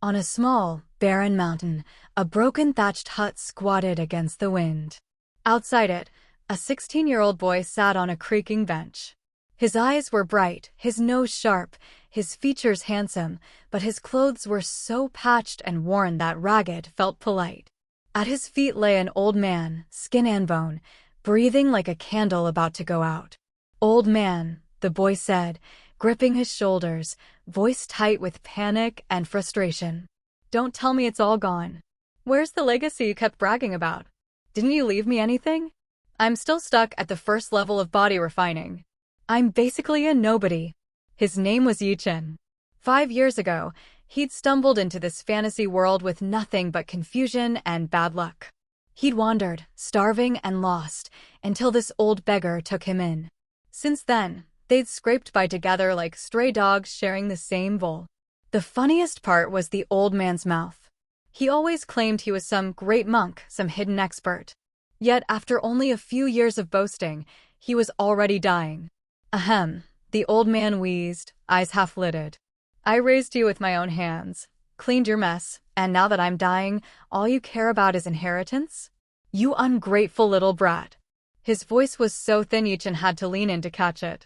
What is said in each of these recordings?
On a small, barren mountain, a broken thatched hut squatted against the wind. Outside it, a 16-year-old boy sat on a creaking bench. His eyes were bright, his nose sharp, his features handsome, but his clothes were so patched and worn that ragged felt polite. At his feet lay an old man, skin and bone, breathing like a candle about to go out. "Old man," the boy said, gripping his shoulders, voice tight with panic and frustration. "Don't tell me it's all gone. Where's the legacy you kept bragging about? Didn't you leave me anything? I'm still stuck at the first level of body refining. I'm basically a nobody." His name was Chen. 5 years ago, he'd stumbled into this fantasy world with nothing but confusion and bad luck. He'd wandered, starving and lost, until this old beggar took him in. Since then, they'd scraped by together like stray dogs sharing the same bowl. The funniest part was the old man's mouth. He always claimed he was some great monk, some hidden expert. Yet after only a few years of boasting, he was already dying. "Ahem," the old man wheezed, eyes half-lidded. "I raised you with my own hands, cleaned your mess, and now that I'm dying, all you care about is inheritance? You ungrateful little brat." His voice was so thin Chen had to lean in to catch it.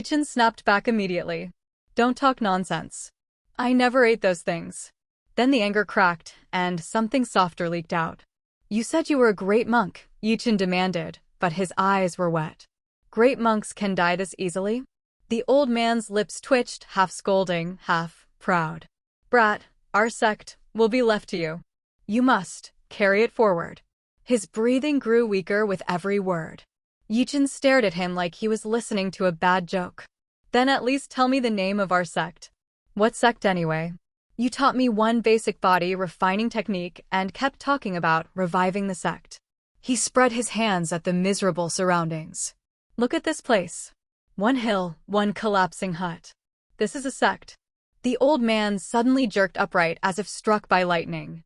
Chen snapped back immediately. "Don't talk nonsense. I never ate those things." Then the anger cracked, and something softer leaked out. "You said you were a great monk," Chen demanded, but his eyes were wet. "Great monks can die this easily?" The old man's lips twitched, half scolding, half proud. "Brat, our sect will be left to you. You must carry it forward." His breathing grew weaker with every word. Chen stared at him like he was listening to a bad joke. "Then at least tell me the name of our sect." "What sect anyway? You taught me one basic body refining technique and kept talking about reviving the sect." He spread his hands at the miserable surroundings. "Look at this place. One hill, one collapsing hut. This is a sect." The old man suddenly jerked upright as if struck by lightning.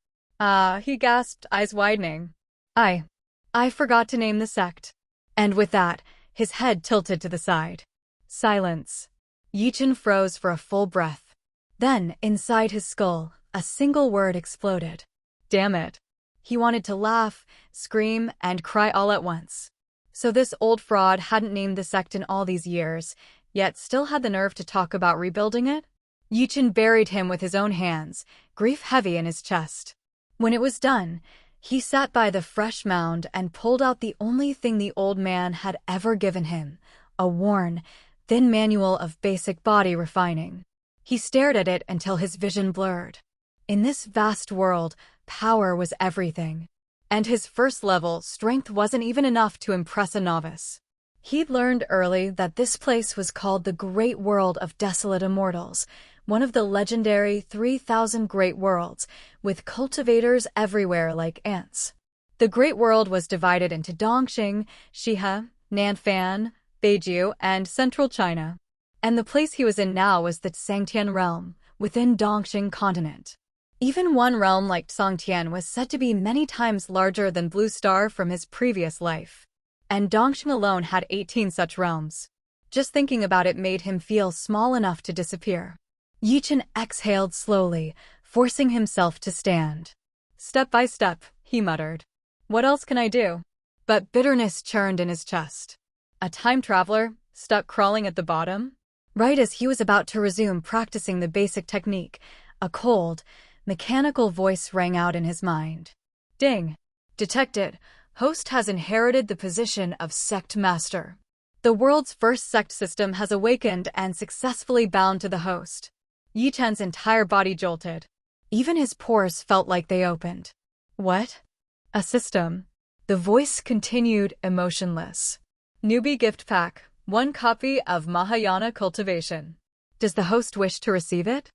He gasped, eyes widening. I forgot to name the sect." And with that, his head tilted to the side. Silence. Chen froze for a full breath. Then, inside his skull, a single word exploded. Damn it. He wanted to laugh, scream, and cry all at once. So this old fraud hadn't named the sect in all these years, yet still had the nerve to talk about rebuilding it? Chen buried him with his own hands, grief heavy in his chest. When it was done, he sat by the fresh mound and pulled out the only thing the old man had ever given him, a worn, thin manual of basic body refining. He stared at it until his vision blurred. In this vast world, power was everything. And his first level strength wasn't even enough to impress a novice. He'd learned early that this place was called the Great World of Desolate Immortals, one of the legendary 3,000 Great Worlds, with cultivators everywhere like ants. The Great World was divided into Dongxing, Shihe, Nanfan, Beiju, and Central China. And the place he was in now was the Sangtian realm, within Dongxing continent. Even one realm like Sangtian was said to be many times larger than Blue Star from his previous life. And Dongxing alone had 18 such realms. Just thinking about it made him feel small enough to disappear. Chen exhaled slowly, forcing himself to stand. "Step by step," he muttered. "What else can I do?" But bitterness churned in his chest. A time traveler, stuck crawling at the bottom? Right as he was about to resume practicing the basic technique, a cold, mechanical voice rang out in his mind. "Ding! Detected. Host has inherited the position of Sect Master. The world's first sect system has awakened and successfully bound to the host." Chen's entire body jolted. Even his pores felt like they opened. "What? A system?" The voice continued emotionless. "Newbie gift pack, 1 copy of Mahayana Cultivation. Does the host wish to receive it?"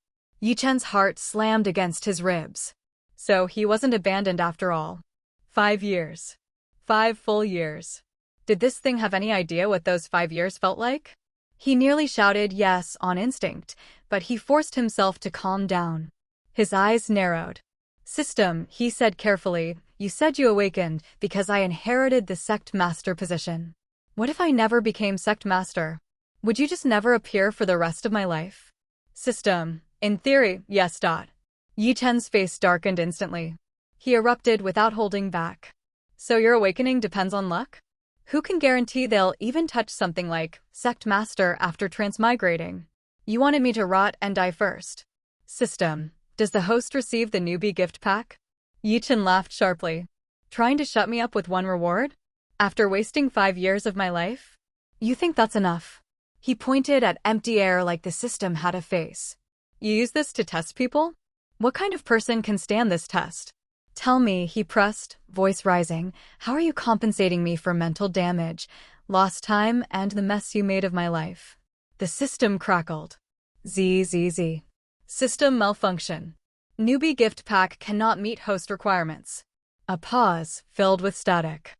Chen's heart slammed against his ribs. So he wasn't abandoned after all. 5 years. 5 full years. Did this thing have any idea what those 5 years felt like? He nearly shouted yes on instinct, but he forced himself to calm down. His eyes narrowed. "System," he said carefully, "you said you awakened because I inherited the Sect Master position. What if I never became Sect Master? Would you just never appear for the rest of my life?" "System, in theory, yes. Yi Chen's face darkened instantly. He erupted without holding back. So your awakening depends on luck? Who can guarantee they'll even touch something like Sect Master after transmigrating? You wanted me to rot and die first. System. Does the host receive the newbie gift pack? Yi Chen laughed sharply. Trying to shut me up with one reward? After wasting 5 years of my life? You think that's enough? He pointed at empty air like the system had a face. You use this to test people? What kind of person can stand this test? Tell me, he pressed, voice rising, how are you compensating me for mental damage, lost time, and the mess you made of my life? The system crackled. ZZZ. System malfunction. Newbie gift pack cannot meet host requirements. A pause, filled with static.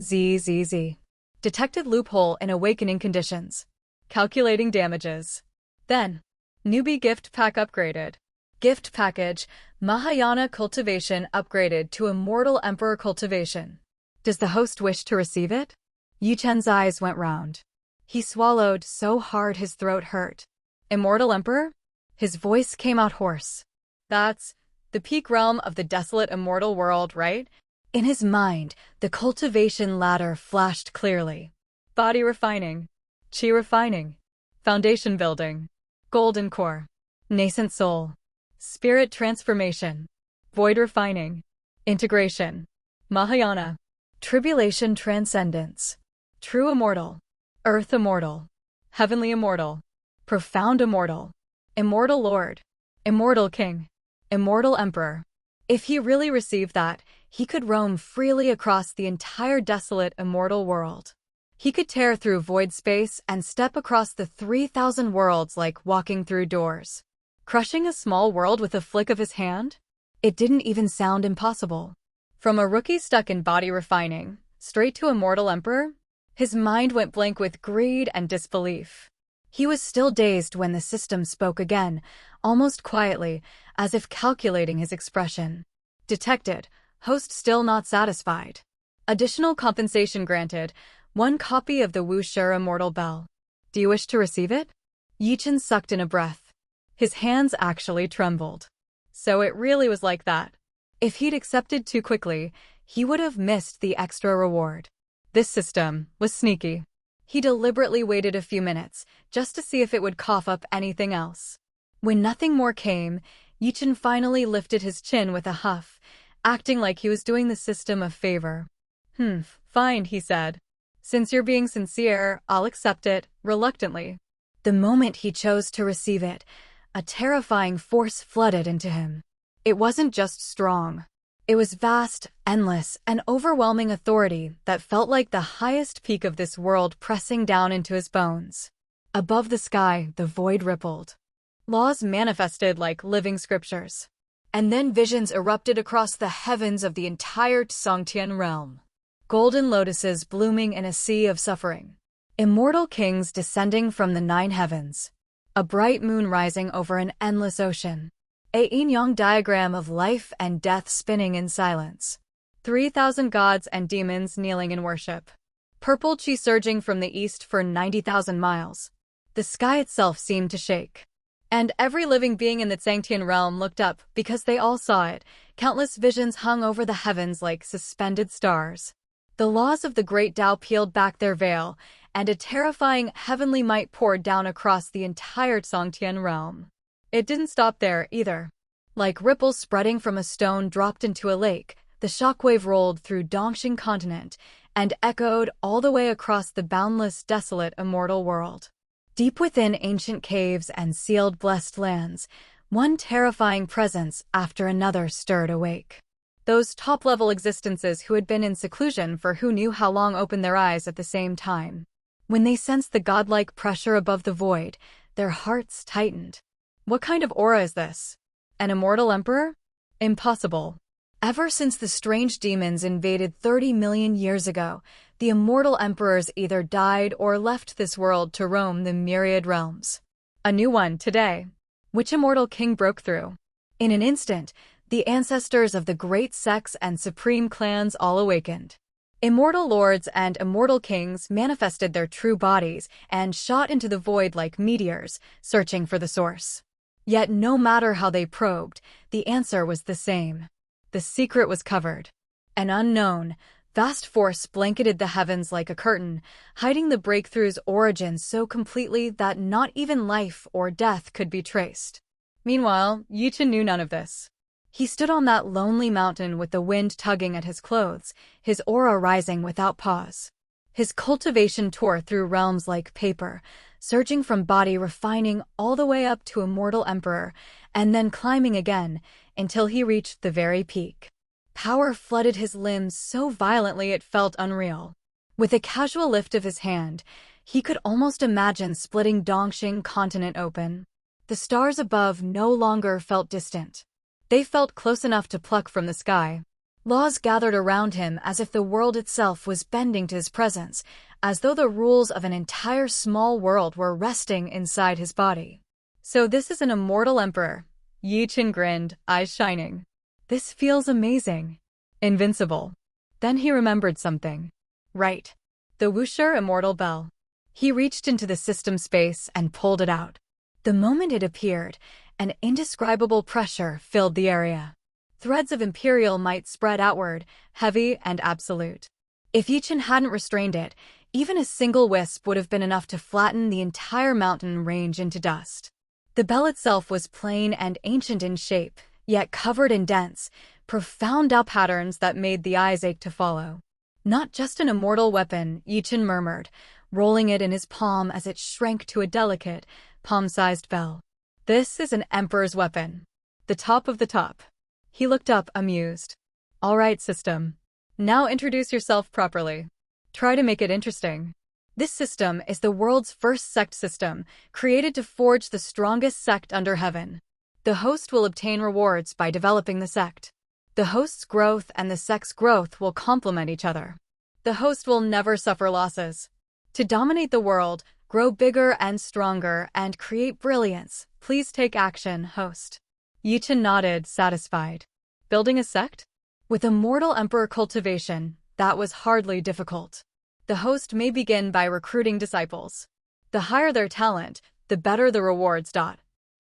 ZZZ. Detected loophole in awakening conditions. Calculating damages. Then, newbie gift pack upgraded. Gift package, Mahayana Cultivation upgraded to Immortal Emperor Cultivation. Does the host wish to receive it? Yi Chen's eyes went round. He swallowed so hard his throat hurt. Immortal Emperor? His voice came out hoarse. That's the peak realm of the desolate immortal world, right? In his mind, the cultivation ladder flashed clearly. Body refining, chi refining, foundation building, golden core, nascent soul, spirit transformation, void refining, integration, Mahayana, tribulation transcendence, true immortal, earth immortal, heavenly immortal, profound immortal, immortal lord, immortal king, immortal emperor. If he really received that, he could roam freely across the entire desolate immortal world. He could tear through void space and step across the 3,000 worlds like walking through doors. Crushing a small world with a flick of his hand? It didn't even sound impossible. From a rookie stuck in body refining, straight to Immortal Emperor, his mind went blank with greed and disbelief. He was still dazed when the system spoke again, almost quietly, as if calculating his expression. Detected. Host still not satisfied. Additional compensation granted. 1 copy of the Wuxia Immortal Bell. Do you wish to receive it? Yi Chen sucked in a breath. His hands actually trembled. So it really was like that. If he'd accepted too quickly, he would have missed the extra reward. This system was sneaky. He deliberately waited a few minutes, just to see if it would cough up anything else. When nothing more came, Yi Chen finally lifted his chin with a huff, acting like he was doing the system a favor. Fine, he said. Since you're being sincere, I'll accept it, reluctantly. The moment he chose to receive it, a terrifying force flooded into him. It wasn't just strong. It was vast, endless, and overwhelming authority that felt like the highest peak of this world pressing down into his bones. Above the sky, the void rippled. Laws manifested like living scriptures. And then visions erupted across the heavens of the entire Huangxian realm. Golden lotuses blooming in a sea of suffering. Immortal kings descending from the 9 heavens. A bright moon rising over an endless ocean. A yin-yang diagram of life and death spinning in silence. 3,000 gods and demons kneeling in worship. Purple chi surging from the east for 90,000 miles. The sky itself seemed to shake. And every living being in the Huangxian realm looked up because they all saw it. Countless visions hung over the heavens like suspended stars. The laws of the great Tao peeled back their veil, and a terrifying heavenly might poured down across the entire Huangxian realm. It didn't stop there, either. Like ripples spreading from a stone dropped into a lake, the shockwave rolled through Dongxing continent and echoed all the way across the boundless, desolate, immortal world. Deep within ancient caves and sealed blessed lands, one terrifying presence after another stirred awake. Those top-level existences who had been in seclusion for who knew how long opened their eyes at the same time. When they sensed the godlike pressure above the void, their hearts tightened. What kind of aura is this? An immortal emperor? Impossible. Ever since the strange demons invaded 30 million years ago, the immortal emperors either died or left this world to roam the myriad realms. A new one today. Which immortal king broke through? In an instant, the ancestors of the great sects and supreme clans all awakened. Immortal lords and immortal kings manifested their true bodies and shot into the void like meteors, searching for the source. Yet no matter how they probed, the answer was the same. The secret was covered. An unknown, vast force blanketed the heavens like a curtain, hiding the breakthrough's origin so completely that not even life or death could be traced. Meanwhile, Chen knew none of this. He stood on that lonely mountain with the wind tugging at his clothes, his aura rising without pause. His cultivation tore through realms like paper, surging from body refining all the way up to Immortal Emperor, and then climbing again until he reached the very peak. Power flooded his limbs so violently it felt unreal. With a casual lift of his hand, he could almost imagine splitting Dongxing continent open. The stars above no longer felt distant. They felt close enough to pluck from the sky. Laws gathered around him as if the world itself was bending to his presence, as though the rules of an entire small world were resting inside his body. So this is an Immortal Emperor. Chen grinned, eyes shining. This feels amazing. Invincible. Then he remembered something. Right. The Wuxia Immortal Bell. He reached into the system space and pulled it out. The moment it appeared, an indescribable pressure filled the area. Threads of imperial might spread outward, heavy and absolute. If Chen hadn't restrained it, even a single wisp would have been enough to flatten the entire mountain range into dust. The bell itself was plain and ancient in shape, yet covered in dense, profound Dao patterns that made the eyes ache to follow. Not just an immortal weapon, Chen murmured, rolling it in his palm as it shrank to a delicate, palm-sized bell. This is an emperor's weapon. The top of the top. He looked up, amused. All right, system. Now introduce yourself properly. Try to make it interesting. This system is the world's first sect system, created to forge the strongest sect under heaven. The host will obtain rewards by developing the sect. The host's growth and the sect's growth will complement each other. The host will never suffer losses. To dominate the world, grow bigger and stronger, and create brilliance, please take action, host. Chen nodded, satisfied. Building a sect? With Immortal Emperor cultivation, that was hardly difficult. The host may begin by recruiting disciples. The higher their talent, the better the rewards.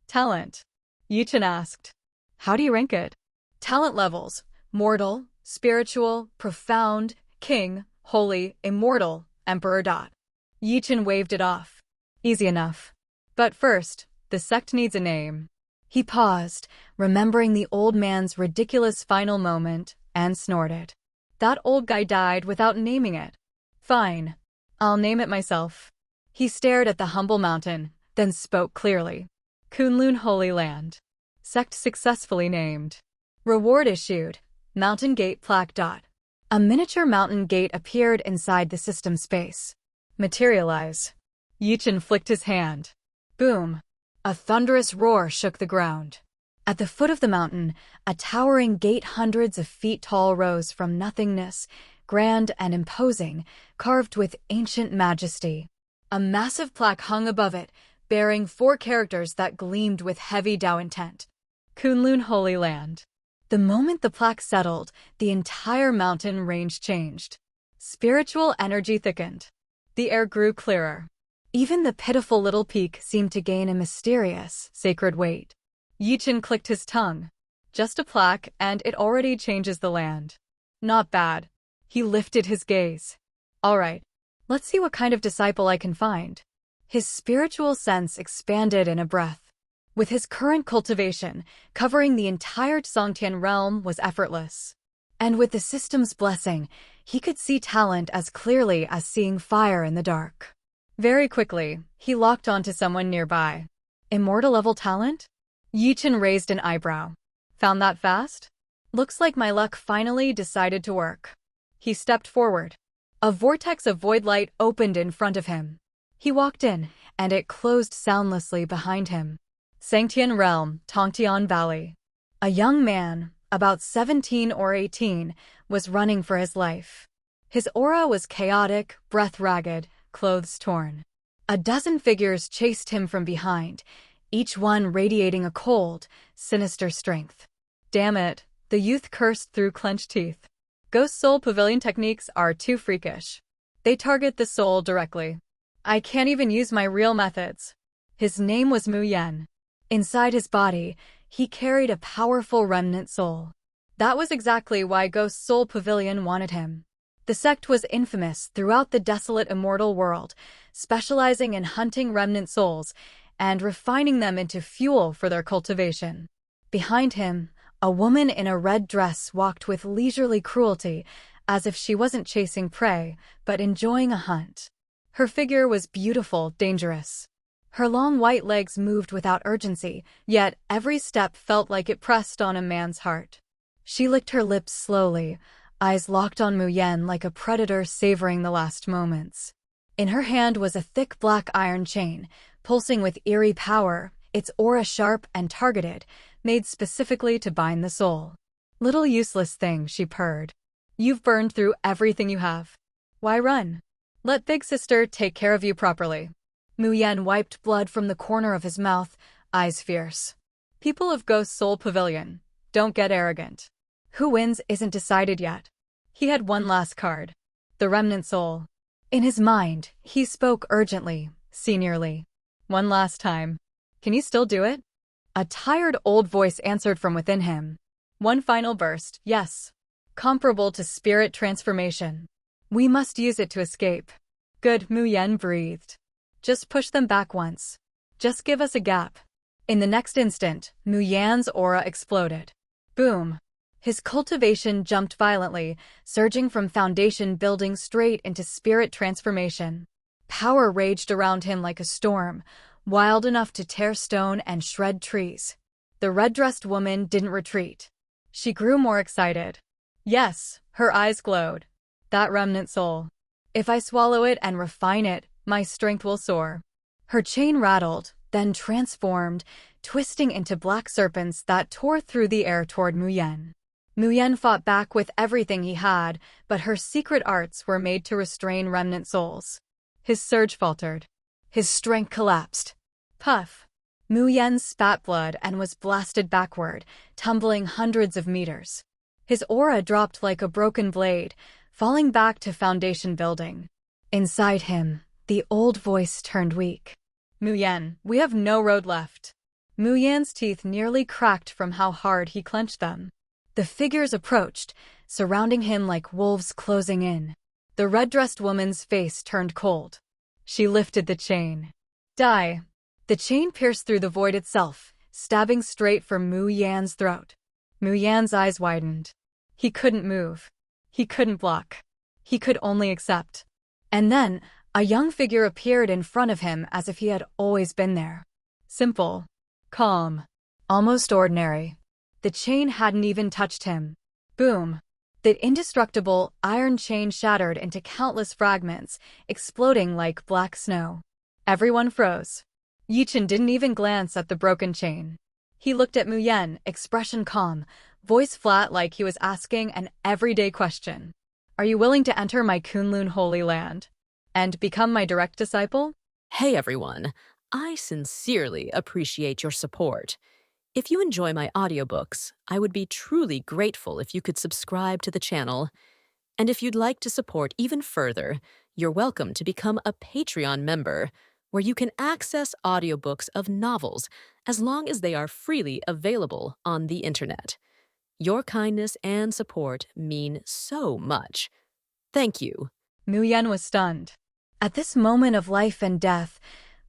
Talent? Chen asked. How do you rank it? Talent levels: mortal, spiritual, profound, king, holy, immortal, emperor. Chen waved it off. Easy enough. But first, the sect needs a name. He paused, remembering the old man's ridiculous final moment, and snorted. That old guy died without naming it. Fine. I'll name it myself. He stared at the humble mountain, then spoke clearly. Kunlun Holy Land. Sect successfully named. Reward issued. Mountain Gate plaque. A miniature mountain gate appeared inside the system space. Materialize. Chen flicked his hand. Boom. A thunderous roar shook the ground. At the foot of the mountain, a towering gate hundreds of feet tall rose from nothingness, grand and imposing, carved with ancient majesty. A massive plaque hung above it, bearing 4 characters that gleamed with heavy Dao intent. Kunlun Holy Land. The moment the plaque settled, the entire mountain range changed. Spiritual energy thickened. The air grew clearer. Even the pitiful little peak seemed to gain a mysterious, sacred weight. Chen clicked his tongue. Just a plaque, and it already changes the land. Not bad. He lifted his gaze. All right. Let's see what kind of disciple I can find. His spiritual sense expanded in a breath. With his current cultivation, covering the entire Zhongtian realm was effortless. And with the system's blessing, he could see talent as clearly as seeing fire in the dark. Very quickly, he locked onto someone nearby. Immortal level talent? Chen raised an eyebrow. Found that fast? Looks like my luck finally decided to work. He stepped forward. A vortex of void light opened in front of him. He walked in, and it closed soundlessly behind him. Sangtian Realm, Tongtian Valley. A young man, about 17 or 18, was running for his life. His aura was chaotic, breath ragged, clothes torn. A dozen figures chased him from behind, each one radiating a cold, sinister strength. Damn it, the youth cursed through clenched teeth. Ghost Soul Pavilion techniques are too freakish. They target the soul directly. I can't even use my real methods. His name was Mu Yan. Inside his body, he carried a powerful remnant soul. That was exactly why Ghost Soul Pavilion wanted him. The sect was infamous throughout the desolate immortal world, specializing in hunting remnant souls and refining them into fuel for their cultivation. Behind him, a woman in a red dress walked with leisurely cruelty, as if she wasn't chasing prey, but enjoying a hunt. Her figure was beautiful, dangerous. Her long white legs moved without urgency, yet every step felt like it pressed on a man's heart. She licked her lips slowly, eyes locked on Mu Yan like a predator savoring the last moments. In her hand was a thick black iron chain, pulsing with eerie power, its aura sharp and targeted, made specifically to bind the soul. "Little useless thing," she purred. "You've burned through everything you have. Why run? Let Big Sister take care of you properly." Mu Yan wiped blood from the corner of his mouth, eyes fierce. "People of Ghost Soul Pavilion, don't get arrogant. Who wins isn't decided yet." He had one last card. The Remnant Soul. In his mind, he spoke urgently, seniorly. "One last time. Can you still do it?" A tired old voice answered from within him. "One final burst, yes. Comparable to spirit transformation. We must use it to escape." "Good," Mu Yan breathed. "Just push them back once. Just give us a gap." In the next instant, Mu Yan's aura exploded. Boom. His cultivation jumped violently, surging from foundation building straight into spirit transformation. Power raged around him like a storm, wild enough to tear stone and shred trees. The red-dressed woman didn't retreat. She grew more excited. Yes, her eyes glowed. "That remnant soul. If I swallow it and refine it, my strength will soar." Her chain rattled, then transformed, twisting into black serpents that tore through the air toward Mu Yan. Mu Yan fought back with everything he had, but her secret arts were made to restrain remnant souls. His surge faltered. His strength collapsed. Puff! Mu Yan spat blood and was blasted backward, tumbling hundreds of meters. His aura dropped like a broken blade, falling back to foundation building. Inside him, the old voice turned weak. "Mu Yan, we have no road left." Mu Yan's teeth nearly cracked from how hard he clenched them. The figures approached, surrounding him like wolves closing in. The red-dressed woman's face turned cold. She lifted the chain. "Die!" The chain pierced through the void itself, stabbing straight for Mu Yan's throat. Mu Yan's eyes widened. He couldn't move. He couldn't block. He could only accept. And then, a young figure appeared in front of him as if he had always been there. Simple. Calm. Almost ordinary. The chain hadn't even touched him. Boom. The indestructible iron chain shattered into countless fragments, exploding like black snow. Everyone froze. Chen didn't even glance at the broken chain. He looked at Mu Yan, expression calm, voice flat like he was asking an everyday question. "Are you willing to enter my Kunlun Holy Land and become my direct disciple?" Hey everyone, I sincerely appreciate your support. If you enjoy my audiobooks, I would be truly grateful if you could subscribe to the channel. And if you'd like to support even further, you're welcome to become a Patreon member, where you can access audiobooks of novels as long as they are freely available on the internet. Your kindness and support mean so much. Thank you. Mu Yan was stunned. At this moment of life and death,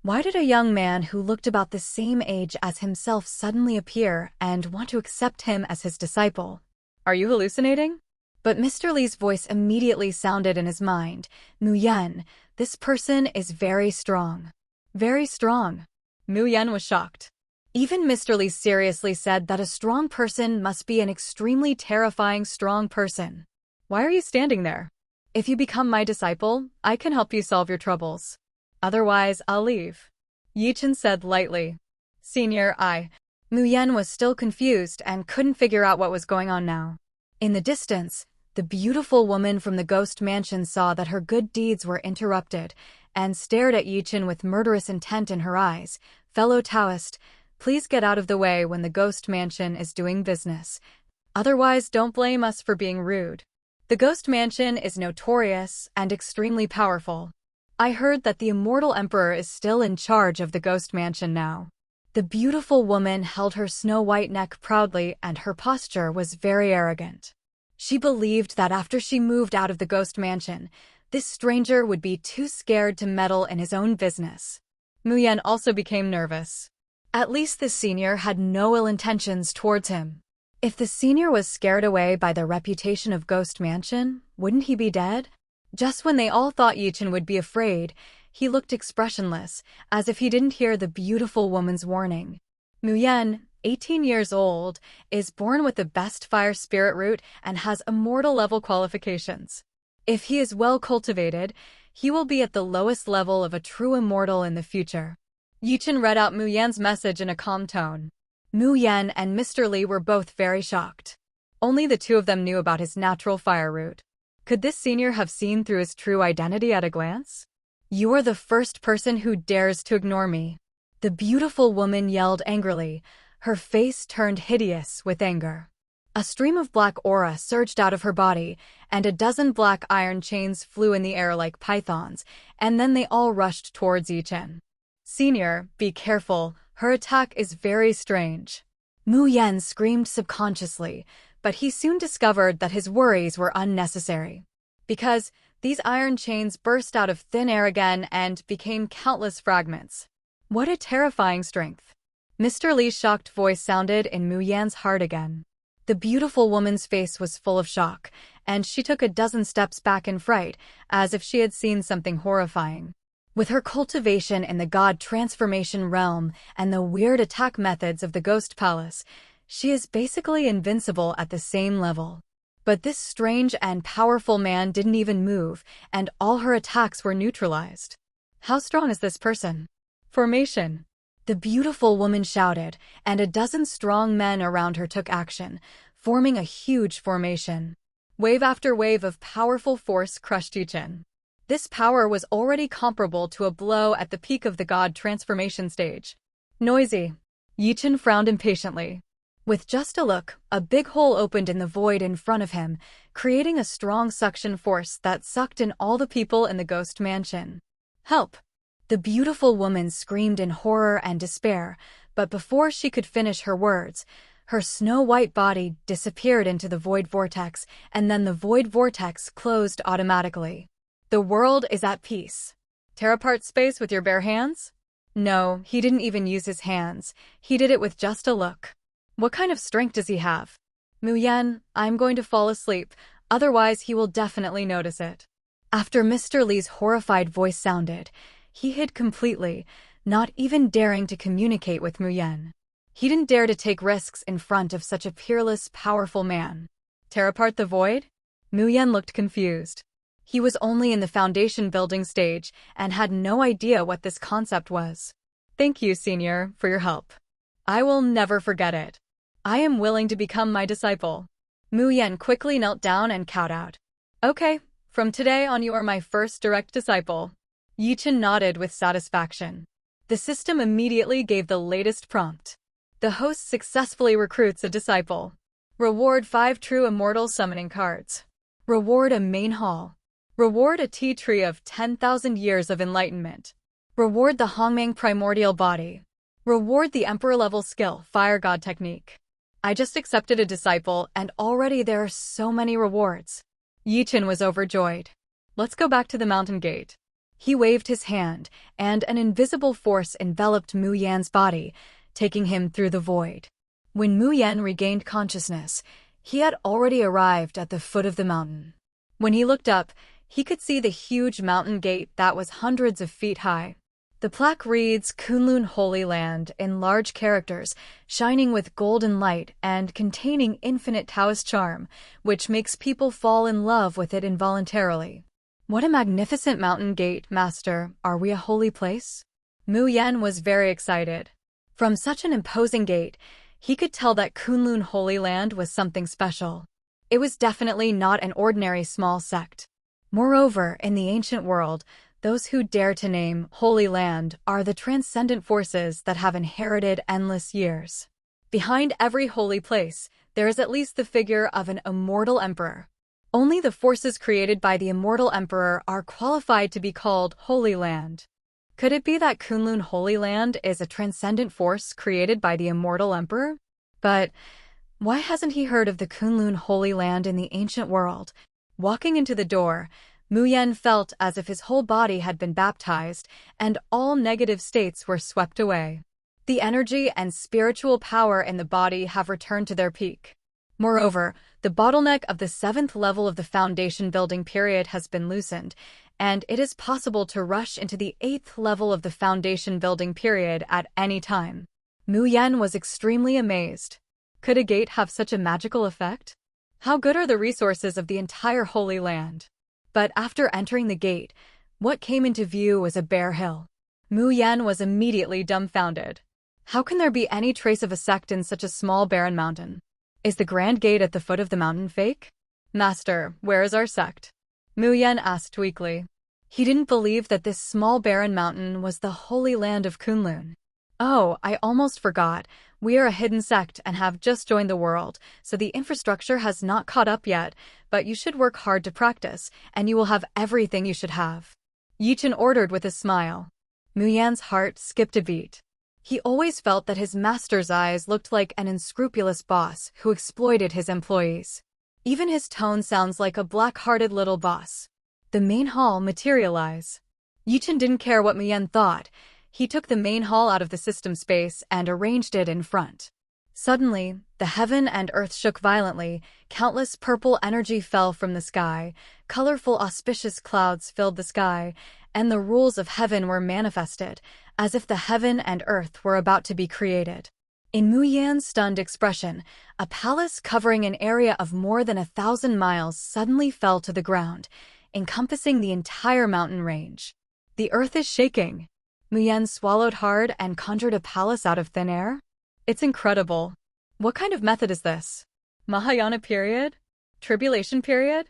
why did a young man who looked about the same age as himself suddenly appear and want to accept him as his disciple? "Are you hallucinating?" But Mr. Li's voice immediately sounded in his mind. "Mu Yan, this person is very strong." Very strong. Mu Yan was shocked. Even Mr. Li seriously said that a strong person must be an extremely terrifying strong person. "Why are you standing there? If you become my disciple, I can help you solve your troubles. Otherwise, I'll leave." Chen said lightly. "Senior, Mu Yan was still confused and couldn't figure out what was going on now. In the distance, the beautiful woman from the ghost mansion saw that her good deeds were interrupted and stared at Chen with murderous intent in her eyes. "Fellow Taoist, please get out of the way when the ghost mansion is doing business. Otherwise, don't blame us for being rude. The ghost mansion is notorious and extremely powerful. I heard that the Immortal Emperor is still in charge of the ghost mansion now." The beautiful woman held her snow-white neck proudly and her posture was very arrogant. She believed that after she moved out of the ghost mansion, this stranger would be too scared to meddle in his own business. Mu Yan also became nervous. At least the senior had no ill intentions towards him. If the senior was scared away by the reputation of Ghost Mansion, wouldn't he be dead? Just when they all thought Chen would be afraid, he looked expressionless, as if he didn't hear the beautiful woman's warning. Mu Yan, 18 years old, is born with the best fire spirit root and has immortal level qualifications. If he is well cultivated, he will be at the lowest level of a true immortal in the future. Chen read out Mu Yan's message in a calm tone. Mu Yan and Mr. Li were both very shocked. Only the two of them knew about his natural fire root. Could this senior have seen through his true identity at a glance? You are the first person who dares to ignore me. The beautiful woman yelled angrily, her face turned hideous with anger. A stream of black aura surged out of her body, and a dozen black iron chains flew in the air like pythons, and then they all rushed towards Chen. Senior, be careful, her attack is very strange. Mu Yan screamed subconsciously, but he soon discovered that his worries were unnecessary. Because these iron chains burst out of thin air again and became countless fragments. What a terrifying strength. Mr. Li's shocked voice sounded in Mu Yan's heart again. The beautiful woman's face was full of shock, and she took a dozen steps back in fright, as if she had seen something horrifying. With her cultivation in the god transformation realm and the weird attack methods of the Ghost Palace, she is basically invincible at the same level. But this strange and powerful man didn't even move, and all her attacks were neutralized. How strong is this person? Formation. The beautiful woman shouted, and a dozen strong men around her took action, forming a huge formation. Wave after wave of powerful force crushed Chen. This power was already comparable to a blow at the peak of the god transformation stage. Noisy. Chen frowned impatiently. With just a look, a big hole opened in the void in front of him, creating a strong suction force that sucked in all the people in the ghost mansion. Help! The beautiful woman screamed in horror and despair, but before she could finish her words, her snow-white body disappeared into the void vortex, and then the void vortex closed automatically. The world is at peace. Tear apart space with your bare hands? No, he didn't even use his hands. He did it with just a look. What kind of strength does he have? Mu Yan, I'm going to fall asleep, otherwise he will definitely notice it. After Mr. Li's horrified voice sounded, he hid completely, not even daring to communicate with Mu Yan. He didn't dare to take risks in front of such a peerless, powerful man. Tear apart the void? Mu Yan looked confused. He was only in the foundation building stage and had no idea what this concept was. Thank you, Senior, for your help. I will never forget it. I am willing to become my disciple. Mu Yan quickly knelt down and kowed out. Okay, from today on you are my first direct disciple. Chen nodded with satisfaction. The system immediately gave the latest prompt. The host successfully recruits a disciple. Reward 5 True Immortal Summoning Cards. Reward a main hall. Reward a tea tree of 10,000 years of enlightenment. Reward the Hongmeng Primordial Body. Reward the Emperor-level skill, Fire God Technique. I just accepted a disciple, and already there are so many rewards. Chen was overjoyed. Let's go back to the mountain gate. He waved his hand, and an invisible force enveloped Mu Yan's body, taking him through the void. When Mu Yan regained consciousness, he had already arrived at the foot of the mountain. When he looked up, he could see the huge mountain gate that was hundreds of feet high. The plaque reads Kunlun Holy Land in large characters, shining with golden light and containing infinite Taoist charm, which makes people fall in love with it involuntarily. What a magnificent mountain gate, Master. Are we a holy place? Mu Yan was very excited. From such an imposing gate, he could tell that Kunlun Holy Land was something special. It was definitely not an ordinary small sect. Moreover, in the ancient world, those who dare to name Holy Land are the transcendent forces that have inherited endless years. Behind every holy place, there is at least the figure of an Immortal Emperor. Only the forces created by the Immortal Emperor are qualified to be called Holy Land. Could it be that Kunlun Holy Land is a transcendent force created by the Immortal Emperor? But why hasn't he heard of the Kunlun Holy Land in the ancient world? Walking into the door, Mu Yan felt as if his whole body had been baptized, and all negative states were swept away. The energy and spiritual power in the body have returned to their peak. Moreover, the bottleneck of the 7th level of the foundation building period has been loosened, and it is possible to rush into the 8th level of the foundation building period at any time. Mu Yan was extremely amazed. Could a gate have such a magical effect? How good are the resources of the entire Holy Land? But after entering the gate, what came into view was a bare hill. Mu Yan was immediately dumbfounded. How can there be any trace of a sect in such a small barren mountain? Is the Grand Gate at the foot of the mountain fake? Master, where is our sect? Mu Yan asked weakly. He didn't believe that this small barren mountain was the Holy Land of Kunlun. Oh, I almost forgot. We are a hidden sect and have just joined the world, so the infrastructure has not caught up yet, but you should work hard to practice, and you will have everything you should have. Chen ordered with a smile. Mu Yan's heart skipped a beat. He always felt that his master's eyes looked like an unscrupulous boss who exploited his employees. Even his tone sounds like a black-hearted little boss. The main hall materialize. Chen didn't care what Mu Yan thought. He took the main hall out of the system space and arranged it in front. Suddenly, the heaven and earth shook violently, countless purple energy fell from the sky, colorful auspicious clouds filled the sky, and the rules of heaven were manifested, as if the heaven and earth were about to be created. In Mu Yan's stunned expression, a palace covering an area of more than 1,000 miles suddenly fell to the ground, encompassing the entire mountain range. The earth is shaking. Mu Yan swallowed hard and conjured a palace out of thin air? It's incredible. What kind of method is this? Mahayana period? Tribulation period?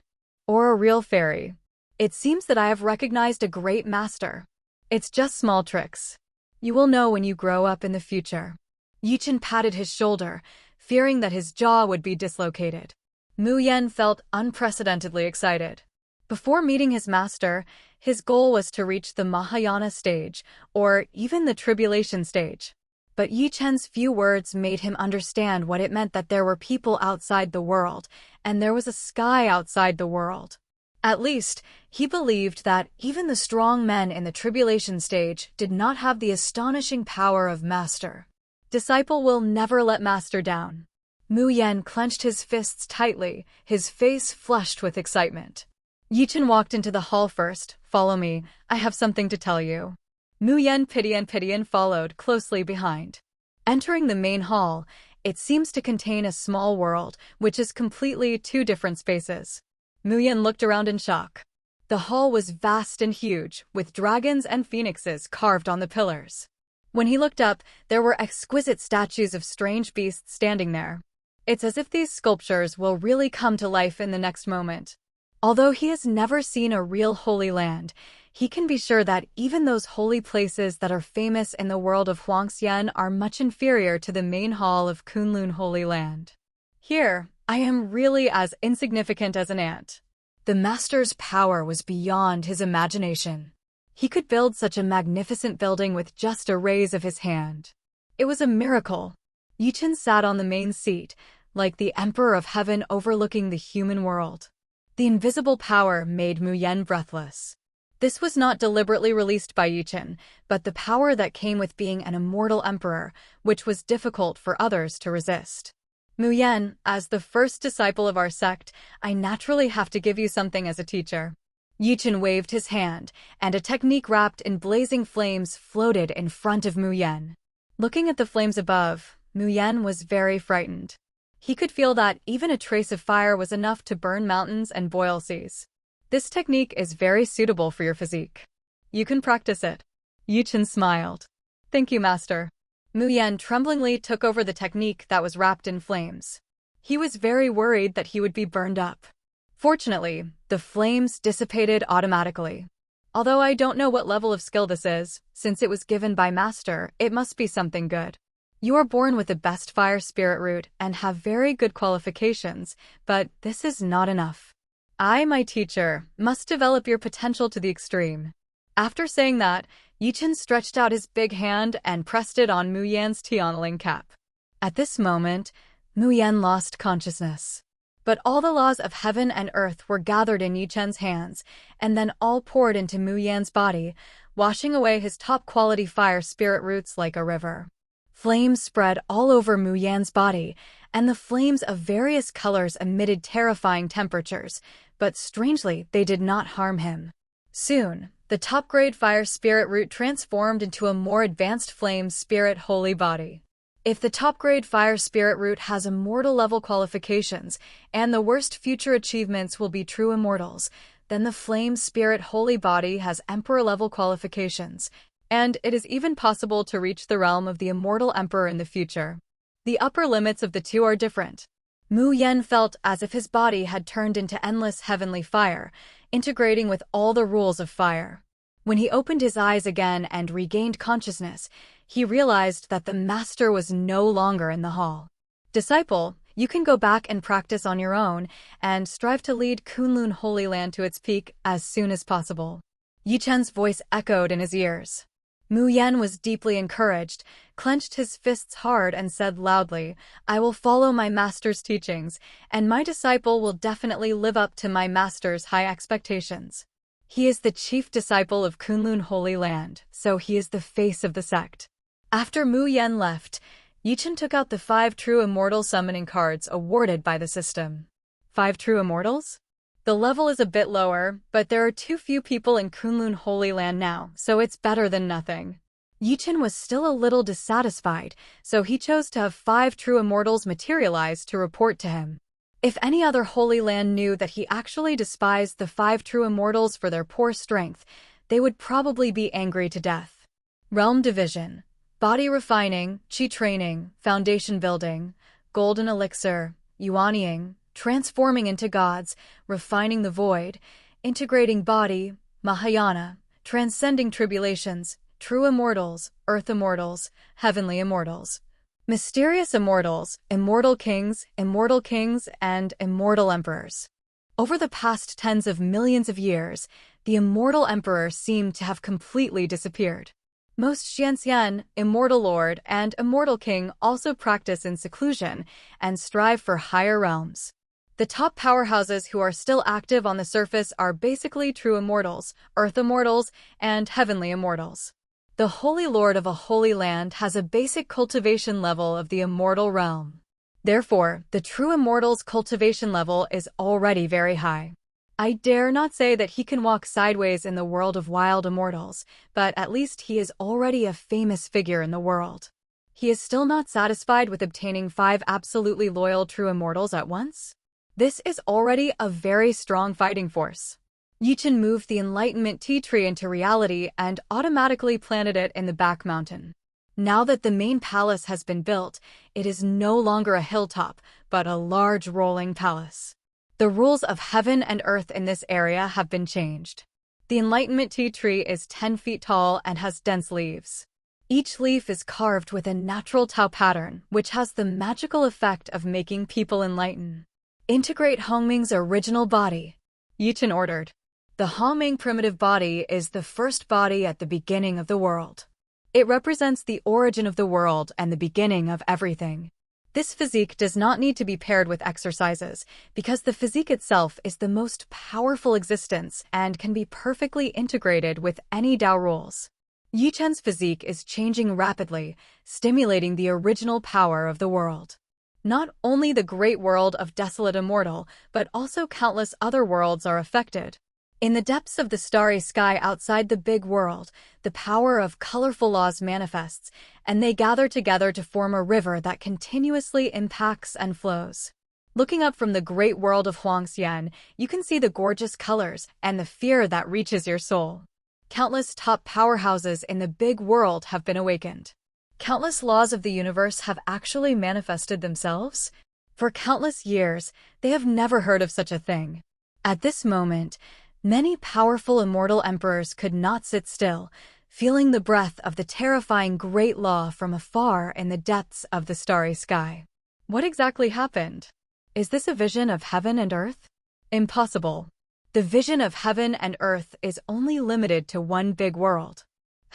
Or a real fairy? It seems that I have recognized a great master. It's just small tricks. You will know when you grow up in the future. Chen patted his shoulder, fearing that his jaw would be dislocated. Mu Yan felt unprecedentedly excited. Before meeting his master, his goal was to reach the Mahayana stage, or even the tribulation stage. But Chen's few words made him understand what it meant that there were people outside the world, and there was a sky outside the world. At least, he believed that even the strong men in the tribulation stage did not have the astonishing power of master. Disciple will never let master down. Mu Yan clenched his fists tightly, his face flushed with excitement. Chen walked into the hall first. Follow me, I have something to tell you. Mu Yan Pitian followed closely behind. Entering the main hall, it seems to contain a small world, which is completely two different spaces. Mu Yan looked around in shock. The hall was vast and huge, with dragons and phoenixes carved on the pillars. When he looked up, there were exquisite statues of strange beasts standing there. It's as if these sculptures will really come to life in the next moment. Although he has never seen a real holy land, he can be sure that even those holy places that are famous in the world of Huangxian are much inferior to the main hall of Kunlun Holy Land. Here, I am really as insignificant as an ant. The master's power was beyond his imagination. He could build such a magnificent building with just a raise of his hand. It was a miracle. Chen sat on the main seat, like the Emperor of Heaven overlooking the human world. The invisible power made Mu Yan breathless. This was not deliberately released by Chen, but the power that came with being an immortal emperor, which was difficult for others to resist. Mu Yan, as the first disciple of our sect, I naturally have to give you something as a teacher. Chen waved his hand, and a technique wrapped in blazing flames floated in front of Mu Yan. Looking at the flames above, Mu Yan was very frightened. He could feel that even a trace of fire was enough to burn mountains and boil seas. This technique is very suitable for your physique. You can practice it. Chen smiled. Thank you, master. Mu Yan tremblingly took over the technique that was wrapped in flames. He was very worried that he would be burned up. Fortunately, the flames dissipated automatically. Although I don't know what level of skill this is, since it was given by master, it must be something good. You are born with the best fire spirit root and have very good qualifications, but this is not enough. I, my teacher, must develop your potential to the extreme. After saying that, Chen stretched out his big hand and pressed it on Mu Yan's Tianling cap. At this moment, Mu Yan lost consciousness. But all the laws of heaven and earth were gathered in Chen's hands, and then all poured into Mu Yan's body, washing away his top-quality fire spirit roots like a river. Flames spread all over Mu Yan's body, and the flames of various colors emitted terrifying temperatures, but strangely, they did not harm him. Soon, the top-grade fire spirit root transformed into a more advanced flame spirit holy body. If the top-grade fire spirit root has immortal level qualifications, and the worst future achievements will be true immortals, then the flame spirit holy body has emperor level qualifications, and it is even possible to reach the realm of the Immortal Emperor in the future. The upper limits of the two are different. Mu Yan felt as if his body had turned into endless heavenly fire, integrating with all the rules of fire. When he opened his eyes again and regained consciousness, he realized that the master was no longer in the hall. Disciple, you can go back and practice on your own, and strive to lead Kunlun Holy Land to its peak as soon as possible. Chen's voice echoed in his ears. Mu Yan was deeply encouraged, clenched his fists hard and said loudly, I will follow my master's teachings, and my disciple will definitely live up to my master's high expectations. He is the chief disciple of Kunlun Holy Land, so he is the face of the sect. After Mu Yan left, Chen took out the 5 True Immortal Summoning Cards awarded by the system. 5 True Immortals? The level is a bit lower, but there are too few people in Kunlun Holy Land now, so it's better than nothing. Chen was still a little dissatisfied, so he chose to have 5 True Immortals materialize to report to him. If any other Holy Land knew that he actually despised the 5 True Immortals for their poor strength, they would probably be angry to death. Realm Division, Body Refining, Qi Training, Foundation Building, Golden Elixir, Yuanying, Transforming into Gods, Refining the Void, Integrating Body, Mahayana, Transcending Tribulations, True Immortals, Earth Immortals, Heavenly Immortals. Mysterious Immortals, Immortal Kings, and Immortal Emperors. Over the past tens of millions of years, the Immortal Emperor seemed to have completely disappeared. Most Huangxian, Immortal Lord, and Immortal King also practice in seclusion and strive for higher realms. The top powerhouses who are still active on the surface are basically True Immortals, Earth Immortals, and Heavenly Immortals. The Holy Lord of a Holy Land has a basic cultivation level of the Immortal Realm. Therefore, the True Immortal's cultivation level is already very high. I dare not say that he can walk sideways in the world of wild immortals, but at least he is already a famous figure in the world. He is still not satisfied with obtaining 5 absolutely loyal True Immortals at once? This is already a very strong fighting force. Chen moved the Enlightenment Tea Tree into reality and automatically planted it in the back mountain. Now that the main palace has been built, it is no longer a hilltop, but a large rolling palace. The rules of heaven and earth in this area have been changed. The Enlightenment Tea Tree is 10 feet tall and has dense leaves. Each leaf is carved with a natural Tao pattern, which has the magical effect of making people enlighten. Integrate Hongmeng's original body, Chen ordered. The Hongmeng primitive body is the first body at the beginning of the world. It represents the origin of the world and the beginning of everything. This physique does not need to be paired with exercises, because the physique itself is the most powerful existence and can be perfectly integrated with any Dao rules. Chen's physique is changing rapidly, stimulating the original power of the world. Not only the great world of Desolate Immortal, but also countless other worlds are affected. In the depths of the starry sky outside the big world, the power of colorful laws manifests, and they gather together to form a river that continuously impacts and flows. Looking up from the great world of Huangxian, you can see the gorgeous colors and the fear that reaches your soul. Countless top powerhouses in the big world have been awakened. Countless laws of the universe have actually manifested themselves. For countless years, they have never heard of such a thing. At this moment, many powerful immortal emperors could not sit still, feeling the breath of the terrifying great law from afar in the depths of the starry sky. What exactly happened? Is this a vision of heaven and earth? Impossible. The vision of heaven and earth is only limited to one big world.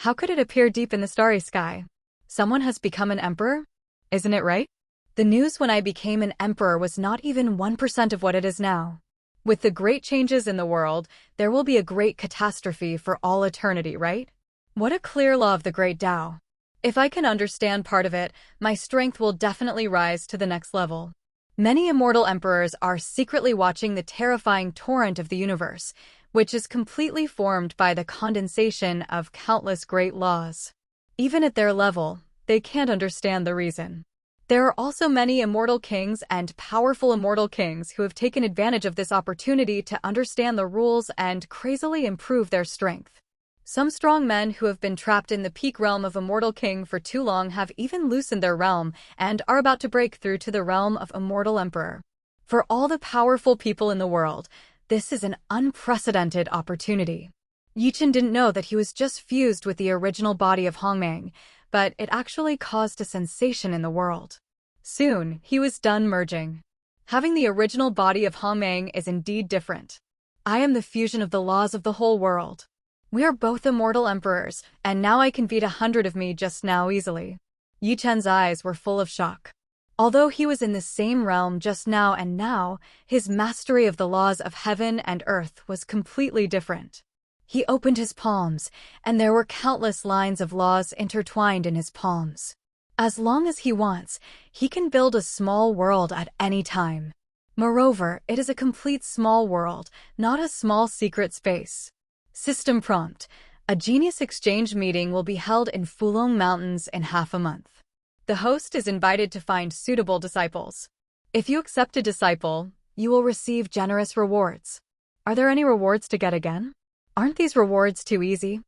How could it appear deep in the starry sky? Someone has become an emperor? Isn't it right? The news when I became an emperor was not even 1% of what it is now. With the great changes in the world, there will be a great catastrophe for all eternity, right? What a clear law of the great Tao. If I can understand part of it, my strength will definitely rise to the next level. Many immortal emperors are secretly watching the terrifying torrent of the universe, which is completely formed by the condensation of countless great laws. Even at their level, they can't understand the reason. There are also many immortal kings and powerful immortal kings who have taken advantage of this opportunity to understand the rules and crazily improve their strength. Some strong men who have been trapped in the peak realm of Immortal King for too long have even loosened their realm and are about to break through to the realm of Immortal Emperor. For all the powerful people in the world, this is an unprecedented opportunity. Chen didn't know that he was just fused with the original body of Hongmeng, but it actually caused a sensation in the world. Soon, he was done merging. Having the original body of Hongmeng is indeed different. I am the fusion of the laws of the whole world. We are both immortal emperors, and now I can beat 100 of me just now easily. Chen's eyes were full of shock. Although he was in the same realm just now and now, his mastery of the laws of heaven and earth was completely different. He opened his palms, and there were countless lines of laws intertwined in his palms. As long as he wants, he can build a small world at any time. Moreover, it is a complete small world, not a small secret space. System prompt: a genius exchange meeting will be held in Fulong Mountains in half a month. The host is invited to find suitable disciples. If you accept a disciple, you will receive generous rewards. Are there any rewards to get again? Aren't these rewards too easy?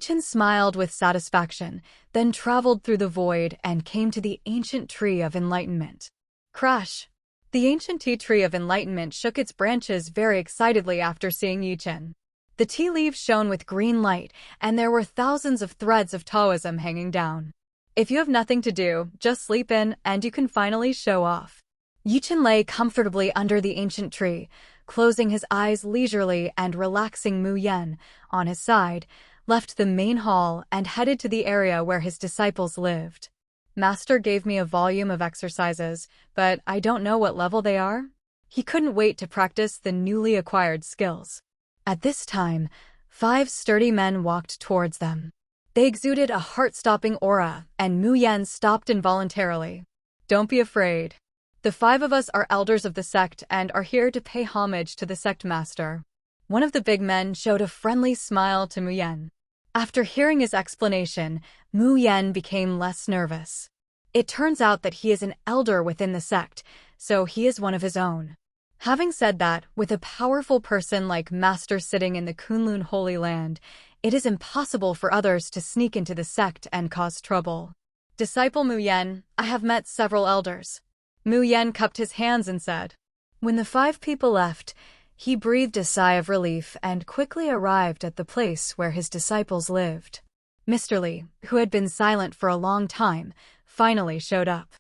Chen smiled with satisfaction, then traveled through the void and came to the ancient tree of enlightenment. Crash! The ancient tea tree of enlightenment shook its branches very excitedly after seeing Chen. The tea leaves shone with green light, and there were thousands of threads of Taoism hanging down. If you have nothing to do, just sleep in, and you can finally show off. Chen lay comfortably under the ancient tree, closing his eyes leisurely and relaxing. Mu Yan, on his side, left the main hall and headed to the area where his disciples lived. Master gave me a volume of exercises, but I don't know what level they are. He couldn't wait to practice the newly acquired skills. At this time, 5 sturdy men walked towards them. They exuded a heart-stopping aura, and Mu Yan stopped involuntarily. Don't be afraid. The 5 of us are elders of the sect and are here to pay homage to the sect master. One of the big men showed a friendly smile to Mu Yan. After hearing his explanation, Mu Yan became less nervous. It turns out that he is an elder within the sect, so he is one of his own. Having said that, with a powerful person like Master sitting in the Kunlun Holy Land, it is impossible for others to sneak into the sect and cause trouble. Disciple Mu Yan, I have met several elders. Mu Yan cupped his hands and said. When the 5 people left, he breathed a sigh of relief and quickly arrived at the place where his disciples lived. Mr. Li, who had been silent for a long time, finally showed up.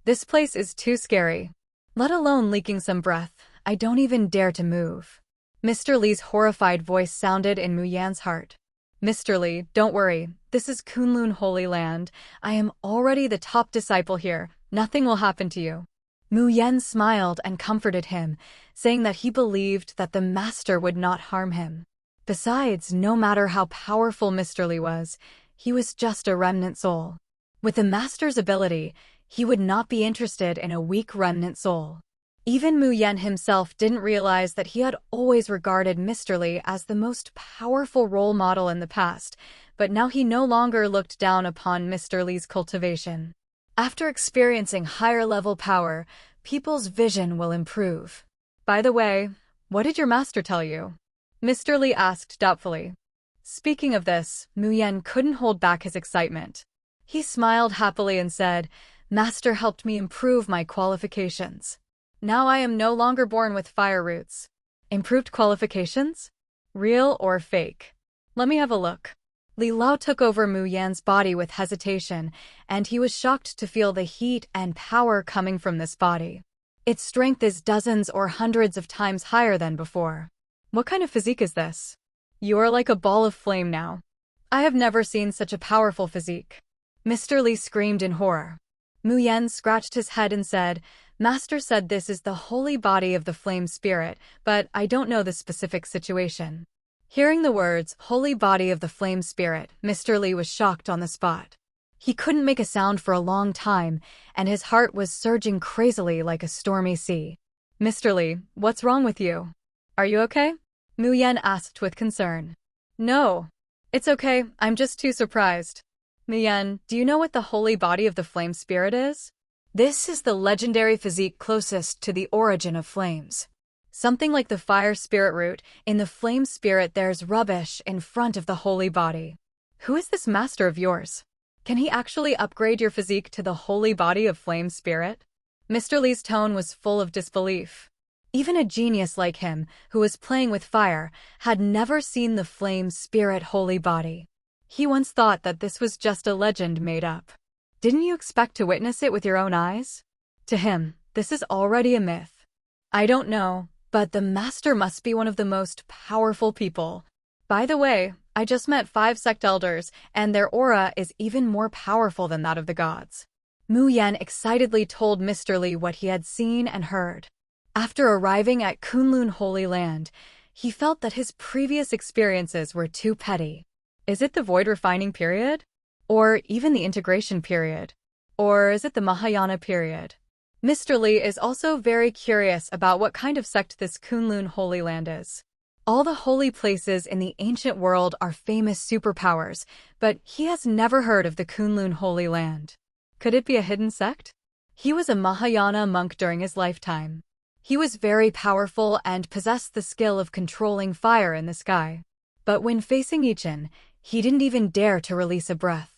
This place is too scary. Let alone leaking some breath, I don't even dare to move. Mr. Li's horrified voice sounded in Mu Yan's heart. Mr. Li, don't worry, this is Kunlun Holy Land. I am already the top disciple here, nothing will happen to you. Mu Yan smiled and comforted him, saying that he believed that the master would not harm him. Besides, no matter how powerful Mr. Li was, he was just a remnant soul. With the master's ability, he would not be interested in a weak remnant soul. Even Mu Yan himself didn't realize that he had always regarded Mr. Li as the most powerful role model in the past, but now he no longer looked down upon Mr. Li's cultivation. After experiencing higher-level power, people's vision will improve. By the way, what did your master tell you? Mr. Li asked doubtfully. Speaking of this, Mu Yan couldn't hold back his excitement. He smiled happily and said, Master helped me improve my qualifications. Now I am no longer born with fire roots. Improved qualifications? Real or fake? Let me have a look. Li Lao took over Mu Yan's body with hesitation, and he was shocked to feel the heat and power coming from this body. Its strength is dozens or hundreds of times higher than before. What kind of physique is this? You are like a ball of flame now. I have never seen such a powerful physique. Mr. Li screamed in horror. Mu Yan scratched his head and said, Master said this is the holy body of the flame spirit, but I don't know the specific situation. Hearing the words, holy body of the flame spirit, Mr. Li was shocked on the spot. He couldn't make a sound for a long time, and his heart was surging crazily like a stormy sea. Mr. Li, what's wrong with you? Are you okay? Mu Yan asked with concern. No. It's okay, I'm just too surprised. Mu Yan, do you know what the holy body of the flame spirit is? This is the legendary physique closest to the origin of flames. Something like the fire spirit root, in the flame spirit there's rubbish in front of the holy body. Who is this master of yours? Can he actually upgrade your physique to the holy body of flame spirit? Mr. Li's tone was full of disbelief. Even a genius like him, who was playing with fire, had never seen the flame spirit holy body. He once thought that this was just a legend made up. Didn't you expect to witness it with your own eyes? To him, this is already a myth. I don't know, but the master must be one of the most powerful people. By the way, I just met 5 sect elders, and their aura is even more powerful than that of the gods. Mu Yan excitedly told Mr. Li what he had seen and heard. After arriving at Kunlun Holy Land, he felt that his previous experiences were too petty. Is it the void refining period? Or even the integration period? Or is it the Mahayana period? Mr. Li is also very curious about what kind of sect this Kunlun Holy Land is. All the holy places in the ancient world are famous superpowers, but he has never heard of the Kunlun Holy Land. Could it be a hidden sect? He was a Mahayana monk during his lifetime. He was very powerful and possessed the skill of controlling fire in the sky. But when facing Chen, he didn't even dare to release a breath.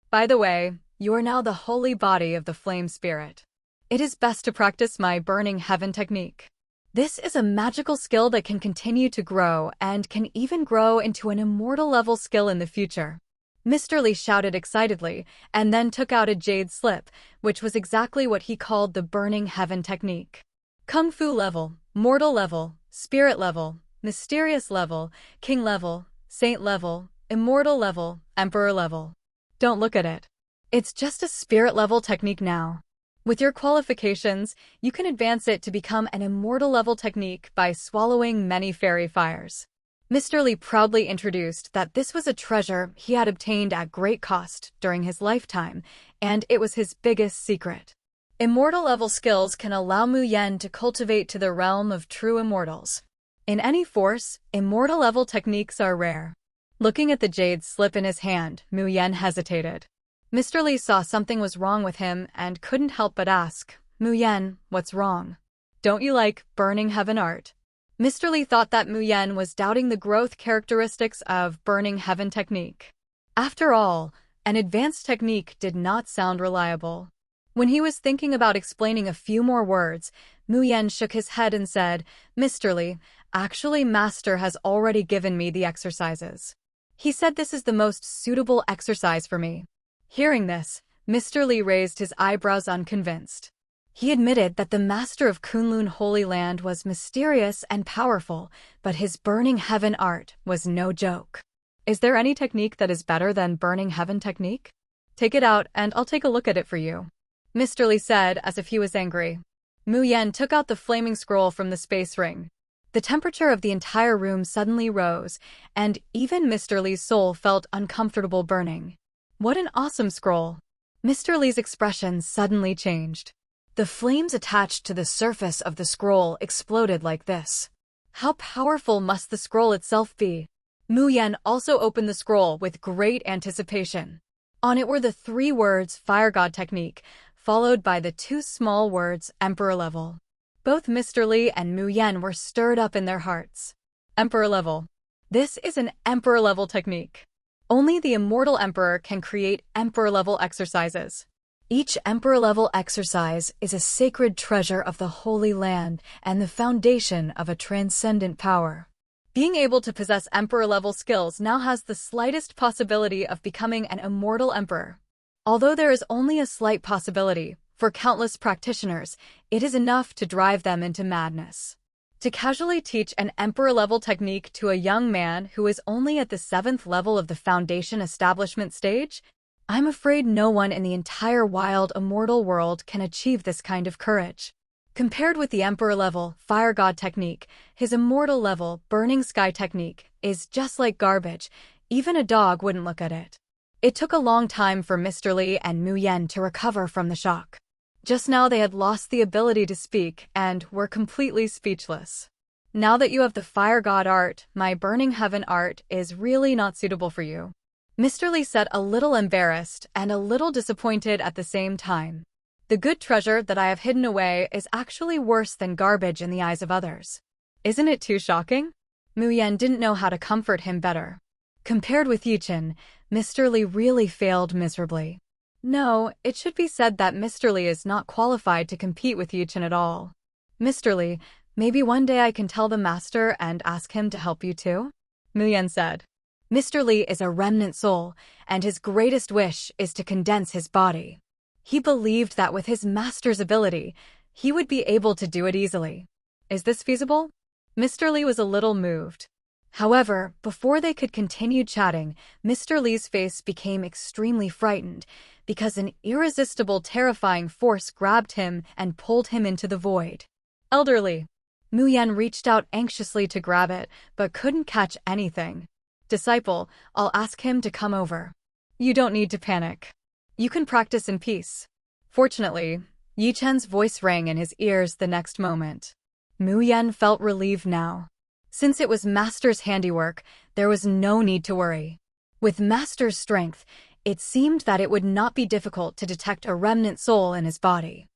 By the way, you are now the holy body of the flame spirit. It is best to practice my burning heaven technique. This is a magical skill that can continue to grow and can even grow into an immortal level skill in the future. Mr. Li shouted excitedly and then took out a jade slip, which was exactly what he called the burning heaven technique. Kung Fu level, mortal level, spirit level, mysterious level, king level, saint level, immortal level, emperor level. Don't look at it. It's just a spirit level technique now. With your qualifications, you can advance it to become an immortal level technique by swallowing many fairy fires. Mr. Li proudly introduced that this was a treasure he had obtained at great cost during his lifetime, and it was his biggest secret. Immortal level skills can allow Mu Yan to cultivate to the realm of true immortals. In any force, immortal level techniques are rare. Looking at the jade slip in his hand, Mu Yan hesitated. Mr. Li saw something was wrong with him and couldn't help but ask, Mu Yan, what's wrong? Don't you like burning heaven art? Mr. Li thought that Mu Yan was doubting the growth characteristics of burning heaven technique. After all, an advanced technique did not sound reliable. When he was thinking about explaining a few more words, Mu Yan shook his head and said, Mr. Li, actually Master has already given me the exercises. He said this is the most suitable exercise for me. Hearing this, Mr. Li raised his eyebrows unconvinced. He admitted that the master of Kunlun Holy Land was mysterious and powerful, but his burning heaven art was no joke. Is there any technique that is better than burning heaven technique? Take it out and I'll take a look at it for you. Mr. Li said as if he was angry. Mu Yan took out the flaming scroll from the space ring. The temperature of the entire room suddenly rose, and even Mr. Li's soul felt uncomfortable burning. What an awesome scroll! Mr. Li's expression suddenly changed. The flames attached to the surface of the scroll exploded like this. How powerful must the scroll itself be? Mu Yan also opened the scroll with great anticipation. On it were the 3 words Fire God Technique, followed by the 2 small words Emperor Level. Both Mr. Li and Mu Yan were stirred up in their hearts. Emperor Level. This is an Emperor Level technique. Only the Immortal Emperor can create Emperor-level exercises. Each Emperor-level exercise is a sacred treasure of the Holy Land and the foundation of a transcendent power. Being able to possess Emperor-level skills now has the slightest possibility of becoming an Immortal Emperor. Although there is only a slight possibility, for countless practitioners, it is enough to drive them into madness. To casually teach an Emperor-level technique to a young man who is only at the 7th level of the Foundation establishment stage? I'm afraid no one in the entire wild immortal world can achieve this kind of courage. Compared with the Emperor-level Fire God technique, his Immortal-level Burning Sky technique is just like garbage. Even a dog wouldn't look at it. It took a long time for Mr. Li and Mu Yan to recover from the shock. Just now they had lost the ability to speak and were completely speechless. Now that you have the Fire God art, my Burning Heaven art is really not suitable for you. Mr. Li said, a little embarrassed and a little disappointed at the same time. The good treasure that I have hidden away is actually worse than garbage in the eyes of others. Isn't it too shocking? Mu Yan didn't know how to comfort him better. Compared with Chen, Mr. Li really failed miserably. No, it should be said that Mr. Li is not qualified to compete with Chen at all. Mr. Li, maybe one day I can tell the master and ask him to help you too? Mu Yan said. Mr. Li is a remnant soul, and his greatest wish is to condense his body. He believed that with his master's ability, he would be able to do it easily. Is this feasible? Mr. Li was a little moved. However, before they could continue chatting, Mr. Li's face became extremely frightened because an irresistible, terrifying force grabbed him and pulled him into the void. Elderly. Mu Yan reached out anxiously to grab it, but couldn't catch anything. Disciple, I'll ask him to come over. You don't need to panic. You can practice in peace. Fortunately, Yi Chen's voice rang in his ears the next moment. Mu Yan felt relieved now. Since it was Master's handiwork, there was no need to worry. With Master's strength, it seemed that it would not be difficult to detect a remnant soul in his body.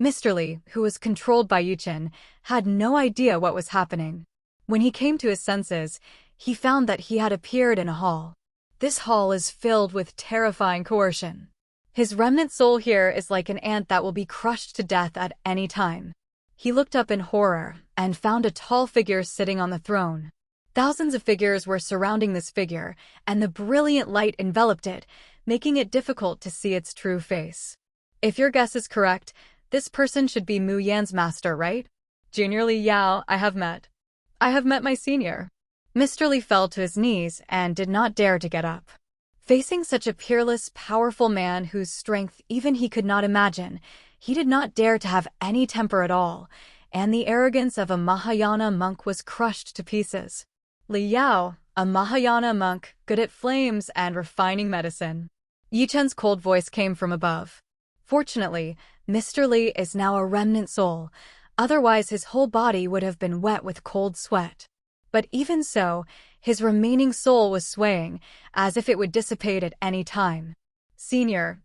Mr. Li, who was controlled by Yi Chen, had no idea what was happening. When he came to his senses, he found that he had appeared in a hall. This hall is filled with terrifying coercion. His remnant soul here is like an ant that will be crushed to death at any time. He looked up in horror and found a tall figure sitting on the throne. Thousands of figures were surrounding this figure, and the brilliant light enveloped it, making it difficult to see its true face. If your guess is correct, this person should be Mu Yan's master, right? Junior Li Yao, I have met my senior. Mr. Li fell to his knees and did not dare to get up. Facing such a peerless, powerful man whose strength even he could not imagine, he did not dare to have any temper at all, and the arrogance of a Mahayana monk was crushed to pieces. Li Yao, a Mahayana monk, good at flames and refining medicine. Yi Chen's cold voice came from above. Fortunately, Mr. Li is now a remnant soul, otherwise his whole body would have been wet with cold sweat. But even so, his remaining soul was swaying, as if it would dissipate at any time. Senior,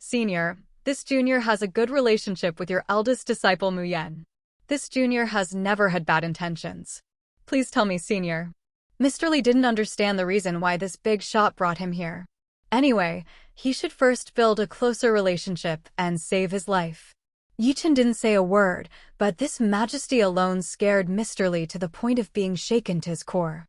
this junior has a good relationship with your eldest disciple Mu Yan. This junior has never had bad intentions. Please tell me, senior. Mr. Li didn't understand the reason why this big shot brought him here. Anyway, he should first build a closer relationship and save his life. Yi Chen didn't say a word, but this majesty alone scared Mr. Li to the point of being shaken to his core.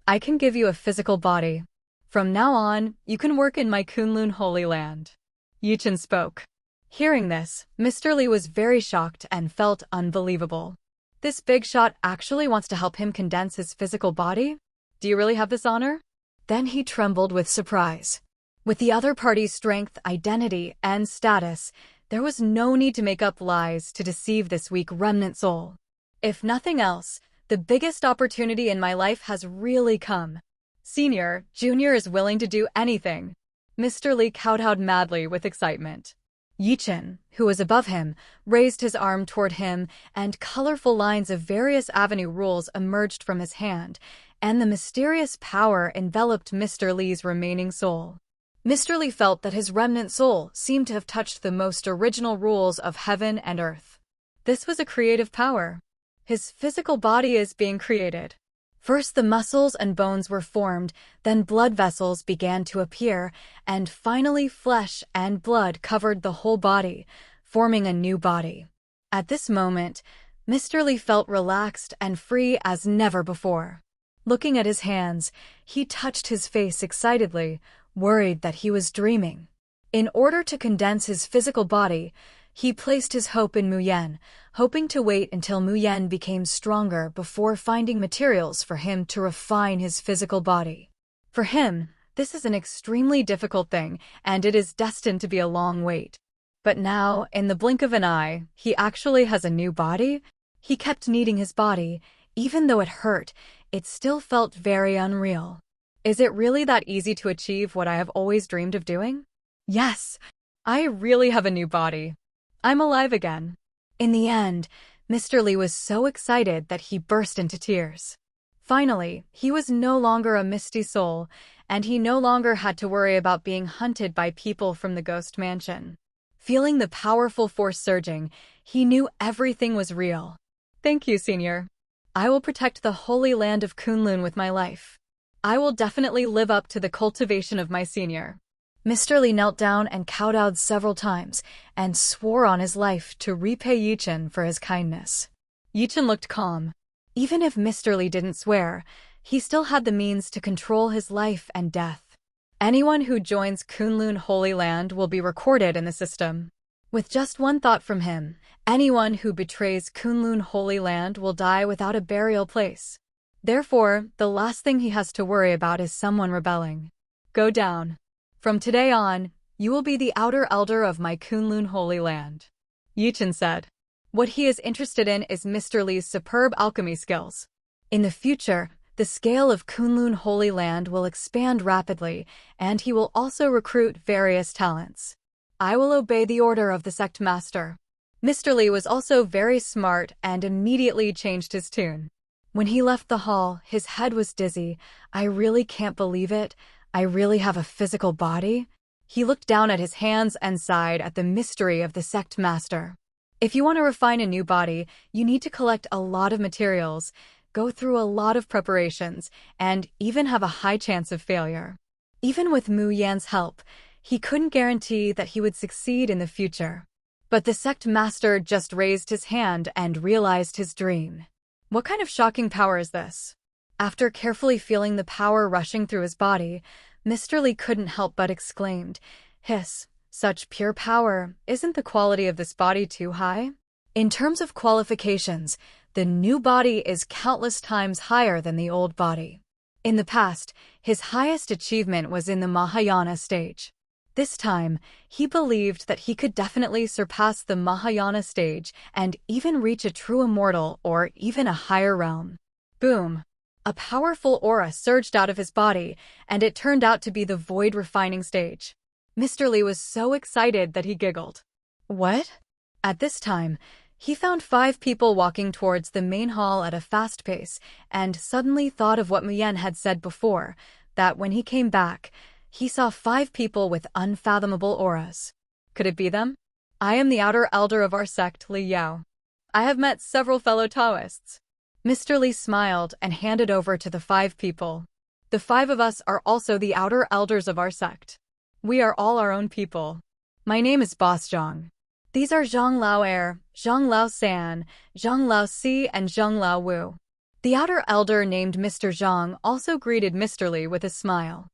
I can give you a physical body. From now on, you can work in my Kunlun Holy Land. Yi Chen spoke. Hearing this, Mr. Li was very shocked and felt unbelievable. This big shot actually wants to help him condense his physical body? Do you really have this honor? Then he trembled with surprise. With the other party's strength, identity, and status, there was no need to make up lies to deceive this weak remnant soul. If nothing else, the biggest opportunity in my life has really come. Senior, Junior is willing to do anything. Mr. Li kowtowed madly with excitement. Yi Chen, who was above him, raised his arm toward him, and colorful lines of various avenue rules emerged from his hand, and the mysterious power enveloped Mr. Li's remaining soul. Mr. Li felt that his remnant soul seemed to have touched the most original rules of heaven and earth. This was a creative power. His physical body is being created. First the muscles and bones were formed, then blood vessels began to appear, and finally flesh and blood covered the whole body, forming a new body. At this moment, Mr. Li felt relaxed and free as never before. Looking at his hands, he touched his face excitedly, worried that he was dreaming. In order to condense his physical body, He placed his hope in Mu Yan, hoping to wait until Mu Yan became stronger before finding materials for him to refine his physical body. For him, this is an extremely difficult thing, and it is destined to be a long wait. But now, in the blink of an eye, he actually has a new body. He kept needing his body. Even though it hurt, it still felt very unreal. Is it really that easy to achieve what I have always dreamed of doing? Yes, I really have a new body. I'm alive again. In the end, Mr. Li was so excited that he burst into tears. Finally, he was no longer a misty soul, and he no longer had to worry about being hunted by people from the ghost mansion. Feeling the powerful force surging, he knew everything was real. Thank you, Senior. I will protect the Holy Land of Kunlun with my life. I will definitely live up to the cultivation of my senior. Mr. Li knelt down and kowtowed several times and swore on his life to repay Yichen for his kindness. Yichen looked calm. Even if Mr. Li didn't swear, he still had the means to control his life and death. Anyone who joins Kunlun Holy Land will be recorded in the system. With just one thought from him, anyone who betrays Kunlun Holy Land will die without a burial place. Therefore, the last thing he has to worry about is someone rebelling. Go down. From today on, you will be the outer elder of my Kunlun Holy Land. Yichen said. What he is interested in is Mr. Li's superb alchemy skills. In the future, the scale of Kunlun Holy Land will expand rapidly, and he will also recruit various talents. I will obey the order of the Sect Master. Mr. Li was also very smart and immediately changed his tune. When he left the hall, his head was dizzy. I really can't believe it. I really have a physical body? He looked down at his hands and sighed at the mystery of the Sect Master. If you want to refine a new body, you need to collect a lot of materials, go through a lot of preparations, and even have a high chance of failure. Even with Mu Yan's help, he couldn't guarantee that he would succeed in the future. But the Sect Master just raised his hand and realized his dream. What kind of shocking power is this? After carefully feeling the power rushing through his body, Mr. Li couldn't help but exclaimed, "Hiss, such pure power, isn't the quality of this body too high?" In terms of qualifications, the new body is countless times higher than the old body. In the past, his highest achievement was in the Mahayana stage. This time, he believed that he could definitely surpass the Mahayana stage and even reach a true immortal or even a higher realm. Boom! A powerful aura surged out of his body, and it turned out to be the void refining stage. Mr. Li was so excited that he giggled. What? At this time, he found 5 people walking towards the main hall at a fast pace and suddenly thought of what Mu Yan had said before, that when he came back, he saw 5 people with unfathomable auras. Could it be them? I am the outer elder of our sect, Li Yao. I have met several fellow Taoists. Mr. Li smiled and handed over to the 5 people. The 5 of us are also the outer elders of our sect. We are all our own people. My name is Boss Zhang. These are Zhang Lao Er, Zhang Lao San, Zhang Lao Si, and Zhang Lao Wu. The outer elder named Mr. Zhang also greeted Mr. Li with a smile.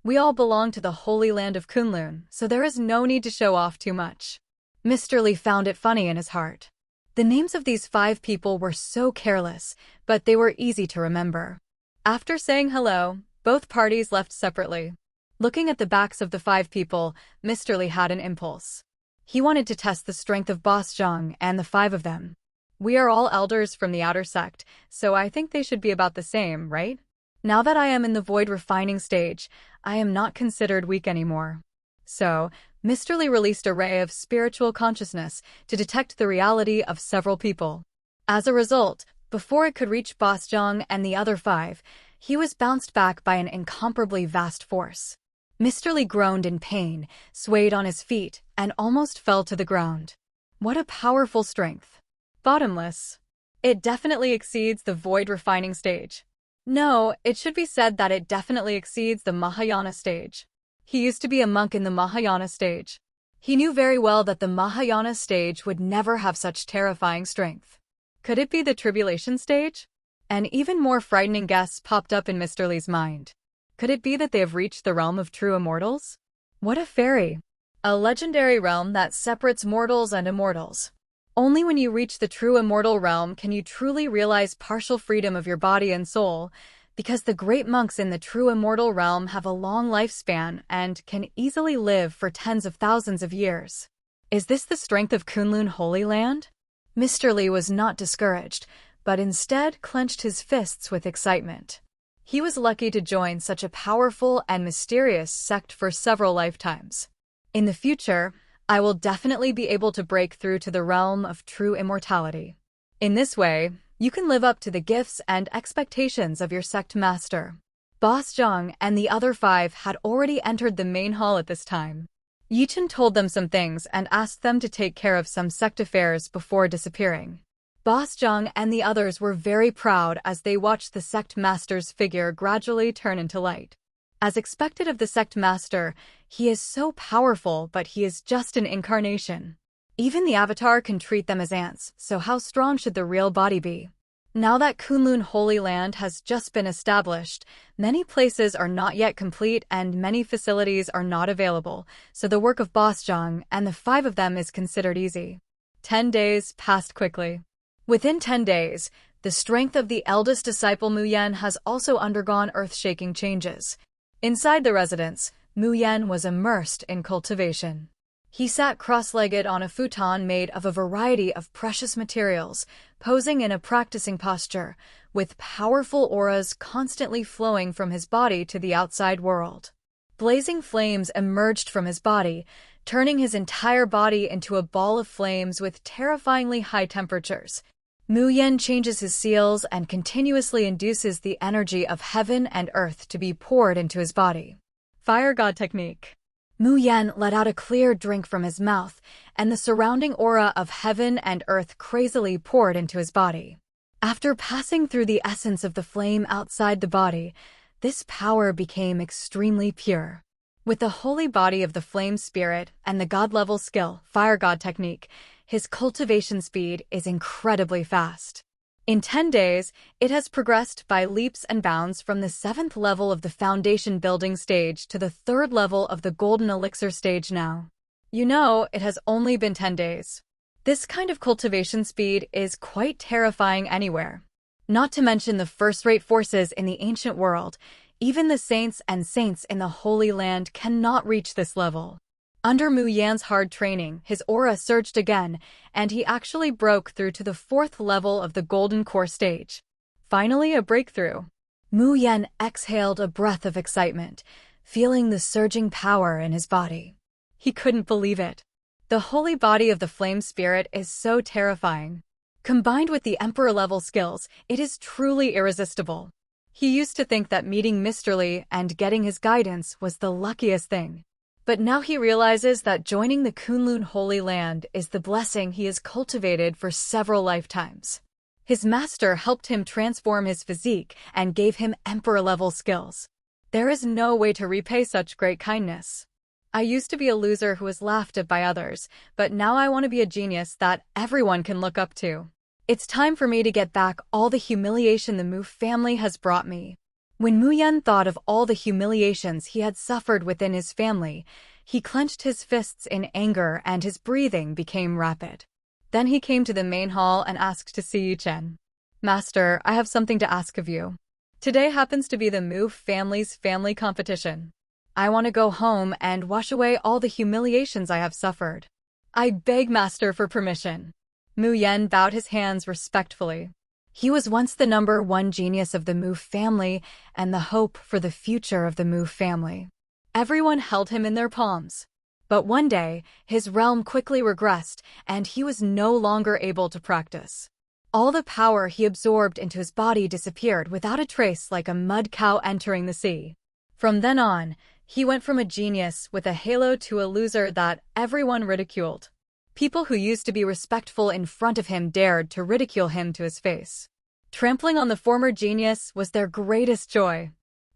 We all belong to the Holy Land of Kunlun, so there is no need to show off too much. Mr. Li found it funny in his heart. The names of these 5 people were so careless, but they were easy to remember. After saying hello, both parties left separately. Looking at the backs of the 5 people, Mr. Li had an impulse. He wanted to test the strength of Boss Zhang and the 5 of them. We are all elders from the outer sect, so I think they should be about the same, right? Now that I am in the void refining stage, I am not considered weak anymore. So, Mr. Li released a ray of spiritual consciousness to detect the reality of several people. As a result, before it could reach Boss Zhang and the other 5, he was bounced back by an incomparably vast force. Mr. Li groaned in pain, swayed on his feet, and almost fell to the ground. What a powerful strength. Bottomless. It definitely exceeds the void refining stage. No, it should be said that it definitely exceeds the Mahayana stage. He used to be a monk in the Mahayana stage. He knew very well that the Mahayana stage would never have such terrifying strength. Could it be the tribulation stage? An even more frightening guess popped up in Mr. Li's mind. Could it be that they have reached the realm of true immortals? What a fairy! a legendary realm that separates mortals and immortals. Only when you reach the true immortal realm can you truly realize partial freedom of your body and soul, because the great monks in the true immortal realm have a long lifespan and can easily live for tens of thousands of years. Is this the strength of Kunlun Holy Land? Mr. Li was not discouraged, but instead clenched his fists with excitement. He was lucky to join such a powerful and mysterious sect for several lifetimes. In the future, I will definitely be able to break through to the realm of true immortality. In this way, you can live up to the gifts and expectations of your sect master. Boss Zhang and the other 5 had already entered the main hall at this time. Chen told them some things and asked them to take care of some sect affairs before disappearing. Boss Zhang and the others were very proud as they watched the sect master's figure gradually turn into light. As expected of the sect master, he is so powerful, but he is just an incarnation. Even the avatar can treat them as ants, so how strong should the real body be? Now that Kunlun Holy Land has just been established, many places are not yet complete and many facilities are not available, so the work of Boss Zhang and the 5 of them is considered easy. 10 days passed quickly. Within 10 days, the strength of the eldest disciple Mu Yan has also undergone earth-shaking changes. Inside the residence, Mu Yan was immersed in cultivation. He sat cross-legged on a futon made of a variety of precious materials, posing in a practicing posture, with powerful auras constantly flowing from his body to the outside world. Blazing flames emerged from his body, turning his entire body into a ball of flames with terrifyingly high temperatures. Mu Yan changes his seals and continuously induces the energy of heaven and earth to be poured into his body. Fire God Technique. Mu Yan let out a clear drink from his mouth, and the surrounding aura of heaven and earth crazily poured into his body. After passing through the essence of the flame outside the body, this power became extremely pure. With the holy body of the flame spirit and the god-level skill, Fire God Technique, his cultivation speed is incredibly fast. In 10 days, it has progressed by leaps and bounds from the 7th level of the foundation building stage to the 3rd level of the golden elixir stage now. You know, it has only been 10 days. This kind of cultivation speed is quite terrifying anywhere. Not to mention the first-rate forces in the ancient world, even the saints and saints in the Holy Land cannot reach this level. Under Mu Yan's hard training, his aura surged again, and he actually broke through to the 4th level of the Golden Core stage. Finally, a breakthrough. Mu Yan exhaled a breath of excitement, feeling the surging power in his body. He couldn't believe it. The holy body of the flame spirit is so terrifying. Combined with the emperor-level skills, it is truly irresistible. He used to think that meeting Mr. Li and getting his guidance was the luckiest thing. But now he realizes that joining the Kunlun Holy Land is the blessing he has cultivated for several lifetimes. His master helped him transform his physique and gave him emperor-level skills. There is no way to repay such great kindness. I used to be a loser who was laughed at by others, but now I want to be a genius that everyone can look up to. It's time for me to get back all the humiliation the Mu family has brought me. When Mu Yan thought of all the humiliations he had suffered within his family, he clenched his fists in anger and his breathing became rapid. Then he came to the main hall and asked to see Chen. Master, I have something to ask of you. Today happens to be the Mu family's family competition. I want to go home and wash away all the humiliations I have suffered. I beg Master for permission. Mu Yan bowed his hands respectfully. He was once the #1 genius of the Mu family and the hope for the future of the Mu family. Everyone held him in their palms. But one day, his realm quickly regressed, and he was no longer able to practice. All the power he absorbed into his body disappeared without a trace, like a mud cow entering the sea. From then on, he went from a genius with a halo to a loser that everyone ridiculed. People who used to be respectful in front of him dared to ridicule him to his face. Trampling on the former genius was their greatest joy.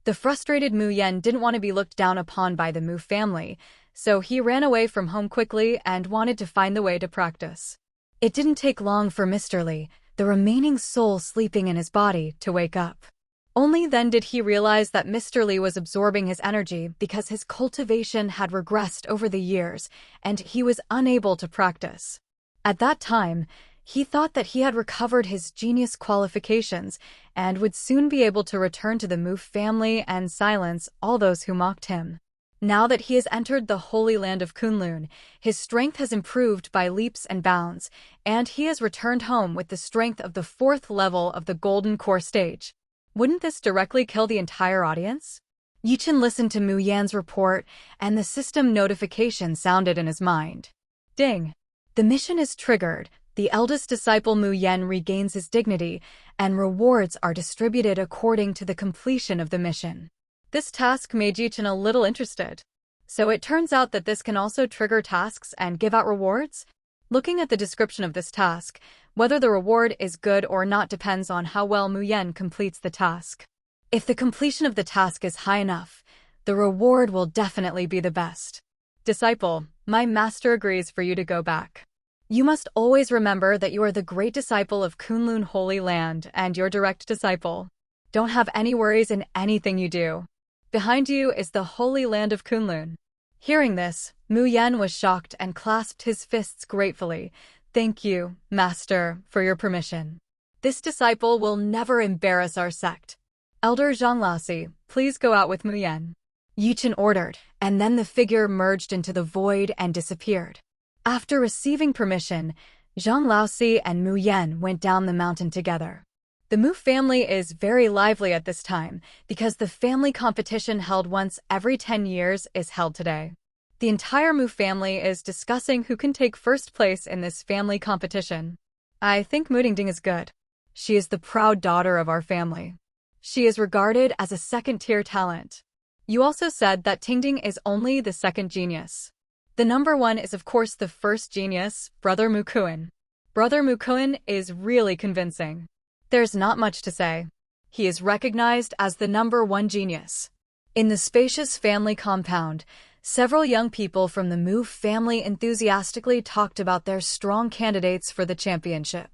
The frustrated Mu Yan didn't want to be looked down upon by the Mu family, so he ran away from home quickly and wanted to find the way to practice. It didn't take long for Mr. Li, the remaining soul sleeping in his body, to wake up. Only then did he realize that Mr. Li was absorbing his energy because his cultivation had regressed over the years and he was unable to practice. At that time, he thought that he had recovered his genius qualifications and would soon be able to return to the Mu family and silence all those who mocked him. Now that he has entered the Holy Land of Kunlun, his strength has improved by leaps and bounds, and he has returned home with the strength of the 4th level of the Golden Core stage. Wouldn't this directly kill the entire audience? Chen listened to Mu Yan's report, and the system notification sounded in his mind. Ding! The mission is triggered. The eldest disciple Mu Yan regains his dignity, and rewards are distributed according to the completion of the mission. This task made Chen a little interested. So it turns out that this can also trigger tasks and give out rewards? Looking at the description of this task, whether the reward is good or not depends on how well Mu Yan completes the task. If the completion of the task is high enough, the reward will definitely be the best. Disciple, my master agrees for you to go back. You must always remember that you are the great disciple of Kunlun Holy Land and your direct disciple. Don't have any worries in anything you do. Behind you is the Holy Land of Kunlun. Hearing this, Mu Yan was shocked and clasped his fists gratefully. Thank you, Master, for your permission. This disciple will never embarrass our sect. Elder Zhang Laosi, please go out with Mu Yan. Chen ordered, and then the figure merged into the void and disappeared. After receiving permission, Zhang Laosi and Mu Yan went down the mountain together. The Mu family is very lively at this time because the family competition held once every 10 years is held today. The entire Mu family is discussing who can take first place in this family competition. I think Mu Dingding is good. She is the proud daughter of our family. She is regarded as a second-tier talent. You also said that Tingding is only the second genius. The number one is of course the first genius, Brother Mu Kuan. Brother Mu Kuan is really convincing. There's not much to say. He is recognized as the number one genius. In the spacious family compound, several young people from the Mu family enthusiastically talked about their strong candidates for the championship.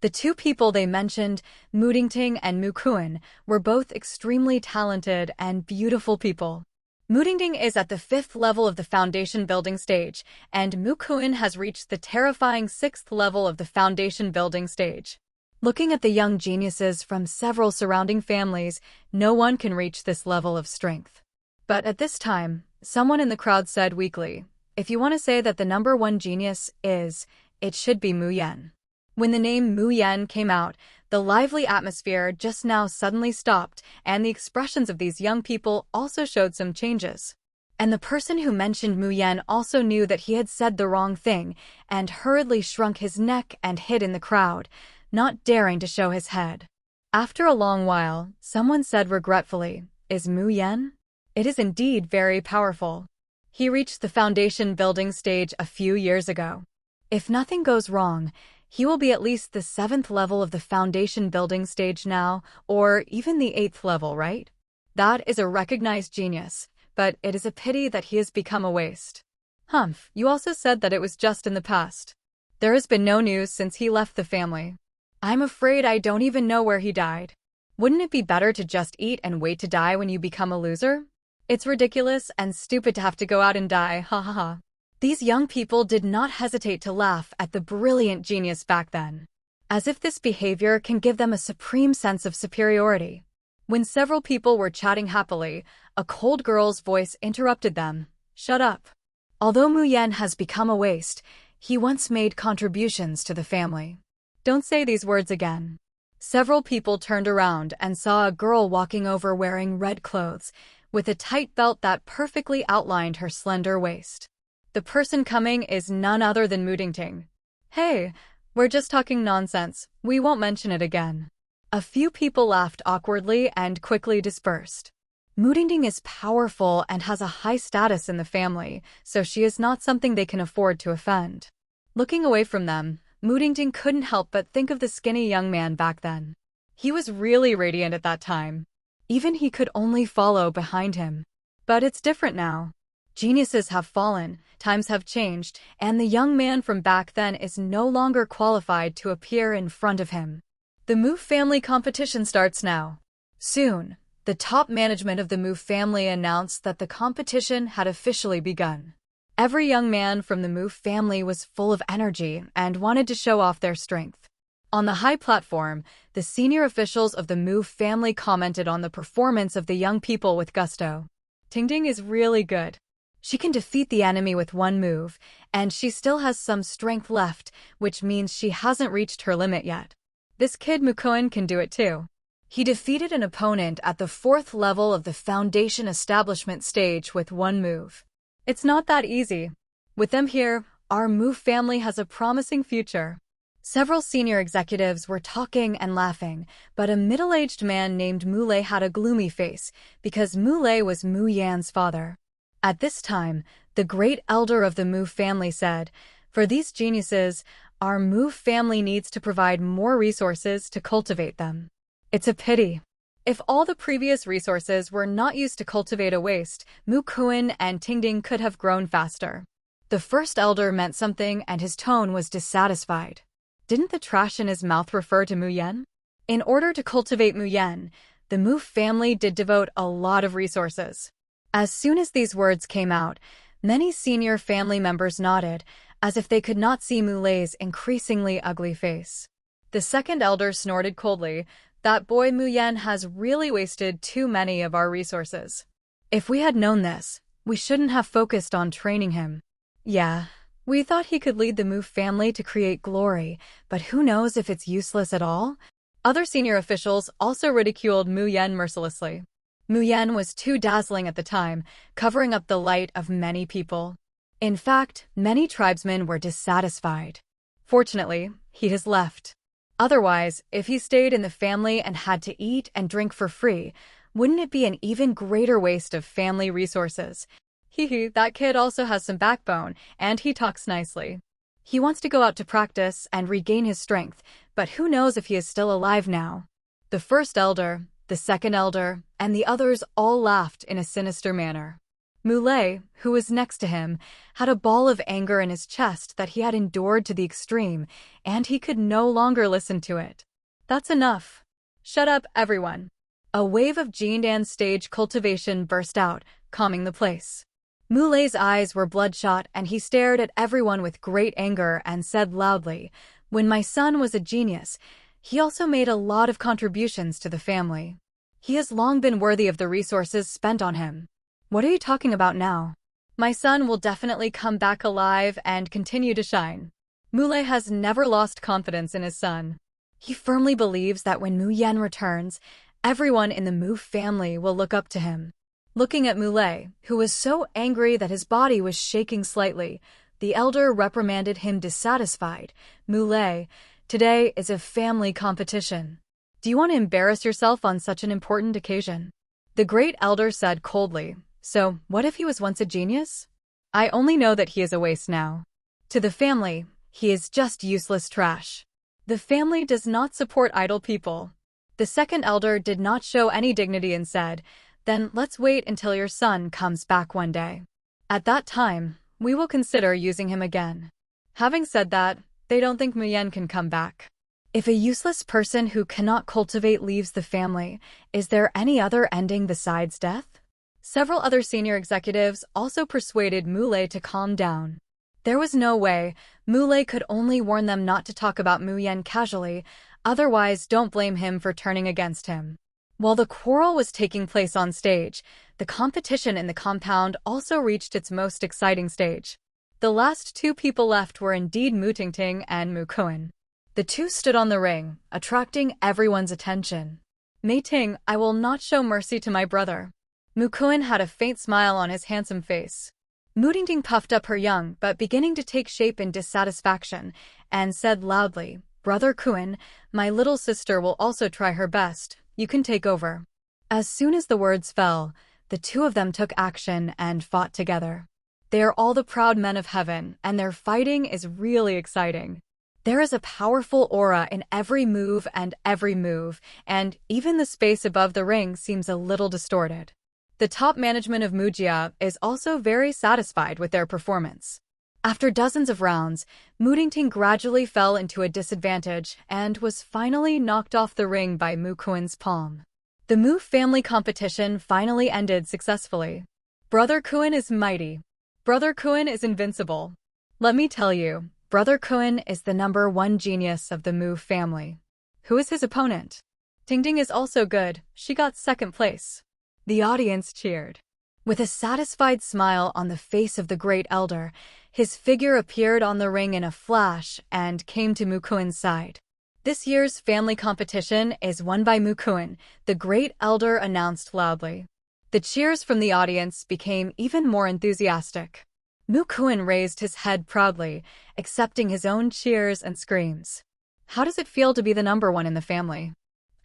The two people they mentioned, Mu Dingting and Mu Kuan, were both extremely talented and beautiful people. Mu Dingting is at the 5th level of the foundation building stage, and Mu Kuan has reached the terrifying 6th level of the foundation building stage. Looking at the young geniuses from several surrounding families, no one can reach this level of strength. But at this time, someone in the crowd said weakly, if you want to say that the number one genius is, it should be Mu Yan. When the name Mu Yan came out, the lively atmosphere just now suddenly stopped, and the expressions of these young people also showed some changes. And the person who mentioned Mu Yan also knew that he had said the wrong thing, and hurriedly shrunk his neck and hid in the crowd, not daring to show his head. After a long while, someone said regretfully, is Mu Yan? It is indeed very powerful. He reached the foundation building stage a few years ago. If nothing goes wrong, he will be at least the 7th level of the foundation building stage now, or even the 8th level, right? That is a recognized genius, but it is a pity that he has become a waste. Humph, you also said that it was just in the past. There has been no news since he left the family. I'm afraid I don't even know where he died. Wouldn't it be better to just eat and wait to die when you become a loser? It's ridiculous and stupid to have to go out and die, ha ha ha. These young people did not hesitate to laugh at the brilliant genius back then, as if this behavior can give them a supreme sense of superiority. When several people were chatting happily, a cold girl's voice interrupted them. Shut up. Although Mu Yan has become a waste, he once made contributions to the family. Don't say these words again. Several people turned around and saw a girl walking over wearing red clothes, with a tight belt that perfectly outlined her slender waist. The person coming is none other than Mu Dingting. Hey, we're just talking nonsense, we won't mention it again. A few people laughed awkwardly and quickly dispersed. Mu Dingting is powerful and has a high status in the family, so she is not something they can afford to offend. Looking away from them, Mu Dingting couldn't help but think of the skinny young man back then. He was really radiant at that time. Even he could only follow behind him. But it's different now. Geniuses have fallen, times have changed, and the young man from back then is no longer qualified to appear in front of him. The Mu family competition starts now. Soon, the top management of the Mu family announced that the competition had officially begun. Every young man from the Mu family was full of energy and wanted to show off their strength. On the high platform, the senior officials of the Mu family commented on the performance of the young people with gusto. Tingting is really good. She can defeat the enemy with one move, and she still has some strength left, which means she hasn't reached her limit yet. This kid Mukoen can do it too. He defeated an opponent at the 4th level of the Foundation Establishment stage with one move. It's not that easy. With them here, our Mu family has a promising future. Several senior executives were talking and laughing, but a middle-aged man named Mu Lei had a gloomy face because Mu Lei was Mu Yan's father. At this time, the great elder of the Mu family said, "For these geniuses, our Mu family needs to provide more resources to cultivate them. It's a pity. If all the previous resources were not used to cultivate a waste, Mu Kuan and Tingding could have grown faster." The first elder meant something and his tone was dissatisfied. Didn't the trash in his mouth refer to Mu Yan? In order to cultivate Mu Yan, the Mu family did devote a lot of resources. As soon as these words came out, many senior family members nodded, as if they could not see Mu Lei's increasingly ugly face. The second elder snorted coldly. "That boy Mu Yan has really wasted too many of our resources. If we had known this, we shouldn't have focused on training him. Yeah, we thought he could lead the Mu family to create glory, but who knows if it's useless at all?" Other senior officials also ridiculed Mu Yan mercilessly. Mu Yan was too dazzling at the time, covering up the light of many people. In fact, many tribesmen were dissatisfied. Fortunately, he has left. Otherwise, if he stayed in the family and had to eat and drink for free, wouldn't it be an even greater waste of family resources? Hee, that kid also has some backbone, and he talks nicely. He wants to go out to practice and regain his strength, but who knows if he is still alive now? The first elder, the second elder, and the others all laughed in a sinister manner. Mu Lei, who was next to him, had a ball of anger in his chest that he had endured to the extreme, and he could no longer listen to it. "That's enough. Shut up, everyone." A wave of Jindan's stage cultivation burst out, calming the place. Mu Lei's eyes were bloodshot and he stared at everyone with great anger and said loudly, "When my son was a genius, he also made a lot of contributions to the family. He has long been worthy of the resources spent on him. What are you talking about now? My son will definitely come back alive and continue to shine." Mu Lei has never lost confidence in his son. He firmly believes that when Mu Yan returns, everyone in the Mu family will look up to him. Looking at Mu Lei, who was so angry that his body was shaking slightly, the elder reprimanded him dissatisfied. "Mu Lei, today is a family competition. Do you want to embarrass yourself on such an important occasion?" The great elder said coldly, "So, what if he was once a genius? I only know that he is a waste now. To the family, he is just useless trash. The family does not support idle people." The second elder did not show any dignity and said, "Then let's wait until your son comes back one day. At that time, we will consider using him again." Having said that, they don't think Mu Yan can come back. If a useless person who cannot cultivate leaves the family, is there any other ending besides death? Several other senior executives also persuaded Mu Lei to calm down. There was no way. Mu Lei could only warn them not to talk about Mu Yan casually, otherwise don't blame him for turning against him. While the quarrel was taking place on stage, the competition in the compound also reached its most exciting stage. The last two people left were indeed Mu Tingting and Mu Kuan. The two stood on the ring, attracting everyone's attention. "Mei Ting, I will not show mercy to my brother." Mu Kuan had a faint smile on his handsome face. Mu Tingting puffed up her young but beginning to take shape in dissatisfaction, and said loudly, "Brother Kuan, my little sister will also try her best. You can take over." As soon as the words fell, the two of them took action and fought together. They are all the proud men of heaven, and their fighting is really exciting. There is a powerful aura in every move, and even the space above the ring seems a little distorted. The top management of Mujia is also very satisfied with their performance. After dozens of rounds, Mu Tingting gradually fell into a disadvantage and was finally knocked off the ring by Mu Kuan's palm. The Mu family competition finally ended successfully. Brother Kun is mighty. Brother Kun is invincible. Let me tell you, Brother Kun is the #1 genius of the Mu family. Who is his opponent? Tingting is also good, she got second place. The audience cheered. With a satisfied smile on the face of the great elder, his figure appeared on the ring in a flash and came to Mu Kun's side. This year's family competition is won by Mu Kun, the great elder announced loudly. The cheers from the audience became even more enthusiastic. Mu Kun raised his head proudly, accepting his own cheers and screams. How does it feel to be the #1 in the family?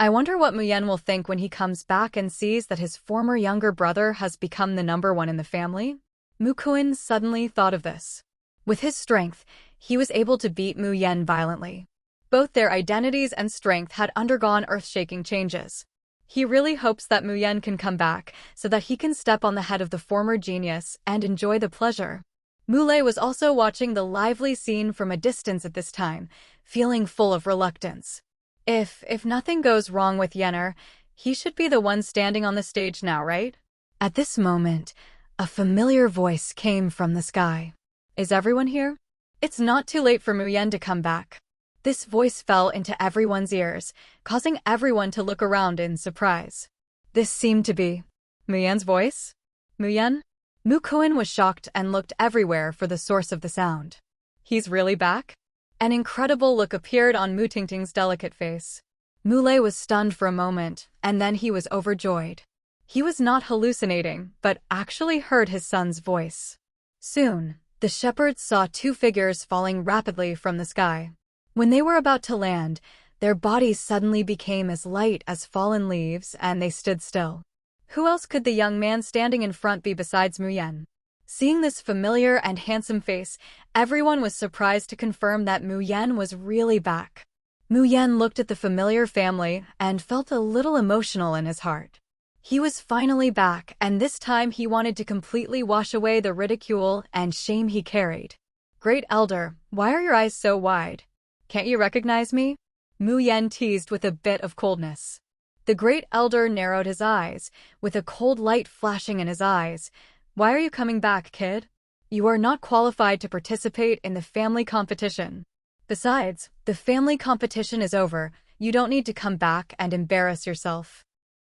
I wonder what Mu Yan will think when he comes back and sees that his former younger brother has become the #1 in the family? Mu Kun suddenly thought of this. With his strength, he was able to beat Mu Yan violently. Both their identities and strength had undergone earth-shaking changes. He really hopes that Mu Yan can come back so that he can step on the head of the former genius and enjoy the pleasure. Mu Lei was also watching the lively scene from a distance at this time, feeling full of reluctance. If nothing goes wrong with Yenner, he should be the one standing on the stage now, right? At this moment, a familiar voice came from the sky. Is everyone here? It's not too late for Mu Yan to come back. This voice fell into everyone's ears, causing everyone to look around in surprise. This seemed to be Mu Yan's voice? Mu Yan? Mu Kun was shocked and looked everywhere for the source of the sound. He's really back? An incredible look appeared on Mu Tingting's delicate face. Mu Lei was stunned for a moment, and then he was overjoyed. He was not hallucinating, but actually heard his son's voice. Soon, the shepherds saw 2 figures falling rapidly from the sky. When they were about to land, their bodies suddenly became as light as fallen leaves, and they stood still. Who else could the young man standing in front be besides Mu Yan? Seeing this familiar and handsome face, everyone was surprised to confirm that Mu Yan was really back. Mu Yan looked at the familiar family and felt a little emotional in his heart. He was finally back, and this time he wanted to completely wash away the ridicule and shame he carried. Great Elder, why are your eyes so wide? Can't you recognize me? Mu Yan teased with a bit of coldness. The Great Elder narrowed his eyes, with a cold light flashing in his eyes. Why are you coming back, kid? You are not qualified to participate in the family competition. Besides, the family competition is over. You don't need to come back and embarrass yourself.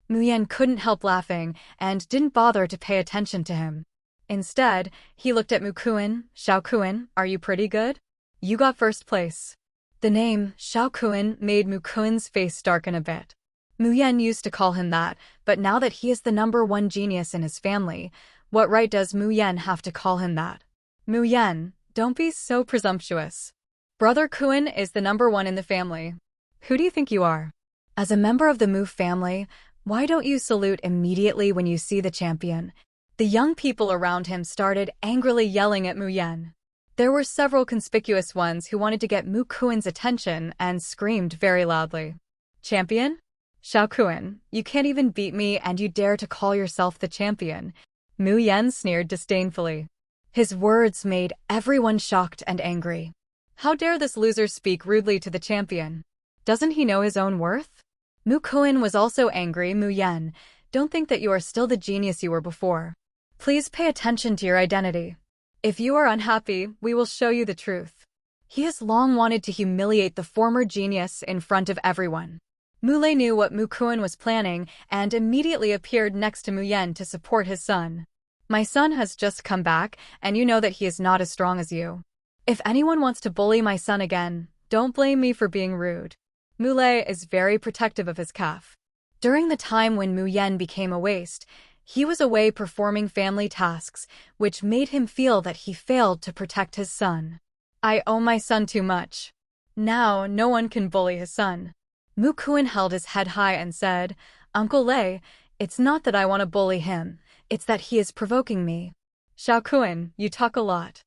Mu Yan couldn't help laughing and didn't bother to pay attention to him. Instead, he looked at Mu Kun. Xiao Kun, are you pretty good? You got first place. The name, Xiao Kun, made Mu Kun's face darken a bit. Mu Yan used to call him that, but now that he is the #1 genius in his family, what right does Mu Yan have to call him that? Mu Yan, don't be so presumptuous. Brother Kun is the #1 in the family. Who do you think you are? As a member of the Mu family, why don't you salute immediately when you see the champion? The young people around him started angrily yelling at Mu Yan. There were several conspicuous ones who wanted to get Mu Kun's attention and screamed very loudly. Champion? Xiao Kun, you can't even beat me and you dare to call yourself the champion. Mu Yan sneered disdainfully. His words made everyone shocked and angry. How dare this loser speak rudely to the champion? Doesn't he know his own worth? Mu Kun was also angry. Mu Yan, don't think that you are still the genius you were before. Please pay attention to your identity. If you are unhappy, we will show you the truth. He has long wanted to humiliate the former genius in front of everyone. Mu Lei knew what Mu Kun was planning and immediately appeared next to Mu Yan to support his son. My son has just come back, and you know that he is not as strong as you. If anyone wants to bully my son again, don't blame me for being rude. Mu Lei is very protective of his calf. During the time when Mu Yan became a waste, he was away performing family tasks, which made him feel that he failed to protect his son. I owe my son too much. Now no one can bully his son. Mu Kun held his head high and said, Uncle Lei, it's not that I want to bully him, it's that he is provoking me. Xiao Kun, you talk a lot.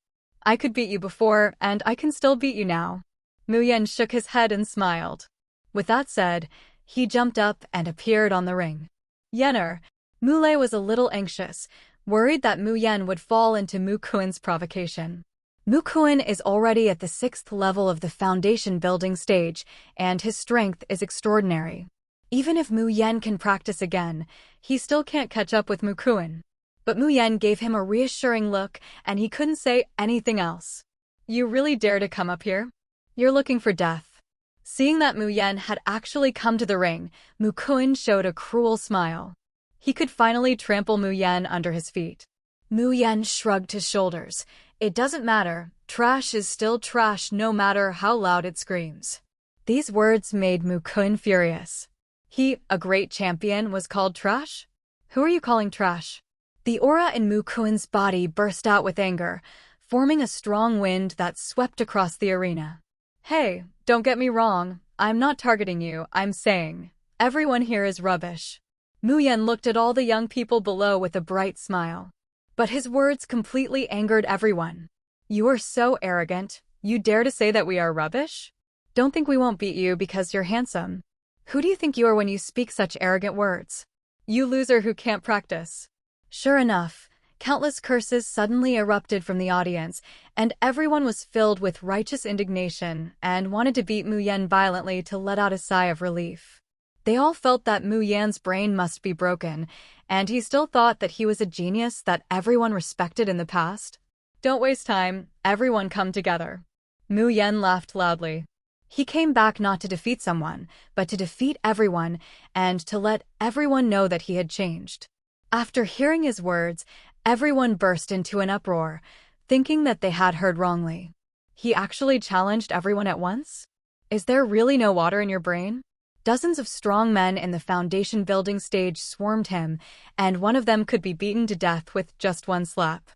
I could beat you before, and I can still beat you now. Mu Yan shook his head and smiled. With that said, he jumped up and appeared on the ring. Yenner. Mu Lei was a little anxious, worried that Mu Yan would fall into Mu Kun's provocation. Mu Kun is already at the 6th level of the foundation building stage, and his strength is extraordinary. Even if Mu Yan can practice again, he still can't catch up with Mu Kun. But Mu Yan gave him a reassuring look, and he couldn't say anything else. You really dare to come up here? You're looking for death. Seeing that Mu Yan had actually come to the ring, Mu Kun showed a cruel smile. He could finally trample Mu Yan under his feet. Mu Yan shrugged his shoulders. It doesn't matter. Trash is still trash no matter how loud it screams. These words made Mu Kun furious. He, a great champion, was called trash? Who are you calling trash? The aura in Mu Kun's body burst out with anger, forming a strong wind that swept across the arena. Hey, don't get me wrong. I'm not targeting you, I'm saying. Everyone here is rubbish. Mu Yan looked at all the young people below with a bright smile. But his words completely angered everyone. You are so arrogant. You dare to say that we are rubbish? Don't think we won't beat you because you're handsome. Who do you think you are when you speak such arrogant words? You loser who can't practice. Sure enough, countless curses suddenly erupted from the audience, and everyone was filled with righteous indignation and wanted to beat Mu Yan violently to let out a sigh of relief. They all felt that Mu Yan's brain must be broken, and he still thought that he was a genius that everyone respected in the past. Don't waste time, everyone come together. Mu Yan laughed loudly. He came back not to defeat someone, but to defeat everyone, and to let everyone know that he had changed. After hearing his words, everyone burst into an uproar, thinking that they had heard wrongly. He actually challenged everyone at once? Is there really no water in your brain? Dozens of strong men in the foundation building stage swarmed him, and one of them could be beaten to death with just one slap.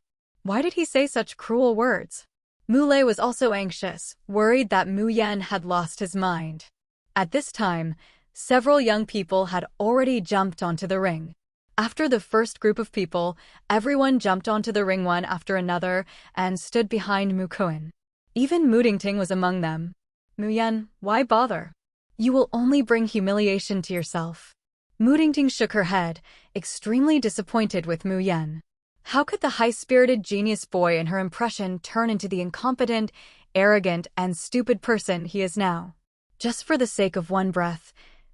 Why did he say such cruel words? Mu Lei was also anxious, worried that Mu Yan had lost his mind. At this time, several young people had already jumped onto the ring. After the first group of people, everyone jumped onto the ring one after another and stood behind Mu Kun. Even Mutingting was among them. Mu Yan, why bother? You will only bring humiliation to yourself. Mutingting shook her head, extremely disappointed with Mu Yan. How could the high-spirited genius boy in her impression turn into the incompetent, arrogant, and stupid person he is now? Just for the sake of one breath,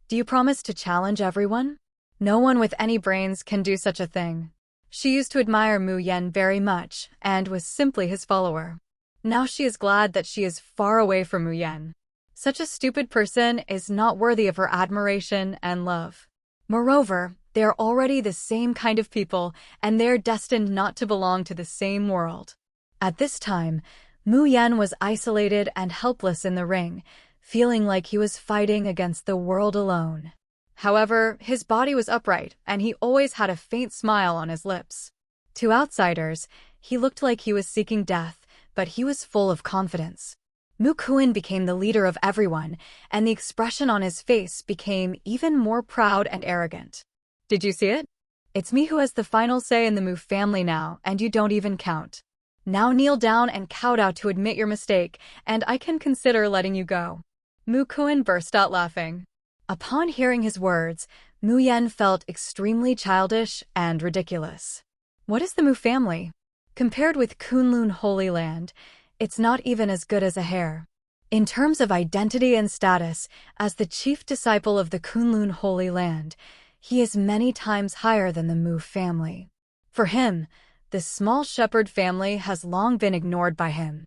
do you promise to challenge everyone? No one with any brains can do such a thing. She used to admire Mu Yan very much, and was simply his follower. Now she is glad that she is far away from Mu Yan. Such a stupid person is not worthy of her admiration and love. Moreover, they are already the same kind of people, and they are destined not to belong to the same world. At this time, Mu Yan was isolated and helpless in the ring, feeling like he was fighting against the world alone. However, his body was upright, and he always had a faint smile on his lips. To outsiders, he looked like he was seeking death, but he was full of confidence. Mu Kun became the leader of everyone, and the expression on his face became even more proud and arrogant. Did you see it? It's me who has the final say in the Mu family now, and you don't even count. Now kneel down and kowtow to admit your mistake, and I can consider letting you go. Mu Kun burst out laughing. Upon hearing his words, Mu Yan felt extremely childish and ridiculous. What is the Mu family? Compared with Kunlun Holy Land, it's not even as good as a hair. In terms of identity and status, as the chief disciple of the Kunlun Holy Land, he is many times higher than the Mu family. For him, the small shepherd family has long been ignored by him.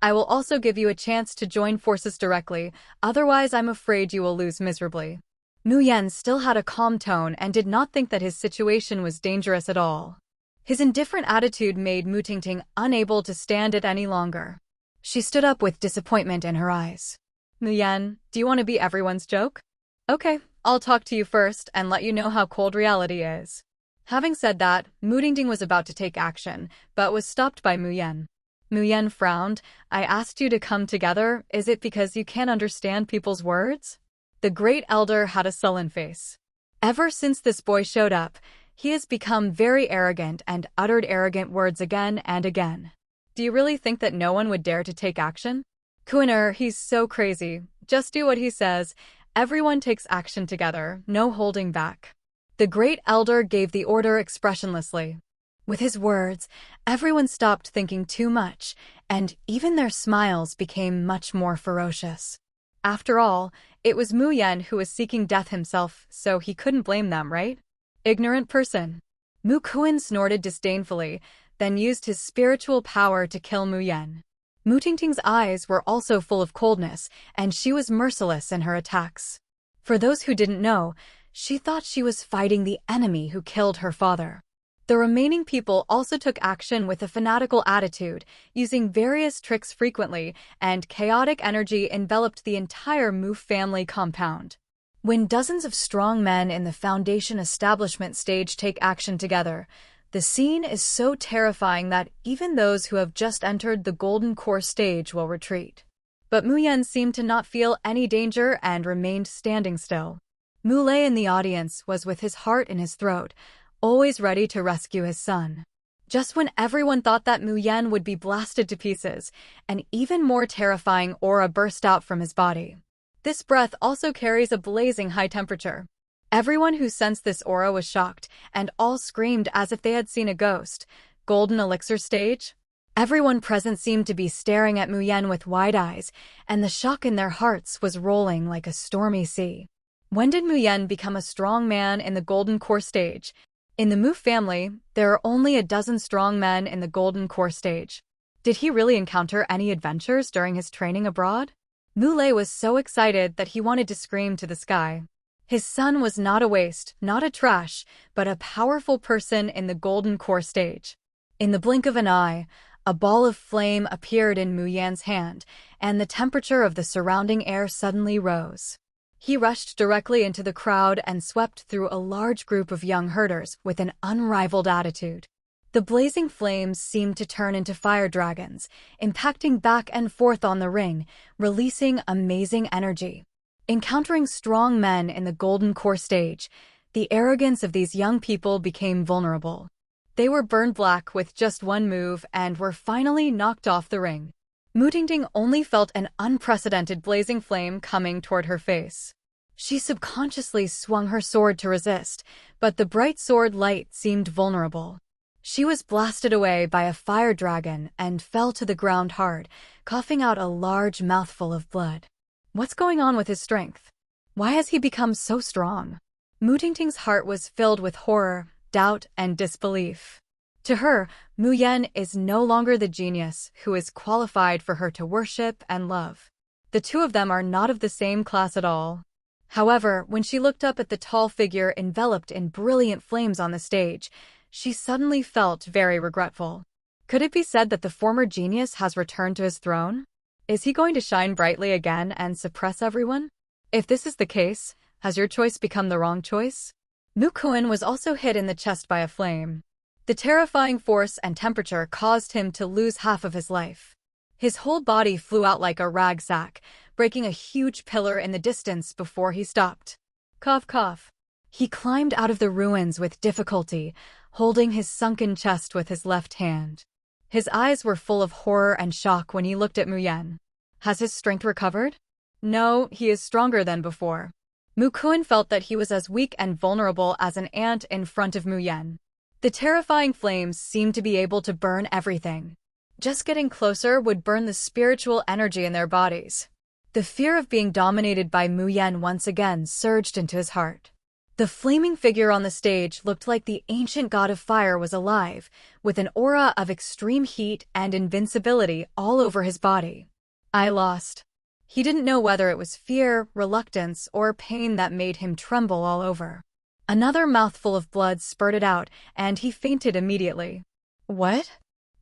I will also give you a chance to join forces directly, otherwise I'm afraid you will lose miserably. Mu Yan still had a calm tone and did not think that his situation was dangerous at all. His indifferent attitude made Mutingting unable to stand it any longer. She stood up with disappointment in her eyes. Mu Yan, do you want to be everyone's joke? Okay, I'll talk to you first and let you know how cold reality is. Having said that, Mutingting was about to take action, but was stopped by Mu Yan. Mu Yan frowned. I asked you to come together, is it because you can't understand people's words? The great elder had a sullen face. Ever since this boy showed up, he has become very arrogant and uttered arrogant words again and again. Do you really think that no one would dare to take action? Kuiner, he's so crazy. Just do what he says. Everyone takes action together, no holding back. The great elder gave the order expressionlessly. With his words, everyone stopped thinking too much, and even their smiles became much more ferocious. After all, It was Mu Yan who was seeking death himself, so he couldn't blame them, right? Ignorant person. Mu Kuan snorted disdainfully, then used his spiritual power to kill Mu Yan. Mu Tingting's eyes were also full of coldness, and she was merciless in her attacks. For those who didn't know, she thought she was fighting the enemy who killed her father. The remaining people also took action with a fanatical attitude, using various tricks frequently, and chaotic energy enveloped the entire Mu family compound. When dozens of strong men in the Foundation establishment stage take action together, the scene is so terrifying that even those who have just entered the Golden Core stage will retreat. But Mu Yan seemed to not feel any danger and remained standing still. Mu Lei in the audience was with his heart in his throat, always ready to rescue his son. Just when everyone thought that Mu Yan would be blasted to pieces, an even more terrifying aura burst out from his body. This breath also carries a blazing high temperature. Everyone who sensed this aura was shocked, and all screamed as if they had seen a ghost. Golden Elixir stage? Everyone present seemed to be staring at Mu Yan with wide eyes, and the shock in their hearts was rolling like a stormy sea. When did Mu Yan become a strong man in the Golden Core stage? In the Mu family, there are only a dozen strong men in the Golden Core stage. Did he really encounter any adventures during his training abroad? Mu Lei was so excited that he wanted to scream to the sky. His son was not a waste, not a trash, but a powerful person in the Golden Core stage. In the blink of an eye, a ball of flame appeared in Mu Yan's hand, and the temperature of the surrounding air suddenly rose. He rushed directly into the crowd and swept through a large group of young herders with an unrivaled attitude. The blazing flames seemed to turn into fire dragons, impacting back and forth on the ring, releasing amazing energy. Encountering strong men in the Golden Core stage, the arrogance of these young people became vulnerable. They were burned black with just one move and were finally knocked off the ring. Mu Tingting only felt an unprecedented blazing flame coming toward her face. She subconsciously swung her sword to resist, but the bright sword light seemed vulnerable. She was blasted away by a fire dragon and fell to the ground hard, coughing out a large mouthful of blood. What's going on with his strength? Why has he become so strong? Mu Tingting's heart was filled with horror, doubt, and disbelief. To her, Mu Yan is no longer the genius who is qualified for her to worship and love. The two of them are not of the same class at all. However, when she looked up at the tall figure enveloped in brilliant flames on the stage, she suddenly felt very regretful. Could it be said that the former genius has returned to his throne? Is he going to shine brightly again and suppress everyone? If this is the case, has your choice become the wrong choice? Mu Kuan was also hit in the chest by a flame. The terrifying force and temperature caused him to lose half of his life. His whole body flew out like a rag sack, breaking a huge pillar in the distance before he stopped. Cough, cough. He climbed out of the ruins with difficulty, holding his sunken chest with his left hand. His eyes were full of horror and shock when he looked at Mu Yan. Has his strength recovered? No, he is stronger than before. Mu Kuan felt that he was as weak and vulnerable as an ant in front of Mu Yan. The terrifying flames seemed to be able to burn everything. Just getting closer would burn the spiritual energy in their bodies. The fear of being dominated by Mu Yan once again surged into his heart. The flaming figure on the stage looked like the ancient god of fire was alive, with an aura of extreme heat and invincibility all over his body. I lost. He didn't know whether it was fear, reluctance, or pain that made him tremble all over. Another mouthful of blood spurted out, and he fainted immediately. What?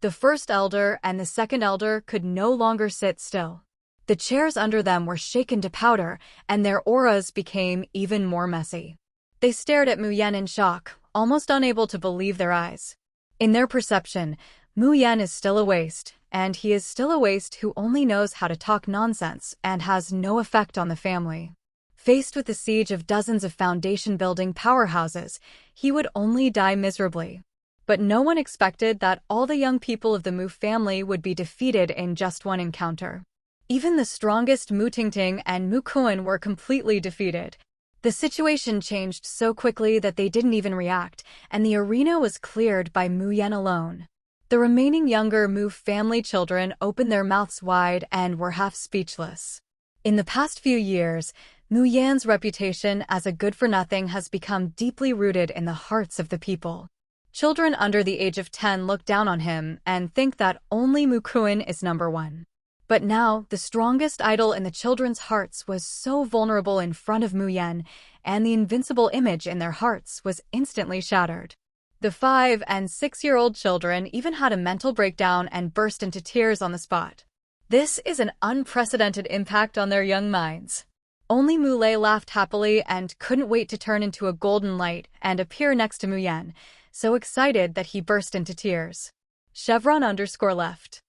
The first elder and the second elder could no longer sit still. The chairs under them were shaken to powder, and their auras became even more messy. They stared at Mu Yan in shock, almost unable to believe their eyes. In their perception, Mu Yan is still a waste, and he is still a waste who only knows how to talk nonsense and has no effect on the family. Faced with the siege of dozens of foundation-building powerhouses, he would only die miserably. But no one expected that all the young people of the Mu family would be defeated in just one encounter. Even the strongest Mu Tingting and Mu Kuan were completely defeated. The situation changed so quickly that they didn't even react, and the arena was cleared by Mu Yan alone. The remaining younger Mu family children opened their mouths wide and were half speechless. In the past few years, Mu Yan's reputation as a good-for-nothing has become deeply rooted in the hearts of the people. Children under the age of 10 look down on him and think that only Mu Kun is number one. But now, the strongest idol in the children's hearts was so vulnerable in front of Mu Yan, and the invincible image in their hearts was instantly shattered. The 5- and 6-year-old children even had a mental breakdown and burst into tears on the spot. This is an unprecedented impact on their young minds. Only Mu Lei laughed happily and couldn't wait to turn into a golden light and appear next to Mu Yan, so excited that he burst into tears. Chevron_left.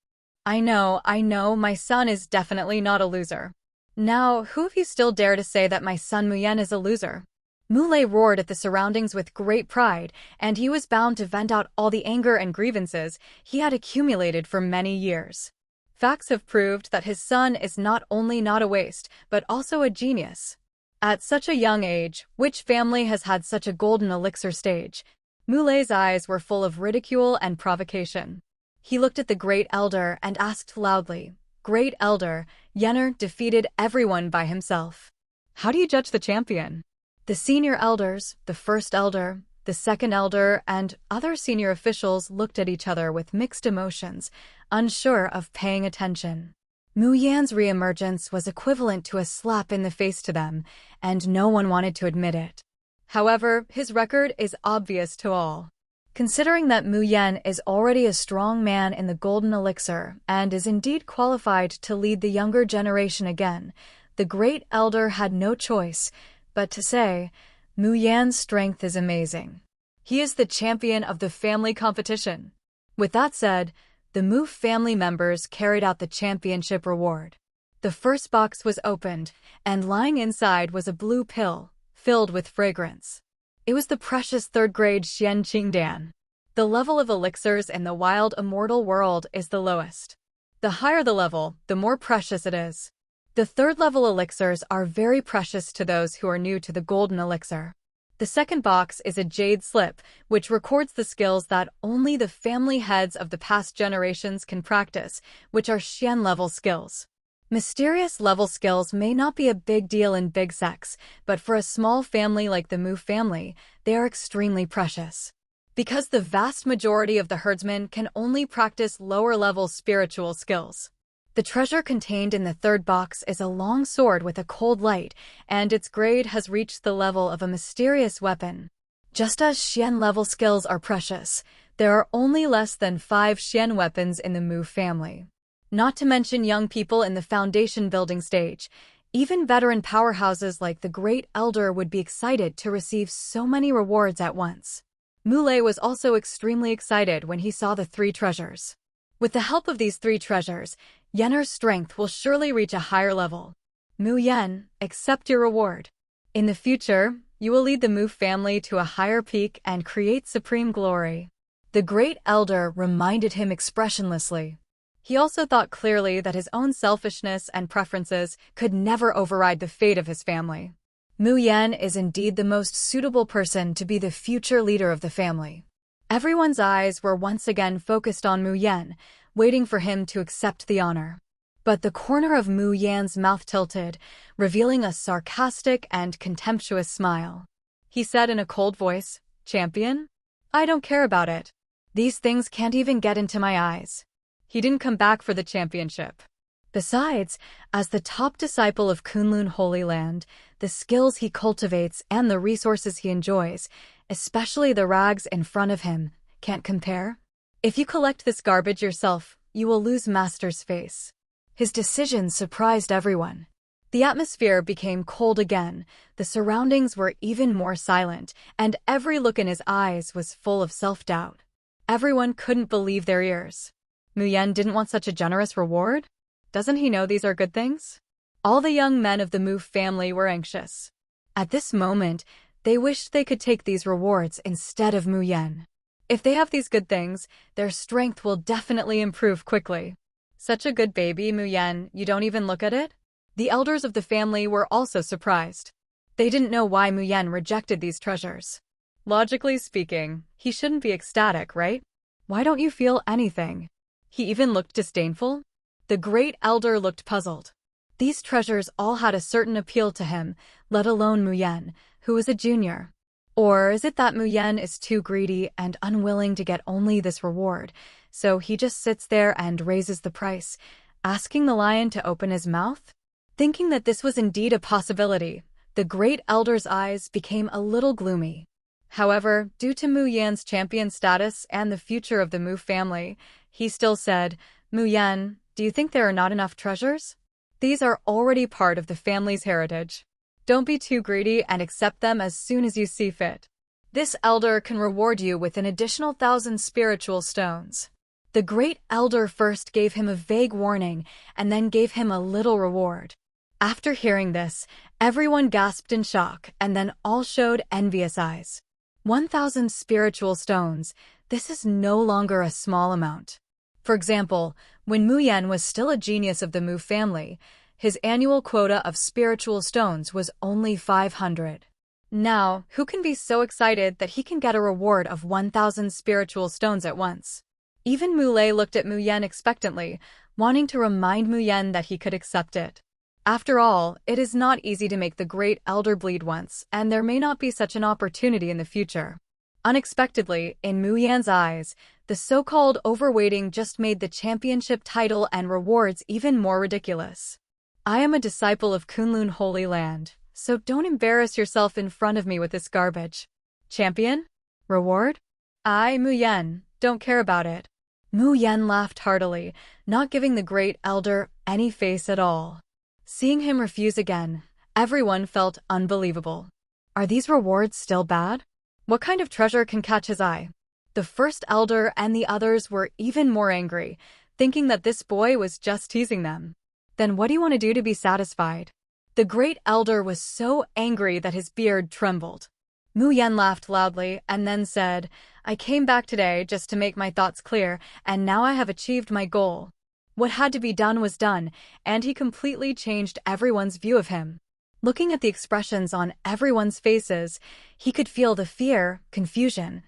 I know, my son is definitely not a loser. Now, who of you still dare to say that my son Mu Yan is a loser? Mu Lei roared at the surroundings with great pride, and he was bound to vent out all the anger and grievances he had accumulated for many years. Facts have proved that his son is not only not a waste, but also a genius. At such a young age, which family has had such a golden elixir stage? Mu Lei's eyes were full of ridicule and provocation. He looked at the Great Elder and asked loudly, "Great Elder, Yener defeated everyone by himself. How do you judge the champion?" The senior elders, the first elder, the second elder, and other senior officials looked at each other with mixed emotions, unsure of paying attention. Mu Yan's reemergence was equivalent to a slap in the face to them, and no one wanted to admit it. However, his record is obvious to all. Considering that Mu Yan is already a strong man in the Golden Elixir and is indeed qualified to lead the younger generation again, the Great Elder had no choice but to say, Mu Yan's strength is amazing. He is the champion of the family competition. With that said, the Mu family members carried out the championship reward. The first box was opened, and lying inside was a blue pill, filled with fragrance. It was the precious third-grade Xian Qingdan. The level of elixirs in the wild immortal world is the lowest. The higher the level, the more precious it is. The third-level elixirs are very precious to those who are new to the golden elixir. The second box is a jade slip, which records the skills that only the family heads of the past generations can practice, which are Xian-level skills. Mysterious level skills may not be a big deal in big sects, but for a small family like the Mu family, they are extremely precious. Because the vast majority of the herdsmen can only practice lower-level spiritual skills. The treasure contained in the third box is a long sword with a cold light, and its grade has reached the level of a mysterious weapon. Just as Xian-level skills are precious, there are only less than 5 Xian weapons in the Mu family. Not to mention young people in the foundation building stage. Even veteran powerhouses like the Great Elder would be excited to receive so many rewards at once. Mu Lei was also extremely excited when he saw the 3 treasures. With the help of these 3 treasures, Yener's strength will surely reach a higher level. Mu Yan, accept your reward. In the future, you will lead the Mu family to a higher peak and create supreme glory. The Great Elder reminded him expressionlessly. He also thought clearly that his own selfishness and preferences could never override the fate of his family. Mu Yan is indeed the most suitable person to be the future leader of the family. Everyone's eyes were once again focused on Mu Yan, waiting for him to accept the honor. But the corner of Mu Yan's mouth tilted, revealing a sarcastic and contemptuous smile. He said in a cold voice, "Champion? I don't care about it. These things can't even get into my eyes." He didn't come back for the championship. Besides, as the top disciple of Kunlun Holy Land, the skills he cultivates and the resources he enjoys, especially the rags in front of him, can't compare. If you collect this garbage yourself, you will lose Master's face. His decision surprised everyone. The atmosphere became cold again, the surroundings were even more silent, and every look in his eyes was full of self-doubt. Everyone couldn't believe their ears. Mu Yan didn't want such a generous reward? Doesn't he know these are good things? All the young men of the Mu family were anxious. At this moment, they wished they could take these rewards instead of Mu Yan. If they have these good things, their strength will definitely improve quickly. Such a good baby, Mu Yan, you don't even look at it? The elders of the family were also surprised. They didn't know why Mu Yan rejected these treasures. Logically speaking, he shouldn't be ecstatic, right? Why don't you feel anything? He even looked disdainful. The Great Elder looked puzzled. These treasures all had a certain appeal to him, let alone Mu Yan, who was a junior. Or is it that Mu Yan is too greedy and unwilling to get only this reward, so he just sits there and raises the price, asking the lion to open his mouth? Thinking that this was indeed a possibility, the great elder's eyes became a little gloomy. However, due to Mu Yan's champion status and the future of the Mu family, he still said, "Mu Yan, do you think there are not enough treasures? These are already part of the family's heritage. Don't be too greedy and accept them as soon as you see fit. This elder can reward you with an additional 1,000 spiritual stones." The great elder first gave him a vague warning and then gave him a little reward. After hearing this, everyone gasped in shock and then all showed envious eyes. 1,000 spiritual stones, this is no longer a small amount. For example, when Mu Yan was still a genius of the Mu family, his annual quota of spiritual stones was only 500. Now, who can be so excited that he can get a reward of 1,000 spiritual stones at once? Even Mu Lei looked at Mu Yan expectantly, wanting to remind Mu Yan that he could accept it. After all, it is not easy to make the great elder bleed once, and there may not be such an opportunity in the future. Unexpectedly, in Mu Yan's eyes, the so-called overweighting just made the championship title and rewards even more ridiculous. I am a disciple of Kunlun Holy Land, so don't embarrass yourself in front of me with this garbage. Champion? Reward? I, Mu Yan, don't care about it. Mu Yan laughed heartily, not giving the great elder any face at all. Seeing him refuse again, everyone felt unbelievable. Are these rewards still bad? What kind of treasure can catch his eye? The first elder and the others were even more angry, thinking that this boy was just teasing them. Then what do you want to do to be satisfied? The great elder was so angry that his beard trembled. Mu Yan laughed loudly and then said, "I came back today just to make my thoughts clear, and now I have achieved my goal." What had to be done was done, and he completely changed everyone's view of him. Looking at the expressions on everyone's faces, he could feel the fear, confusion,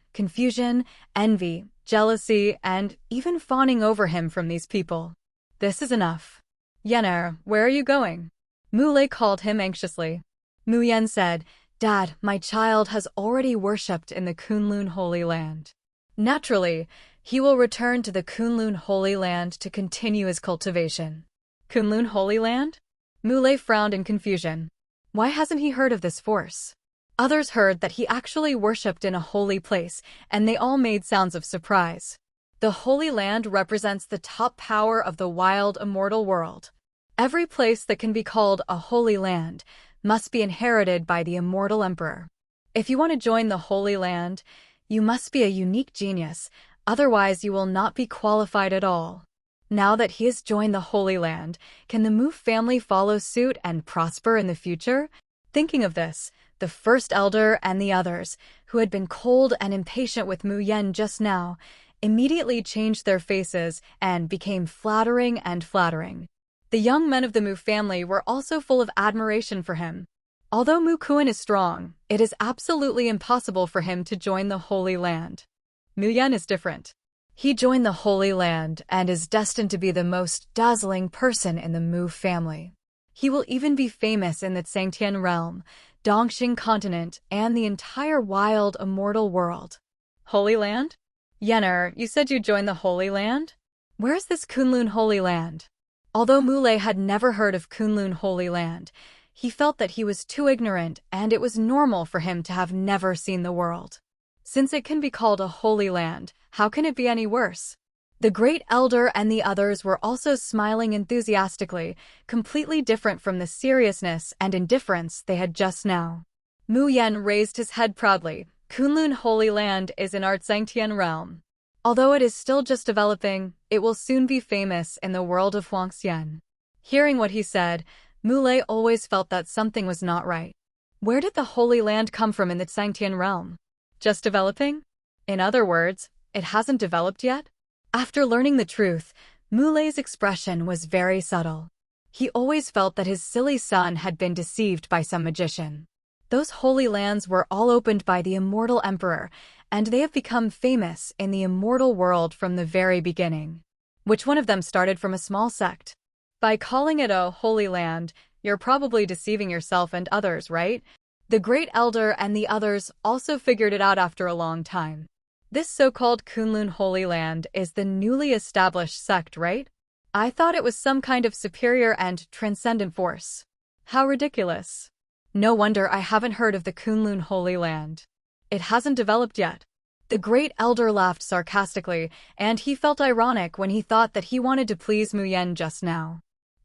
envy, jealousy, and even fawning over him from these people. This is enough. "Yener, where are you going?" Mu Lei called him anxiously. Mu Yan said, "Dad, my child has already worshipped in the Kunlun Holy Land. Naturally, he will return to the Kunlun Holy Land to continue his cultivation." Kunlun Holy Land? Mu Lei frowned in confusion. Why hasn't he heard of this force? Others heard that he actually worshipped in a holy place, and they all made sounds of surprise. The Holy Land represents the top power of the wild immortal world. Every place that can be called a holy land must be inherited by the Immortal Emperor. If you want to join the Holy Land, you must be a unique genius, otherwise you will not be qualified at all. Now that he has joined the Holy Land, can the Mu family follow suit and prosper in the future? Thinking of this, the first elder and the others, who had been cold and impatient with Mu Yan just now, immediately changed their faces and became flattering and flattering. The young men of the Mu family were also full of admiration for him. Although Mu Kuan is strong, it is absolutely impossible for him to join the Holy Land. Mu Yan is different. He joined the Holy Land and is destined to be the most dazzling person in the Mu family. He will even be famous in the Huangxian realm, Dongxing continent, and the entire wild immortal world. Holy Land? Yener, you said you joined the Holy Land? Where is this Kunlun Holy Land? Although Mu Lei had never heard of Kunlun Holy Land, he felt that he was too ignorant and it was normal for him to have never seen the world. Since it can be called a holy land, how can it be any worse? The great elder and the others were also smiling enthusiastically, completely different from the seriousness and indifference they had just now. Mu Yan raised his head proudly. Kunlun Holy Land is in our Huangxian realm. Although it is still just developing, it will soon be famous in the world of Huangxian. Hearing what he said, Mu Lei always felt that something was not right. Where did the Holy Land come from in the Huangxian realm? Just developing? In other words, it hasn't developed yet? After learning the truth, Mu Lei's expression was very subtle. He always felt that his silly son had been deceived by some magician. Those holy lands were all opened by the Immortal Emperor, and they have become famous in the immortal world from the very beginning. Which one of them started from a small sect? By calling it a Holy Land, you're probably deceiving yourself and others, right? The Great Elder and the others also figured it out after a long time. This so-called Kunlun Holy Land is the newly established sect, right? I thought it was some kind of superior and transcendent force. How ridiculous. No wonder I haven't heard of the Kunlun Holy Land. It hasn't developed yet. The Great Elder laughed sarcastically, and he felt ironic when he thought that he wanted to please Mu Yen just now.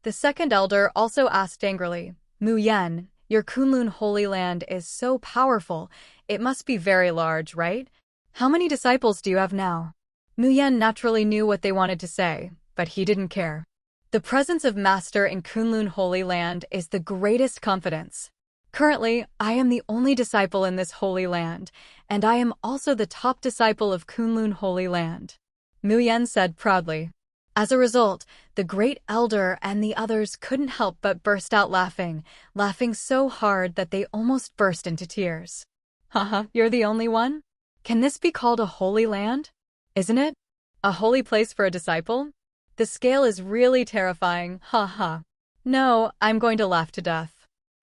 The second elder also asked angrily, Mu Yen, your Kunlun Holy Land is so powerful, it must be very large, right? How many disciples do you have now? Mu Yen naturally knew what they wanted to say, but he didn't care. The presence of Master in Kunlun Holy Land is the greatest confidence. Currently, I am the only disciple in this Holy Land, and I am also the top disciple of Kunlun Holy Land, Mu Yen said proudly. As a result, the Great Elder and the others couldn't help but burst out laughing so hard that they almost burst into tears. Haha, you're the only one? Can this be called a Holy Land? Isn't it? A holy place for a disciple? The scale is really terrifying, haha. No, I'm going to laugh to death.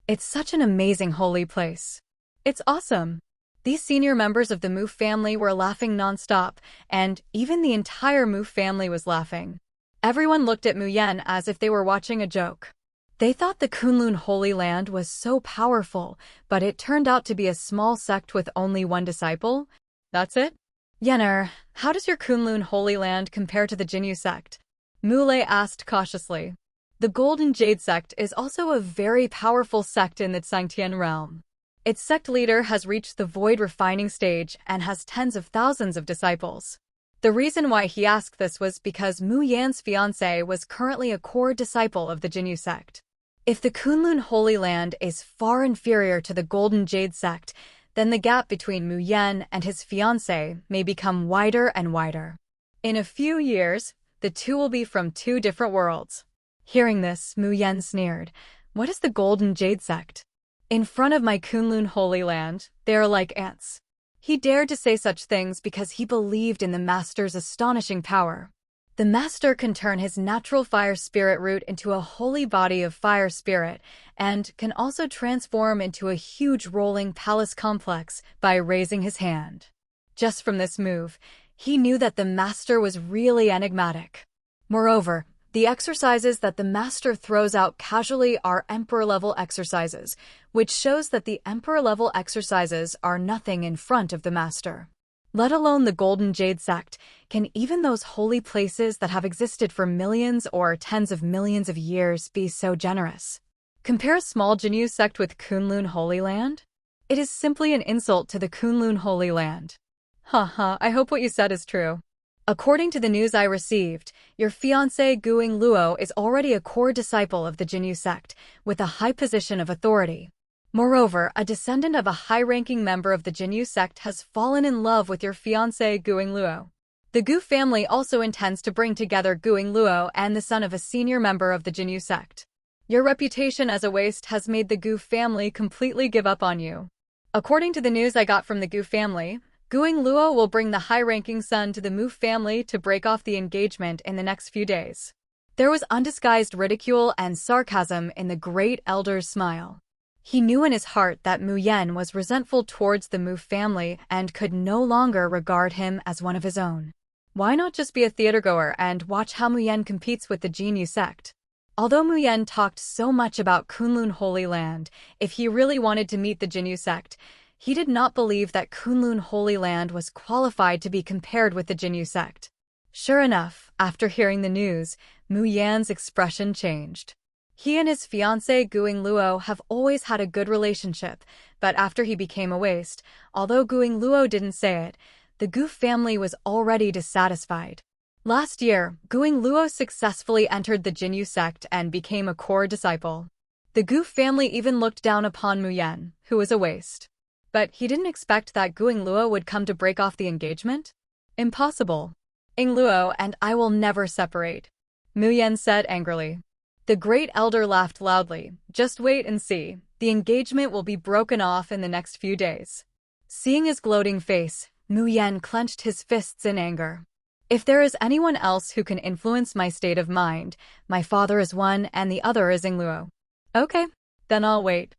It's such an amazing holy place. It's awesome. These senior members of the Mu family were laughing nonstop, and even the entire Mu family was laughing. Everyone looked at Mu Yen as if they were watching a joke. They thought the Kunlun Holy Land was so powerful, but it turned out to be a small sect with only one disciple. That's it? Yener, how does your Kunlun Holy Land compare to the Jinyu sect? Mu Lei asked cautiously. The Golden Jade sect is also a very powerful sect in the Huangxian realm. Its sect leader has reached the void refining stage and has tens of thousands of disciples. The reason why he asked this was because Mu Yan's fiancé was currently a core disciple of the Jinyu sect. If the Kunlun Holy Land is far inferior to the Golden Jade sect, then the gap between Mu Yan and his fiancé may become wider and wider. In a few years, the two will be from two different worlds. Hearing this, Mu Yen sneered. What is the Golden Jade sect? In front of my Kunlun Holy Land, they are like ants. He dared to say such things because he believed in the Master's astonishing power. The Master can turn his natural fire spirit root into a holy body of fire spirit and can also transform into a huge rolling palace complex by raising his hand. Just from this move, he knew that the Master was really enigmatic. Moreover, the exercises that the Master throws out casually are Emperor-level exercises, which shows that the Emperor-level exercises are nothing in front of the Master. Let alone the Golden Jade sect, can even those holy places that have existed for millions or tens of millions of years be so generous? Compare a small Jinyu sect with Kunlun Holy Land? It is simply an insult to the Kunlun Holy Land. Haha, I hope what you said is true. According to the news I received, your fiancé Guing Luo is already a core disciple of the Jinyu sect, with a high position of authority. Moreover, a descendant of a high-ranking member of the Jinyu sect has fallen in love with your fiancé Guing Luo. The Gu family also intends to bring together Guing Luo and the son of a senior member of the Jinyu sect. Your reputation as a waste has made the Gu family completely give up on you. According to the news I got from the Gu family, Guing Luo will bring the high-ranking son to the Mu family to break off the engagement in the next few days. There was undisguised ridicule and sarcasm in the Great Elder's smile. He knew in his heart that Mu Yen was resentful towards the Mu family and could no longer regard him as one of his own. Why not just be a theatergoer and watch how Mu Yen competes with the Jinyu sect? Although Mu Yen talked so much about Kunlun Holy Land, if he really wanted to meet the Jinyu sect, he did not believe that Kunlun Holy Land was qualified to be compared with the Jinyu sect. Sure enough, after hearing the news, Mu Yan's expression changed. He and his fiancée Guing Luo have always had a good relationship, but after he became a waste, although Guing Luo didn't say it, the Gu family was already dissatisfied. Last year, Guing Luo successfully entered the Jinyu sect and became a core disciple. The Gu family even looked down upon Mu Yen, who was a waste. But he didn't expect that Guing Luo would come to break off the engagement? Impossible. Ing Luo and I will never separate, Mu Yen said angrily. The Great Elder laughed loudly. Just wait and see. The engagement will be broken off in the next few days. Seeing his gloating face, Mu Yen clenched his fists in anger. If there is anyone else who can influence my state of mind, my father is one and the other is Ingluo. Okay, then I'll wait.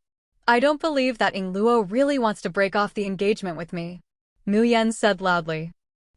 I don't believe that Ingluo really wants to break off the engagement with me, Mu Yan said loudly.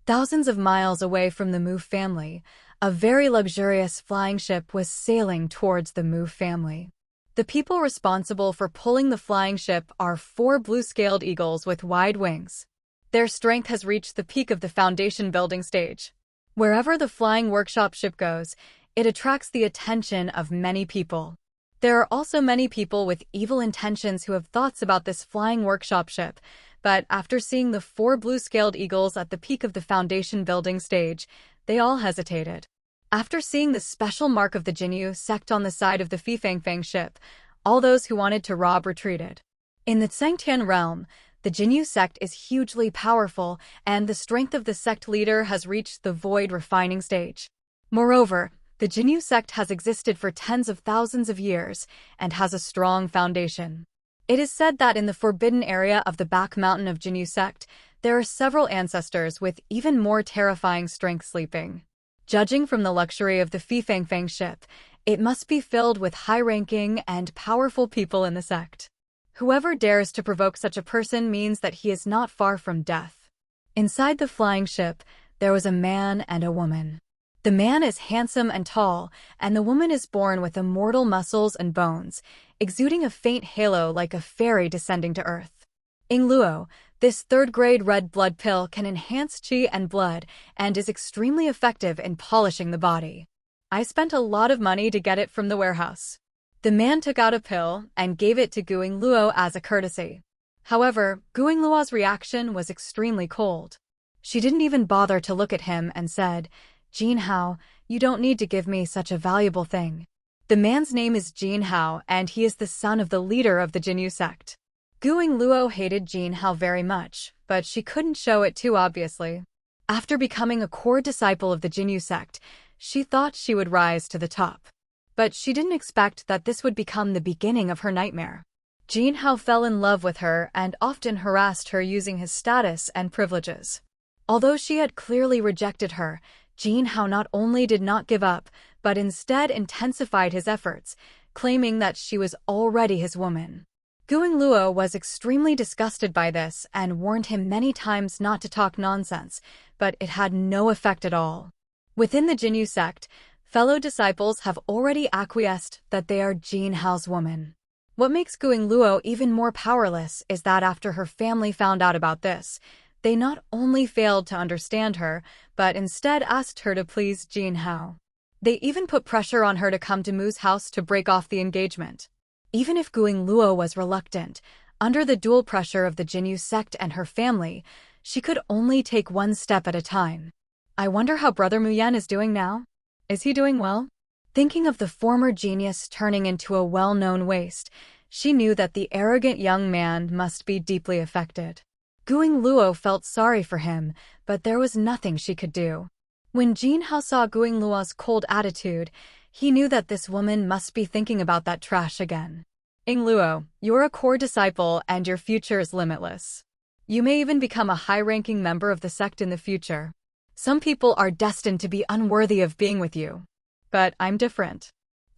Thousands of miles away from the Mu family, a very luxurious flying ship was sailing towards the Mu family. The people responsible for pulling the flying ship are 4 blue-scaled eagles with wide wings. Their strength has reached the peak of the foundation building stage. Wherever the flying workshop ship goes, it attracts the attention of many people. There are also many people with evil intentions who have thoughts about this flying workshop ship, but after seeing the 4 blue-scaled eagles at the peak of the foundation building stage, they all hesitated. After seeing the special mark of the Jinyu sect on the side of the Fifangfang ship, all those who wanted to rob retreated. In the Tsangtian realm, the Jinyu sect is hugely powerful, and the strength of the sect leader has reached the void refining stage. Moreover, the Jinyu sect has existed for tens of thousands of years and has a strong foundation. It is said that in the forbidden area of the back mountain of Jinyu sect, there are several ancestors with even more terrifying strength sleeping. Judging from the luxury of the Fifangfang ship, it must be filled with high-ranking and powerful people in the sect. Whoever dares to provoke such a person means that he is not far from death. Inside the flying ship, there was a man and a woman. The man is handsome and tall, and the woman is born with immortal muscles and bones, exuding a faint halo like a fairy descending to earth. Ingluo, this 3rd-grade red blood pill can enhance qi and blood and is extremely effective in polishing the body. I spent a lot of money to get it from the warehouse. The man took out a pill and gave it to Guingluo as a courtesy. However, Guingluo's reaction was extremely cold. She didn't even bother to look at him and said, "Jin Hao, you don't need to give me such a valuable thing." The man's name is Jin Hao, and he is the son of the leader of the Jinyu sect. Guingluo hated Jin Hao very much, but she couldn't show it too obviously. After becoming a core disciple of the Jinyu sect, she thought she would rise to the top. But she didn't expect that this would become the beginning of her nightmare. Jin Hao fell in love with her and often harassed her using his status and privileges. Although she had clearly rejected her, Jin Hao not only did not give up, but instead intensified his efforts, claiming that she was already his woman. Guingluo was extremely disgusted by this and warned him many times not to talk nonsense, but it had no effect at all. Within the Jinyu sect, fellow disciples have already acquiesced that they are Jin Hao's woman. What makes Guingluo even more powerless is that after her family found out about this, they not only failed to understand her, but instead asked her to please Jin Hao. They even put pressure on her to come to Mu's house to break off the engagement. Even if Guingluo was reluctant, under the dual pressure of the Jinyu sect and her family, she could only take one step at a time. I wonder how Brother Mu Yan is doing now? Is he doing well? Thinking of the former genius turning into a well-known waste, she knew that the arrogant young man must be deeply affected. Guingluo felt sorry for him, but there was nothing she could do. When Jin Hao saw Guingluo's cold attitude, he knew that this woman must be thinking about that trash again. Ingluo, you're a core disciple and your future is limitless. You may even become a high-ranking member of the sect in the future. Some people are destined to be unworthy of being with you. But I'm different.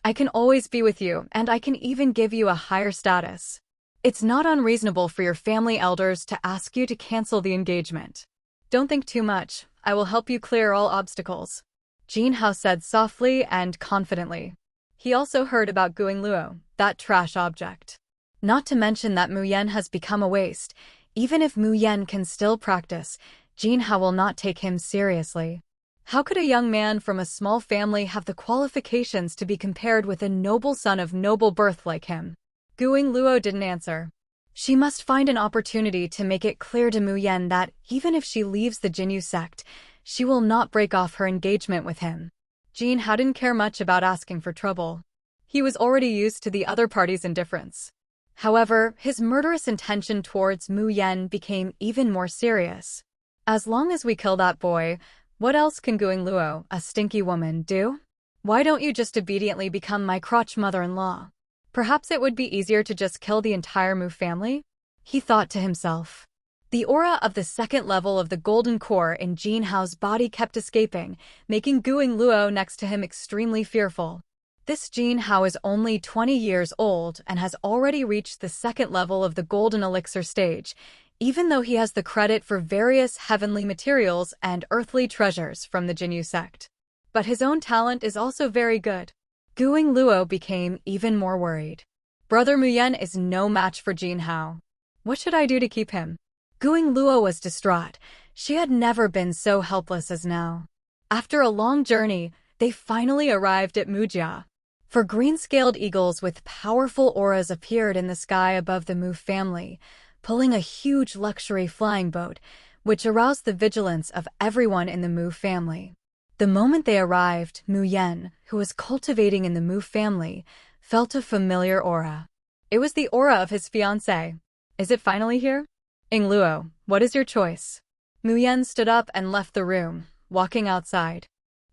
I can always be with you, and I can even give you a higher status. It's not unreasonable for your family elders to ask you to cancel the engagement. Don't think too much. I will help you clear all obstacles, Jin Hao said softly and confidently. He also heard about Guingluo, that trash object. Not to mention that Mu Yan has become a waste. Even if Mu Yan can still practice, Jin Hao will not take him seriously. How could a young man from a small family have the qualifications to be compared with a noble son of noble birth like him? Guingluo didn't answer. She must find an opportunity to make it clear to Mu Yan that even if she leaves the Jinyu sect, she will not break off her engagement with him. Jin Hao didn't care much about asking for trouble. He was already used to the other party's indifference. However, his murderous intention towards Mu Yan became even more serious. As long as we kill that boy, what else can Guingluo, a stinky woman, do? Why don't you just obediently become my crotch mother-in-law? Perhaps it would be easier to just kill the entire Mu family? He thought to himself. The aura of the second level of the golden core in Jin Hao's body kept escaping, making Guing Luo next to him extremely fearful. This Jin Hao is only 20 years old and has already reached the second level of the golden elixir stage, even though he has the credit for various heavenly materials and earthly treasures from the Jinyu sect. But his own talent is also very good. Guing Luo became even more worried. Brother Muyen is no match for Jin Hao. What should I do to keep him? Guing Luo was distraught. She had never been so helpless as now. After a long journey, they finally arrived at Mujia. For green-scaled eagles with powerful auras appeared in the sky above the Mu family, pulling a huge luxury flying boat, which aroused the vigilance of everyone in the Mu family. The moment they arrived, Mu Yen, who was cultivating in the Mu family, felt a familiar aura. It was the aura of his fiancée. Is it finally here? Ing Luo, what is your choice? Mu Yen stood up and left the room, walking outside.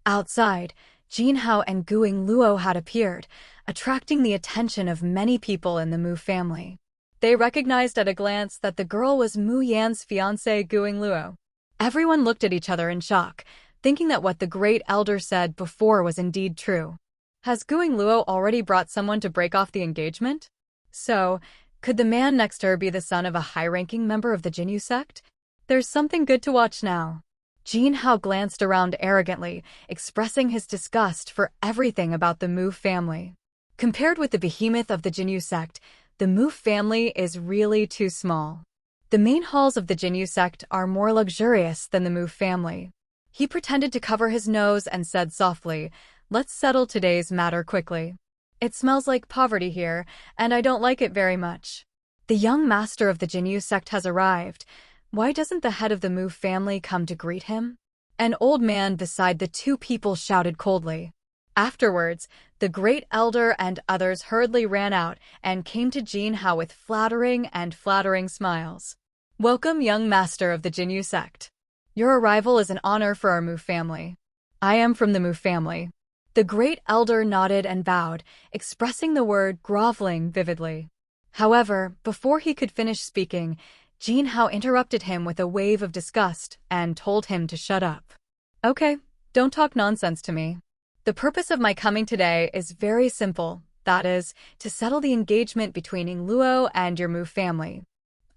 Outside, Jin Hao and Guing Luo had appeared, attracting the attention of many people in the Mu family. They recognized at a glance that the girl was Mu Yan's fiancé Guing Luo. Everyone looked at each other in shock, thinking that what the great elder said before was indeed true. Has Guing Luo already brought someone to break off the engagement? So, could the man next to her be the son of a high-ranking member of the Jinyu sect? There's something good to watch now. Jin Hao glanced around arrogantly, expressing his disgust for everything about the Mu family. Compared with the behemoth of the Jinyu sect, the Mu family is really too small. The main halls of the Jinyu sect are more luxurious than the Mu family. He pretended to cover his nose and said softly, "Let's settle today's matter quickly. It smells like poverty here, and I don't like it very much." The young master of the Jinyu sect has arrived. Why doesn't the head of the Mu family come to greet him? An old man beside the two people shouted coldly. Afterwards, the great elder and others hurriedly ran out and came to Jin Hao with flattering smiles. "Welcome, young master of the Jinyu sect. Your arrival is an honor for our Mu family." "I am from the Mu family." The great elder nodded and bowed, expressing the word groveling vividly. However, before he could finish speaking, Jin Hao interrupted him with a wave of disgust and told him to shut up. "Okay, don't talk nonsense to me. The purpose of my coming today is very simple, that is, to settle the engagement between Ing Luo and your Mu family.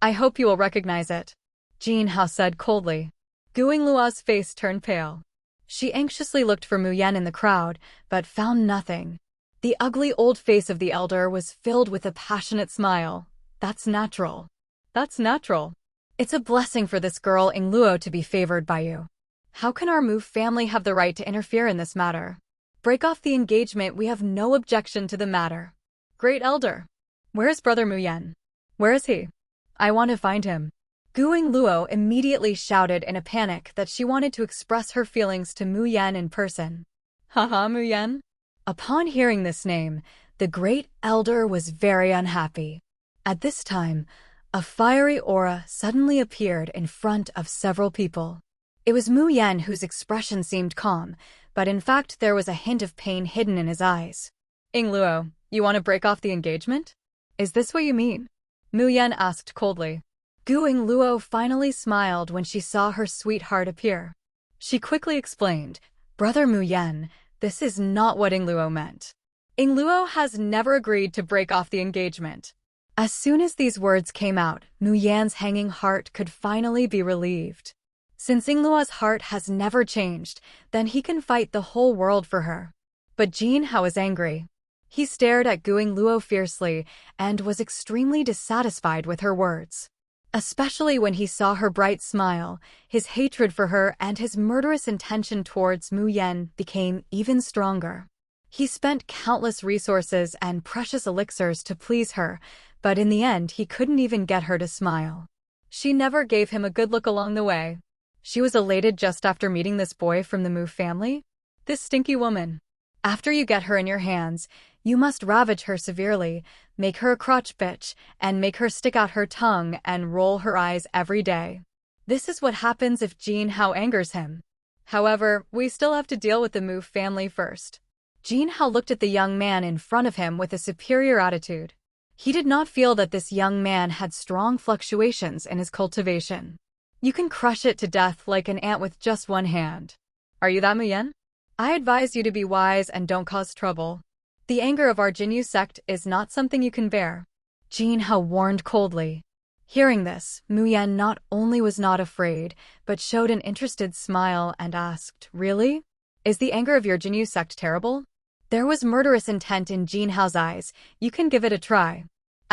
I hope you will recognize it," Jin Hao said coldly. Guing Luo's face turned pale. She anxiously looked for Mu Yen in the crowd, but found nothing. The ugly old face of the elder was filled with a passionate smile. "That's natural. That's natural. It's a blessing for this girl Ing Luo to be favored by you. How can our Mu family have the right to interfere in this matter? Break off the engagement, we have no objection to the matter." "Great elder. Where is brother Mu Yen? Where is he? I want to find him." Guing Luo immediately shouted in a panic that she wanted to express her feelings to Mu Yen in person. "Haha, Mu Yen?" Upon hearing this name, the great elder was very unhappy. At this time, a fiery aura suddenly appeared in front of several people. It was Mu Yen whose expression seemed calm, but in fact there was a hint of pain hidden in his eyes. "Ing Luo, you want to break off the engagement? Is this what you mean?" Mu Yen asked coldly. Guing Luo finally smiled when she saw her sweetheart appear. She quickly explained, "Brother Mu Yen, this is not what Ing Luo meant. Ing Luo has never agreed to break off the engagement." As soon as these words came out, Mu Yan's hanging heart could finally be relieved. Since Ing Luo's heart has never changed, then he can fight the whole world for her. But Jin Hao is angry. He stared at Guing Luo fiercely and was extremely dissatisfied with her words. Especially when he saw her bright smile, his hatred for her and his murderous intention towards Mu Yen became even stronger. He spent countless resources and precious elixirs to please her, but in the end he couldn't even get her to smile. She never gave him a good look along the way. She was elated just after meeting this boy from the Mu family. This stinky woman. After you get her in your hands, you must ravage her severely, make her a crotch bitch, and make her stick out her tongue and roll her eyes every day. This is what happens if Jin Hao angers him. However, we still have to deal with the Mu family first. Jin Hao looked at the young man in front of him with a superior attitude. He did not feel that this young man had strong fluctuations in his cultivation. You can crush it to death like an ant with just one hand. Are you that Muyen? I advise you to be wise and don't cause trouble. The anger of our Jinyu sect is not something you can bear. Jin Hao warned coldly. Hearing this, Muyen not only was not afraid, but showed an interested smile and asked, Really? Is the anger of your Jinyu sect terrible? There was murderous intent in Jin Hao's eyes. You can give it a try.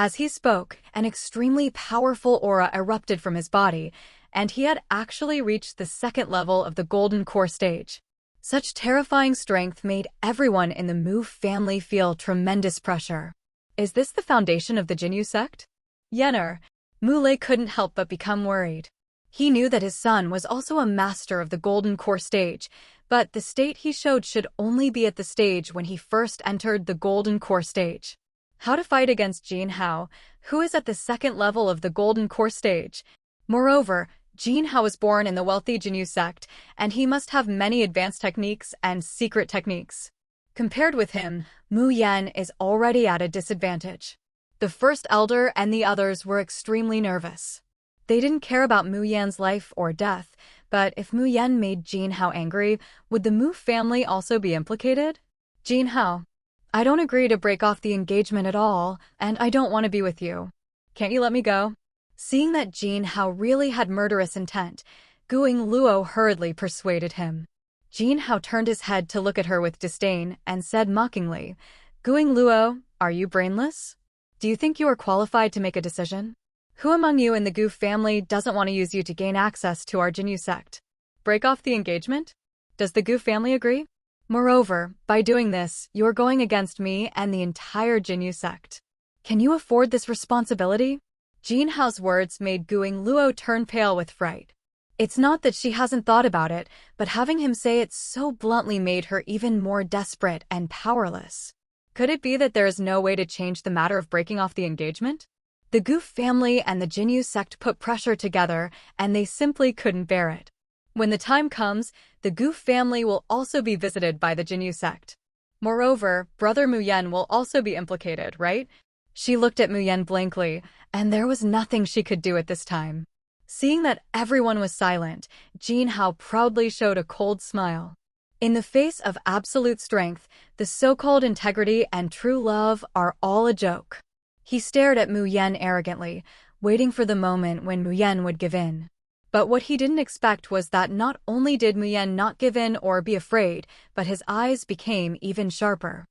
As he spoke, an extremely powerful aura erupted from his body, and he had actually reached the second level of the Golden Core stage. Such terrifying strength made everyone in the Mu family feel tremendous pressure. Is this the foundation of the Jinyu sect? Yenner, Mulei couldn't help but become worried. He knew that his son was also a master of the Golden Core stage, but the state he showed should only be at the stage when he first entered the Golden Core stage. How to fight against Jin Hao, who is at the second level of the Golden Core stage. Moreover, Jin Hao was born in the wealthy Jinyu sect, and he must have many advanced techniques and secret techniques. Compared with him, Mu Yan is already at a disadvantage. The first elder and the others were extremely nervous. They didn't care about Mu Yan's life or death, but if Mu Yan made Jin Hao angry, would the Mu family also be implicated? Jin Hao, I don't agree to break off the engagement at all, and I don't want to be with you. Can't you let me go? Seeing that Jin Hao really had murderous intent, Guing Luo hurriedly persuaded him. Jin Hao turned his head to look at her with disdain and said mockingly, Guing Luo, are you brainless? Do you think you are qualified to make a decision? Who among you in the Gu family doesn't want to use you to gain access to our Jinyu sect? Break off the engagement? Does the Gu family agree? Moreover, by doing this, you are going against me and the entire Jinyu sect. Can you afford this responsibility? Jin Hao's words made Guing Luo turn pale with fright. It's not that she hasn't thought about it, but having him say it so bluntly made her even more desperate and powerless. Could it be that there is no way to change the matter of breaking off the engagement? The Gu family and the Jinyu sect put pressure together, and they simply couldn't bear it. When the time comes, the Gu family will also be visited by the Jinyu sect. Moreover, Brother Muyen will also be implicated, right? She looked at Muyen blankly, and there was nothing she could do at this time. Seeing that everyone was silent, Jin Hao proudly showed a cold smile. In the face of absolute strength, the so-called integrity and true love are all a joke. He stared at Muyen arrogantly, waiting for the moment when Muyen would give in. But what he didn't expect was that not only did Muyen not give in or be afraid, but his eyes became even sharper.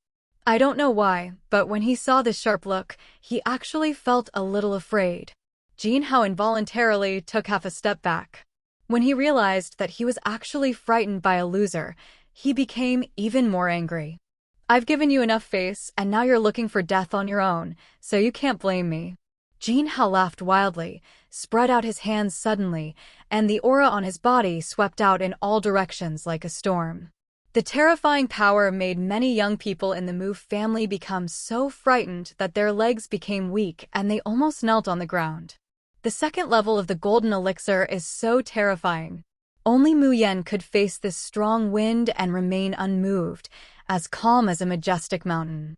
I don't know why, but when he saw this sharp look, he actually felt a little afraid. Jin Hao involuntarily took half a step back. When he realized that he was actually frightened by a loser, he became even more angry. I've given you enough face, and now you're looking for death on your own, so you can't blame me. Jin Hao laughed wildly, spread out his hands suddenly, and the aura on his body swept out in all directions like a storm. The terrifying power made many young people in the Mu family become so frightened that their legs became weak and they almost knelt on the ground. The second level of the golden elixir is so terrifying. Only Mu Yan could face this strong wind and remain unmoved, as calm as a majestic mountain.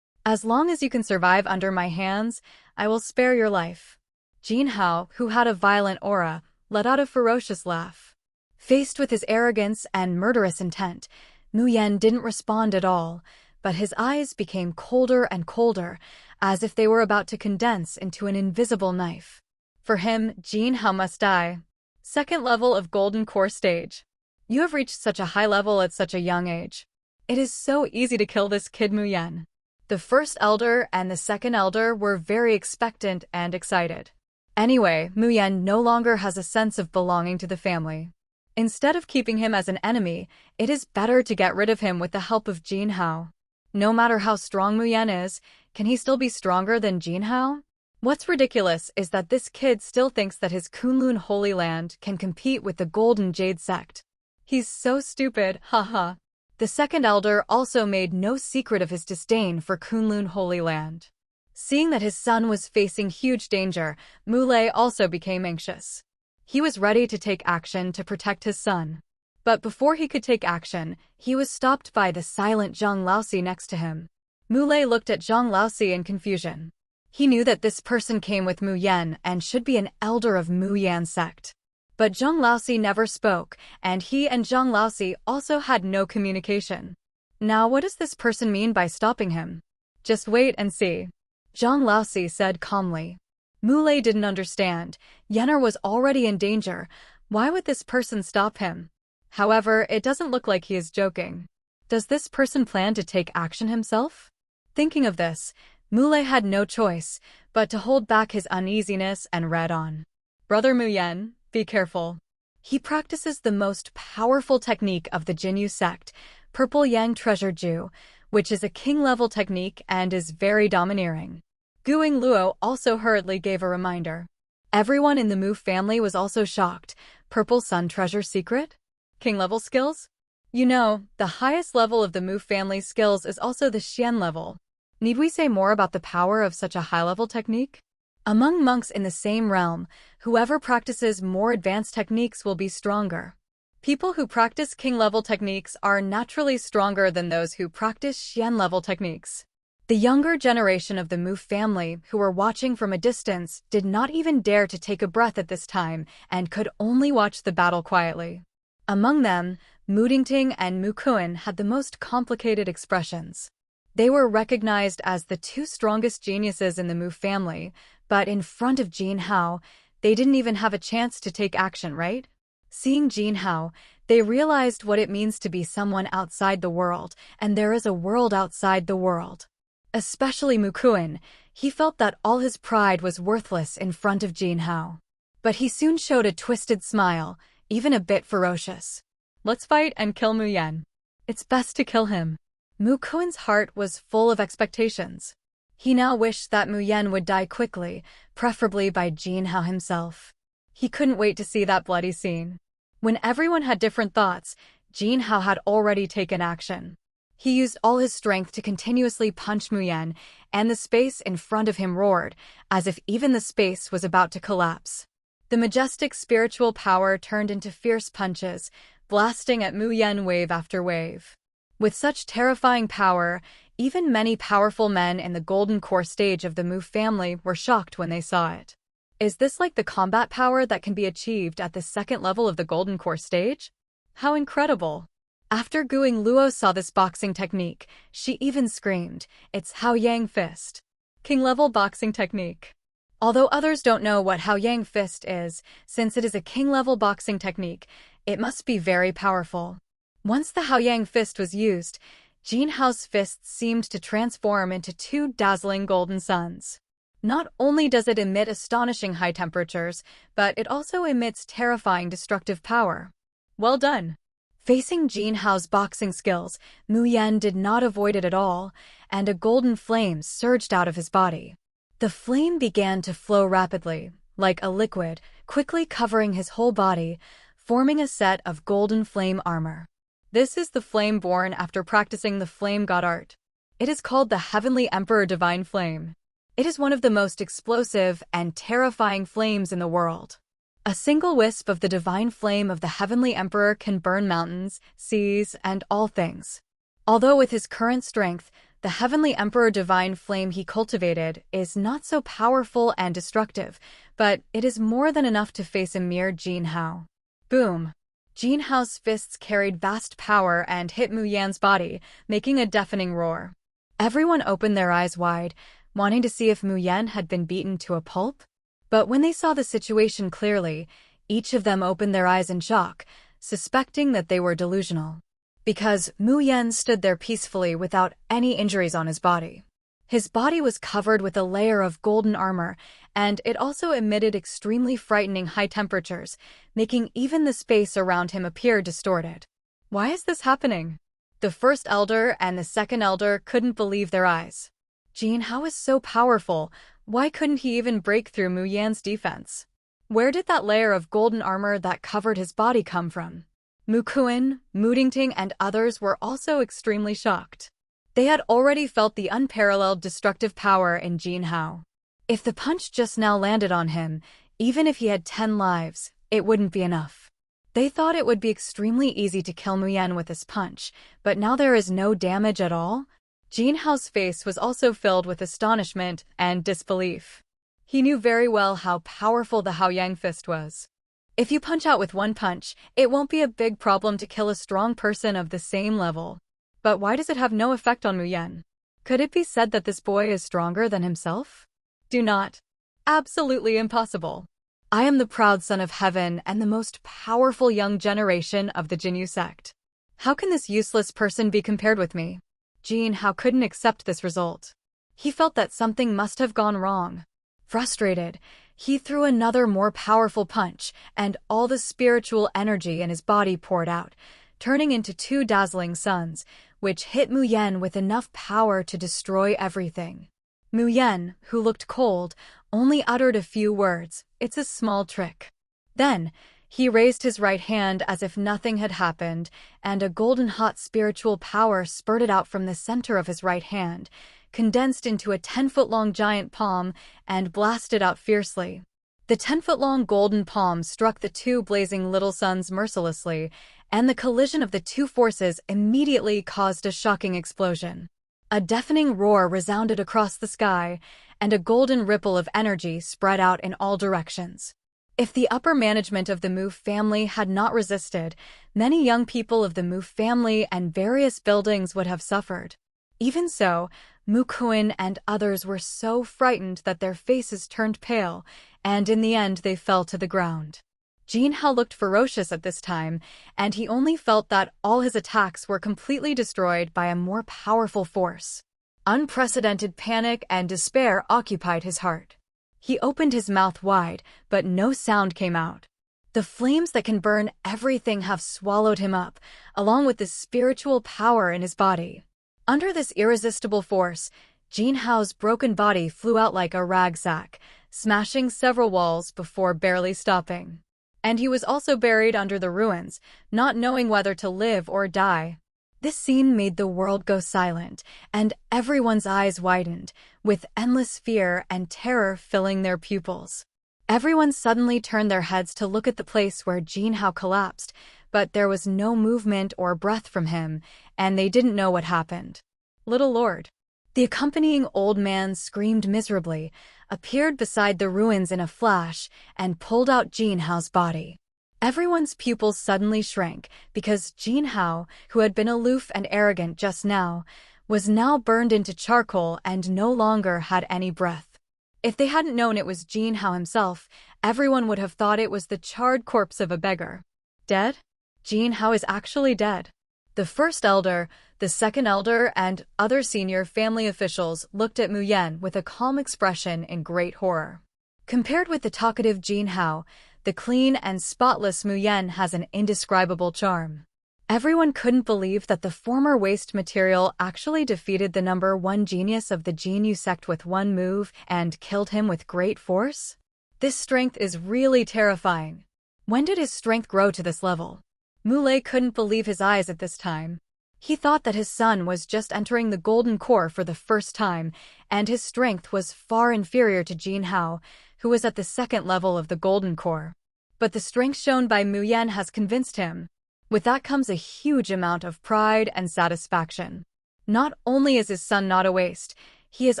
As long as you can survive under my hands, I will spare your life. Jin Hao, who had a violent aura, let out a ferocious laugh. Faced with his arrogance and murderous intent, Mu Yan didn't respond at all, but his eyes became colder and colder, as if they were about to condense into an invisible knife. For him, Jin Hao must die. Second level of Golden Core stage. You have reached such a high level at such a young age. It is so easy to kill this kid Mu Yan. The first elder and the second elder were very expectant and excited. Anyway, Mu Yan no longer has a sense of belonging to the family. Instead of keeping him as an enemy, it is better to get rid of him with the help of Jin Hao. No matter how strong Mu Yan is, can he still be stronger than Jin Hao? What's ridiculous is that this kid still thinks that his Kunlun Holy Land can compete with the Golden Jade Sect. He's so stupid, haha. The second elder also made no secret of his disdain for Kunlun Holy Land. Seeing that his son was facing huge danger, Mulei also became anxious. He was ready to take action to protect his son. But before he could take action, he was stopped by the silent Zhang Laosi next to him. Mulei looked at Zhang Laosi in confusion. He knew that this person came with Mu Yan and should be an elder of Mu Yan sect. But Zhang Laosi never spoke, and he and Zhang Laosi also had no communication. Now what does this person mean by stopping him? Just wait and see. Zhang Laosi said calmly. Mu Lei didn't understand. Yenner was already in danger. Why would this person stop him? However, it doesn't look like he is joking. Does this person plan to take action himself? Thinking of this, Mu Lei had no choice but to hold back his uneasiness and read on. Brother Mu Yan, be careful. He practices the most powerful technique of the Jinyu sect, Purple Yang Treasure Ju, which is a king-level technique and is very domineering. Guing Luo also hurriedly gave a reminder. Everyone in the Mu family was also shocked. Purple Sun Treasure Secret? King-level skills? You know, the highest level of the Mu family's skills is also the Xian level. Need we say more about the power of such a high-level technique? Among monks in the same realm, whoever practices more advanced techniques will be stronger. People who practice king-level techniques are naturally stronger than those who practice Xian-level techniques. The younger generation of the Mu family, who were watching from a distance, did not even dare to take a breath at this time and could only watch the battle quietly. Among them, Mu Dingting and Mu Kun had the most complicated expressions. They were recognized as the two strongest geniuses in the Mu family, but in front of Jin Hao, they didn't even have a chance to take action, right? Seeing Jin Hao, they realized what it means to be someone outside the world, and there is a world outside the world. Especially Mu Kun, he felt that all his pride was worthless in front of Jin Hao. But he soon showed a twisted smile, even a bit ferocious. Let's fight and kill Mu Yan. It's best to kill him. Mu Kun's heart was full of expectations. He now wished that Mu Yan would die quickly, preferably by Jin Hao himself. He couldn't wait to see that bloody scene. When everyone had different thoughts, Jin Hao had already taken action. He used all his strength to continuously punch Mu Yan, and the space in front of him roared, as if even the space was about to collapse. The majestic spiritual power turned into fierce punches, blasting at Mu Yan wave after wave. With such terrifying power, even many powerful men in the golden core stage of the Mu family were shocked when they saw it. Is this like the combat power that can be achieved at the second level of the golden core stage? How incredible! After Guing Luo saw this boxing technique, she even screamed, "It's Hao Yang Fist." King-level boxing technique. Although others don't know what Hao Yang Fist is, since it is a king-level boxing technique, it must be very powerful. Once the Hao Yang Fist was used, Jin Hao's fists seemed to transform into two dazzling golden suns. Not only does it emit astonishing high temperatures, but it also emits terrifying destructive power. Well done! Facing Jin Hao's boxing skills, Mu Yan did not avoid it at all, and a golden flame surged out of his body. The flame began to flow rapidly, like a liquid, quickly covering his whole body, forming a set of golden flame armor. This is the flame born after practicing the flame god art. It is called the Heavenly Emperor Divine Flame. It is one of the most explosive and terrifying flames in the world. A single wisp of the divine flame of the Heavenly Emperor can burn mountains, seas, and all things. Although with his current strength, the Heavenly Emperor Divine Flame he cultivated is not so powerful and destructive, but it is more than enough to face a mere Jin Hao. Boom! Jin Hao's fists carried vast power and hit Mu Yan's body, making a deafening roar. Everyone opened their eyes wide, wanting to see if Mu Yan had been beaten to a pulp. But when they saw the situation clearly, each of them opened their eyes in shock, suspecting that they were delusional. Because Mu Yan stood there peacefully without any injuries on his body. His body was covered with a layer of golden armor, and it also emitted extremely frightening high temperatures, making even the space around him appear distorted. Why is this happening? The first elder and the second elder couldn't believe their eyes. Jin Hao is so powerful, why couldn't he even break through Mu Yan's defense? Where did that layer of golden armor that covered his body come from? Mu Kun, Mu Dingting, and others were also extremely shocked. They had already felt the unparalleled destructive power in Jin Hao. If the punch just now landed on him, even if he had 10 lives, it wouldn't be enough. They thought it would be extremely easy to kill Mu Yan with this punch, but now there is no damage at all? Jin Hao's face was also filled with astonishment and disbelief. He knew very well how powerful the Haoyang fist was. If you punch out with one punch, it won't be a big problem to kill a strong person of the same level. But why does it have no effect on Mu Yan? Could it be said that this boy is stronger than himself? Do not. Absolutely impossible. I am the proud son of heaven and the most powerful young generation of the Jinyu sect. How can this useless person be compared with me? Jin Hao couldn't accept this result. He felt that something must have gone wrong. Frustrated, he threw another more powerful punch, and all the spiritual energy in his body poured out, turning into two dazzling suns, which hit Mu Yan with enough power to destroy everything. Mu Yan, who looked cold, only uttered a few words, "It's a small trick." Then, he raised his right hand as if nothing had happened, and a golden hot spiritual power spurted out from the center of his right hand, condensed into a 10-foot-long giant palm, and blasted out fiercely. The 10-foot-long golden palm struck the two blazing little suns mercilessly, and the collision of the two forces immediately caused a shocking explosion. A deafening roar resounded across the sky, and a golden ripple of energy spread out in all directions. If the upper management of the Mu family had not resisted, many young people of the Mu family and various buildings would have suffered. Even so, Mu Kun and others were so frightened that their faces turned pale, and in the end they fell to the ground. Jin Hao looked ferocious at this time, and he only felt that all his attacks were completely destroyed by a more powerful force. Unprecedented panic and despair occupied his heart. He opened his mouth wide, but no sound came out. The flames that can burn everything have swallowed him up, along with the spiritual power in his body. Under this irresistible force, Jin Hao's broken body flew out like a rag sack, smashing several walls before barely stopping. And he was also buried under the ruins, not knowing whether to live or die. This scene made the world go silent, and everyone's eyes widened, with endless fear and terror filling their pupils. Everyone suddenly turned their heads to look at the place where Jin Hao collapsed, but there was no movement or breath from him, and they didn't know what happened. Little Lord. The accompanying old man screamed miserably, appeared beside the ruins in a flash, and pulled out Jin Hao's body. Everyone's pupils suddenly shrank, because Jin Hao, who had been aloof and arrogant just now, was now burned into charcoal and no longer had any breath. If they hadn't known it was Jin Hao himself, everyone would have thought it was the charred corpse of a beggar. Dead? Jin Hao is actually dead. The first elder, the second elder, and other senior family officials looked at Mu Yan with a calm expression in great horror. Compared with the talkative Jin Hao, the clean and spotless Mu Yan has an indescribable charm. Everyone couldn't believe that the former waste material actually defeated the number one genius of the Jinyu sect with one move and killed him with great force. This strength is really terrifying. When did his strength grow to this level? Mu Lei couldn't believe his eyes at this time. He thought that his son was just entering the golden core for the first time, and his strength was far inferior to Jin Hao, who was at the second level of the golden core. But the strength shown by Mu Yan has convinced him. With that comes a huge amount of pride and satisfaction. Not only is his son not a waste, he is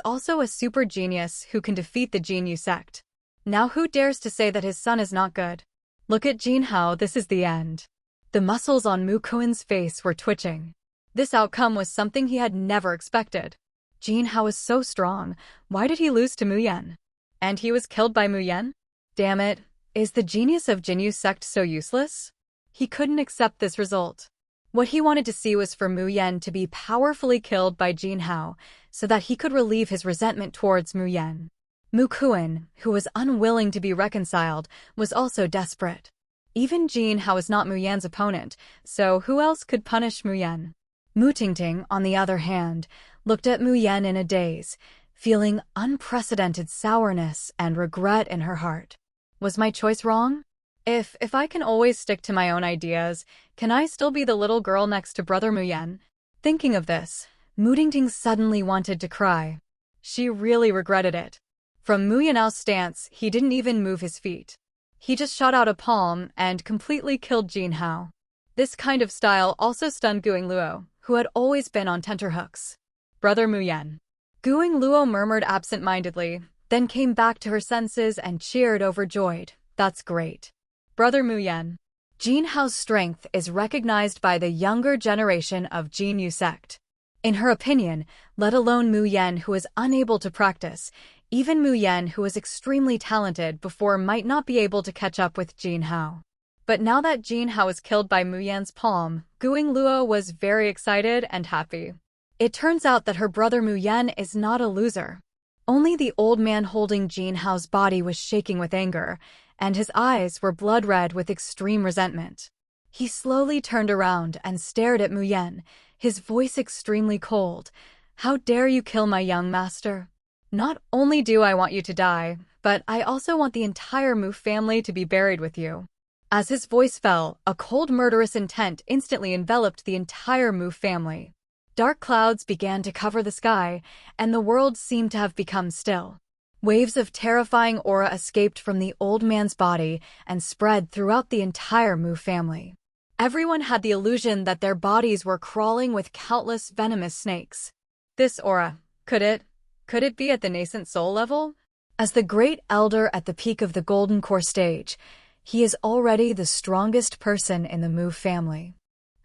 also a super genius who can defeat the Jinyu sect. Now who dares to say that his son is not good? Look at Jin Hao, this is the end. The muscles on Mu Kun's face were twitching. This outcome was something he had never expected. Jin Hao is so strong, why did he lose to Mu Yan? And he was killed by Mu Yan? Damn it, is the genius of Jinyu sect so useless? He couldn't accept this result. What he wanted to see was for Mu Yan to be powerfully killed by Jin Hao, so that he could relieve his resentment towards Mu Yan. Mu Kun, who was unwilling to be reconciled, was also desperate. Even Jin Hao is not Mu Yan's opponent, so who else could punish Mu Yan? Mu Tingting, on the other hand, looked at Mu Yan in a daze, feeling unprecedented sourness and regret in her heart. Was my choice wrong? If I can always stick to my own ideas, can I still be the little girl next to Brother Mu Yan? Thinking of this, Mu Tingting suddenly wanted to cry. She really regretted it. From Mu Yan's stance, he didn't even move his feet. He just shot out a palm and completely killed Jin Hao. This kind of style also stunned Guang Luo, who had always been on tenterhooks. Brother Muyen. Guing Luo murmured absent-mindedly, then came back to her senses and cheered overjoyed. That's great. Brother Muyen. Jin Hao's strength is recognized by the younger generation of Jinyu Sect. In her opinion, let alone Muyen who is unable to practice, even Muyen who is extremely talented before might not be able to catch up with Jin Hao. But now that Jin Hao was killed by Muyen's palm, Guing Luo was very excited and happy. It turns out that her brother Muyen is not a loser. Only the old man holding Jin Hao's body was shaking with anger, and his eyes were blood-red with extreme resentment. He slowly turned around and stared at Muyen, his voice extremely cold. How dare you kill my young master? Not only do I want you to die, but I also want the entire Mu family to be buried with you. As his voice fell, a cold murderous intent instantly enveloped the entire Mu family. Dark clouds began to cover the sky, and the world seemed to have become still. Waves of terrifying aura escaped from the old man's body and spread throughout the entire Mu family. Everyone had the illusion that their bodies were crawling with countless venomous snakes. This aura, could it be at the nascent soul level? As the great elder at the peak of the golden core stage, he is already the strongest person in the Mu family.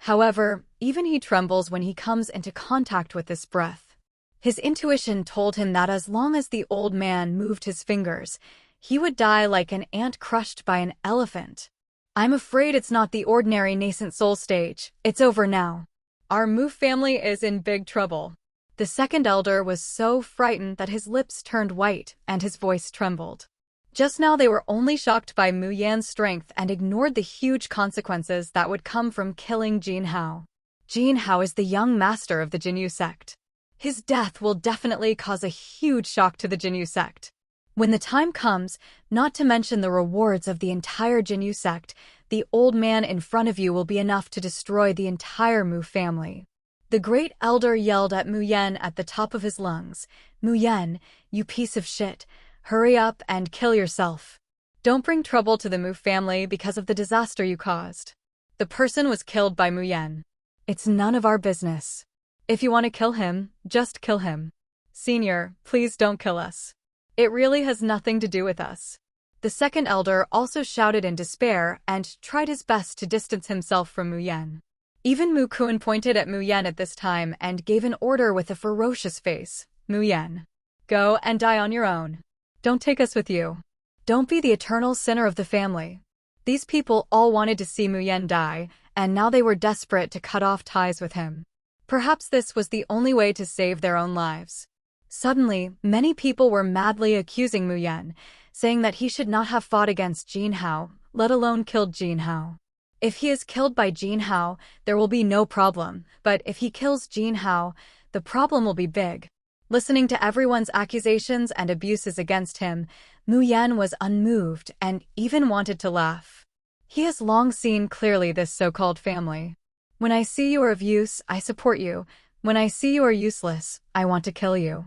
However, even he trembles when he comes into contact with this breath. His intuition told him that as long as the old man moved his fingers, he would die like an ant crushed by an elephant. I'm afraid it's not the ordinary nascent soul stage. It's over now. Our Mu family is in big trouble. The second elder was so frightened that his lips turned white and his voice trembled. Just now they were only shocked by Mu Yan's strength and ignored the huge consequences that would come from killing Jin Hao. Jin Hao is the young master of the Jinyu sect. His death will definitely cause a huge shock to the Jinyu sect. When the time comes, not to mention the rewards of the entire Jinyu sect, the old man in front of you will be enough to destroy the entire Mu family. The great elder yelled at Mu Yan at the top of his lungs. Mu Yan, you piece of shit. Hurry up and kill yourself. Don't bring trouble to the Mu family because of the disaster you caused. The person was killed by Mu Yan. It's none of our business. If you want to kill him, just kill him. Senior, please don't kill us. It really has nothing to do with us. The second elder also shouted in despair and tried his best to distance himself from Mu Yan. Even Mu Kun pointed at Mu Yan at this time and gave an order with a ferocious face. Mu Yan, go and die on your own. Don't take us with you. Don't be the eternal sinner of the family. These people all wanted to see Mu Yan die, and now they were desperate to cut off ties with him. Perhaps this was the only way to save their own lives. Suddenly, many people were madly accusing Mu Yan, saying that he should not have fought against Jin Hao, let alone killed Jin Hao. If he is killed by Jin Hao, there will be no problem, but if he kills Jin Hao, the problem will be big. Listening to everyone's accusations and abuses against him, Mu Yan was unmoved and even wanted to laugh. He has long seen clearly this so-called family. When I see you are of use, I support you. When I see you are useless, I want to kill you.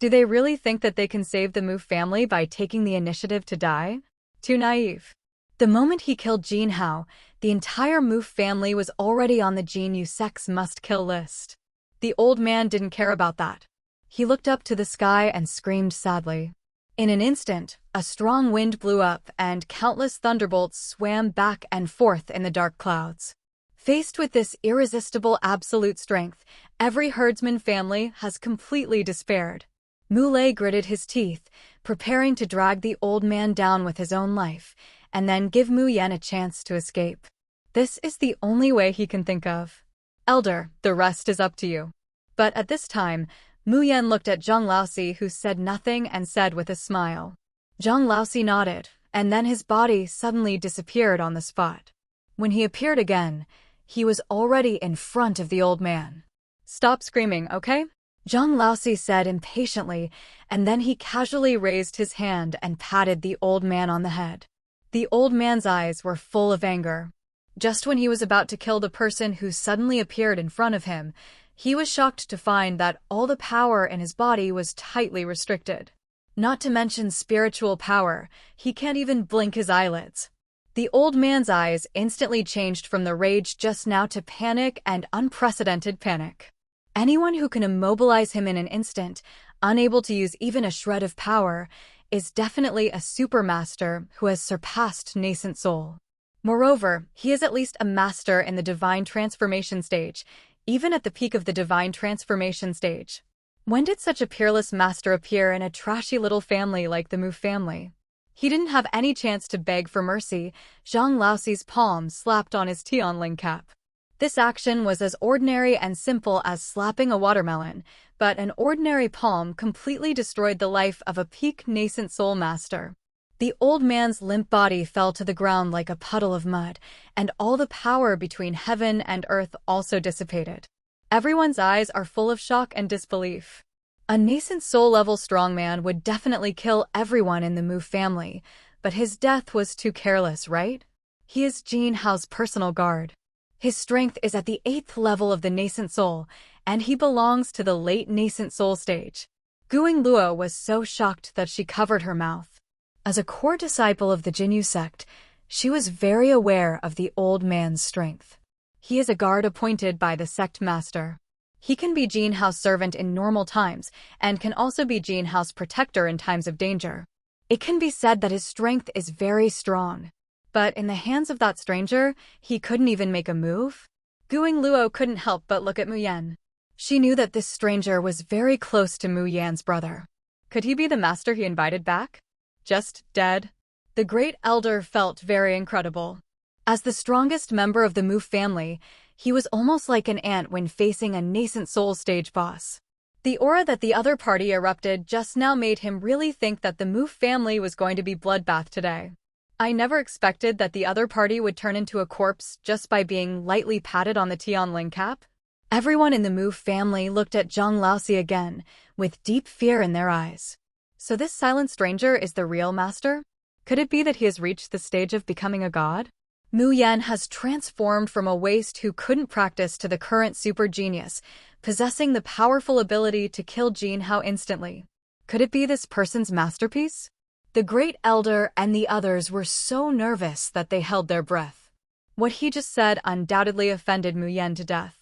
Do they really think that they can save the Mu family by taking the initiative to die? Too naive. The moment he killed Jin Hao, the entire Mu family was already on the Jinyu sect's must-kill list. The old man didn't care about that. He looked up to the sky and screamed sadly. In an instant, a strong wind blew up and countless thunderbolts swam back and forth in the dark clouds. Faced with this irresistible absolute strength, every herdsman family has completely despaired. Mu Lei gritted his teeth, preparing to drag the old man down with his own life, and then give Mu Yan a chance to escape. This is the only way he can think of. Elder, the rest is up to you. But at this time, Mu Yan looked at Zhang Laosi, who said nothing and said with a smile. Zhang Laosi nodded, and then his body suddenly disappeared on the spot. When he appeared again, he was already in front of the old man. Stop screaming, okay? Zhang Laosi said impatiently, and then he casually raised his hand and patted the old man on the head. The old man's eyes were full of anger. Just when he was about to kill the person who suddenly appeared in front of him, he was shocked to find that all the power in his body was tightly restricted. Not to mention spiritual power, he can't even blink his eyelids. The old man's eyes instantly changed from the rage just now to panic and unprecedented panic. Anyone who can immobilize him in an instant, unable to use even a shred of power, is definitely a supermaster who has surpassed nascent soul. Moreover, he is at least a master in the divine transformation stage, even at the peak of the divine transformation stage. When did such a peerless master appear in a trashy little family like the Mu family? He didn't have any chance to beg for mercy. Zhang Laoxi's palm slapped on his Tianling cap. This action was as ordinary and simple as slapping a watermelon, but an ordinary palm completely destroyed the life of a peak nascent soul master. The old man's limp body fell to the ground like a puddle of mud, and all the power between heaven and earth also dissipated. Everyone's eyes are full of shock and disbelief. A nascent soul-level strongman would definitely kill everyone in the Mu family, but his death was too careless, right? He is Jin Hao's personal guard. His strength is at the 8th level of the nascent soul, and he belongs to the late nascent soul stage. Guing Luo was so shocked that she covered her mouth. As a core disciple of the Jinyu sect, she was very aware of the old man's strength. He is a guard appointed by the sect master. He can be Jin Hao's servant in normal times, and can also be Jin Hao's protector in times of danger. It can be said that his strength is very strong. But in the hands of that stranger, he couldn't even make a move? Guing Luo couldn't help but look at Mu Yan. She knew that this stranger was very close to Mu Yan's brother. Could he be the master he invited back? Just dead? The great elder felt very incredible. As the strongest member of the Mu family, he was almost like an ant when facing a nascent soul stage boss. The aura that the other party erupted just now made him really think that the Mu family was going to be bloodbath today. I never expected that the other party would turn into a corpse just by being lightly patted on the Tianling cap. Everyone in the Mu family looked at Zhang Laoxi again, with deep fear in their eyes. So this silent stranger is the real master? Could it be that he has reached the stage of becoming a god? Mu Yan has transformed from a waste who couldn't practice to the current super genius, possessing the powerful ability to kill Jin Hao instantly. Could it be this person's masterpiece? The great elder and the others were so nervous that they held their breath. What he just said undoubtedly offended Mu Yan to death.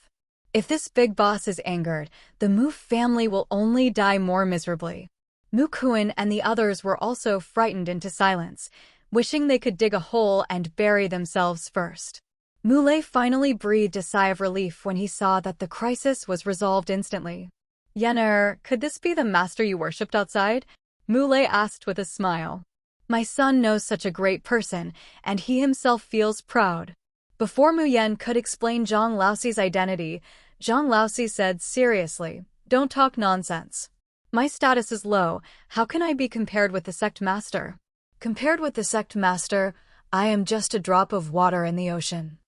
If this big boss is angered, the Mu family will only die more miserably. Mu Kuan and the others were also frightened into silence, wishing they could dig a hole and bury themselves first. Mu Lei finally breathed a sigh of relief when he saw that the crisis was resolved instantly. Yener, could this be the master you worshipped outside? Mu Lei asked with a smile. My son knows such a great person, and he himself feels proud. Before Mu Yan could explain Zhang Laoxi's identity, Zhang Laoxi said seriously, "Don't talk nonsense. My status is low, how can I be compared with the sect master? Compared with the sect master, I am just a drop of water in the ocean."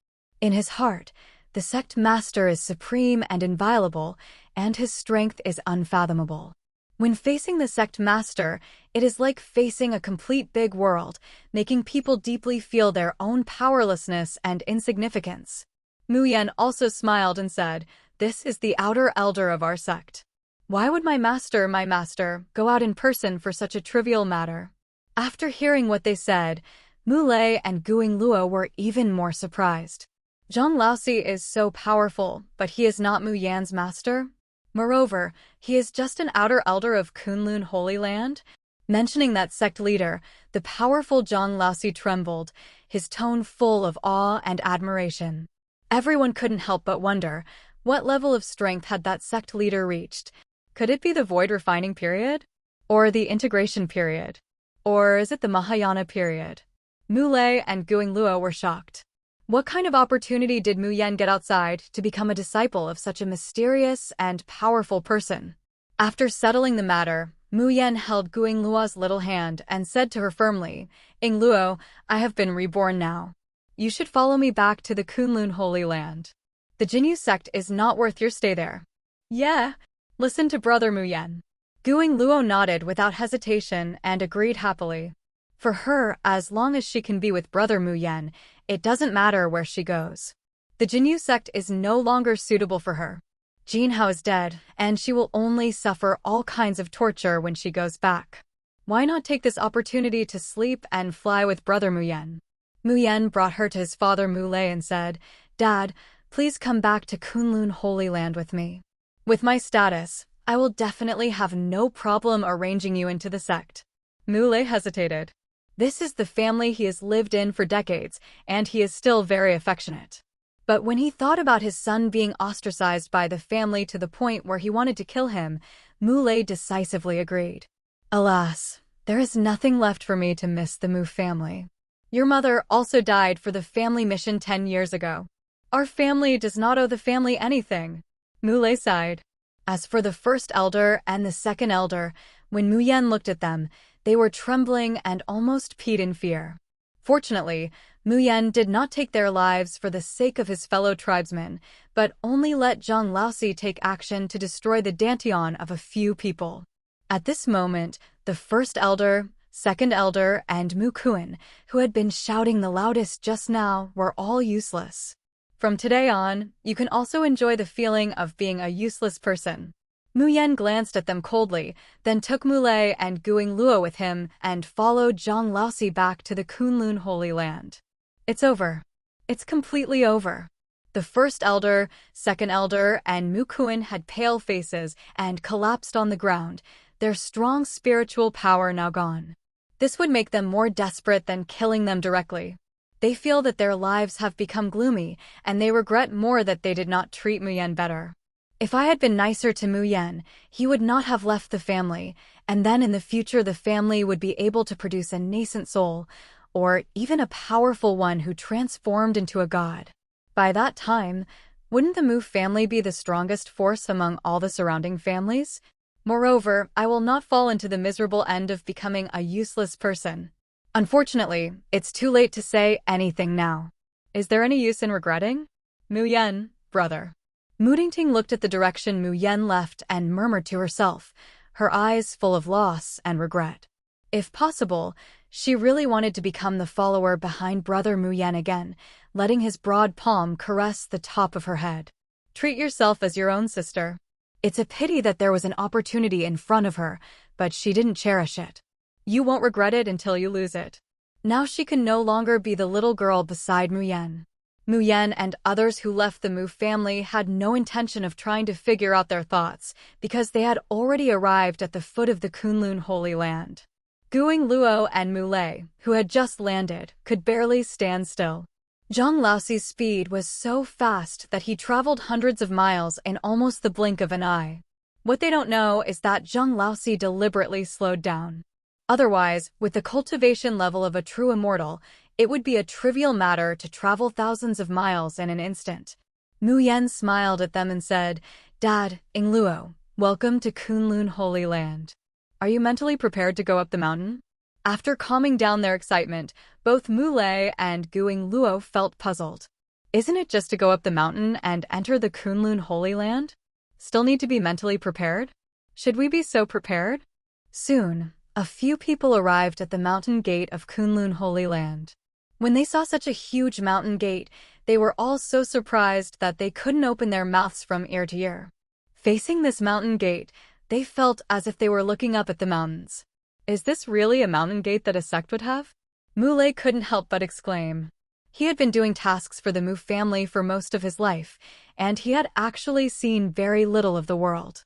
In his heart, the sect master is supreme and inviolable, and his strength is unfathomable. When facing the sect master, it is like facing a complete big world, making people deeply feel their own powerlessness and insignificance. Mu Yan also smiled and said, "This is the outer elder of our sect. Why would my master, go out in person for such a trivial matter?" After hearing what they said, Mu Lei and Guing Luo were even more surprised. Zhang Laoxi is so powerful, but he is not Mu Yan's master? Moreover, he is just an outer elder of Kunlun Holy Land? Mentioning that sect leader, the powerful Zhang Laoxi trembled, his tone full of awe and admiration. Everyone couldn't help but wonder, what level of strength had that sect leader reached? Could it be the void refining period? Or the integration period? Or is it the Mahayana period? Mu Lei and Guing Luo were shocked. What kind of opportunity did Mu Yan get outside to become a disciple of such a mysterious and powerful person? After settling the matter, Mu Yan held Guing Luo's little hand and said to her firmly, "Ing Luo, I have been reborn now. You should follow me back to the Kunlun Holy Land. The Jinyu sect is not worth your stay there." "Yeah, listen to brother Mu Yan." Guing Luo nodded without hesitation and agreed happily. For her, as long as she can be with brother Mu Yan, it doesn't matter where she goes. The Jinyu sect is no longer suitable for her. Jin Hao is dead, and she will only suffer all kinds of torture when she goes back. Why not take this opportunity to sleep and fly with brother Mu Yan? Mu Yan brought her to his father Mu Lei and said, "Dad, please come back to Kunlun Holy Land with me." With my status, I will definitely have no problem arranging you into the sect. Muley hesitated. This is the family he has lived in for decades, and he is still very affectionate. But when he thought about his son being ostracized by the family to the point where he wanted to kill him, Muley decisively agreed. Alas, there is nothing left for me to miss the Mu family. Your mother also died for the family mission 10 years ago. Our family does not owe the family anything. Muley sighed. As for the first elder and the second elder, when Mu Yan looked at them, they were trembling and almost peed in fear. Fortunately, Mu Yan did not take their lives for the sake of his fellow tribesmen, but only let Zhang Laosi take action to destroy the dantian of a few people. At this moment, the first elder, second elder, and Mu Kuan, who had been shouting the loudest just now, were all useless. From today on, you can also enjoy the feeling of being a useless person. Mu Yan glanced at them coldly, then took Muley and Guing Luo with him and followed Zhang Laosi back to the Kunlun Holy Land. It's over. It's completely over. The first elder, second elder, and Mu Kuan had pale faces and collapsed on the ground, their strong spiritual power now gone. This would make them more desperate than killing them directly. They feel that their lives have become gloomy, and they regret more that they did not treat Mu Yan better. If I had been nicer to Mu Yan, he would not have left the family, and then in the future the family would be able to produce a nascent soul, or even a powerful one who transformed into a god. By that time, wouldn't the Mu family be the strongest force among all the surrounding families? Moreover, I will not fall into the miserable end of becoming a useless person. Unfortunately, it's too late to say anything now. Is there any use in regretting? Mu Yan, brother. Mudingting looked at the direction Mu Yan left and murmured to herself, her eyes full of loss and regret. If possible, she really wanted to become the follower behind brother Mu Yan again, letting his broad palm caress the top of her head. Treat yourself as your own sister. It's a pity that there was an opportunity in front of her, but she didn't cherish it. You won't regret it until you lose it. Now she can no longer be the little girl beside Mu Yan. Mu Yan and others who left the Mu family had no intention of trying to figure out their thoughts, because they had already arrived at the foot of the Kunlun Holy Land. Guing Luo and Muley, who had just landed, could barely stand still. Zhang Laosi's speed was so fast that he traveled hundreds of miles in almost the blink of an eye. What they don't know is that Zhang Laosi deliberately slowed down. Otherwise, with the cultivation level of a true immortal, it would be a trivial matter to travel thousands of miles in an instant. Mu Yan smiled at them and said, Dad, Ingluo, welcome to Kunlun Holy Land. Are you mentally prepared to go up the mountain? After calming down their excitement, both Muley and Guing Luo felt puzzled. Isn't it just to go up the mountain and enter the Kunlun Holy Land? Still need to be mentally prepared? Should we be so prepared? Soon, a few people arrived at the mountain gate of Kunlun Holy Land. When they saw such a huge mountain gate, they were all so surprised that they couldn't open their mouths from ear to ear. Facing this mountain gate, they felt as if they were looking up at the mountains. Is this really a mountain gate that a sect would have? Muley couldn't help but exclaim. He had been doing tasks for the Mu family for most of his life, and he had actually seen very little of the world.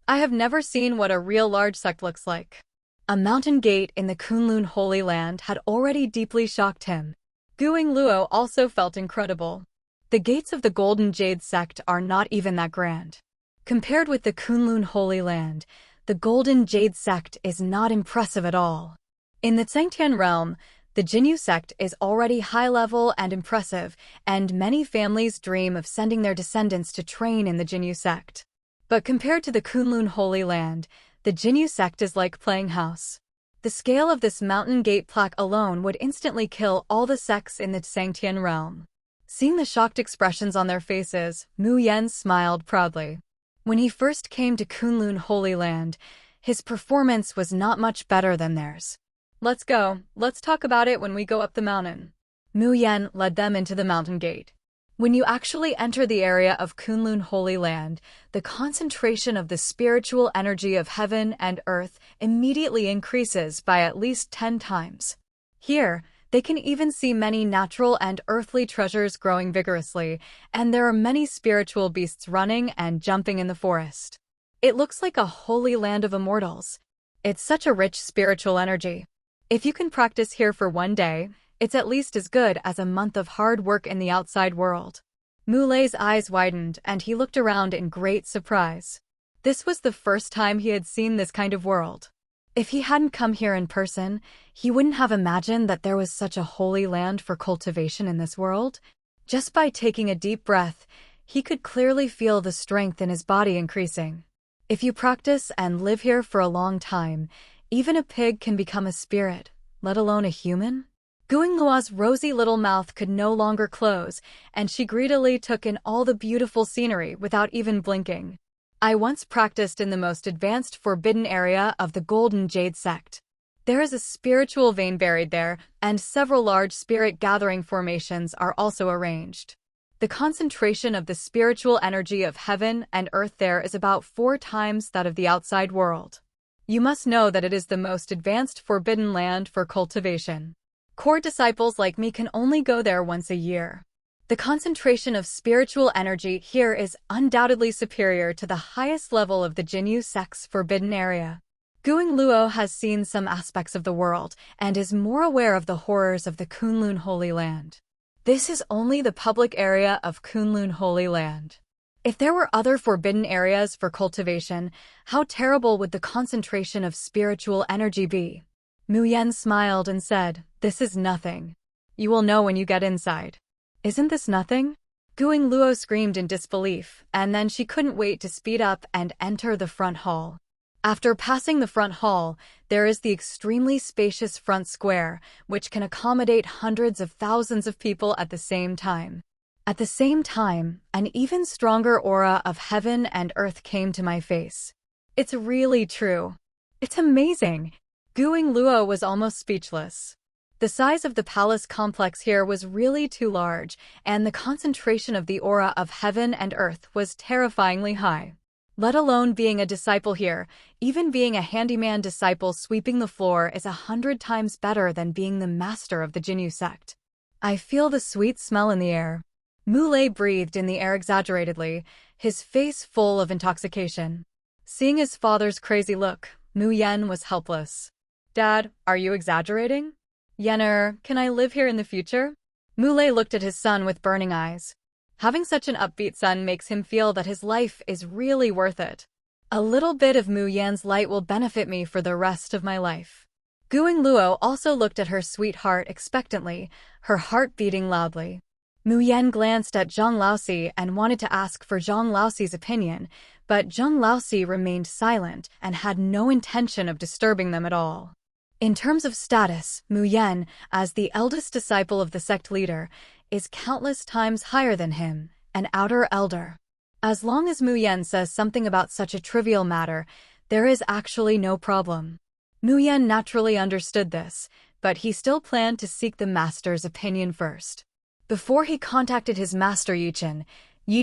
I have never seen what a real large sect looks like. A mountain gate in the Kunlun Holy Land had already deeply shocked him. Guing Luo also felt incredible. The gates of the Golden Jade Sect are not even that grand. Compared with the Kunlun Holy Land, the Golden Jade Sect is not impressive at all. In the Zhengtian realm, the Jinyu sect is already high-level and impressive, and many families dream of sending their descendants to train in the Jinyu sect. But compared to the Kunlun Holy Land, the Jinyu sect is like playing house. The scale of this mountain gate plaque alone would instantly kill all the sects in the Zhengtian realm. Seeing the shocked expressions on their faces, Mu Yan smiled proudly. When he first came to Kunlun Holy Land, his performance was not much better than theirs. Let's go. Let's talk about it when we go up the mountain. Mu Yan led them into the mountain gate. When you actually enter the area of Kunlun Holy Land, the concentration of the spiritual energy of heaven and earth immediately increases by at least 10 times. Here, They can even see many natural and earthly treasures growing vigorously, and there are many spiritual beasts running and jumping in the forest. It looks like a holy land of immortals. It's such a rich spiritual energy. If you can practice here for one day, it's at least as good as a month of hard work in the outside world. Mulay's eyes widened and he looked around in great surprise. This was the first time he had seen this kind of world. If he hadn't come here in person, he wouldn't have imagined that there was such a holy land for cultivation in this world. Just by taking a deep breath, he could clearly feel the strength in his body increasing. If you practice and live here for a long time, even a pig can become a spirit, let alone a human. Guingluo's rosy little mouth could no longer close, and she greedily took in all the beautiful scenery without even blinking. I once practiced in the most advanced forbidden area of the Golden Jade Sect. There is a spiritual vein buried there, and several large spirit gathering formations are also arranged. The concentration of the spiritual energy of heaven and earth there is about 4 times that of the outside world. You must know that it is the most advanced forbidden land for cultivation. Core disciples like me can only go there once a year. The concentration of spiritual energy here is undoubtedly superior to the highest level of the Jinyu Sect's forbidden area. Guingluo has seen some aspects of the world and is more aware of the horrors of the Kunlun Holy Land. This is only the public area of Kunlun Holy Land. If there were other forbidden areas for cultivation, how terrible would the concentration of spiritual energy be? Mu Yan smiled and said, "This is nothing. You will know when you get inside." "Isn't this nothing?" Guingluo screamed in disbelief, and then she couldn't wait to speed up and enter the front hall. After passing the front hall, there is the extremely spacious front square, which can accommodate hundreds of thousands of people at the same time. At the same time, an even stronger aura of heaven and earth came to my face. It's really true. It's amazing. Guingluo was almost speechless. The size of the palace complex here was really too large, and the concentration of the aura of heaven and earth was terrifyingly high. Let alone being a disciple here, even being a handyman disciple sweeping the floor is 100 times better than being the master of the Jinyu sect. I feel the sweet smell in the air. Muley breathed in the air exaggeratedly, his face full of intoxication. Seeing his father's crazy look, Mu Yan was helpless. "Dad, are you exaggerating? Yenner, can I live here in the future?" Muley looked at his son with burning eyes. Having such an upbeat son makes him feel that his life is really worth it. A little bit of Mu Yan's light will benefit me for the rest of my life. Guingluo also looked at her sweetheart expectantly, her heart beating loudly. Mu Yan glanced at Zhang Laosi and wanted to ask for Zhang Laosi's opinion, but Zhang Laosi remained silent and had no intention of disturbing them at all. In terms of status, Mu Yan, as the eldest disciple of the sect leader, is countless times higher than him, an outer elder. As long as Mu Yan says something about such a trivial matter, there is actually no problem. Mu Yan naturally understood this, but he still planned to seek the master's opinion first. Before he contacted his master Yi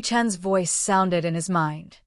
Chen's voice sounded in his mind.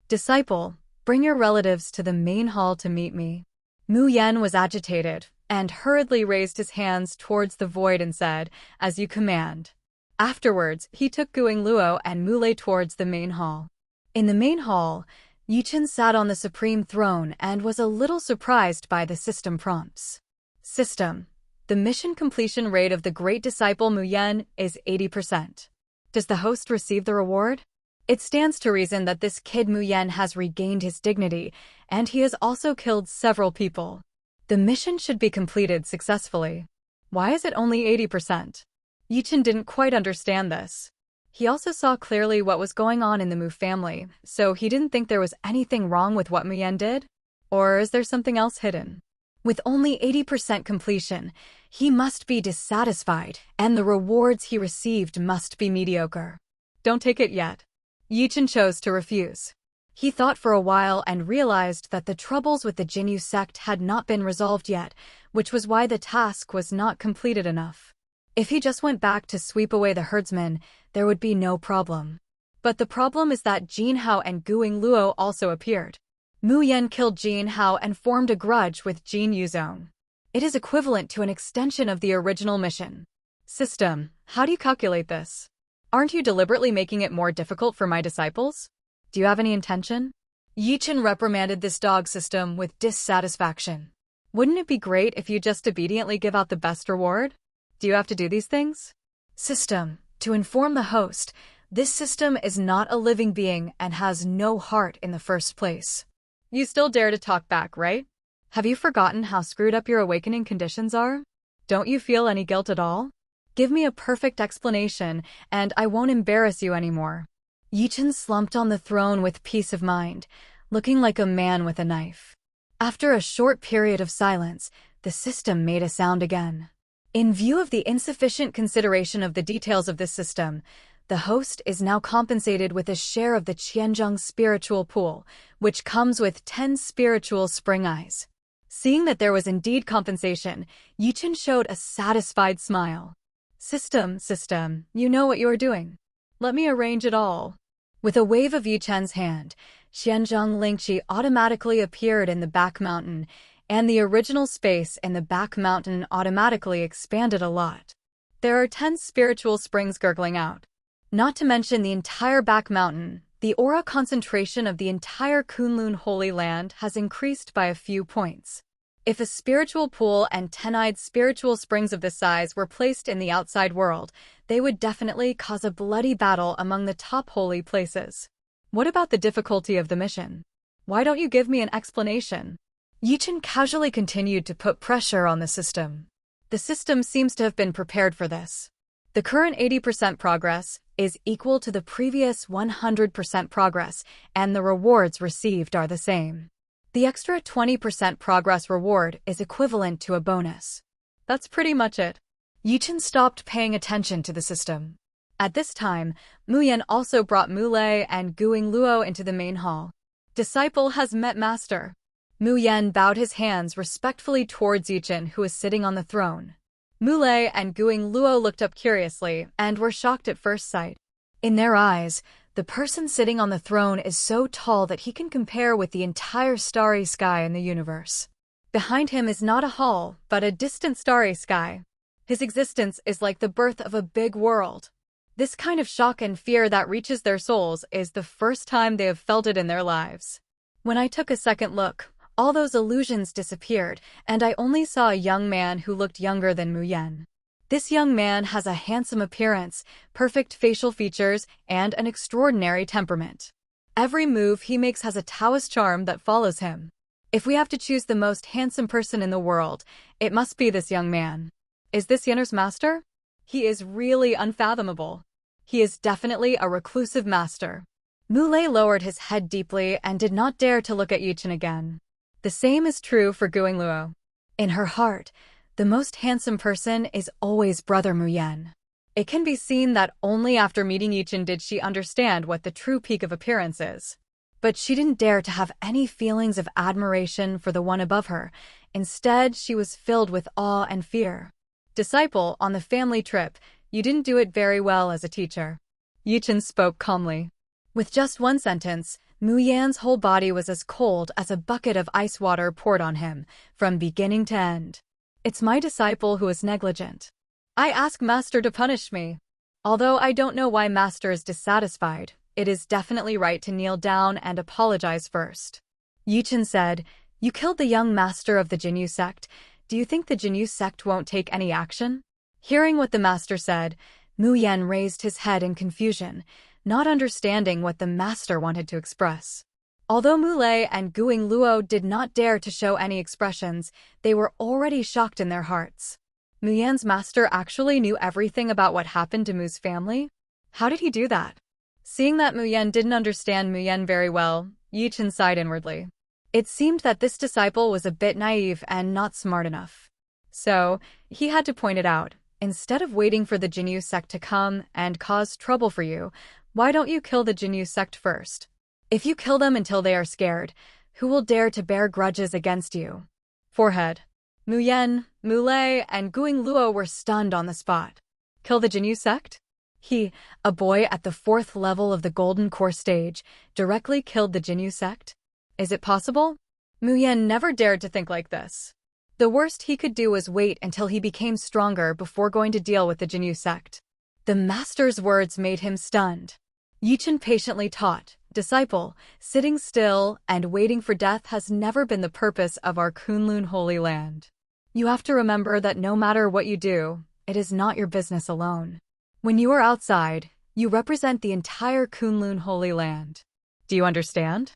"Disciple, bring your relatives to the main hall to meet me." Mu Yan was agitated and hurriedly raised his hands towards the void and said, "As you command." Afterwards, he took Guingluo and Muley towards the main hall. In the main hall, Yi Chen sat on the supreme throne and was a little surprised by the system prompts. System: the mission completion rate of the great disciple Mu Yan is 80%. Does the host receive the reward? It stands to reason that this kid Mu Yan has regained his dignity, and he has also killed several people. The mission should be completed successfully. Why is it only 80%? Yi Chen didn't quite understand this. He also saw clearly what was going on in the Mu family, so he didn't think there was anything wrong with what Mu Yan did? Or is there something else hidden? With only 80% completion, he must be dissatisfied, and the rewards he received must be mediocre. Don't take it yet. Yi Chen chose to refuse. He thought for a while and realized that the troubles with the Jinyu sect had not been resolved yet, which was why the task was not completed enough. If he just went back to sweep away the herdsmen, there would be no problem. But the problem is that Jin Hao and Guingluo also appeared. Mu Yan killed Jin Hao and formed a grudge with Jin Yuzong. It is equivalent to an extension of the original mission. System, how do you calculate this? Aren't you deliberately making it more difficult for my disciples? Do you have any intention? Chen reprimanded this dog system with dissatisfaction. Wouldn't it be great if you just obediently give out the best reward? Do you have to do these things? System, to inform the host, this system is not a living being and has no heart in the first place. You still dare to talk back, right? Have you forgotten how screwed up your awakening conditions are? Don't you feel any guilt at all? Give me a perfect explanation, and I won't embarrass you anymore. Chen slumped on the throne with peace of mind, looking like a man with a knife. After a short period of silence, the system made a sound again. In view of the insufficient consideration of the details of this system, the host is now compensated with a share of the Qianzheng spiritual pool, which comes with 10 spiritual spring eyes. Seeing that there was indeed compensation, Chen showed a satisfied smile. System, you know what you are doing. Let me arrange it all. With a wave of Chen's hand, Qianzheng Lingqi automatically appeared in the back mountain, and the original space in the back mountain automatically expanded a lot. There are 10 spiritual springs gurgling out. Not to mention the entire back mountain, the aura concentration of the entire Kunlun Holy Land has increased by a few points. If a spiritual pool and 10-eyed spiritual springs of this size were placed in the outside world, they would definitely cause a bloody battle among the top holy places. What about the difficulty of the mission? Why don't you give me an explanation? Chen casually continued to put pressure on the system. The system seems to have been prepared for this. The current 80% progress is equal to the previous 100% progress, and the rewards received are the same. The extra 20% progress reward is equivalent to a bonus. That's pretty much it. Chen stopped paying attention to the system. At this time, Muyan also brought Mulei and Guing Luo into the main hall. Disciple has met master. Muyan bowed his hands respectfully towards Chen, who was sitting on the throne. Mulei and Guing Luo looked up curiously and were shocked at first sight. In their eyes, the person sitting on the throne is so tall that he can compare with the entire starry sky in the universe. Behind him is not a hall, but a distant starry sky. His existence is like the birth of a big world. This kind of shock and fear that reaches their souls is the first time they have felt it in their lives. When I took a second look, all those illusions disappeared, and I only saw a young man who looked younger than Muyan. This young man has a handsome appearance, perfect facial features, and an extraordinary temperament. Every move he makes has a Taoist charm that follows him. If we have to choose the most handsome person in the world, it must be this young man. Is this Yenner's master? He is really unfathomable. He is definitely a reclusive master. Mulei lowered his head deeply and did not dare to look at Chen again. The same is true for Guing Luo. In her heart, the most handsome person is always Brother Muyan. It can be seen that only after meeting Chen did she understand what the true peak of appearance is. But she didn't dare to have any feelings of admiration for the one above her. Instead, she was filled with awe and fear. Disciple, on the family trip, you didn't do it very well as a teacher. Chen spoke calmly. With just one sentence, Muyan's whole body was as cold as a bucket of ice water poured on him, from beginning to end. It's my disciple who is negligent. I ask Master to punish me. Although I don't know why Master is dissatisfied, it is definitely right to kneel down and apologize first. Chen said, You killed the young master of the Jinyu sect. Do you think the Jinyu sect won't take any action? Hearing what the master said, Muyan raised his head in confusion, not understanding what the master wanted to express. Although Mulei and Guing Luo did not dare to show any expressions, they were already shocked in their hearts. Muyan's master actually knew everything about what happened to Mu's family? How did he do that? Seeing that Muyan didn't understand Muyan very well, Chen sighed inwardly. It seemed that this disciple was a bit naive and not smart enough. So, he had to point it out. Instead of waiting for the Jinyu sect to come and cause trouble for you, why don't you kill the Jinyu sect first? If you kill them until they are scared, who will dare to bear grudges against you? Forehead. Muyan, Mulei, and Guing Luo were stunned on the spot. Kill the Jinyu sect? He, a boy at the 4th level of the Golden Core stage, directly killed the Jinyu sect? Is it possible? Muyan never dared to think like this. The worst he could do was wait until he became stronger before going to deal with the Jinyu sect. The master's words made him stunned. Chen patiently taught, "Disciple, sitting still and waiting for death has never been the purpose of our Kunlun Holy Land. You have to remember that no matter what you do, it is not your business alone. When you are outside, you represent the entire Kunlun Holy Land. Do you understand?"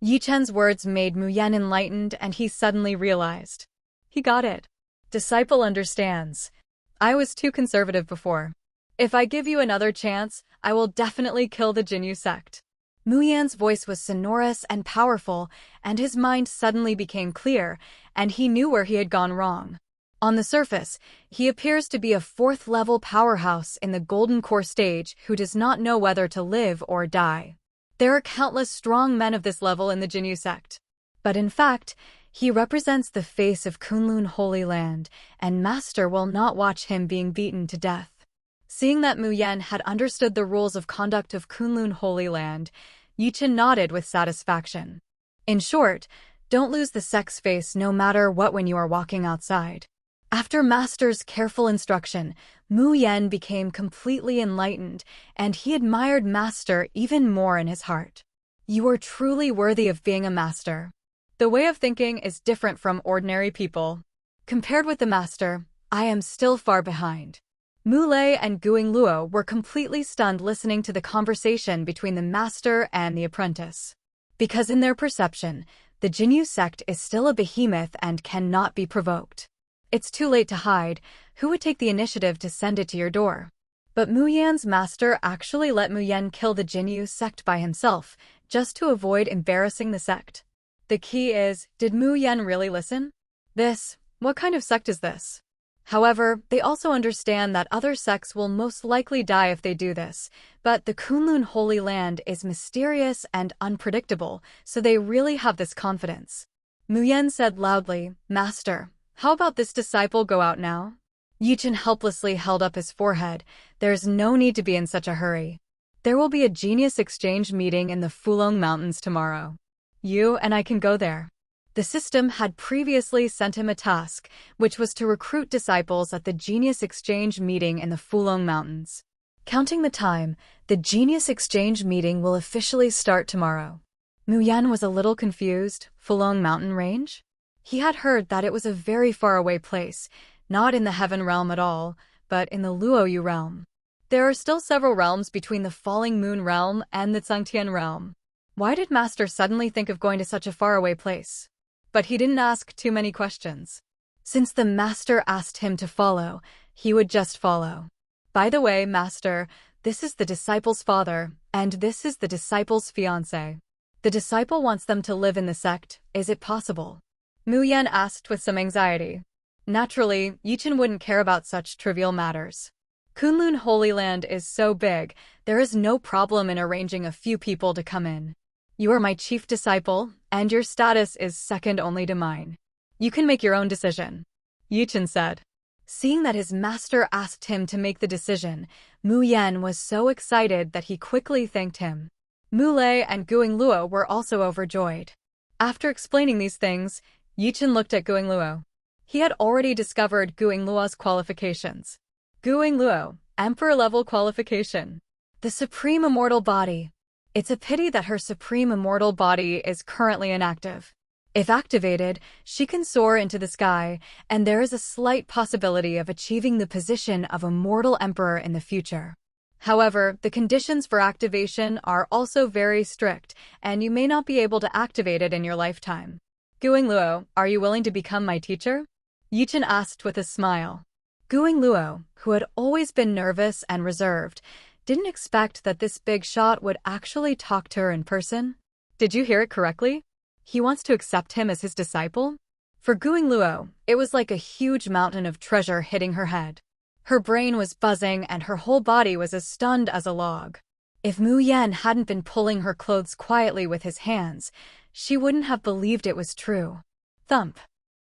Chen's words made Mu Yan enlightened, and he suddenly realized. He got it. Disciple understands. I was too conservative before. If I give you another chance, I will definitely kill the Jinyu sect. Mu Yan's voice was sonorous and powerful, and his mind suddenly became clear, and he knew where he had gone wrong. On the surface, he appears to be a fourth-level powerhouse in the Golden Core stage who does not know whether to live or die. There are countless strong men of this level in the Jinyu sect. But in fact, he represents the face of Kunlun Holy Land, and Master will not watch him being beaten to death. Seeing that Mu Yan had understood the rules of conduct of Kunlun Holy Land, Chen nodded with satisfaction. In short, don't lose the sect's face no matter what when you are walking outside. After Master's careful instruction, Mu Yan became completely enlightened, and he admired Master even more in his heart. You are truly worthy of being a master. The way of thinking is different from ordinary people. Compared with the Master, I am still far behind. Mu Lei and Guing Luo were completely stunned listening to the conversation between the Master and the apprentice. Because in their perception, the Jinyu sect is still a behemoth and cannot be provoked. It's too late to hide. Who would take the initiative to send it to your door? But Mu Yan's master actually let Mu Yan kill the Jinyu sect by himself, just to avoid embarrassing the sect. The key is, did Mu Yan really listen? What kind of sect is this? However, they also understand that other sects will most likely die if they do this, but the Kunlun Holy Land is mysterious and unpredictable, so they really have this confidence. Mu Yan said loudly, "Master, how about this disciple go out now?" Chen helplessly held up his forehead. There's no need to be in such a hurry. There will be a genius exchange meeting in the Fulong Mountains tomorrow. You and I can go there. The system had previously sent him a task, which was to recruit disciples at the Genius Exchange meeting in the Fulong Mountains. Counting the time, the Genius Exchange meeting will officially start tomorrow. Mu Yan was a little confused. Fulong Mountain Range? He had heard that it was a very far-away place, not in the Heaven Realm at all, but in the Luoyu Realm. There are still several realms between the Falling Moon Realm and the Zhangtian Realm. Why did Master suddenly think of going to such a faraway place? But he didn't ask too many questions. Since the Master asked him to follow, he would just follow. By the way, Master, this is the disciple's father, and this is the disciple's fiancé. The disciple wants them to live in the sect. Is it possible? Mu Yan asked with some anxiety. Naturally, Chen wouldn't care about such trivial matters. Kunlun Holy Land is so big, there is no problem in arranging a few people to come in. You are my chief disciple, and your status is second only to mine. You can make your own decision, Chen said. Seeing that his master asked him to make the decision, Mu Yan was so excited that he quickly thanked him. Mu Lei and Guing Luo were also overjoyed. After explaining these things, Chen looked at Guing Luo. He had already discovered Guing Luo's qualifications. Guing Luo, Emperor-level qualification. The Supreme Immortal Body. It's a pity that her Supreme Immortal Body is currently inactive. If activated, she can soar into the sky, and there is a slight possibility of achieving the position of Immortal Emperor in the future. However, the conditions for activation are also very strict, and you may not be able to activate it in your lifetime. Guing Luo, are you willing to become my teacher? Chen asked with a smile. Guing Luo, who had always been nervous and reserved, didn't expect that this big shot would actually talk to her in person. Did you hear it correctly? He wants to accept him as his disciple? For Guing Luo, it was like a huge mountain of treasure hitting her head. Her brain was buzzing and her whole body was as stunned as a log. If Mu Yan hadn't been pulling her clothes quietly with his hands, she wouldn't have believed it was true. Thump.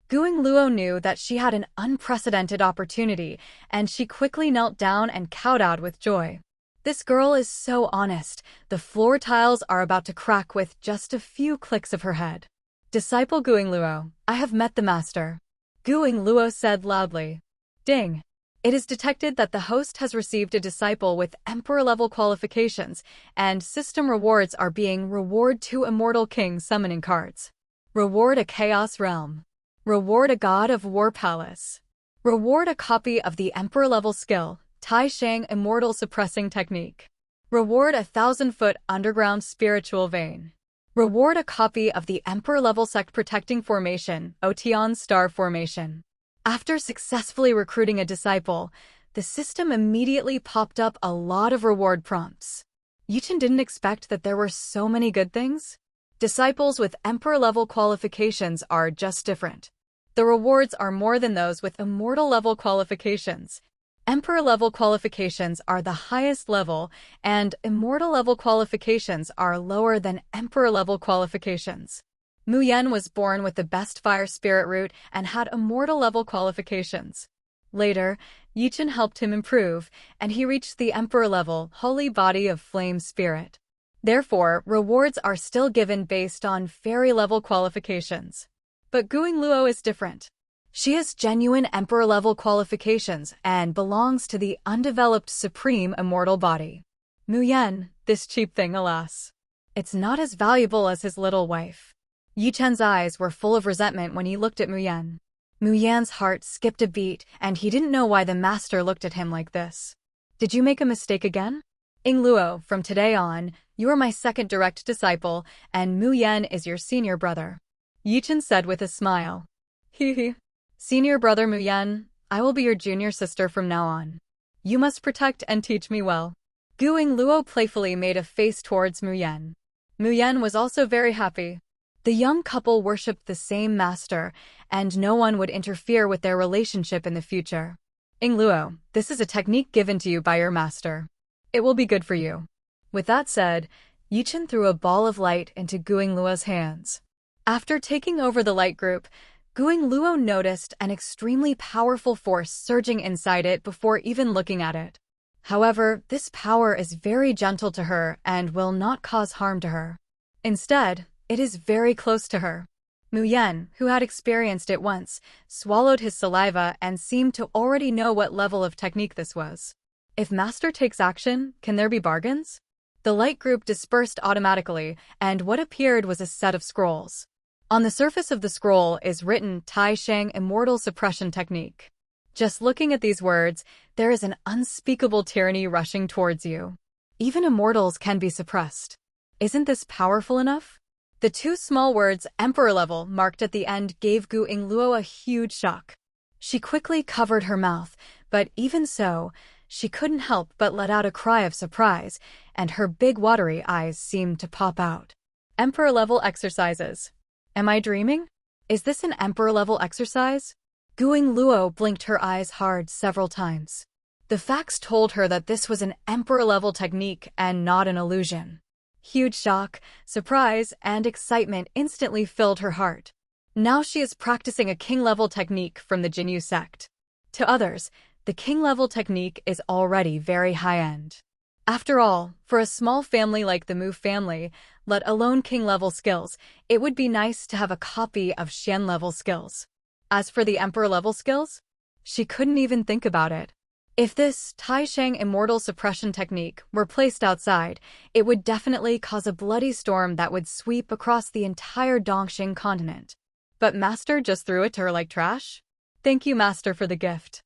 Guing Luo knew that she had an unprecedented opportunity, and she quickly knelt down and kowtowed with joy. This girl is so honest. The floor tiles are about to crack with just a few clicks of her head. Disciple Guing Luo, I have met the master. Guing Luo said loudly. Ding! It is detected that the host has received a disciple with Emperor-level qualifications, and system rewards are being reward 2 Immortal King Summoning Cards. Reward a Chaos Realm. Reward a God of War Palace. Reward a copy of the Emperor-level skill, Tai Shang Immortal Suppressing Technique. Reward a 1,000-foot underground spiritual vein. Reward a copy of the Emperor-level Sect Protecting Formation, Otian Star Formation. After successfully recruiting a disciple, the system immediately popped up a lot of reward prompts. Chen didn't expect that there were so many good things. Disciples with Emperor-level qualifications are just different. The rewards are more than those with Immortal-level qualifications. Emperor-level qualifications are the highest level, and Immortal-level qualifications are lower than Emperor-level qualifications. Mu Yan was born with the best fire spirit root and had Immortal-level qualifications. Later, Chen helped him improve, and he reached the Emperor-level Holy Body of Flame Spirit. Therefore, rewards are still given based on Fairy-level qualifications. But Guing Luo is different. She has genuine Emperor-level qualifications and belongs to the undeveloped Supreme Immortal Body. Mu Yan, this cheap thing, alas. It's not as valuable as his little wife. Chen's eyes were full of resentment when he looked at Mu Yan. Mu Yan's heart skipped a beat, and he didn't know why the master looked at him like this. Did you make a mistake again? Luo, from today on, you are my second direct disciple, and Mu Yan is your senior brother. Chen said with a smile. Hee. Senior brother Mu Yan, I will be your junior sister from now on. You must protect and teach me well. Guing Luo playfully made a face towards Mu Yan. Mu Yan was also very happy. The young couple worshipped the same master, and no one would interfere with their relationship in the future. Luo, this is a technique given to you by your master. It will be good for you. With that said, Chen threw a ball of light into Guing Luo's hands. After taking over the light group, Guing Luo noticed an extremely powerful force surging inside it before even looking at it. However, this power is very gentle to her and will not cause harm to her. Instead, it is very close to her. Mu Yan, who had experienced it once, swallowed his saliva and seemed to already know what level of technique this was. If Master takes action, can there be bargains? The light group dispersed automatically, and what appeared was a set of scrolls. On the surface of the scroll is written Tai Shang Immortal Suppression Technique. Just looking at these words, there is an unspeakable tyranny rushing towards you. Even immortals can be suppressed. Isn't this powerful enough? The 2 small words Emperor level marked at the end gave Guing Luo a huge shock. She quickly covered her mouth, but even so, she couldn't help but let out a cry of surprise, and her big watery eyes seemed to pop out. Emperor level exercises. Am I dreaming? Is this an Emperor level exercise? Guing Luo blinked her eyes hard several times. The facts told her that this was an Emperor level technique and not an illusion. Huge shock, surprise, and excitement instantly filled her heart. Now she is practicing a king-level technique from the Jinyu sect. To others, the king-level technique is already very high-end. After all, for a small family like the Mu family, let alone king-level skills, it would be nice to have a copy of Xian-level skills. As for the Emperor-level skills, she couldn't even think about it. If this Tai Shang Immortal Suppression Technique were placed outside, it would definitely cause a bloody storm that would sweep across the entire Dongxing continent. But Master just threw it to her like trash? Thank you, Master, for the gift.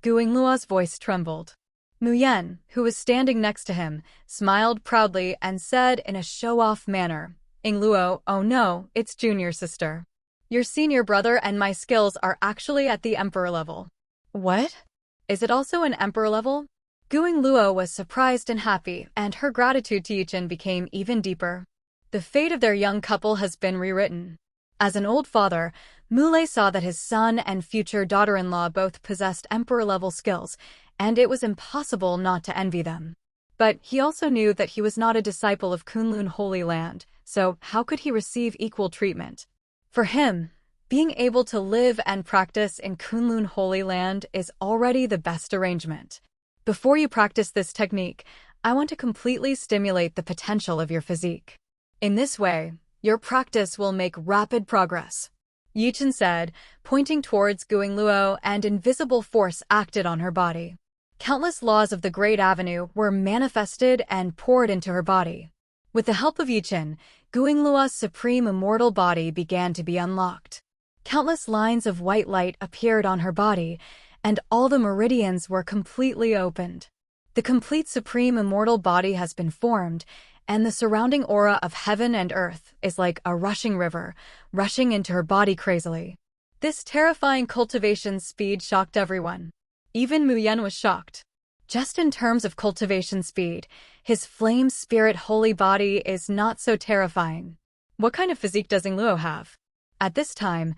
Guing Luo's voice trembled. Mu Yan, who was standing next to him, smiled proudly and said in a show-off manner, Luo, oh no, it's junior sister. Your senior brother and my skills are actually at the Emperor level. What? Is it also an Emperor level? Guing Luo was surprised and happy, and her gratitude to Chen became even deeper. The fate of their young couple has been rewritten. As an old father, Muley saw that his son and future daughter-in-law both possessed Emperor-level skills, and it was impossible not to envy them. But he also knew that he was not a disciple of Kunlun Holy Land, so how could he receive equal treatment? For him, being able to live and practice in Kunlun Holy Land is already the best arrangement. Before you practice this technique, I want to completely stimulate the potential of your physique. In this way, your practice will make rapid progress. Chen said, pointing towards Guingluo, and invisible force acted on her body. Countless laws of the Great Avenue were manifested and poured into her body. With the help of Chen, Guingluo's supreme immortal body began to be unlocked. Countless lines of white light appeared on her body, and all the meridians were completely opened. The complete supreme immortal body has been formed, and the surrounding aura of heaven and earth is like a rushing river, rushing into her body crazily. This terrifying cultivation speed shocked everyone. Even Mu Yan was shocked. Just in terms of cultivation speed, his flame spirit holy body is not so terrifying. What kind of physique does Luo have? At this time,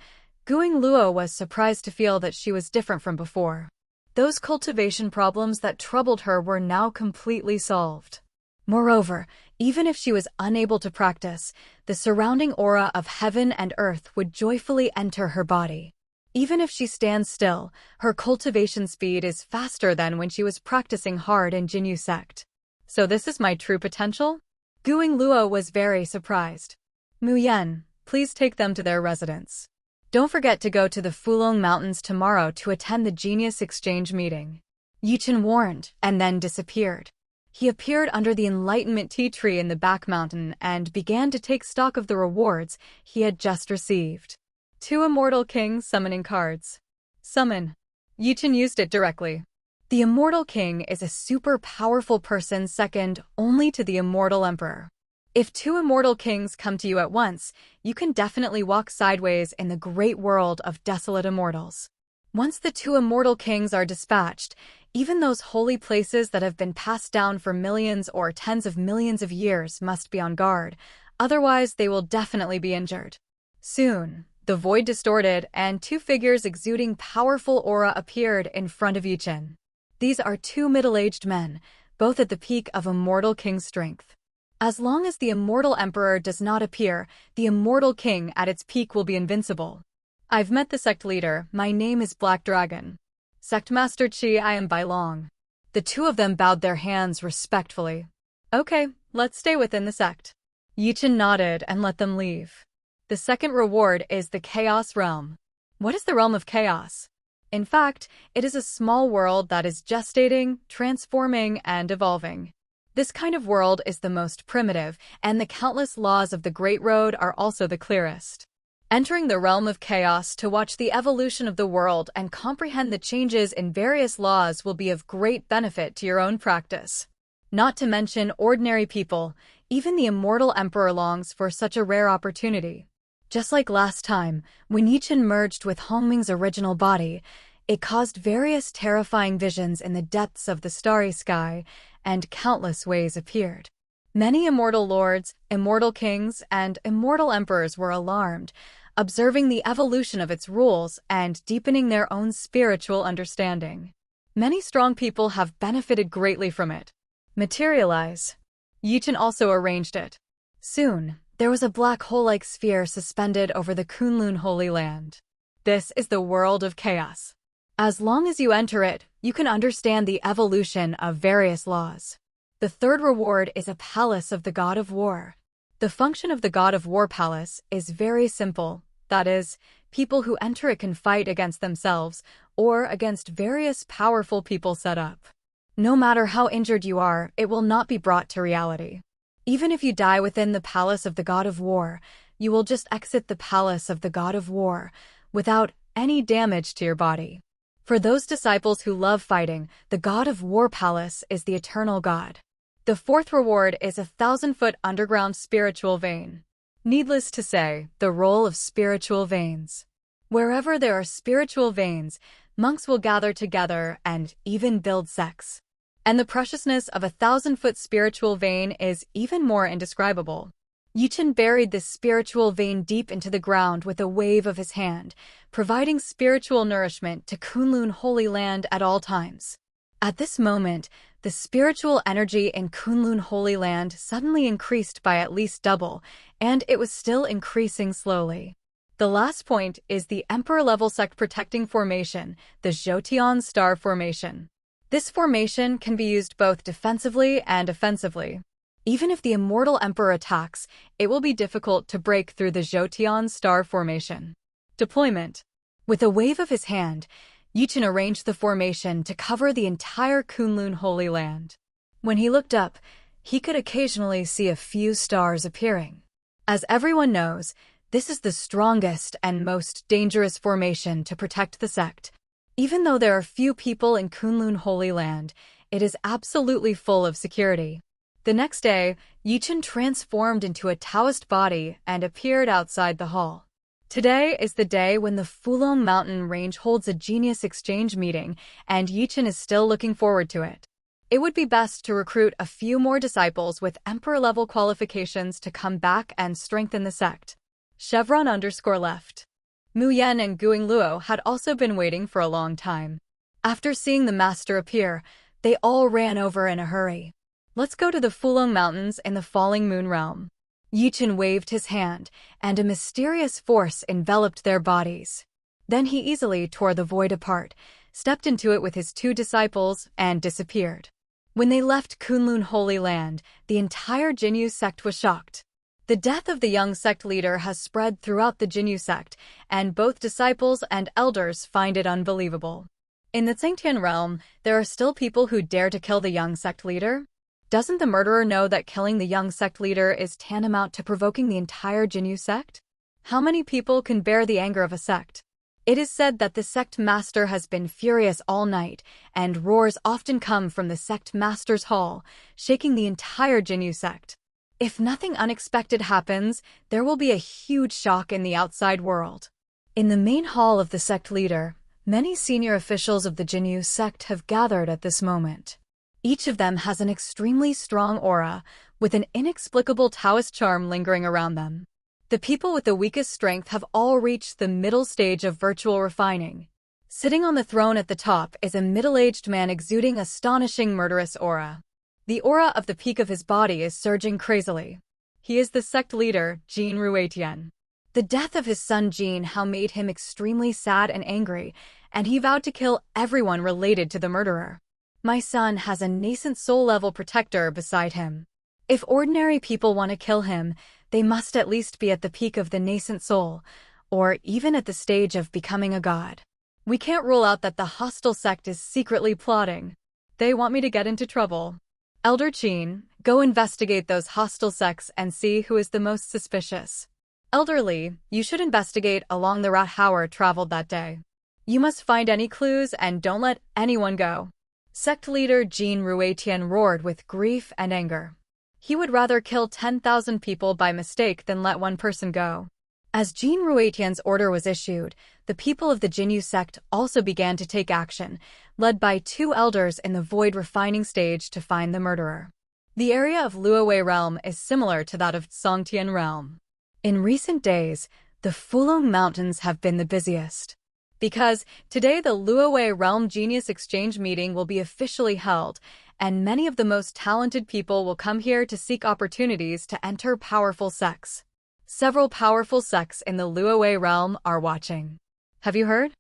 Luo was surprised to feel that she was different from before. Those cultivation problems that troubled her were now completely solved. Moreover, even if she was unable to practice, the surrounding aura of heaven and earth would joyfully enter her body. Even if she stands still, her cultivation speed is faster than when she was practicing hard in Jinyu Sect. So this is my true potential? Luo was very surprised. Mu Yan, please take them to their residence. Don't forget to go to the Fulong Mountains tomorrow to attend the Genius Exchange meeting. Chen warned, and then disappeared. He appeared under the Enlightenment Tea Tree in the back mountain and began to take stock of the rewards he had just received. 2 Immortal King Summoning Cards. Summon. Chen used it directly. The Immortal King is a super powerful person second only to the Immortal Emperor. If 2 Immortal Kings come to you at once, you can definitely walk sideways in the great world of desolate immortals. Once the 2 Immortal Kings are dispatched, even those holy places that have been passed down for millions or tens of millions of years must be on guard, otherwise they will definitely be injured. Soon, the void distorted and 2 figures exuding powerful aura appeared in front of Chen. These are 2 middle-aged men, both at the peak of Immortal King's strength. As long as the Immortal Emperor does not appear, the Immortal King at its peak will be invincible. I've met the sect leader, my name is Black Dragon. Sect Master Qi, I am Bai Long. The 2 of them bowed their hands respectfully. Okay, let's stay within the sect. Chen nodded and let them leave. The second reward is the Chaos Realm. What is the Realm of Chaos? In fact, it is a small world that is gestating, transforming, and evolving. This kind of world is the most primitive, and the countless laws of the Great Road are also the clearest. Entering the realm of chaos to watch the evolution of the world and comprehend the changes in various laws will be of great benefit to your own practice. Not to mention ordinary people, even the Immortal Emperor longs for such a rare opportunity. Just like last time, when Chen merged with Hongmeng's original body, it caused various terrifying visions in the depths of the starry sky, and countless ways appeared. Many immortal lords, immortal kings, and immortal emperors were alarmed, observing the evolution of its rules and deepening their own spiritual understanding. Many strong people have benefited greatly from it. Materialize. Chen also arranged it. Soon, there was a black hole-like sphere suspended over the Kunlun Holy Land. This is the world of chaos. As long as you enter it, you can understand the evolution of various laws. The third reward is a palace of the God of War. The function of the God of War Palace is very simple. That is, people who enter it can fight against themselves or against various powerful people set up. No matter how injured you are, it will not be brought to reality. Even if you die within the Palace of the God of War, you will just exit the Palace of the God of War without any damage to your body. For those disciples who love fighting, the God of War Palace is the eternal God. The fourth reward is a 1,000-foot underground spiritual vein. Needless to say, the role of spiritual veins. Wherever there are spiritual veins, monks will gather together and even build sects. And the preciousness of a 1,000-foot spiritual vein is even more indescribable. Chen buried this spiritual vein deep into the ground with a wave of his hand, providing spiritual nourishment to Kunlun Holy Land at all times. At this moment, the spiritual energy in Kunlun Holy Land suddenly increased by at least double, and it was still increasing slowly. The last point is the Emperor-level sect protecting formation, the Zhoutian Star Formation. This formation can be used both defensively and offensively. Even if the Immortal Emperor attacks, it will be difficult to break through the Zhoutian Star Formation. Deployment. With a wave of his hand, Chen arranged the formation to cover the entire Kunlun Holy Land. When he looked up, he could occasionally see a few stars appearing. As everyone knows, this is the strongest and most dangerous formation to protect the sect. Even though there are few people in Kunlun Holy Land, it is absolutely full of security. The next day, Chen transformed into a Taoist body and appeared outside the hall. Today is the day when the Fulong Mountain Range holds a genius exchange meeting, and Chen is still looking forward to it. It would be best to recruit a few more disciples with Emperor-level qualifications to come back and strengthen the sect. Chevron_left. Mu Yan and Guing Luo had also been waiting for a long time. After seeing the master appear, they all ran over in a hurry. Let's go to the Fulong Mountains in the Falling Moon Realm. Chen waved his hand, and a mysterious force enveloped their bodies. Then he easily tore the void apart, stepped into it with his two disciples, and disappeared. When they left Kunlun Holy Land, the entire Jinyu sect was shocked. The death of the young sect leader has spread throughout the Jinyu sect, and both disciples and elders find it unbelievable. In the Huangxian realm, there are still people who dare to kill the young sect leader. Doesn't the murderer know that killing the young sect leader is tantamount to provoking the entire Jinyu sect? How many people can bear the anger of a sect? It is said that the sect master has been furious all night, and roars often come from the sect master's hall, shaking the entire Jinyu sect. If nothing unexpected happens, there will be a huge shock in the outside world. In the main hall of the sect leader, many senior officials of the Jinyu sect have gathered at this moment. Each of them has an extremely strong aura, with an inexplicable Taoist charm lingering around them. The people with the weakest strength have all reached the middle stage of virtual refining. Sitting on the throne at the top is a middle-aged man exuding astonishing murderous aura. The aura of the peak of his body is surging crazily. He is the sect leader, Jin Ruetian. The death of his son Jin Hao made him extremely sad and angry, and he vowed to kill everyone related to the murderer. My son has a nascent soul-level protector beside him. If ordinary people want to kill him, they must at least be at the peak of the nascent soul, or even at the stage of becoming a god. We can't rule out that the hostile sect is secretly plotting. They want me to get into trouble. Elder Qin, go investigate those hostile sects and see who is the most suspicious. Elder Li, you should investigate along the route Howard traveled that day. You must find any clues and don't let anyone go. Sect leader Jin Ruetian roared with grief and anger. He would rather kill 10,000 people by mistake than let one person go. As Jin Ruetian's order was issued, the people of the Jinyu sect also began to take action, led by two elders in the void refining stage to find the murderer. The area of Luowei realm is similar to that of Songtian realm. In recent days, the Fulong Mountains have been the busiest. Because today the Luowei Realm Genius Exchange meeting will be officially held, and many of the most talented people will come here to seek opportunities to enter powerful sects. Several powerful sects in the Luowei realm are watching. Have you heard?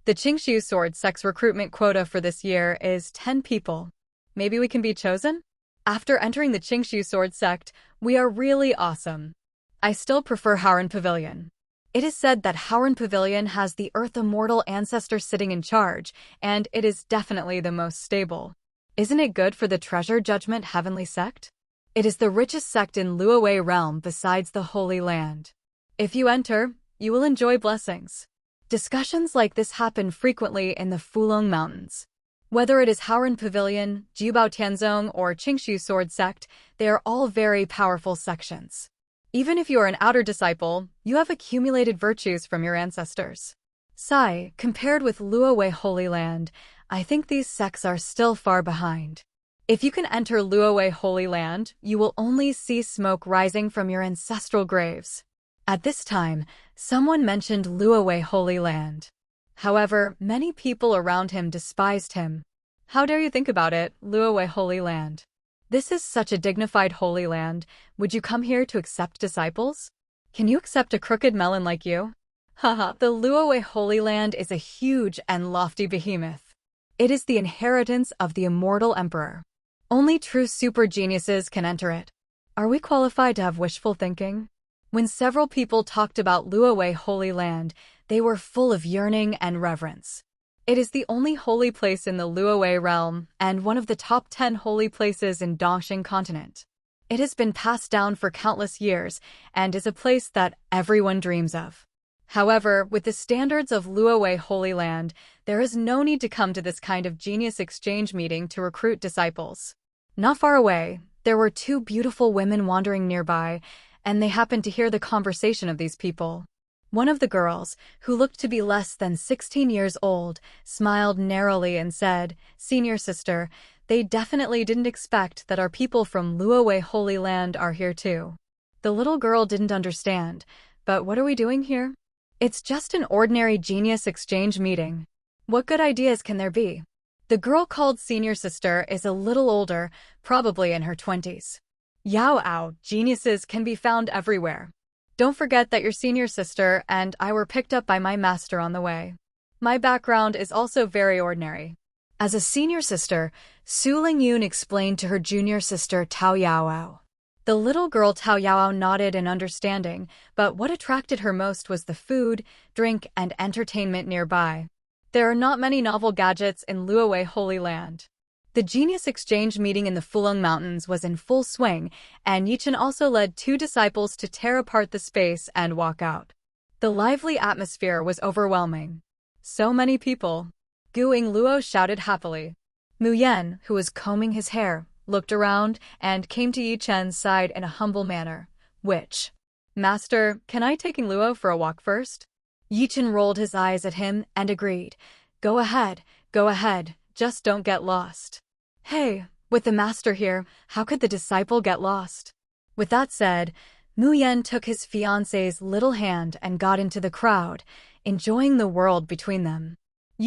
The Qingxiu Sword sect's recruitment quota for this year is 10 people. Maybe we can be chosen? After entering the Qingxiu Sword sect, we are really awesome. I still prefer Howren Pavilion. It is said that Howren Pavilion has the Earth Immortal Ancestor sitting in charge, and it is definitely the most stable. Isn't it good for the Treasure Judgment Heavenly Sect? It is the richest sect in Luowei realm besides the Holy Land. If you enter, you will enjoy blessings. Discussions like this happen frequently in the Fulong Mountains. Whether it is Howren Pavilion, Jubao Tianzong, or Qingxiu Sword sect, they are all very powerful sections. Even if you are an outer disciple, you have accumulated virtues from your ancestors. Sai, compared with Luowei Holy Land, I think these sects are still far behind. If you can enter Luowei Holy Land, you will only see smoke rising from your ancestral graves. At this time, someone mentioned Luowei Holy Land. However, many people around him despised him. How dare you think about it, Luowei Holy Land? This is such a dignified holy land. Would you come here to accept disciples? Can you accept a crooked melon like you? Haha, the Luowei Holy Land is a huge and lofty behemoth. It is the inheritance of the Immortal Emperor. Only true super geniuses can enter it. Are we qualified to have wishful thinking? When several people talked about Luowei Holy Land, They were full of yearning and reverence. It is the only holy place in the Luowei realm and one of the top 10 holy places in Dongxing continent. It has been passed down for countless years and is a place that everyone dreams of. However, with the standards of Luowei Holy Land, there is no need to come to this kind of genius exchange meeting to recruit disciples. Not far away, there were two beautiful women wandering nearby, and they happened to hear the conversation of these people. One of the girls, who looked to be less than 16 years old, smiled narrowly and said, "Senior sister, they definitely didn't expect that our people from Luowei Holy Land are here too." The little girl didn't understand, "But what are we doing here?" "It's just an ordinary genius exchange meeting. What good ideas can there be?" The girl called senior sister is a little older, probably in her 20s. "Yao, geniuses can be found everywhere. Don't forget that your senior sister and I were picked up by my master on the way. My background is also very ordinary." As a senior sister, Su Lingyun explained to her junior sister Tao Yaoao. The little girl Tao Yaoao nodded in understanding, but what attracted her most was the food, drink, and entertainment nearby. There are not many novel gadgets in Luowei Holy Land. The genius exchange meeting in the Fulong Mountains was in full swing, and Chen also led two disciples to tear apart the space and walk out. The lively atmosphere was overwhelming. So many people. Gu Yingluo shouted happily. Mu Yan, who was combing his hair, looked around and came to Chen's side in a humble manner. "Which? Master, can I take Yingluo for a walk first?" Chen rolled his eyes at him and agreed. Go ahead, just don't get lost." "Hey, with the master here, how could the disciple get lost?" With that said, Mu Yan took his fiancée's little hand and got into the crowd, enjoying the world between them.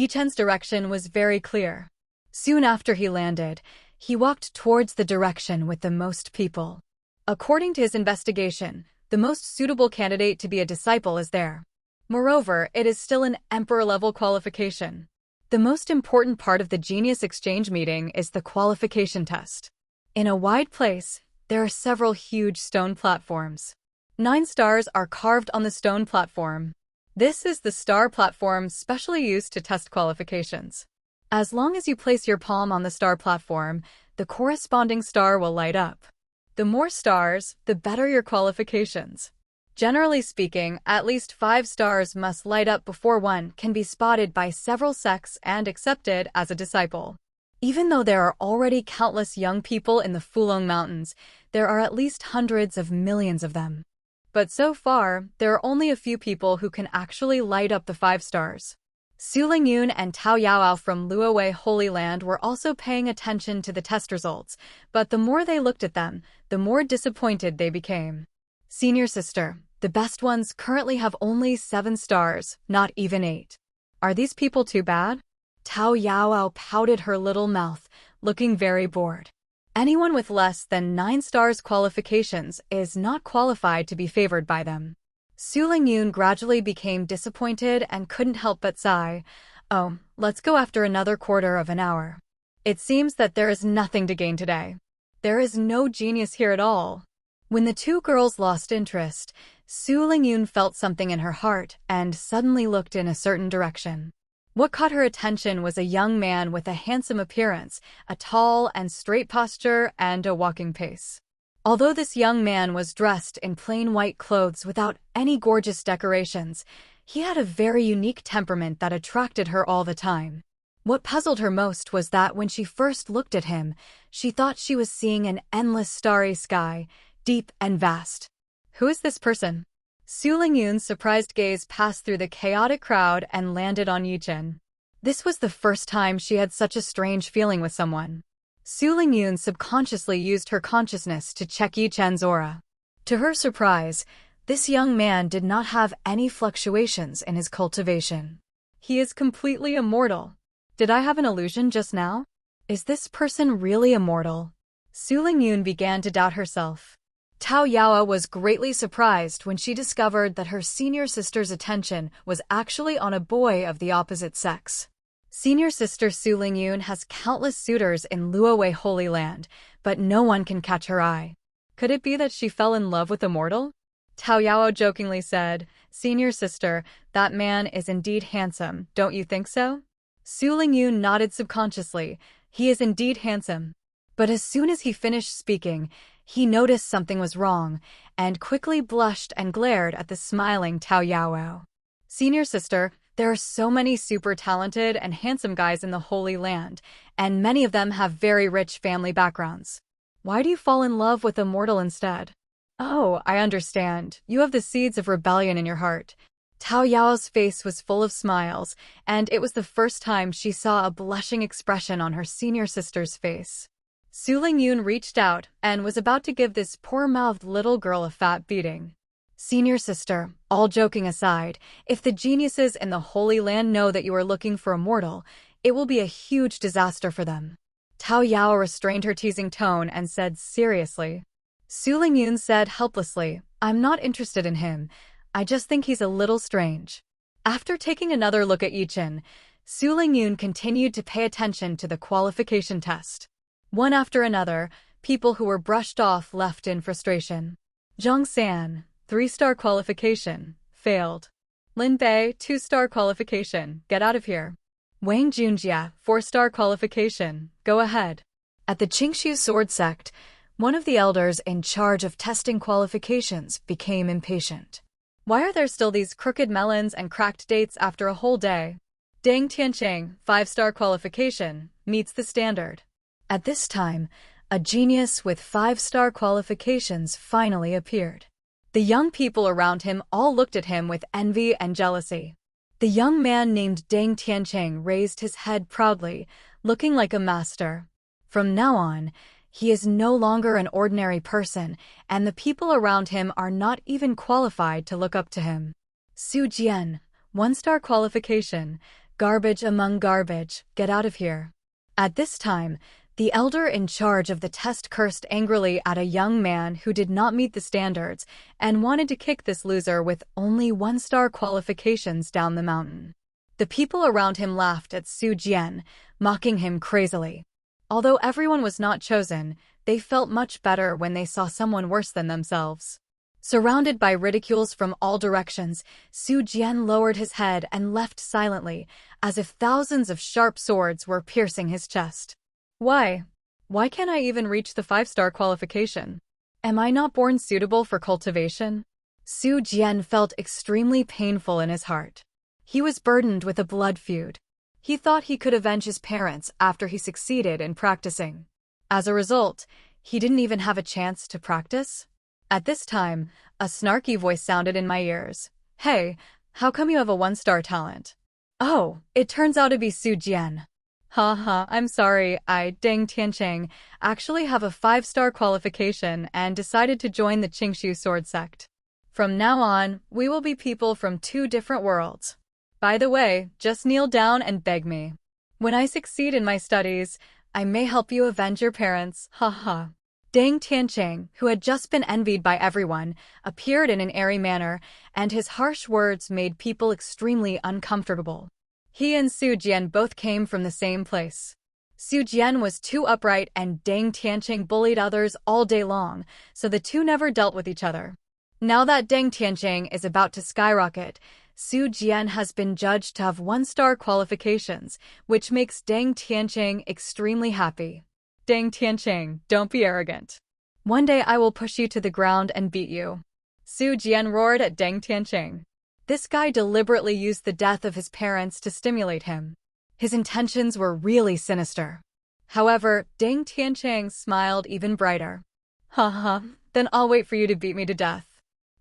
Chen's direction was very clear. Soon after he landed, he walked towards the direction with the most people. According to his investigation, the most suitable candidate to be a disciple is there. Moreover, it is still an emperor-level qualification. The most important part of the genius exchange meeting is the qualification test. In a wide place, there are several huge stone platforms. 9 stars are carved on the stone platform. This is the star platform specially used to test qualifications. As long as you place your palm on the star platform, the corresponding star will light up. The more stars, the better your qualifications. Generally speaking, at least 5 stars must light up before one can be spotted by several sects and accepted as a disciple. Even though there are already countless young people in the Fulong Mountains, there are at least hundreds of millions of them. But so far, there are only a few people who can actually light up the 5 stars. Su Lingyun and Tao Yaoao from Luowei Holy Land were also paying attention to the test results, but the more they looked at them, the more disappointed they became. "Senior sister, the best ones currently have only 7 stars, not even 8. Are these people too bad?" Tao Yaoao pouted her little mouth, looking very bored. Anyone with less than 9 stars qualifications is not qualified to be favored by them. Su Lingyun gradually became disappointed and couldn't help but sigh. "Oh, let's go after another quarter of an hour. It seems that there is nothing to gain today. There is no genius here at all." When the two girls lost interest, Su Lingyun felt something in her heart and suddenly looked in a certain direction. What caught her attention was a young man with a handsome appearance, a tall and straight posture, and a walking pace. Although this young man was dressed in plain white clothes without any gorgeous decorations, he had a very unique temperament that attracted her all the time. What puzzled her most was that when she first looked at him, she thought she was seeing an endless starry sky, deep and vast. Who is this person? Su Lingyun's surprised gaze passed through the chaotic crowd and landed on Chen. This was the first time she had such a strange feeling with someone. Su Lingyun subconsciously used her consciousness to check Chen's aura. To her surprise, this young man did not have any fluctuations in his cultivation. He is completely immortal. Did I have an illusion just now? Is this person really immortal? Su Lingyun began to doubt herself. Tao Yaoao was greatly surprised when she discovered that her senior sister's attention was actually on a boy of the opposite sex. Senior sister Su Lingyun has countless suitors in Luowei Holy Land, but no one can catch her eye. Could it be that she fell in love with a mortal? Tao Yaoao jokingly said, Senior sister, that man is indeed handsome, don't you think so? Su Lingyun nodded subconsciously. He is indeed handsome. But as soon as he finished speaking, he noticed something was wrong, and quickly blushed and glared at the smiling Tao Yaoao. Senior sister, there are so many super talented and handsome guys in the Holy Land, and many of them have very rich family backgrounds. Why do you fall in love with a mortal instead? Oh, I understand. You have the seeds of rebellion in your heart. Tao Yao's face was full of smiles, and it was the first time she saw a blushing expression on her senior sister's face. Su Lingyun reached out and was about to give this poor-mouthed little girl a fat beating. Senior sister, all joking aside, if the geniuses in the Holy Land know that you are looking for a mortal, it will be a huge disaster for them. Tao Yao restrained her teasing tone and said seriously. Su Lingyun said helplessly, I'm not interested in him. I just think he's a little strange. After taking another look at Chen, Su Lingyun continued to pay attention to the qualification test. One after another, people who were brushed off left in frustration. Zhang San, 3-star qualification, failed. Lin Bei, 2-star qualification, get out of here. Wang Junjia, 4-star qualification, go ahead. At the Qingxiu Sword Sect, one of the elders in charge of testing qualifications became impatient. Why are there still these crooked melons and cracked dates after a whole day? Deng Tianqing, 5-star qualification, meets the standard. At this time, a genius with 5-star qualifications finally appeared. The young people around him all looked at him with envy and jealousy. The young man named Deng Tianqing raised his head proudly, looking like a master. From now on, he is no longer an ordinary person, and the people around him are not even qualified to look up to him. Su Jian, 1-star qualification, garbage among garbage, get out of here. At this time, the elder in charge of the test cursed angrily at a young man who did not meet the standards and wanted to kick this loser with only 1-star qualifications down the mountain. The people around him laughed at Su Jian, mocking him crazily. Although everyone was not chosen, they felt much better when they saw someone worse than themselves. Surrounded by ridicules from all directions, Su Jian lowered his head and left silently, as if thousands of sharp swords were piercing his chest. Why? Why can't I even reach the 5-star qualification? Am I not born suitable for cultivation? Su Jian felt extremely painful in his heart. He was burdened with a blood feud. He thought he could avenge his parents after he succeeded in practicing. As a result, he didn't even have a chance to practice. At this time, a snarky voice sounded in my ears. Hey, how come you have a 1-star talent? Oh, it turns out to be Su Jian. Haha, I'm sorry, I, Deng Tianqing, actually have a 5-star qualification and decided to join the Qingxiu Sword Sect. From now on, we will be people from 2 different worlds. By the way, just kneel down and beg me. When I succeed in my studies, I may help you avenge your parents, haha. Deng Tianqing, who had just been envied by everyone, appeared in an airy manner, and his harsh words made people extremely uncomfortable. He and Su Jian both came from the same place. Su Jian was too upright and Deng Tianqing bullied others all day long, so the two never dealt with each other. Now that Deng Tianqing is about to skyrocket, Su Jian has been judged to have 1-star qualifications, which makes Deng Tianqing extremely happy. Deng Tianqing, don't be arrogant. One day I will push you to the ground and beat you. Su Jian roared at Deng Tianqing. This guy deliberately used the death of his parents to stimulate him. His intentions were really sinister. However, Deng Tianqing smiled even brighter. Haha, then I'll wait for you to beat me to death.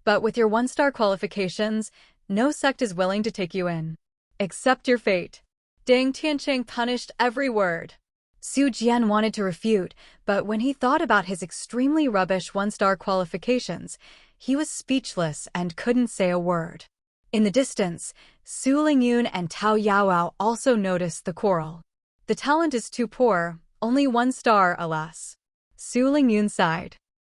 But with your 1-star qualifications, no sect is willing to take you in. Accept your fate. Deng Tianqing punished every word. Su Jian wanted to refute, but when he thought about his extremely rubbish 1-star qualifications, he was speechless and couldn't say a word. In the distance, Su Lingyun and Tao Yaoao also noticed the quarrel. The talent is too poor, only 1 star, alas. Su Lingyun sighed.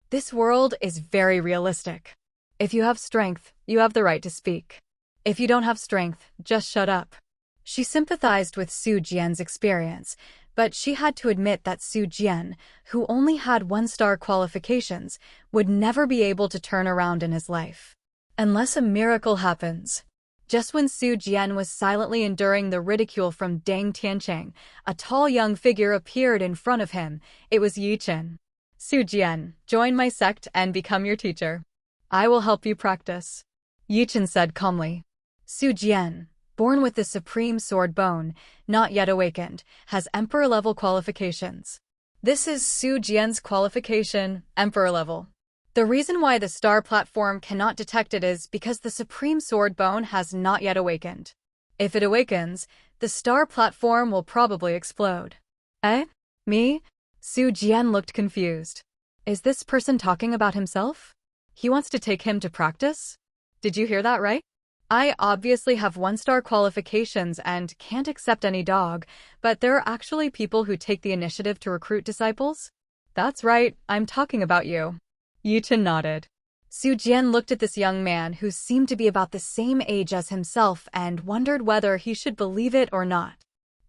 This world is very realistic. If you have strength, you have the right to speak. If you don't have strength, just shut up. She sympathized with Su Jian's experience, but she had to admit that Su Jian, who only had 1-star qualifications, would never be able to turn around in his life. Unless a miracle happens. Just when Su Jian was silently enduring the ridicule from Deng Tiancheng, a tall young figure appeared in front of him. It was Yi Chen. Su Jian, join my sect and become your teacher. I will help you practice. Yi Chen said calmly. Su Jian, born with the supreme sword bone, not yet awakened, has emperor-level qualifications. This is Su Jian's qualification, emperor level. The reason why the star platform cannot detect it is because the supreme sword bone has not yet awakened. If it awakens, the star platform will probably explode. Eh? Me? Su Jian looked confused. Is this person talking about himself? He wants to take him to practice? Did you hear that right? I obviously have 1-star qualifications and can't accept any dog, but there are actually people who take the initiative to recruit disciples? That's right, I'm talking about you. Yi Chen nodded. Su Jian looked at this young man who seemed to be about the same age as himself and wondered whether he should believe it or not.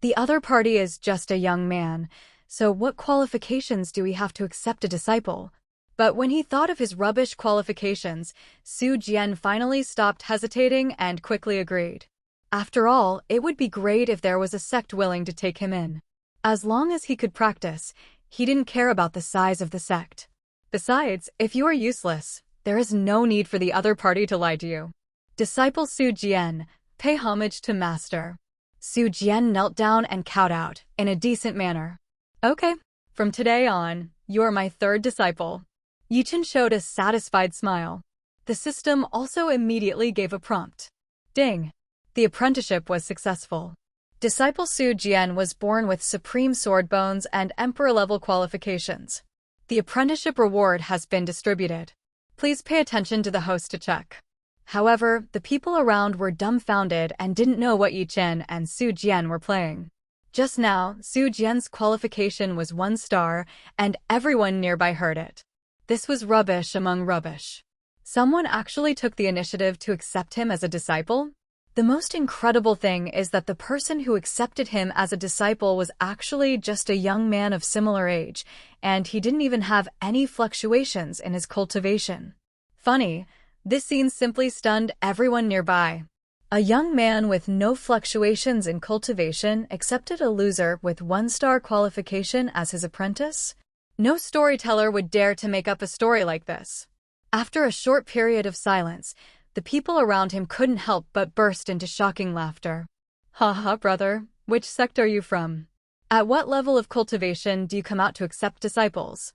The other party is just a young man, so what qualifications do we have to accept a disciple? But when he thought of his rubbish qualifications, Su Jian finally stopped hesitating and quickly agreed. After all, it would be great if there was a sect willing to take him in. As long as he could practice, he didn't care about the size of the sect. Besides, if you are useless, there is no need for the other party to lie to you. Disciple Su Jian, pay homage to Master. Su Jian knelt down and kowed out, in a decent manner. Okay, from today on, you are my third disciple. Yi Chen showed a satisfied smile. The system also immediately gave a prompt. Ding! The apprenticeship was successful. Disciple Su Jian was born with supreme sword bones and emperor-level qualifications. The apprenticeship reward has been distributed. Please pay attention to the host to check. However, the people around were dumbfounded and didn't know what Yi Chen and Su Jian were playing. Just now, Su Jian's qualification was 1 star, and everyone nearby heard it. This was rubbish among rubbish. Someone actually took the initiative to accept him as a disciple? The most incredible thing is that the person who accepted him as a disciple was actually just a young man of similar age, and he didn't even have any fluctuations in his cultivation. Funny, this scene simply stunned everyone nearby. A young man with no fluctuations in cultivation accepted a loser with 1-star qualification as his apprentice? No storyteller would dare to make up a story like this. After a short period of silence, the people around him couldn't help but burst into shocking laughter. Ha ha, brother, which sect are you from? At what level of cultivation do you come out to accept disciples?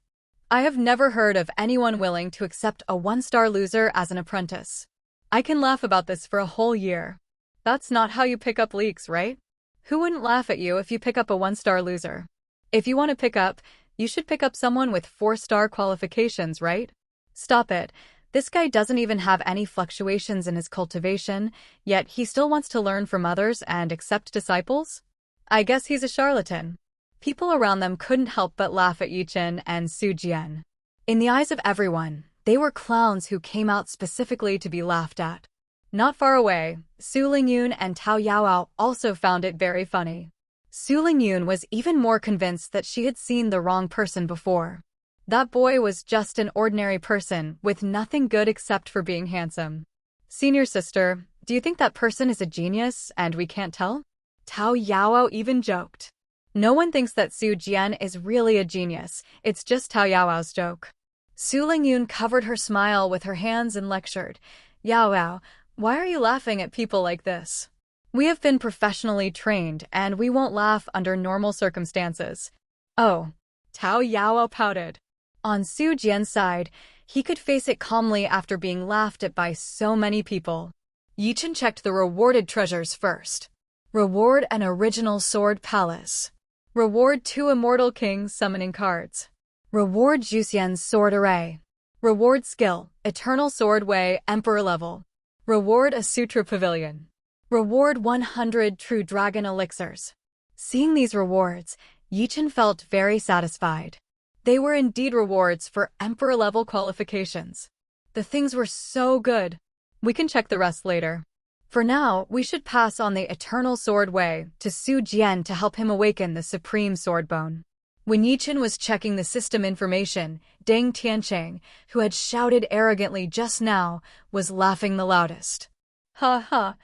I have never heard of anyone willing to accept a 1-star loser as an apprentice. I can laugh about this for a whole year. That's not how you pick up leaks, right? Who wouldn't laugh at you if you pick up a 1-star loser? If you want to pick up, you should pick up someone with 4-star qualifications, right? Stop it. This guy doesn't even have any fluctuations in his cultivation, yet he still wants to learn from others and accept disciples? I guess he's a charlatan. People around them couldn't help but laugh at Yi Chen and Su Jian. In the eyes of everyone, they were clowns who came out specifically to be laughed at. Not far away, Su Lingyun and Tao Yaoao also found it very funny. Su Lingyun was even more convinced that she had seen the wrong person before. That boy was just an ordinary person with nothing good except for being handsome. Senior sister, do you think that person is a genius and we can't tell? Tao Yaoao even joked. No one thinks that Su Jian is really a genius, it's just Tao Yaoao's joke. Su Lingyun covered her smile with her hands and lectured. Yaoao, why are you laughing at people like this? We have been professionally trained and we won't laugh under normal circumstances. Oh. Tao Yaoao pouted. On Su Jian's side, he could face it calmly after being laughed at by so many people. Yi Chen checked the rewarded treasures first. Reward an original sword palace. Reward 2 Immortal King Summoning Cards. Reward Juxian's sword array. Reward skill, Eternal Sword Way, Emperor level. Reward a Sutra Pavilion. Reward 100 True Dragon Elixirs. Seeing these rewards, Yi Chen felt very satisfied. They were indeed rewards for Emperor-level qualifications. The things were so good. We can check the rest later. For now, we should pass on the Eternal Sword Way to Su Jian to help him awaken the Supreme Sword Bone. When Chen was checking the system information, Deng Tiancheng, who had shouted arrogantly just now, was laughing the loudest. Ha ha.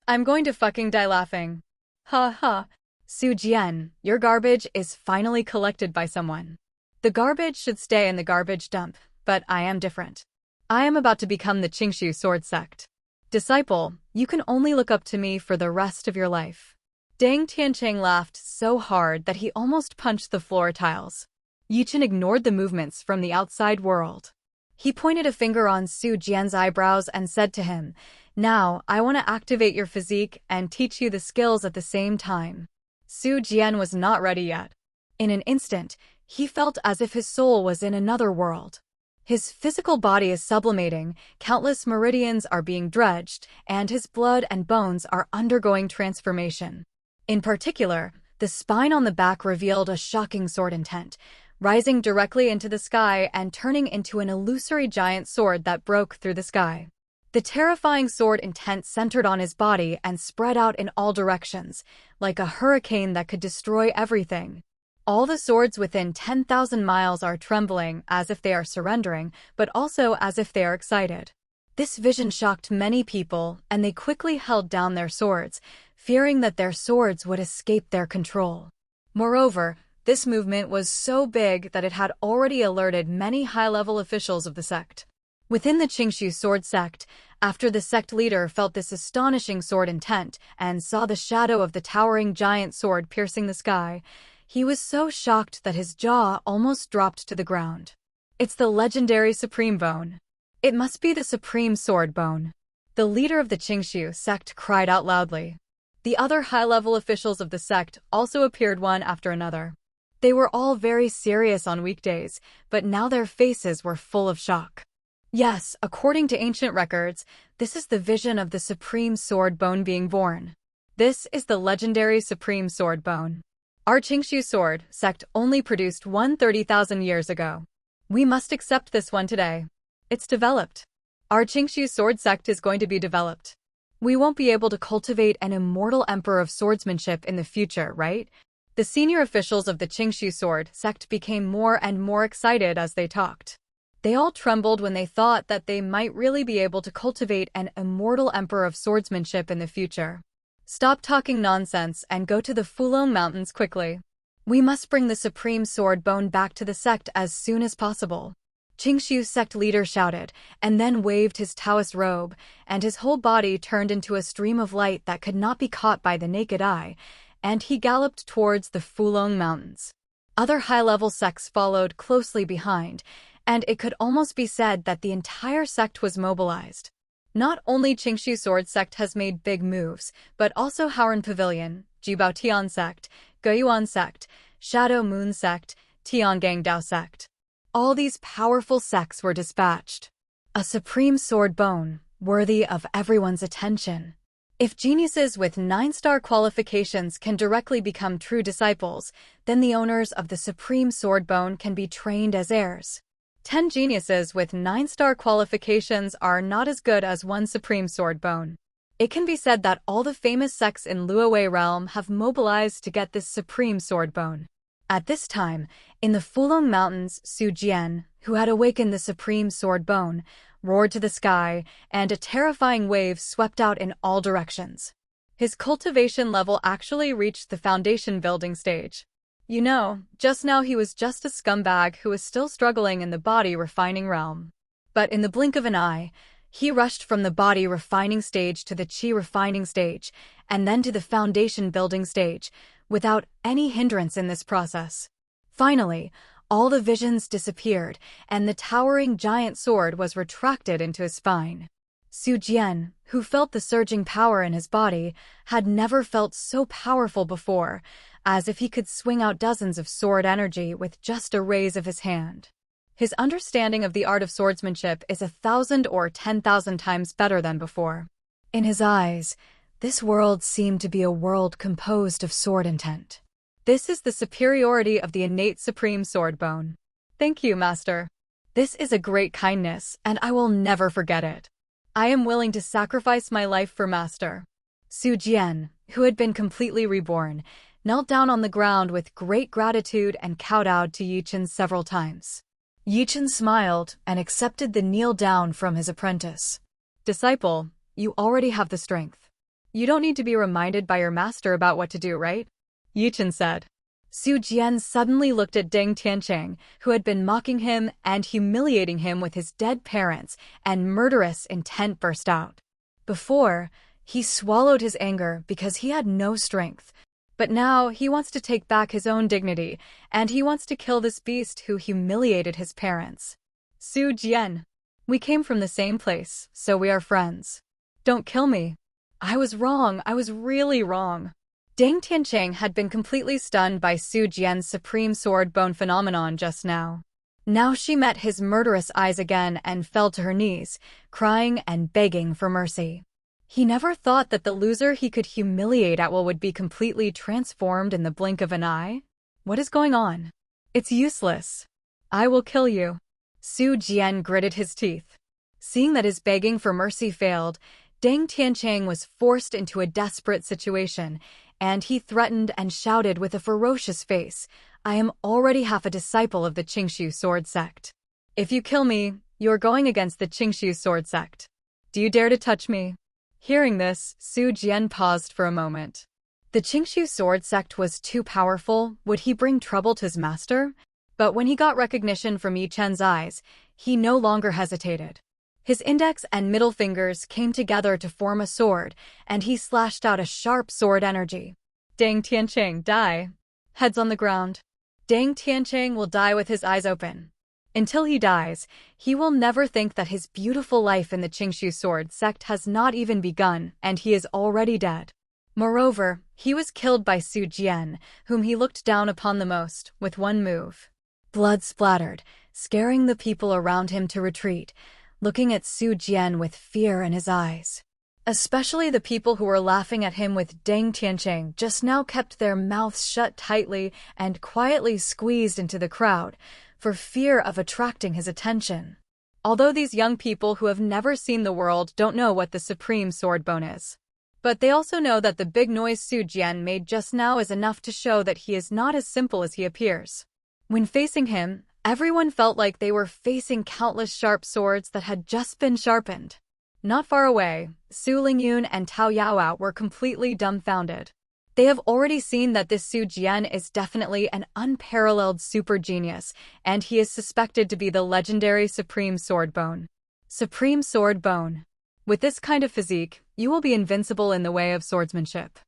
I'm going to fucking die laughing. Ha ha. Su Jian, your garbage is finally collected by someone. The garbage should stay in the garbage dump, but I am different. I am about to become the Qingshu Sword Sect. Disciple, you can only look up to me for the rest of your life. Deng Tiancheng laughed so hard that he almost punched the floor tiles. Chen ignored the movements from the outside world. He pointed a finger on Su Jian's eyebrows and said to him, "Now, I want to activate your physique and teach you the skills at the same time." Su Jian was not ready yet. In an instant, he felt as if his soul was in another world. His physical body is sublimating, countless meridians are being dredged, and his blood and bones are undergoing transformation. In particular, the spine on the back revealed a shocking sword intent, rising directly into the sky and turning into an illusory giant sword that broke through the sky. The terrifying sword intent centered on his body and spread out in all directions, like a hurricane that could destroy everything. All the swords within 10,000 miles are trembling as if they are surrendering, but also as if they are excited. This vision shocked many people, and they quickly held down their swords, fearing that their swords would escape their control. Moreover, this movement was so big that it had already alerted many high-level officials of the sect. Within the Qingshu Sword Sect, after the sect leader felt this astonishing sword intent and saw the shadow of the towering giant sword piercing the sky, he was so shocked that his jaw almost dropped to the ground. It's the legendary Supreme Bone. It must be the Supreme Sword Bone. The leader of the Qingshu sect cried out loudly. The other high-level officials of the sect also appeared one after another. They were all very serious on weekdays, but now their faces were full of shock. Yes, according to ancient records, this is the vision of the Supreme Sword Bone being born. This is the legendary Supreme Sword Bone. Our Qingshu Sword Sect only produced one 30,000 years ago. We must accept this one today. It's developed. Our Qingshu Sword Sect is going to be developed. We won't be able to cultivate an Immortal Emperor of swordsmanship in the future, right? The senior officials of the Qingshu Sword Sect became more and more excited as they talked. They all trembled when they thought that they might really be able to cultivate an Immortal Emperor of swordsmanship in the future. Stop talking nonsense and go to the Fulong Mountains quickly. We must bring the Supreme Sword Bone back to the sect as soon as possible. Qingshu sect leader shouted, and then waved his Taoist robe, and his whole body turned into a stream of light that could not be caught by the naked eye, and he galloped towards the Fulong Mountains. Other high-level sects followed closely behind, and it could almost be said that the entire sect was mobilized. Not only Qingshu Sword Sect has made big moves, but also Haoran Pavilion, Jibao Tian Sect, Guyuan Sect, Shadow Moon Sect, Tiangang Dao Sect. All these powerful sects were dispatched. A supreme sword bone, worthy of everyone's attention. If geniuses with 9-star qualifications can directly become true disciples, then the owners of the supreme sword bone can be trained as heirs. 10 geniuses with 9-star qualifications are not as good as one supreme sword bone. It can be said that all the famous sects in Luowei realm have mobilized to get this supreme sword bone. At this time, in the Fulong Mountains, Su Jian, who had awakened the supreme sword bone, roared to the sky, and a terrifying wave swept out in all directions. His cultivation level actually reached the foundation building stage. You know, just now he was just a scumbag who was still struggling in the body refining realm. But in the blink of an eye, he rushed from the body refining stage to the chi refining stage, and then to the foundation building stage, without any hindrance in this process. Finally, all the visions disappeared, and the towering giant sword was retracted into his spine. Su Jian, who felt the surging power in his body, had never felt so powerful before, as if he could swing out dozens of sword energy with just a raise of his hand. His understanding of the art of swordsmanship is 1,000 or 10,000 times better than before. In his eyes, this world seemed to be a world composed of sword intent. This is the superiority of the innate supreme sword bone. Thank you, Master. This is a great kindness, and I will never forget it. I am willing to sacrifice my life for Master. Su Jian, who had been completely reborn, knelt down on the ground with great gratitude and kowtowed to Yi-Chen several times. Yi-Chen smiled and accepted the kneel down from his apprentice. "Disciple, you already have the strength. You don't need to be reminded by your master about what to do, right?" Yi-Chen said. Su Jian suddenly looked at Deng Tiancheng, who had been mocking him and humiliating him with his dead parents, and murderous intent burst out. Before, he swallowed his anger because he had no strength. But now he wants to take back his own dignity, and he wants to kill this beast who humiliated his parents. "Su Jian, we came from the same place, so we are friends. Don't kill me. I was wrong, I was really wrong." Deng Tiancheng had been completely stunned by Su Jian's supreme sword bone phenomenon just now. Now she met his murderous eyes again and fell to her knees, crying and begging for mercy. He never thought that the loser he could humiliate at will would be completely transformed in the blink of an eye. What is going on? It's useless. I will kill you. Su Jian gritted his teeth. Seeing that his begging for mercy failed, Deng Tiancheng was forced into a desperate situation, and he threatened and shouted with a ferocious face, "I am already half a disciple of the Qingshu Sword Sect. If you kill me, you are going against the Qingshu Sword Sect. Do you dare to touch me?" Hearing this, Su Jian paused for a moment. The Qingshu Sword Sect was too powerful. Would he bring trouble to his master? But when he got recognition from Yi Chen's eyes, he no longer hesitated. His index and middle fingers came together to form a sword, and he slashed out a sharp sword energy. Deng Tiancheng, die. Heads on the ground. Deng Tiancheng will die with his eyes open. Until he dies, he will never think that his beautiful life in the Qingshu Sword Sect has not even begun, and he is already dead. Moreover, he was killed by Su Jian, whom he looked down upon the most, with one move. Blood splattered, scaring the people around him to retreat, looking at Su Jian with fear in his eyes. Especially the people who were laughing at him with Deng Tiancheng just now kept their mouths shut tightly and quietly squeezed into the crowd, for fear of attracting his attention. Although these young people who have never seen the world don't know what the Supreme Sword Bone is. But they also know that the big noise Su Jian made just now is enough to show that he is not as simple as he appears. When facing him, everyone felt like they were facing countless sharp swords that had just been sharpened. Not far away, Su Lingyun and Tao Yaoao were completely dumbfounded. They have already seen that this Su Jian is definitely an unparalleled super genius, and he is suspected to be the legendary Supreme Sword Bone. Supreme Sword Bone. With this kind of physique, you will be invincible in the way of swordsmanship.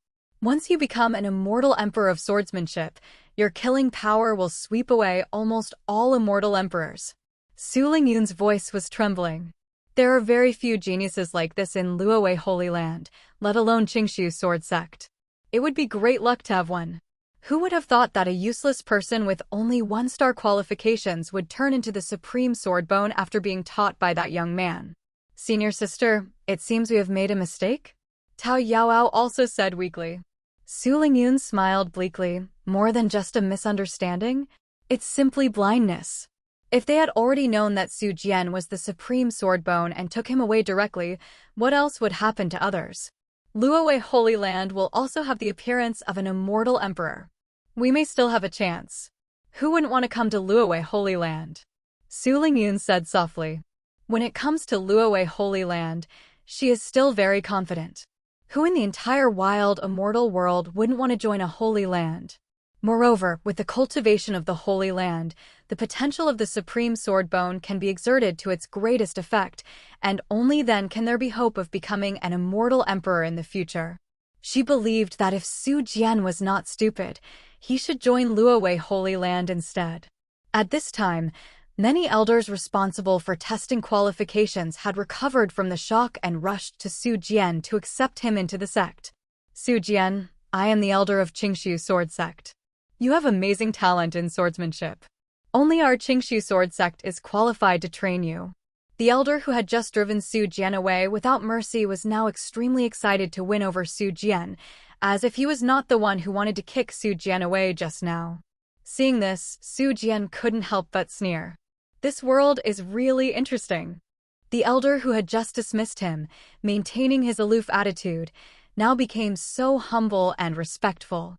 Once you become an Immortal Emperor of swordsmanship, your killing power will sweep away almost all Immortal Emperors. Su Lingyun's voice was trembling. There are very few geniuses like this in Luowei Holy Land, let alone Qingshu Sword Sect. It would be great luck to have one. Who would have thought that a useless person with only 1-star qualifications would turn into the Supreme Sword Bone after being taught by that young man? Senior sister, it seems we have made a mistake? Tao Yaoao also said weakly. Su Lingyun smiled bleakly. More than just a misunderstanding? It's simply blindness. If they had already known that Su Jian was the Supreme Sword Bone and took him away directly, what else would happen to others? Luowei Holy Land will also have the appearance of an Immortal Emperor. We may still have a chance. Who wouldn't want to come to Luowei Holy Land? Su Lingyun said softly. When it comes to Luowei Holy Land, she is still very confident. Who in the entire wild, immortal world wouldn't want to join a holy land? Moreover, with the cultivation of the Holy Land, the potential of the Supreme Sword Bone can be exerted to its greatest effect, and only then can there be hope of becoming an Immortal Emperor in the future. She believed that if Su Jian was not stupid, he should join Luowei Holy Land instead. At this time, many elders responsible for testing qualifications had recovered from the shock and rushed to Su Jian to accept him into the sect. Su Jian, I am the elder of Qingshu Sword Sect. You have amazing talent in swordsmanship. Only our Qingshu Sword Sect is qualified to train you. The elder who had just driven Su Jian away without mercy was now extremely excited to win over Su Jian, as if he was not the one who wanted to kick Su Jian away just now. Seeing this, Su Jian couldn't help but sneer. This world is really interesting. The elder who had just dismissed him, maintaining his aloof attitude, now became so humble and respectful.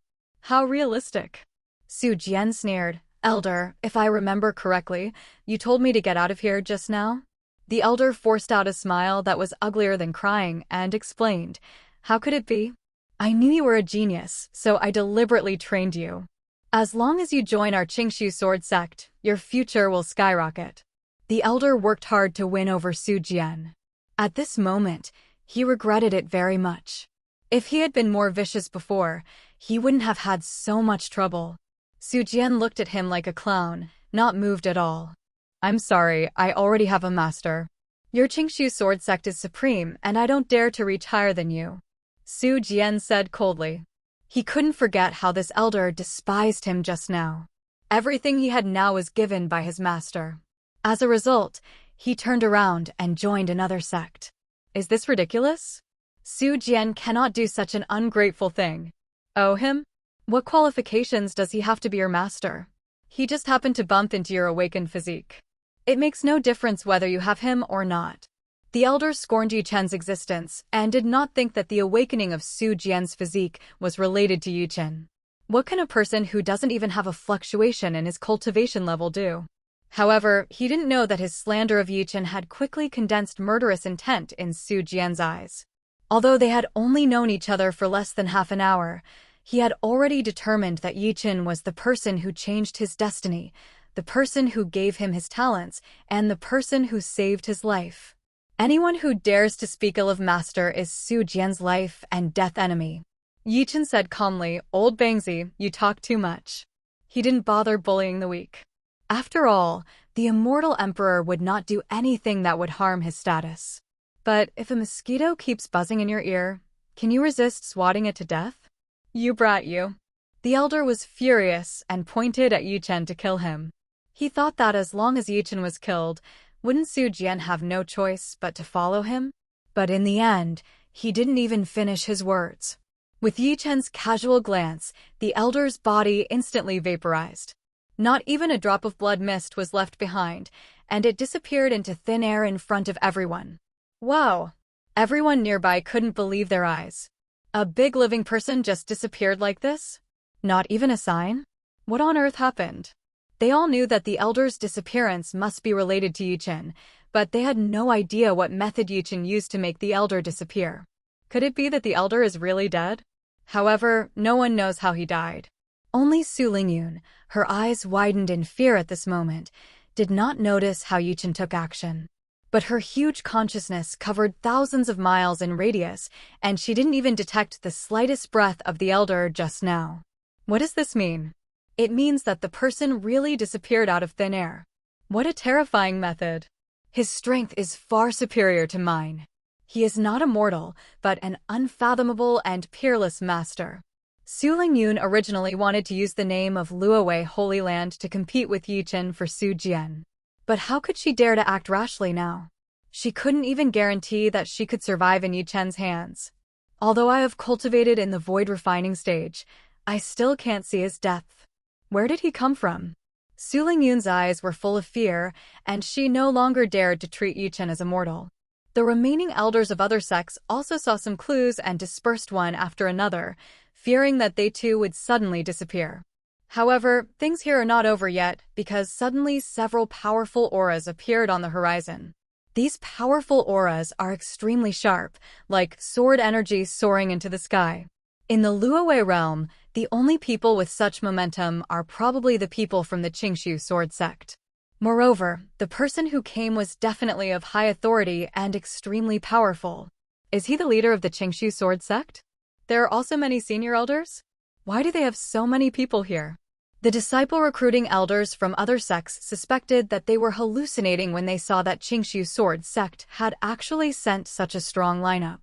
How realistic. Su Jian sneered. Elder, if I remember correctly, you told me to get out of here just now? The elder forced out a smile that was uglier than crying and explained, how could it be? I knew you were a genius, so I deliberately trained you. As long as you join our Qingshu Sword Sect, your future will skyrocket. The elder worked hard to win over Su Jian. At this moment, he regretted it very much. If he had been more vicious before, he wouldn't have had so much trouble. Su Jian looked at him like a clown, not moved at all. I'm sorry, I already have a master. Your Qingshu Sword Sect is supreme, and I don't dare to reach higher than you. Su Jian said coldly. He couldn't forget how this elder despised him just now. Everything he had now was given by his master. As a result, he turned around and joined another sect. Is this ridiculous? Su Jian cannot do such an ungrateful thing. Oh, him? What qualifications does he have to be your master? He just happened to bump into your awakened physique. It makes no difference whether you have him or not. The elder scorned Yi Chen's existence and did not think that the awakening of Su Jian's physique was related to Yi Chen. What can a person who doesn't even have a fluctuation in his cultivation level do? However, he didn't know that his slander of Yi Chen had quickly condensed murderous intent in Su Jian's eyes. Although they had only known each other for less than half an hour, he had already determined that Yi Chen was the person who changed his destiny, the person who gave him his talents, and the person who saved his life. Anyone who dares to speak ill of Master is Su Jian's life and death enemy. Yi Chen said calmly, Old Bangzi, you talk too much. He didn't bother bullying the weak. After all, the Immortal Emperor would not do anything that would harm his status. But if a mosquito keeps buzzing in your ear, can you resist swatting it to death? You brat, you. The elder was furious and pointed at Yi Chen to kill him. He thought that as long as Yi Chen was killed, wouldn't Su Jian have no choice but to follow him? But in the end, he didn't even finish his words. With Yi Chen's casual glance, the elder's body instantly vaporized. Not even a drop of blood mist was left behind, and it disappeared into thin air in front of everyone. Wow! Everyone nearby couldn't believe their eyes. A big living person just disappeared like this? Not even a sign? What on earth happened? They all knew that the elder's disappearance must be related to Yi Chen, but they had no idea what method Yi Chen used to make the elder disappear. Could it be that the elder is really dead? However, no one knows how he died. Only Su Lingyun, her eyes widened in fear at this moment, did not notice how Yi Chen took action. But her huge consciousness covered thousands of miles in radius, and she didn't even detect the slightest breath of the elder just now. What does this mean? It means that the person really disappeared out of thin air. What a terrifying method. His strength is far superior to mine. He is not immortal, but an unfathomable and peerless master. Su Lingyun originally wanted to use the name of Luowei Holy Land to compete with Yi Chen for Su Jian. But how could she dare to act rashly now? She couldn't even guarantee that she could survive in Yi Chen's hands. Although I have cultivated in the void refining stage, I still can't see his depth. Where did he come from? Su Lingyun's eyes were full of fear, and she no longer dared to treat Yi Chen as a mortal. The remaining elders of other sects also saw some clues and dispersed one after another, fearing that they too would suddenly disappear. However, things here are not over yet, because suddenly several powerful auras appeared on the horizon. These powerful auras are extremely sharp, like sword energy soaring into the sky. In the Luowei realm, the only people with such momentum are probably the people from the Qingshu Sword Sect. Moreover, the person who came was definitely of high authority and extremely powerful. Is he the leader of the Qingshu Sword Sect? There are also many senior elders? Why do they have so many people here? The disciple recruiting elders from other sects suspected that they were hallucinating when they saw that Qingshu Sword Sect had actually sent such a strong lineup.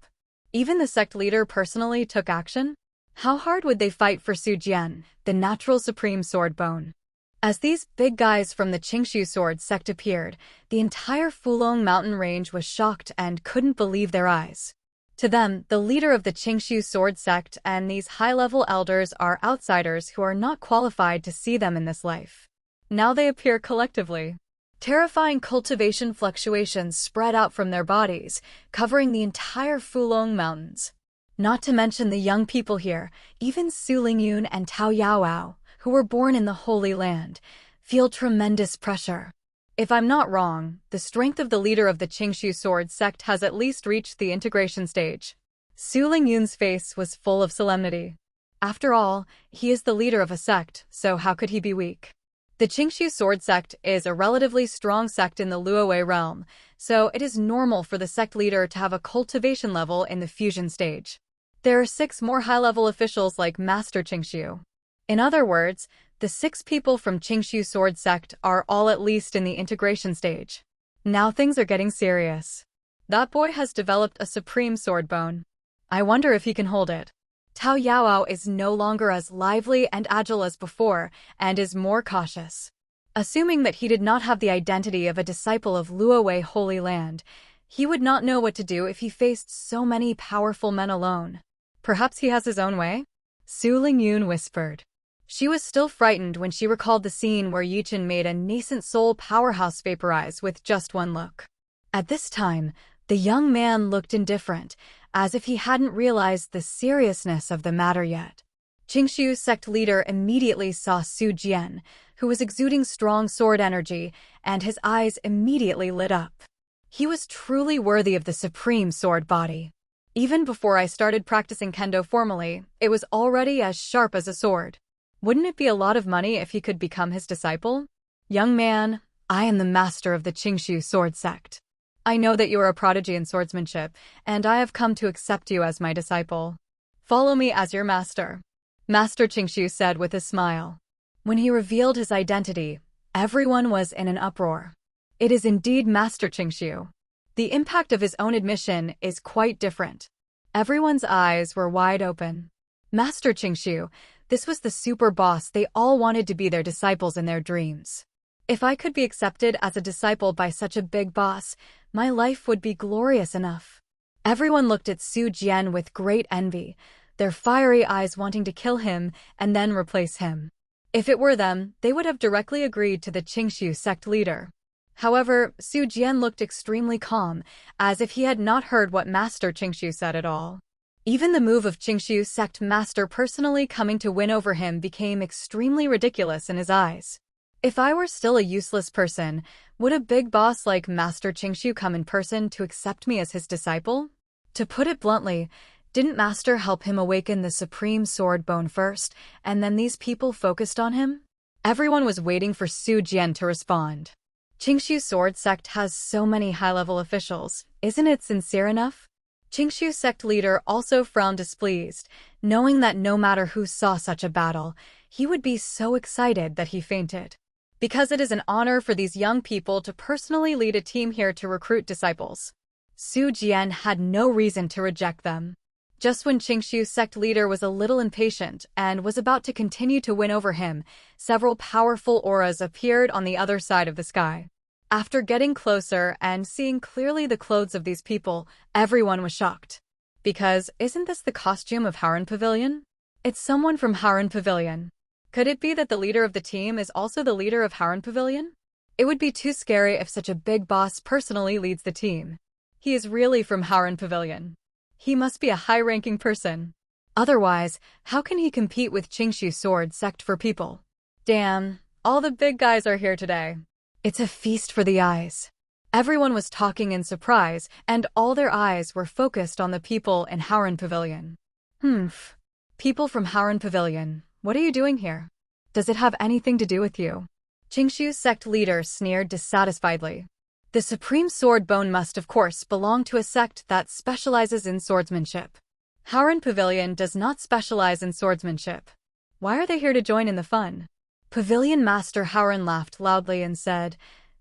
Even the sect leader personally took action? How hard would they fight for Su Jian, the natural supreme sword bone? As these big guys from the Qingshu Sword Sect appeared, the entire Fulong mountain range was shocked and couldn't believe their eyes. To them, the leader of the Qingshu Sword Sect and these high-level elders are outsiders who are not qualified to see them in this life. Now they appear collectively. Terrifying cultivation fluctuations spread out from their bodies, covering the entire Fulong Mountains. Not to mention the young people here, even Su Lingyun and Tao Yaoao, who were born in the Holy Land, feel tremendous pressure. If I'm not wrong, the strength of the leader of the Qingshu Sword Sect has at least reached the integration stage. Su Lingyun's face was full of solemnity. After all, he is the leader of a sect, so how could he be weak? The Qingshu Sword Sect is a relatively strong sect in the Luowei realm, so it is normal for the sect leader to have a cultivation level in the fusion stage. There are 6 more high-level officials like Master Qingshu. In other words, the 6 people from Qingshu Sword Sect are all at least in the integration stage. Now things are getting serious. That boy has developed a supreme sword bone. I wonder if he can hold it. Tao Yaoao is no longer as lively and agile as before, and is more cautious. Assuming that he did not have the identity of a disciple of Luowei Holy Land, he would not know what to do if he faced so many powerful men alone. Perhaps he has his own way? Su Lingyun whispered. She was still frightened when she recalled the scene where Yichen made a nascent soul powerhouse vaporize with just one look. At this time, the young man looked indifferent, as if he hadn't realized the seriousness of the matter yet. Qingshu's sect leader immediately saw Su Jian, who was exuding strong sword energy, and his eyes immediately lit up. He was truly worthy of the supreme sword body. Even before I started practicing kendo formally, it was already as sharp as a sword. Wouldn't it be a lot of money if he could become his disciple? Young man, I am the master of the Qingshu Sword Sect. I know that you are a prodigy in swordsmanship, and I have come to accept you as my disciple. Follow me as your master. Master Qingshu said with a smile. When he revealed his identity, everyone was in an uproar. It is indeed Master Qingshu. The impact of his own admission is quite different. Everyone's eyes were wide open. Master Qingshu, this was the super boss they all wanted to be their disciples in their dreams. If I could be accepted as a disciple by such a big boss, my life would be glorious enough. Everyone looked at Su Jian with great envy, their fiery eyes wanting to kill him and then replace him. If it were them, they would have directly agreed to the Qingshu sect leader. However, Su Jian looked extremely calm, as if he had not heard what Master Qingshu said at all. Even the move of Qingshu sect master personally coming to win over him became extremely ridiculous in his eyes. If I were still a useless person, would a big boss like Master Qingshu come in person to accept me as his disciple? To put it bluntly, didn't Master help him awaken the supreme sword bone first, and then these people focused on him? Everyone was waiting for Su Jian to respond. Qingshu Sword Sect has so many high-level officials, isn't it sincere enough? Qingshu sect leader also frowned displeased, knowing that no matter who saw such a battle, he would be so excited that he fainted. Because it is an honor for these young people to personally lead a team here to recruit disciples. Su Jian had no reason to reject them. Just when Qingshu's sect leader was a little impatient and was about to continue to win over him, several powerful auras appeared on the other side of the sky. After getting closer and seeing clearly the clothes of these people, everyone was shocked. Because isn't this the costume of Haran Pavilion? It's someone from Haran Pavilion. Could it be that the leader of the team is also the leader of Haran Pavilion? It would be too scary if such a big boss personally leads the team. He is really from Haran Pavilion. He must be a high-ranking person. Otherwise, how can he compete with Qingshu Sword Sect for people? Damn, all the big guys are here today. It's a feast for the eyes. Everyone was talking in surprise, and all their eyes were focused on the people in Haran Pavilion. People from Haran Pavilion, what are you doing here? Does it have anything to do with you? Qingshu's sect leader sneered dissatisfiedly. The Supreme Sword Bone must of course belong to a sect that specializes in swordsmanship. Haran Pavilion does not specialize in swordsmanship. Why are they here to join in the fun? Pavilion Master Haran laughed loudly and said,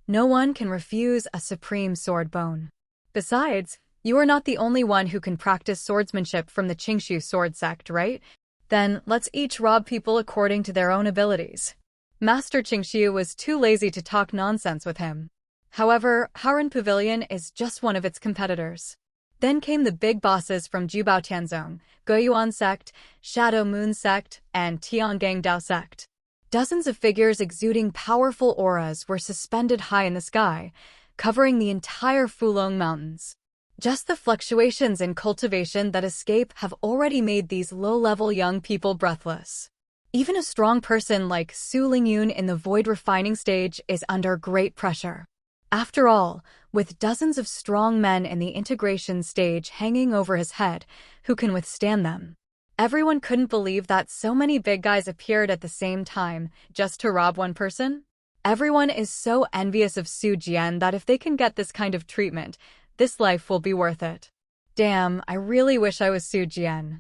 "No one can refuse a Supreme Sword Bone. Besides, you are not the only one who can practice swordsmanship from the Qingshu Sword Sect, right? Then let's each rob people according to their own abilities." Master Qingshu was too lazy to talk nonsense with him. However, Haran Pavilion is just one of its competitors. Then came the big bosses from Jubao Tianzong, Guoyuan Sect, Shadow Moon Sect, and Tiangang Dao Sect. Dozens of figures exuding powerful auras were suspended high in the sky, covering the entire Fulong Mountains. Just the fluctuations in cultivation that escape have already made these low-level young people breathless. Even a strong person like Su Lingyun in the void refining stage is under great pressure. After all, with dozens of strong men in the integration stage hanging over his head, who can withstand them? Everyone couldn't believe that so many big guys appeared at the same time, just to rob one person. Everyone is so envious of Su Jian that if they can get this kind of treatment, this life will be worth it. Damn, I really wish I was Su Jian.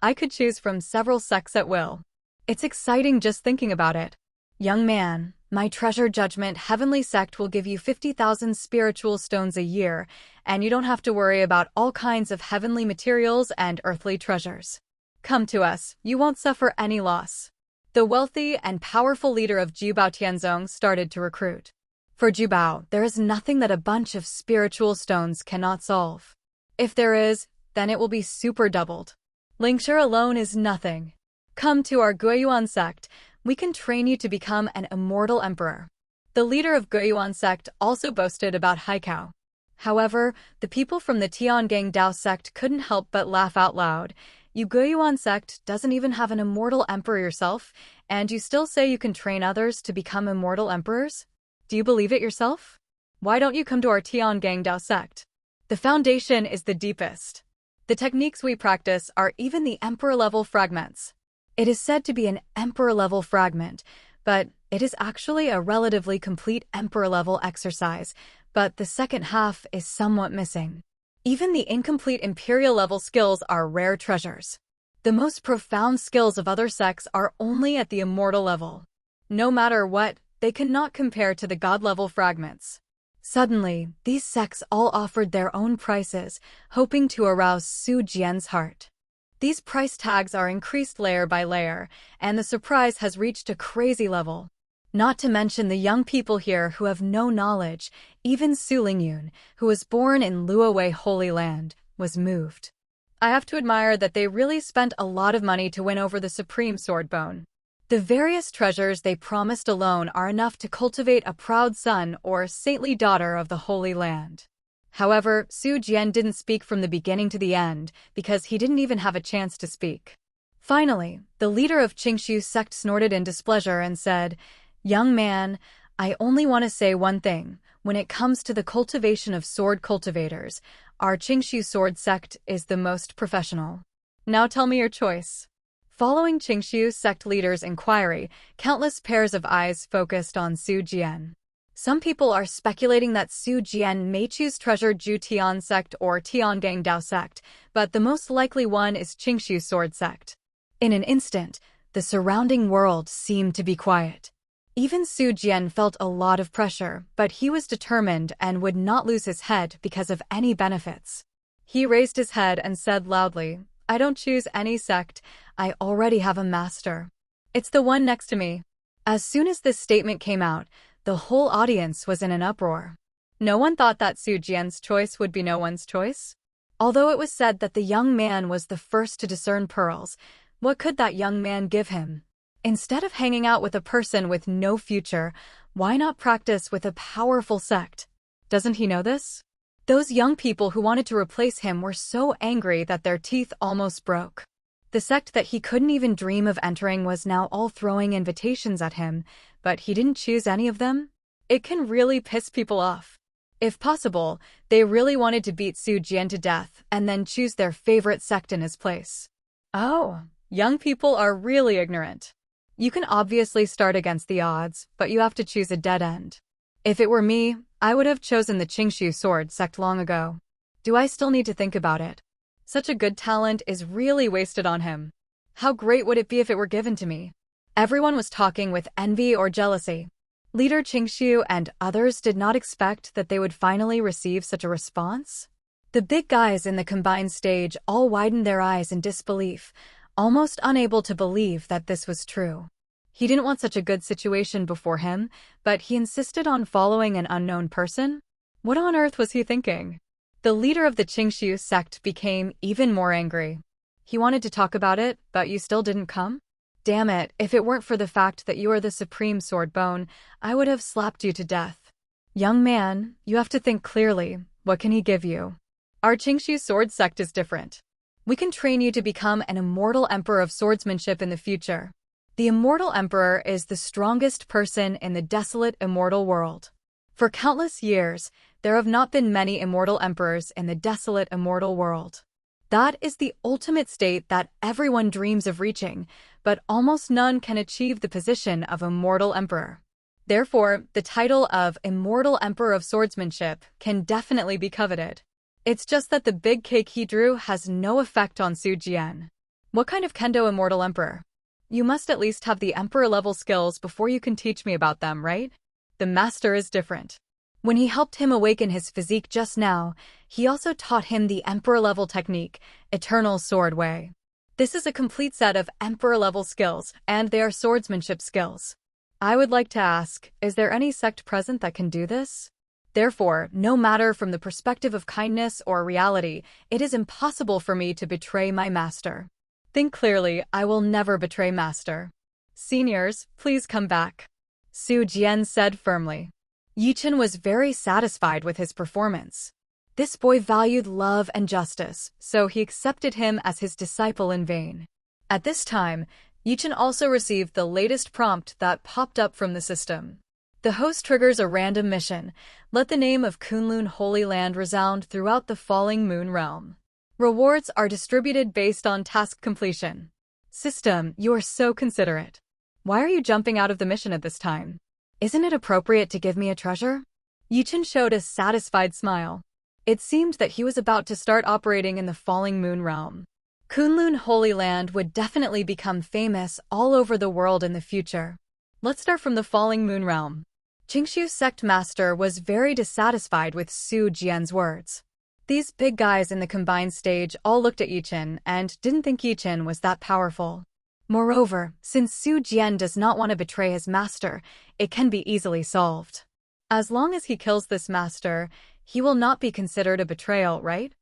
I could choose from several sects at will. It's exciting just thinking about it. Young man, my treasure judgment Heavenly Sect will give you 50,000 spiritual stones a year, and you don't have to worry about all kinds of heavenly materials and earthly treasures. Come to us, you won't suffer any loss. The wealthy and powerful leader of Jubao Tianzong started to recruit. For Jubao, there is nothing that a bunch of spiritual stones cannot solve. If there is, then it will be super doubled. Lingshi alone is nothing. Come to our Guiyuan sect, we can train you to become an Immortal Emperor. The leader of Guiyuan sect also boasted about Haikao. However, the people from the Tiangang Dao sect couldn't help but laugh out loud. You Guiyuan sect doesn't even have an Immortal Emperor yourself, and you still say you can train others to become Immortal Emperors? Do you believe it yourself? Why don't you come to our Tiangang Dao sect? The foundation is the deepest. The techniques we practice are even the Emperor-level fragments. It is said to be an Emperor-level fragment, but it is actually a relatively complete Emperor-level exercise, but the second half is somewhat missing. Even the incomplete Imperial-level skills are rare treasures. The most profound skills of other sects are only at the Immortal level. No matter what, they cannot compare to the God-level fragments. Suddenly, these sects all offered their own prices, hoping to arouse Su Jian's heart. These price tags are increased layer by layer, and the surprise has reached a crazy level. Not to mention the young people here who have no knowledge, even Su Lingyun, who was born in Luowei Holy Land, was moved. I have to admire that they really spent a lot of money to win over the Supreme Swordbone. The various treasures they promised alone are enough to cultivate a proud son or saintly daughter of the Holy Land. However, Su Jian didn't speak from the beginning to the end because he didn't even have a chance to speak. Finally, the leader of Qingshu sect snorted in displeasure and said, "Young man, I only want to say one thing. When it comes to the cultivation of sword cultivators, our Qingshu sword sect is the most professional. Now tell me your choice." Following Qingshu sect leader's inquiry, countless pairs of eyes focused on Su Jian. Some people are speculating that Su Jian may choose Treasure Ju Tian sect or Tiangang Dao sect, but the most likely one is Qingshu sword sect. In an instant, the surrounding world seemed to be quiet. Even Su Jian felt a lot of pressure, but he was determined and would not lose his head because of any benefits. He raised his head and said loudly, "I don't choose any sect, I already have a master. It's the one next to me." As soon as this statement came out, the whole audience was in an uproar. No one thought that Su Jian's choice would be no one's choice. Although it was said that the young man was the first to discern pearls, what could that young man give him? Instead of hanging out with a person with no future, why not practice with a powerful sect? Doesn't he know this? Those young people who wanted to replace him were so angry that their teeth almost broke. The sect that he couldn't even dream of entering was now all throwing invitations at him, but he didn't choose any of them? It can really piss people off. If possible, they really wanted to beat Su Jian to death and then choose their favorite sect in his place. Oh, young people are really ignorant. You can obviously start against the odds, but you have to choose a dead end. If it were me, I would have chosen the Qingshu sword sect long ago. Do I still need to think about it? Such a good talent is really wasted on him. How great would it be if it were given to me? Everyone was talking with envy or jealousy. Leader Qingshu and others did not expect that they would finally receive such a response. The big guys in the combined stage all widened their eyes in disbelief, almost unable to believe that this was true. He didn't want such a good situation before him, but he insisted on following an unknown person? What on earth was he thinking? The leader of the Qingshu sect became even more angry. He wanted to talk about it, but you still didn't come? Damn it, if it weren't for the fact that you are the supreme swordbone, I would have slapped you to death. Young man, you have to think clearly. What can he give you? Our Qingxiu sword sect is different. We can train you to become an Immortal Emperor of swordsmanship in the future. The Immortal Emperor is the strongest person in the desolate immortal world. For countless years, there have not been many Immortal Emperors in the desolate immortal world. That is the ultimate state that everyone dreams of reaching, but almost none can achieve the position of Immortal Emperor. Therefore, the title of Immortal Emperor of Swordsmanship can definitely be coveted. It's just that the big cake he drew has no effect on Su Jian. What kind of kendo Immortal Emperor? You must at least have the Emperor-level skills before you can teach me about them, right? The master is different. When he helped him awaken his physique just now, he also taught him the Emperor-level technique, Eternal Sword Way. This is a complete set of Emperor-level skills, and they are swordsmanship skills. I would like to ask, is there any sect present that can do this? Therefore, no matter from the perspective of kindness or reality, it is impossible for me to betray my master. Think clearly, I will never betray master. Seniors, please come back. Su Jian said firmly. Chen was very satisfied with his performance. This boy valued love and justice, so he accepted him as his disciple in vain. At this time, Chen also received the latest prompt that popped up from the system. The host triggers a random mission. Let the name of Kunlun Holy Land resound throughout the falling moon realm. Rewards are distributed based on task completion. System, you are so considerate. Why are you jumping out of the mission at this time? Isn't it appropriate to give me a treasure? Chen showed a satisfied smile. It seemed that he was about to start operating in the falling moon realm. Kunlun Holy Land would definitely become famous all over the world in the future. Let's start from the falling moon realm. Qingxiu sect master was very dissatisfied with Su Jian's words. These big guys in the combined stage all looked at Chen and didn't think Chen was that powerful. Moreover, since Su Jian does not want to betray his master, it can be easily solved. As long as he kills this master, he will not be considered a betrayal, right?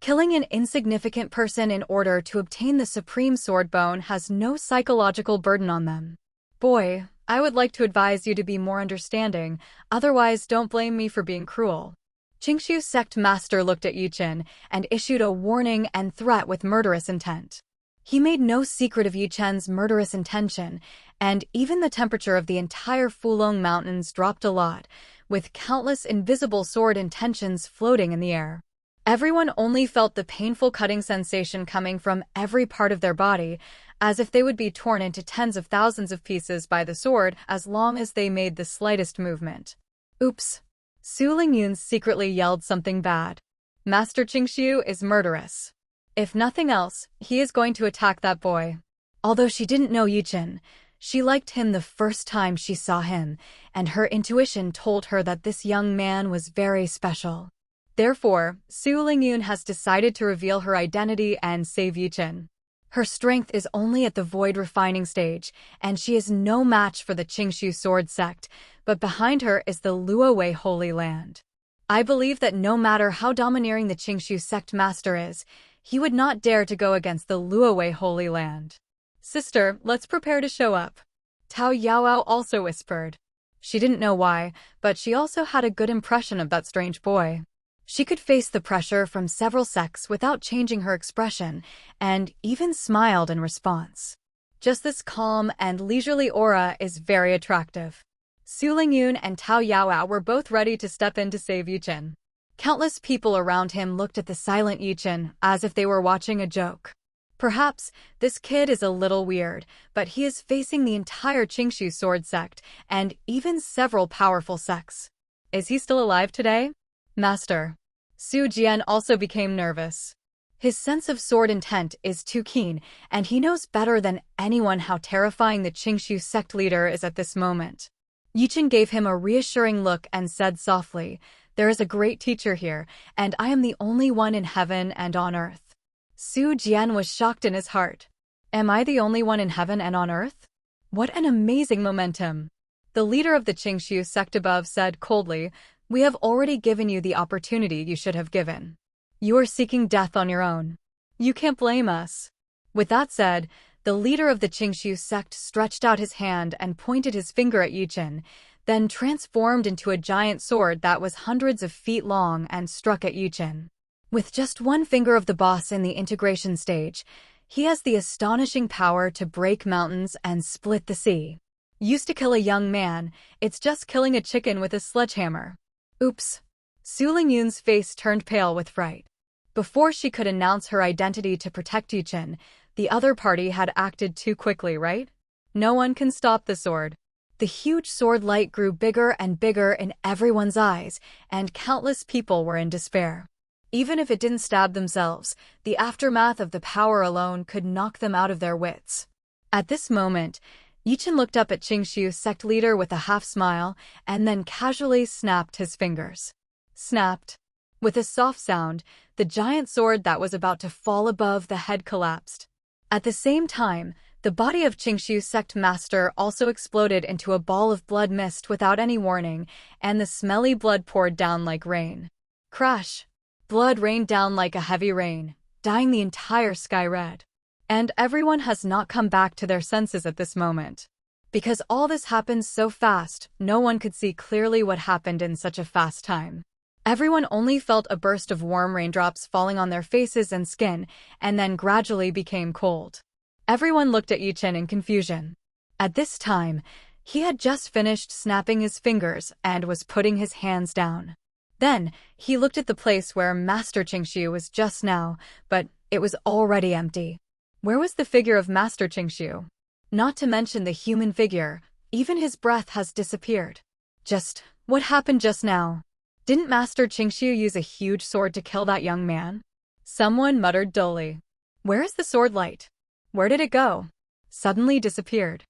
Killing an insignificant person in order to obtain the supreme sword bone has no psychological burden on them. Boy, I would like to advise you to be more understanding, otherwise don't blame me for being cruel. Qingxiu sect master looked at Chen and issued a warning and threat with murderous intent. He made no secret of Chen's murderous intention, and even the temperature of the entire Fulong Mountains dropped a lot, with countless invisible sword intentions floating in the air. Everyone only felt the painful cutting sensation coming from every part of their body, as if they would be torn into tens of thousands of pieces by the sword as long as they made the slightest movement. Oops. Su Lingyun secretly yelled something bad. Master Qingxiu is murderous. If nothing else, he is going to attack that boy. Although she didn't know Chen, she liked him the first time she saw him, and her intuition told her that this young man was very special. Therefore, Su Lingyun has decided to reveal her identity and save Chen. Her strength is only at the void refining stage, and she is no match for the Qingxiu sword sect, but behind her is the Luowei Holy Land. I believe that no matter how domineering the Qingxiu sect master is, he would not dare to go against the Luowei Holy Land. Sister, let's prepare to show up. Tao Yaoao also whispered. She didn't know why, but she also had a good impression of that strange boy. She could face the pressure from several sects without changing her expression, and even smiled in response. Just this calm and leisurely aura is very attractive. Su Lingyun and Tao Yaoao were both ready to step in to save Chen. Countless people around him looked at the silent Chen as if they were watching a joke. Perhaps this kid is a little weird, but he is facing the entire Qingxiu sword sect and even several powerful sects. Is he still alive today? Master. Su Jian also became nervous. His sense of sword intent is too keen, and he knows better than anyone how terrifying the Qingxiu sect leader is at this moment. Chen gave him a reassuring look and said softly, "There is a great teacher here, and I am the only one in heaven and on earth." Su Jian was shocked in his heart. Am I the only one in heaven and on earth? What an amazing momentum. The leader of the Qingxiu sect above said coldly, "We have already given you the opportunity you should have given. You are seeking death on your own. You can't blame us." With that said, the leader of the Qingxiu sect stretched out his hand and pointed his finger at Chen, then transformed into a giant sword that was hundreds of feet long and struck at Chen. With just one finger of the boss in the integration stage, he has the astonishing power to break mountains and split the sea. Used to kill a young man, it's just killing a chicken with a sledgehammer. Oops. Su Lingyun's face turned pale with fright. Before she could announce her identity to protect Chen, the other party had acted too quickly, right? No one can stop the sword. The huge sword light grew bigger and bigger in everyone's eyes, and countless people were in despair. Even if it didn't stab themselves, the aftermath of the power alone could knock them out of their wits. At this moment, Chen looked up at Qingxiu's sect leader with a half-smile and then casually snapped his fingers. Snapped. With a soft sound, the giant sword that was about to fall above the head collapsed. At the same time, the body of Qingxiu's sect master also exploded into a ball of blood mist without any warning, and the smelly blood poured down like rain. Crash! Blood rained down like a heavy rain, dyeing the entire sky red. And everyone has not come back to their senses at this moment. Because all this happened so fast, no one could see clearly what happened in such a fast time. Everyone only felt a burst of warm raindrops falling on their faces and skin, and then gradually became cold. Everyone looked at Chen in confusion. At this time, he had just finished snapping his fingers and was putting his hands down. Then, he looked at the place where Master Qingxiu was just now, but it was already empty. Where was the figure of Master Qingxiu? Not to mention the human figure, even his breath has disappeared. What happened just now? Didn't Master Qingxiu use a huge sword to kill that young man? Someone muttered dully. Where is the sword light? Where did it go? Suddenly disappeared.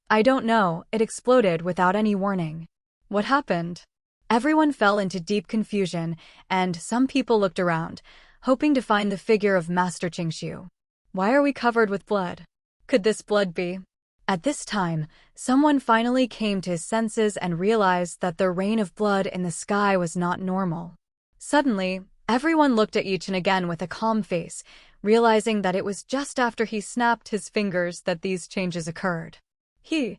I don't know, it exploded without any warning. What happened? Everyone fell into deep confusion, and some people looked around, hoping to find the figure of Master Qingxiu. Why are we covered with blood? Could this blood be? At this time, someone finally came to his senses and realized that the rain of blood in the sky was not normal. Suddenly, everyone looked at Chen again with a calm face, realizing that it was just after he snapped his fingers that these changes occurred. He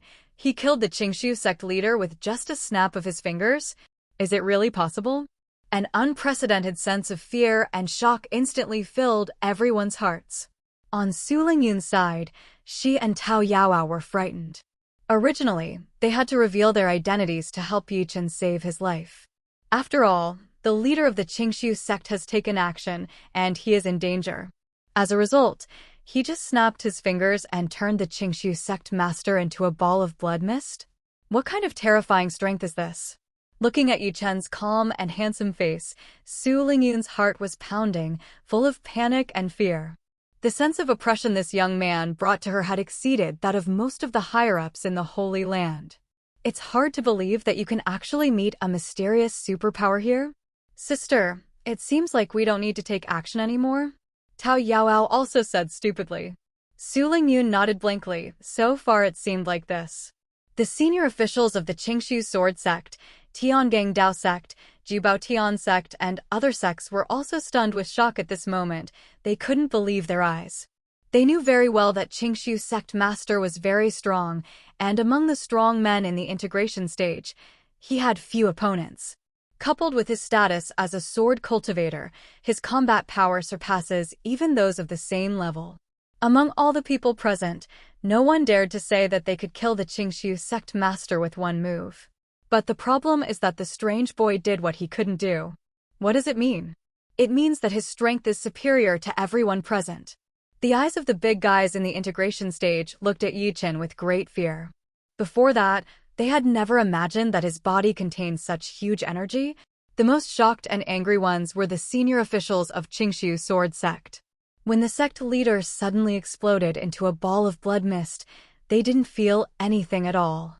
killed the Qingxiu sect leader with just a snap of his fingers? Is it really possible? An unprecedented sense of fear and shock instantly filled everyone's hearts. On Su Lingyun's side, she and Tao Yaoao were frightened. Originally, they had to reveal their identities to help Chen save his life. After all, the leader of the Qingxiu sect has taken action, and he is in danger. As a result, he just snapped his fingers and turned the Qingxiu sect master into a ball of blood mist? What kind of terrifying strength is this? Looking at Chen's calm and handsome face, Su Lingyun's heart was pounding, full of panic and fear. The sense of oppression this young man brought to her had exceeded that of most of the higher-ups in the Holy Land. It's hard to believe that you can actually meet a mysterious superpower here. Sister, it seems like we don't need to take action anymore. Tao Yaoao also said stupidly. Su Lingyun nodded blankly. So far it seemed like this. The senior officials of the Qingxiu Sword Sect, Tiangang Dao Sect, Jibao Tian Sect, and other sects were also stunned with shock at this moment. They couldn't believe their eyes. They knew very well that Qingxiu sect master was very strong, and among the strong men in the integration stage, he had few opponents. Coupled with his status as a sword cultivator, his combat power surpasses even those of the same level. Among all the people present, no one dared to say that they could kill the Qingxiu sect master with one move. But the problem is that the strange boy did what he couldn't do. What does it mean? It means that his strength is superior to everyone present. The eyes of the big guys in the integration stage looked at Chen with great fear. Before that, they had never imagined that his body contained such huge energy. The most shocked and angry ones were the senior officials of Qingxiu Sword Sect. When the sect leader suddenly exploded into a ball of blood mist, they didn't feel anything at all.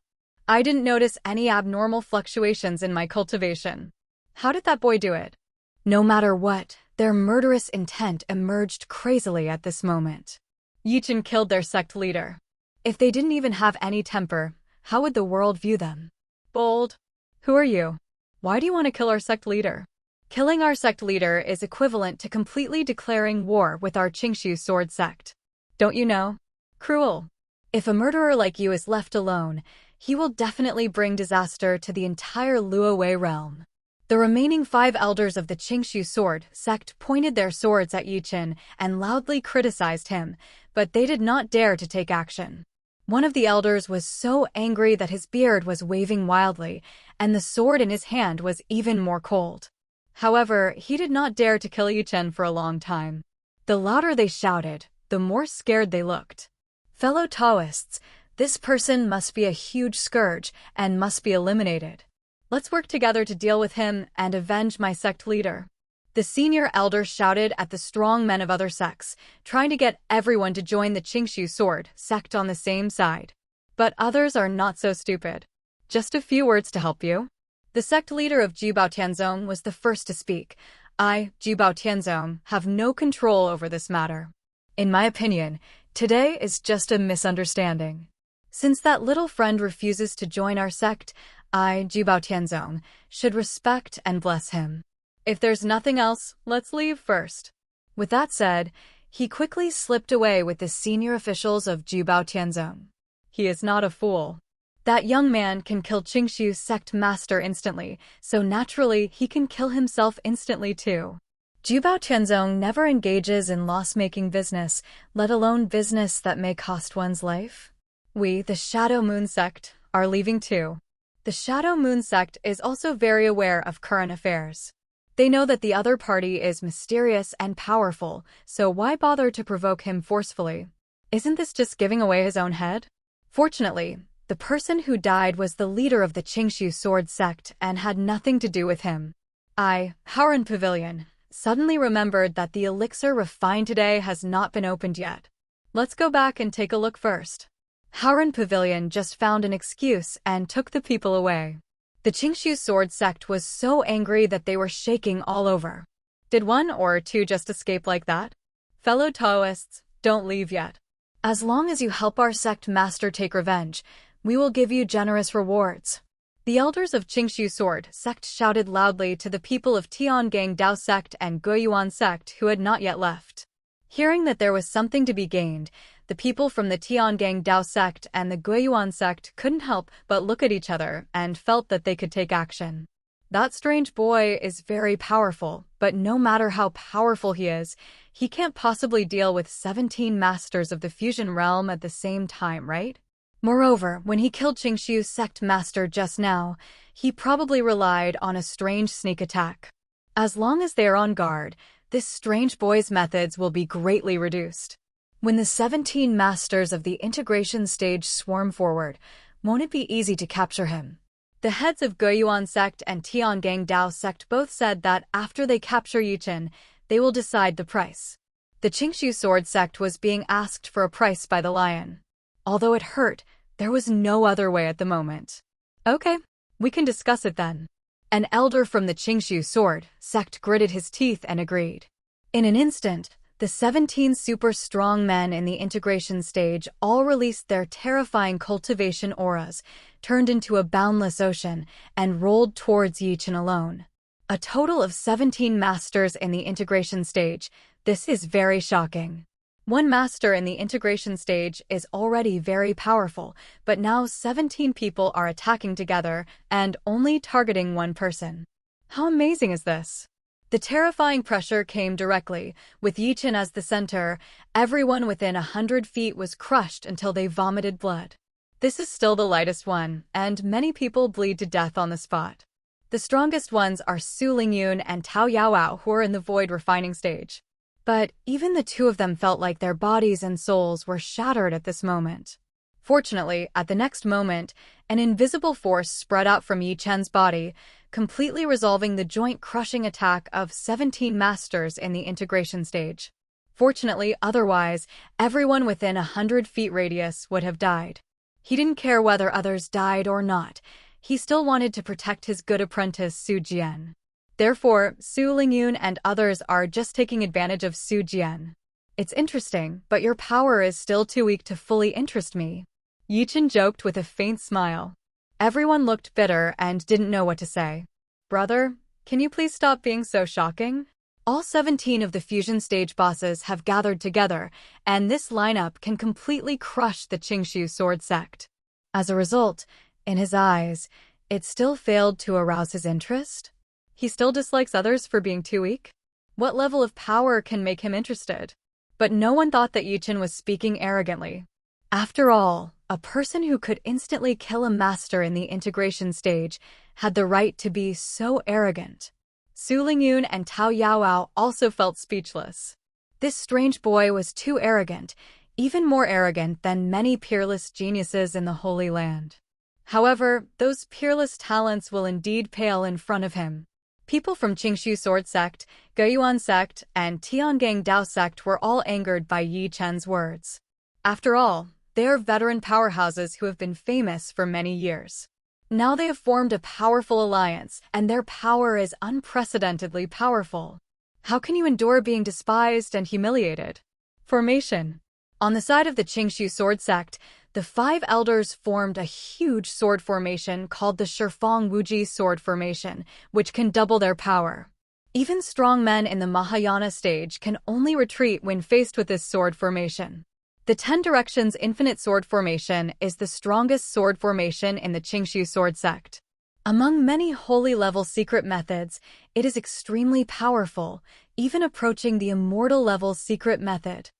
I didn't notice any abnormal fluctuations in my cultivation. How did that boy do it? No matter what, their murderous intent emerged crazily at this moment. Chen killed their sect leader. If they didn't even have any temper, how would the world view them? Bold. Who are you? Why do you want to kill our sect leader? Killing our sect leader is equivalent to completely declaring war with our Qingxiu sword sect. Don't you know? Cruel. If a murderer like you is left alone, he will definitely bring disaster to the entire Luowei realm. The remaining 5 elders of the Qingshu Sword Sect pointed their swords at Yi Chen and loudly criticized him, but they did not dare to take action. One of the elders was so angry that his beard was waving wildly, and the sword in his hand was even more cold. However, he did not dare to kill Yi Chen for a long time. The louder they shouted, the more scared they looked. Fellow Taoists, this person must be a huge scourge and must be eliminated. Let's work together to deal with him and avenge my sect leader. The senior elder shouted at the strong men of other sects, trying to get everyone to join the Qingshu Sword Sect on the same side. But others are not so stupid. Just a few words to help you. The sect leader of Jibao Tianzong was the first to speak. I, Jibao Tianzong, have no control over this matter. In my opinion, today is just a misunderstanding. Since that little friend refuses to join our sect, I, Jibao Tianzong, should respect and bless him. If there's nothing else, let's leave first. With that said, he quickly slipped away with the senior officials of Jibao Tianzong. He is not a fool. That young man can kill Qingshu's sect master instantly, so naturally he can kill himself instantly too. Jibao Tianzong never engages in loss-making business, let alone business that may cost one's life. We, the Shadow Moon Sect, are leaving too. The Shadow Moon Sect is also very aware of current affairs. They know that the other party is mysterious and powerful, so why bother to provoke him forcefully? Isn't this just giving away his own head? Fortunately, the person who died was the leader of the Qingshu Sword Sect and had nothing to do with him. I, Howren Pavilion, suddenly remembered that the elixir refined today has not been opened yet. Let's go back and take a look first. Howren Pavilion just found an excuse and took the people away. The Qingshu Sword Sect was so angry that they were shaking all over. Did 1 or 2 just escape like that? Fellow Taoists, don't leave yet. As long as you help our sect master take revenge, we will give you generous rewards. The elders of Qingshu Sword Sect shouted loudly to the people of Tiangang Dao Sect and Guiyuan Sect who had not yet left. Hearing that there was something to be gained, the people from the Tiangang Dao Sect and the Guiyuan Sect couldn't help but look at each other and felt that they could take action. That strange boy is very powerful, but no matter how powerful he is, he can't possibly deal with 17 masters of the fusion realm at the same time, right? Moreover, when he killed Qingshu's sect master just now, he probably relied on a strange sneak attack. As long as they are on guard, this strange boy's methods will be greatly reduced. When the 17 masters of the integration stage swarm forward, won't it be easy to capture him? The heads of Guiyuan Sect and Tiangang Dao Sect both said that after they capture Yi Chen, they will decide the price. The Qingshu Sword Sect was being asked for a price by the lion. Although it hurt, there was no other way at the moment. Okay, we can discuss it then. An elder from the Qingshu Sword Sect gritted his teeth and agreed. In an instant, the 17 super strong men in the integration stage all released their terrifying cultivation auras, turned into a boundless ocean, and rolled towards Yi Chen alone. A total of 17 masters in the integration stage. This is very shocking. One master in the integration stage is already very powerful, but now 17 people are attacking together and only targeting one person. How amazing is this? The terrifying pressure came directly, with Yi Chen as the center. Everyone within 100 feet was crushed until they vomited blood. This is still the lightest one, and many people bleed to death on the spot. The strongest ones are Su Lingyun and Tao Yaoao, who are in the void refining stage. But even the two of them felt like their bodies and souls were shattered at this moment. Fortunately, at the next moment, an invisible force spread out from Yi Chen's body, completely resolving the joint-crushing attack of 17 masters in the integration stage. Fortunately, otherwise, everyone within 100 feet radius would have died. He didn't care whether others died or not. He still wanted to protect his good apprentice Su Jian. Therefore, Su Lingyun and others are just taking advantage of Su Jian. It's interesting, but your power is still too weak to fully interest me. Yi Chen joked with a faint smile. Everyone looked bitter and didn't know what to say. Brother, can you please stop being so shocking? All 17 of the fusion stage bosses have gathered together, and this lineup can completely crush the Qingshu Sword Sect. As a result, in his eyes, it still failed to arouse his interest. He still dislikes others for being too weak? What level of power can make him interested? But no one thought that Chen was speaking arrogantly. After all, a person who could instantly kill a master in the integration stage had the right to be so arrogant. Su Lingyun and Tao Yaoao also felt speechless. This strange boy was too arrogant, even more arrogant than many peerless geniuses in the Holy Land. However, those peerless talents will indeed pale in front of him. People from Qingxu Sword Sect, Guiyuan Sect, and Tiangang Dao Sect were all angered by Yi Chen's words. After all, they are veteran powerhouses who have been famous for many years. Now they have formed a powerful alliance, and their power is unprecedentedly powerful. How can you endure being despised and humiliated? Formation. On the side of the Qingxu Sword Sect, the 5 elders formed a huge sword formation called the Shifeng Wuji Sword Formation, which can double their power. Even strong men in the Mahayana stage can only retreat when faced with this sword formation. The 10 Directions Infinite Sword Formation is the strongest sword formation in the Qingxu Sword Sect. Among many holy-level secret methods, it is extremely powerful, even approaching the immortal level secret method.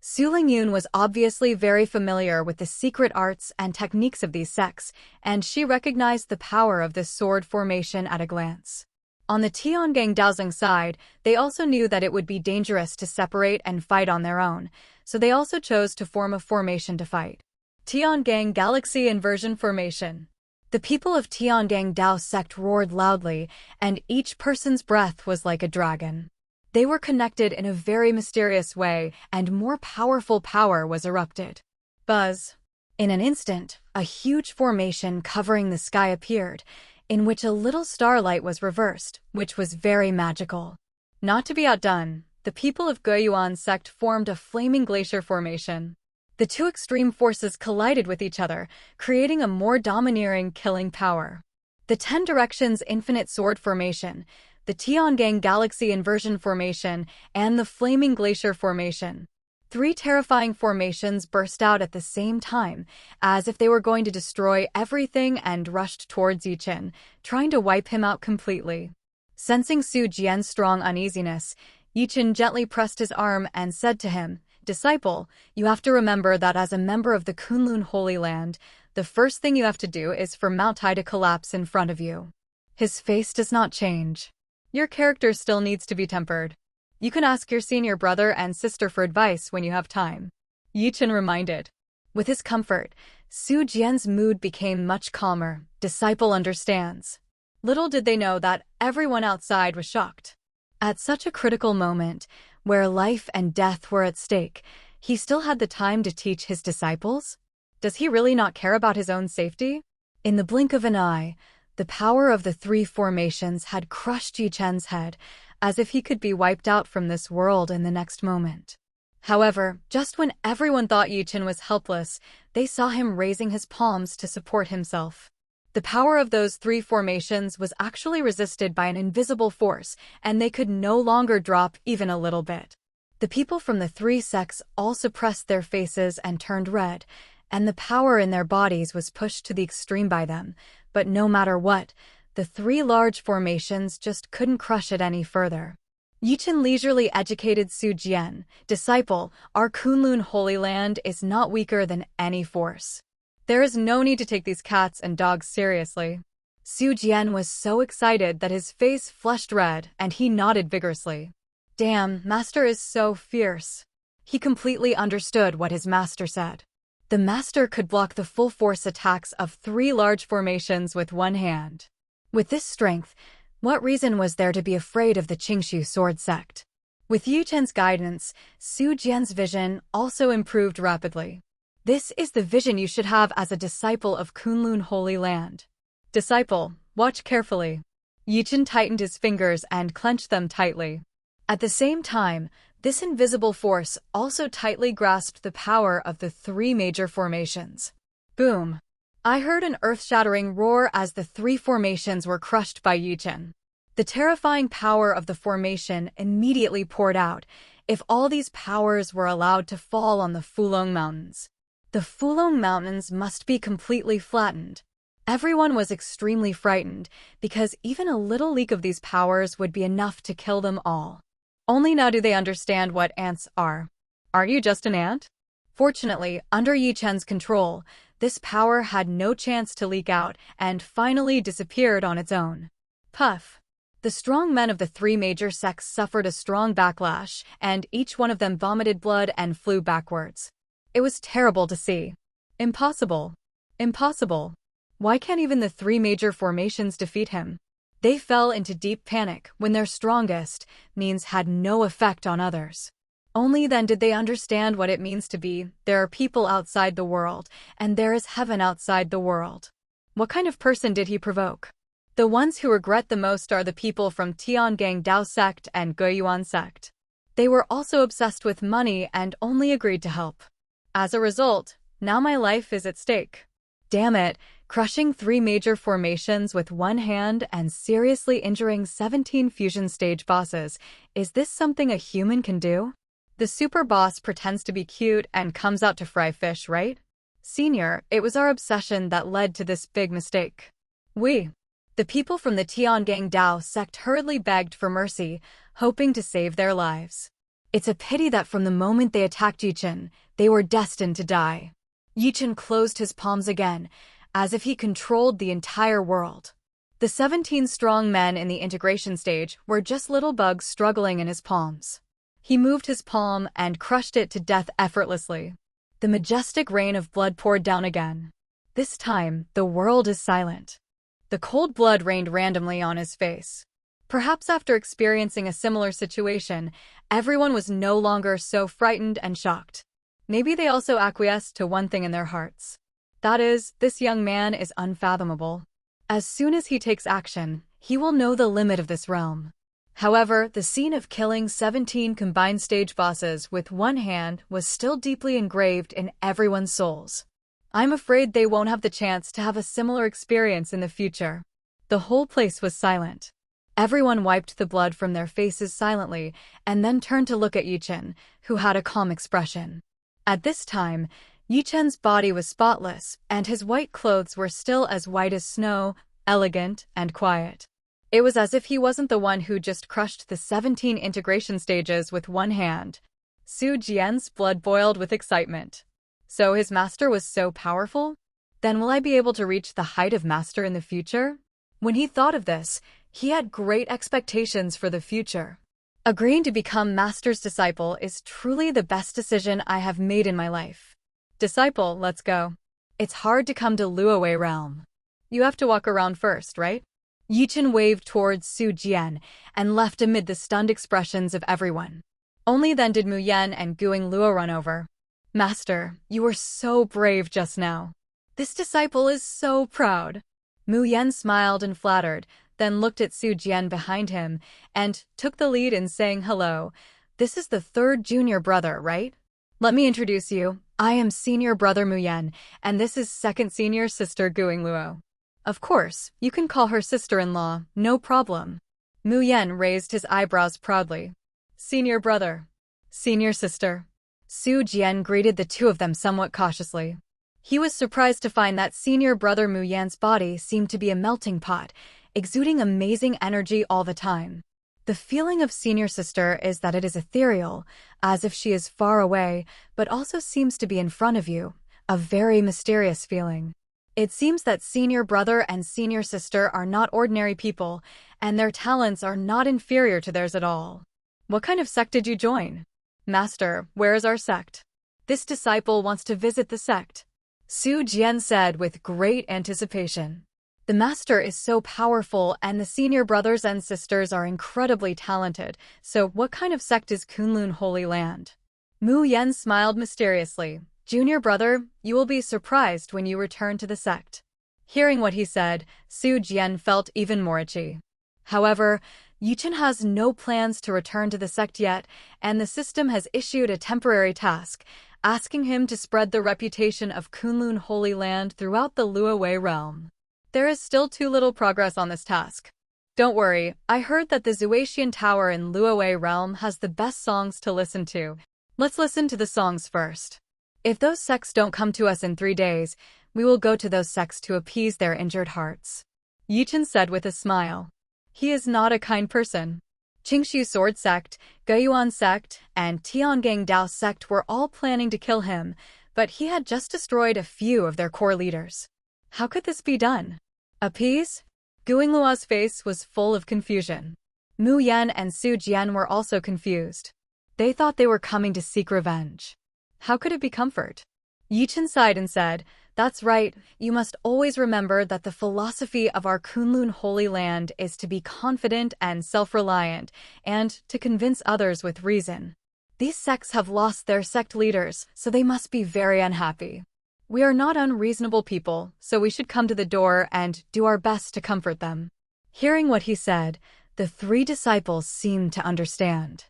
Su Lingyun was obviously very familiar with the secret arts and techniques of these sects, and she recognized the power of this sword formation at a glance. On the Tiangang Daozheng side, they also knew that it would be dangerous to separate and fight on their own, so they also chose to form a formation to fight. Tiangang Galaxy Inversion Formation. The people of Tiangang Dao Sect roared loudly, and each person's breath was like a dragon. They were connected in a very mysterious way, and more powerful power was erupted. Buzz. In an instant, a huge formation covering the sky appeared, in which a little starlight was reversed, which was very magical. Not to be outdone, the people of Guiyuan Sect formed a flaming glacier formation. The two extreme forces collided with each other, creating a more domineering killing power. The 10 Directions Infinite Sword Formation, the Tiangang Galaxy Inversion Formation, and the Flaming Glacier Formation. 3 terrifying formations burst out at the same time, as if they were going to destroy everything, and rushed towards Yi Chen, trying to wipe him out completely. Sensing Su Jian's strong uneasiness, Yi Chen gently pressed his arm and said to him, "Disciple, you have to remember that as a member of the Kunlun Holy Land, the first thing you have to do is for Mount Tai to collapse in front of you." His face does not change. Your character still needs to be tempered. You can ask your senior brother and sister for advice when you have time. Yi Chen reminded. With his comfort, Su Jian's mood became much calmer. Disciple understands. Little did they know that everyone outside was shocked. At such a critical moment, where life and death were at stake, he still had the time to teach his disciples? Does he really not care about his own safety? In the blink of an eye, the power of the 3 formations had crushed Yi Chen's head, as if he could be wiped out from this world in the next moment. However, just when everyone thought Yi Chen was helpless, they saw him raising his palms to support himself. The power of those 3 formations was actually resisted by an invisible force, and they could no longer drop even a little bit. The people from the 3 sects all suppressed their faces and turned red, and the power in their bodies was pushed to the extreme by them, but no matter what, the 3 large formations just couldn't crush it any further. Yi Chen leisurely educated Su Jian, "Disciple, our Kunlun Holy Land is not weaker than any force. There is no need to take these cats and dogs seriously." Su Jian was so excited that his face flushed red, and he nodded vigorously. Damn, Master is so fierce. He completely understood what his master said. The master could block the full force attacks of 3 large formations with one hand. With this strength, what reason was there to be afraid of the Qingxu Sword Sect? With Yi Chen's guidance, Su Jian's vision also improved rapidly. This is the vision you should have as a disciple of Kunlun Holy Land. Disciple, watch carefully. Yi Chen tightened his fingers and clenched them tightly. At the same time, this invisible force also tightly grasped the power of the 3 major formations. Boom! I heard an earth-shattering roar as the 3 formations were crushed by Yi Chen. The terrifying power of the formation immediately poured out, if all these powers were allowed to fall on the Fulong Mountains. The Fulong Mountains must be completely flattened. Everyone was extremely frightened because even a little leak of these powers would be enough to kill them all. Only now do they understand what ants are. Aren't you just an ant? Fortunately, under Yi Chen's control, this power had no chance to leak out and finally disappeared on its own. Puff. The strong men of the three major sects suffered a strong backlash, and each one of them vomited blood and flew backwards. It was terrible to see. Impossible. Impossible. Why can't even the three major formations defeat him? They fell into deep panic when their strongest means had no effect on others. Only then did they understand what it means to be, there are people outside the world, and there is heaven outside the world. What kind of person did he provoke? The ones who regret the most are the people from Tiangang Dao Sect and Guiyuan Sect. They were also obsessed with money and only agreed to help. As a result, now my life is at stake. Damn it, crushing three major formations with one hand and seriously injuring 17 fusion stage bosses, is this something a human can do? The super boss pretends to be cute and comes out to fry fish, right? Senior, it was our obsession that led to this big mistake. The people from the Tiangang Dao sect hurriedly begged for mercy, hoping to save their lives. It's a pity that from the moment they attacked Yi Chen, they were destined to die. Yi Chen closed his palms again, as if he controlled the entire world. The 17 strong men in the integration stage were just little bugs struggling in his palms. He moved his palm and crushed it to death effortlessly. The majestic rain of blood poured down again. This time, the world is silent. The cold blood rained randomly on his face. Perhaps after experiencing a similar situation, everyone was no longer so frightened and shocked. Maybe they also acquiesced to one thing in their hearts. That is, this young man is unfathomable. As soon as he takes action, he will know the limit of this realm. However, the scene of killing 17 combined stage bosses with one hand was still deeply engraved in everyone's souls. I'm afraid they won't have the chance to have a similar experience in the future. The whole place was silent. Everyone wiped the blood from their faces silently and then turned to look at Yi Chen, who had a calm expression. At this time, Yi Chen's body was spotless, and his white clothes were still as white as snow, elegant and quiet. It was as if he wasn't the one who just crushed the 17 integration stages with one hand. Su Jian's blood boiled with excitement. So his master was so powerful? Then will I be able to reach the height of master in the future? When he thought of this, he had great expectations for the future. Agreeing to become master's disciple is truly the best decision I have made in my life. Disciple, let's go. It's hard to come to Luowei realm. You have to walk around first, right? Yi Chen waved towards Su Jian and left amid the stunned expressions of everyone. Only then did Mu Yan and Guing Luo run over. Master, you were so brave just now. This disciple is so proud. Mu Yan smiled and flattered, then looked at Su Jian behind him and took the lead in saying hello. This is the third junior brother, right? Let me introduce you. I am senior brother Mu Yan, and this is second senior sister Guing Luo. Of course, you can call her sister-in-law, no problem. Mu Yan raised his eyebrows proudly. Senior brother. Senior sister. Su Jian greeted the two of them somewhat cautiously. He was surprised to find that senior brother Mu Yan's body seemed to be a melting pot, exuding amazing energy all the time. The feeling of senior sister is that it is ethereal, as if she is far away, but also seems to be in front of you, a very mysterious feeling. It seems that senior brother and senior sister are not ordinary people, and their talents are not inferior to theirs at all. What kind of sect did you join? Master, where is our sect? This disciple wants to visit the sect. Su Jian said with great anticipation. The master is so powerful and the senior brothers and sisters are incredibly talented, so what kind of sect is Kunlun Holy Land? Mu Yan smiled mysteriously. Junior brother, you will be surprised when you return to the sect. Hearing what he said, Su Jian felt even more itchy. However, Yi Chen has no plans to return to the sect yet, and the system has issued a temporary task, asking him to spread the reputation of Kunlun Holy Land throughout the Luowei realm. There is still too little progress on this task. Don't worry, I heard that the Huangxian Tower in Luowei realm has the best songs to listen to. Let's listen to the songs first. If those sects don't come to us in 3 days, We will go to those sects to appease their injured hearts. Chen said with a smile. He is not a kind person. Qingxiu Sword Sect, Guiyuan Sect, and Tiangang Dao Sect were all planning to kill him, but he had just destroyed a few of their core leaders. How could this be done? Appease? Guingluo's face was full of confusion. Mu Yan and Su Jian were also confused. They thought they were coming to seek revenge. How could it be comfort? Chen sighed and said, "That's right, you must always remember that the philosophy of our Kunlun Holy Land is to be confident and self-reliant, and to convince others with reason. These sects have lost their sect leaders, so they must be very unhappy. We are not unreasonable people, so we should come to the door and do our best to comfort them." Hearing what he said, the three disciples seemed to understand.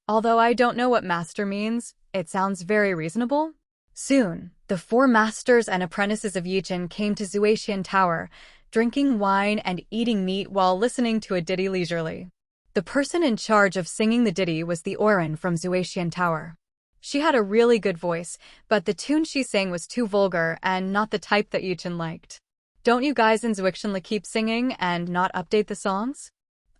Although I don't know what master means, it sounds very reasonable. Soon, the four masters and apprentices of Chen came to Huangxian Tower, drinking wine and eating meat while listening to a ditty leisurely. The person in charge of singing the ditty was the Orin from Huangxian Tower. She had a really good voice, but the tune she sang was too vulgar and not the type that Chen liked. "Don't you guys in Huangxian keep singing and not update the songs?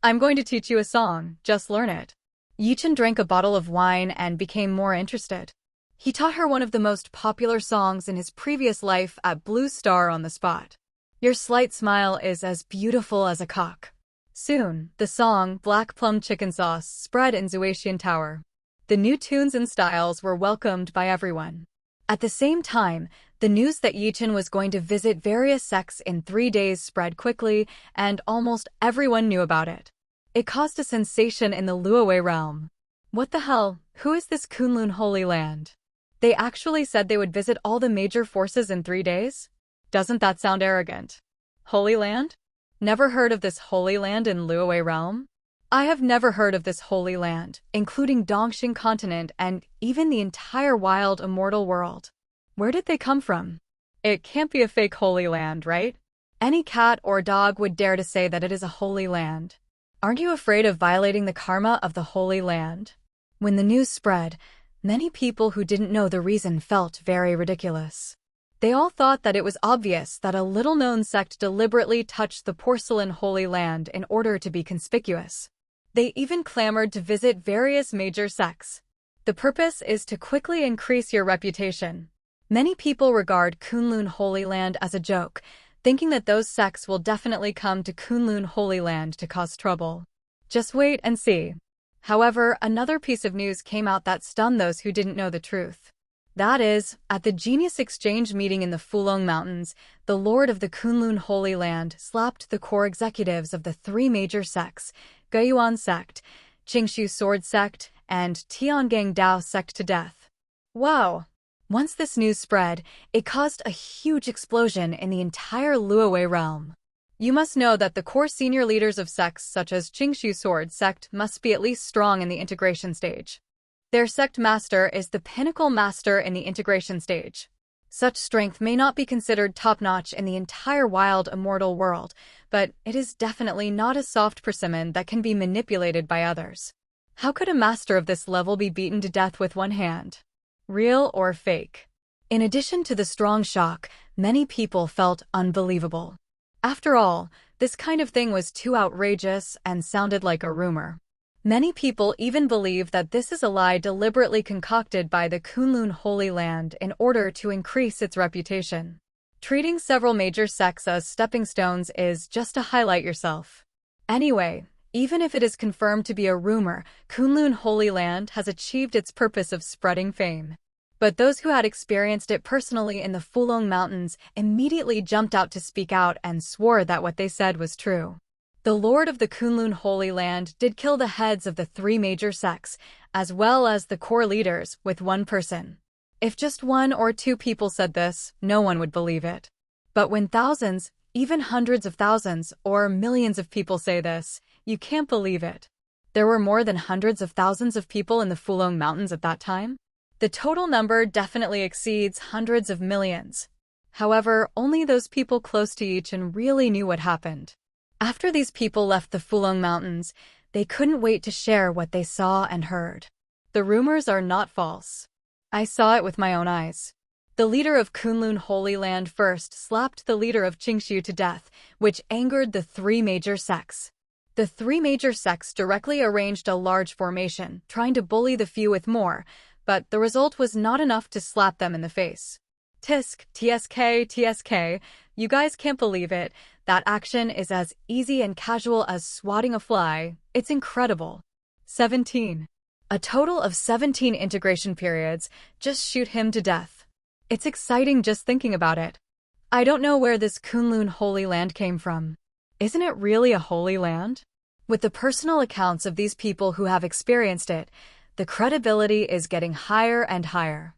I'm going to teach you a song, just learn it." Chen drank a bottle of wine and became more interested. He taught her one of the most popular songs in his previous life at Blue Star on the spot. "Your slight smile is as beautiful as a cock." Soon, the song Black Plum Chicken Sauce spread in Huangxian Tower. The new tunes and styles were welcomed by everyone. At the same time, the news that Chen was going to visit various sects in 3 days spread quickly, and almost everyone knew about it. It caused a sensation in the Luowei realm. What the hell? Who is this Kunlun Holy Land? They actually said they would visit all the major forces in 3 days? Doesn't that sound arrogant? Holy Land? Never heard of this Holy Land in Luowei realm? I have never heard of this Holy Land, including Dongxing continent and even the entire wild immortal world. Where did they come from? It can't be a fake Holy Land, right? Any cat or dog would dare to say that it is a Holy Land. Aren't you afraid of violating the karma of the Holy Land? When the news spread, many people who didn't know the reason felt very ridiculous. They all thought that it was obvious that a little-known sect deliberately touched the porcelain Holy Land in order to be conspicuous. They even clamored to visit various major sects. The purpose is to quickly increase your reputation. Many people regard Kunlun Holy Land as a joke, thinking that those sects will definitely come to Kunlun Holy Land to cause trouble. Just wait and see. However, another piece of news came out that stunned those who didn't know the truth. That is, at the Genius Exchange meeting in the Fulong Mountains, the Lord of the Kunlun Holy Land slapped the core executives of the 3 major sects, Guiyuan Sect, Qingxiu Sword Sect, and Tiangang Dao Sect to death. Wow! Once this news spread, it caused a huge explosion in the entire Luowei realm. You must know that the core senior leaders of sects such as Qingxiu Sword Sect must be at least strong in the integration stage. Their sect master is the pinnacle master in the integration stage. Such strength may not be considered top-notch in the entire wild immortal world, but it is definitely not a soft persimmon that can be manipulated by others. How could a master of this level be beaten to death with one hand? Real or fake? In addition to the strong shock, many people felt unbelievable. After all, this kind of thing was too outrageous and sounded like a rumor. Many people even believe that this is a lie deliberately concocted by the Kunlun Holy Land in order to increase its reputation. Treating several major sects as stepping stones is just to highlight yourself. Anyway, even if it is confirmed to be a rumor, Kunlun Holy Land has achieved its purpose of spreading fame. But those who had experienced it personally in the Fulong Mountains immediately jumped out to speak out and swore that what they said was true. The Lord of the Kunlun Holy Land did kill the heads of the 3 major sects, as well as the core leaders, with one person. If just 1 or 2 people said this, no one would believe it. But when thousands, even hundreds of thousands, or millions of people say this, you can't believe it. There were more than hundreds of thousands of people in the Fulong Mountains at that time. The total number definitely exceeds hundreds of millions. However, only those people close to Chen really knew what happened. After these people left the Fulong Mountains, they couldn't wait to share what they saw and heard. The rumors are not false. I saw it with my own eyes. The leader of Kunlun Holy Land first slapped the leader of Qingxiu to death, which angered the three major sects. The three major sects directly arranged a large formation, trying to bully the few with more, but the result was not enough to slap them in the face. Tisk, TSK, TSK, you guys can't believe it. That action is as easy and casual as swatting a fly. It's incredible. 17. A total of 17 integration periods. Just shoot him to death. It's exciting just thinking about it. I don't know where this Kunlun Holy Land came from. Isn't it really a holy land? With the personal accounts of these people who have experienced it, the credibility is getting higher and higher.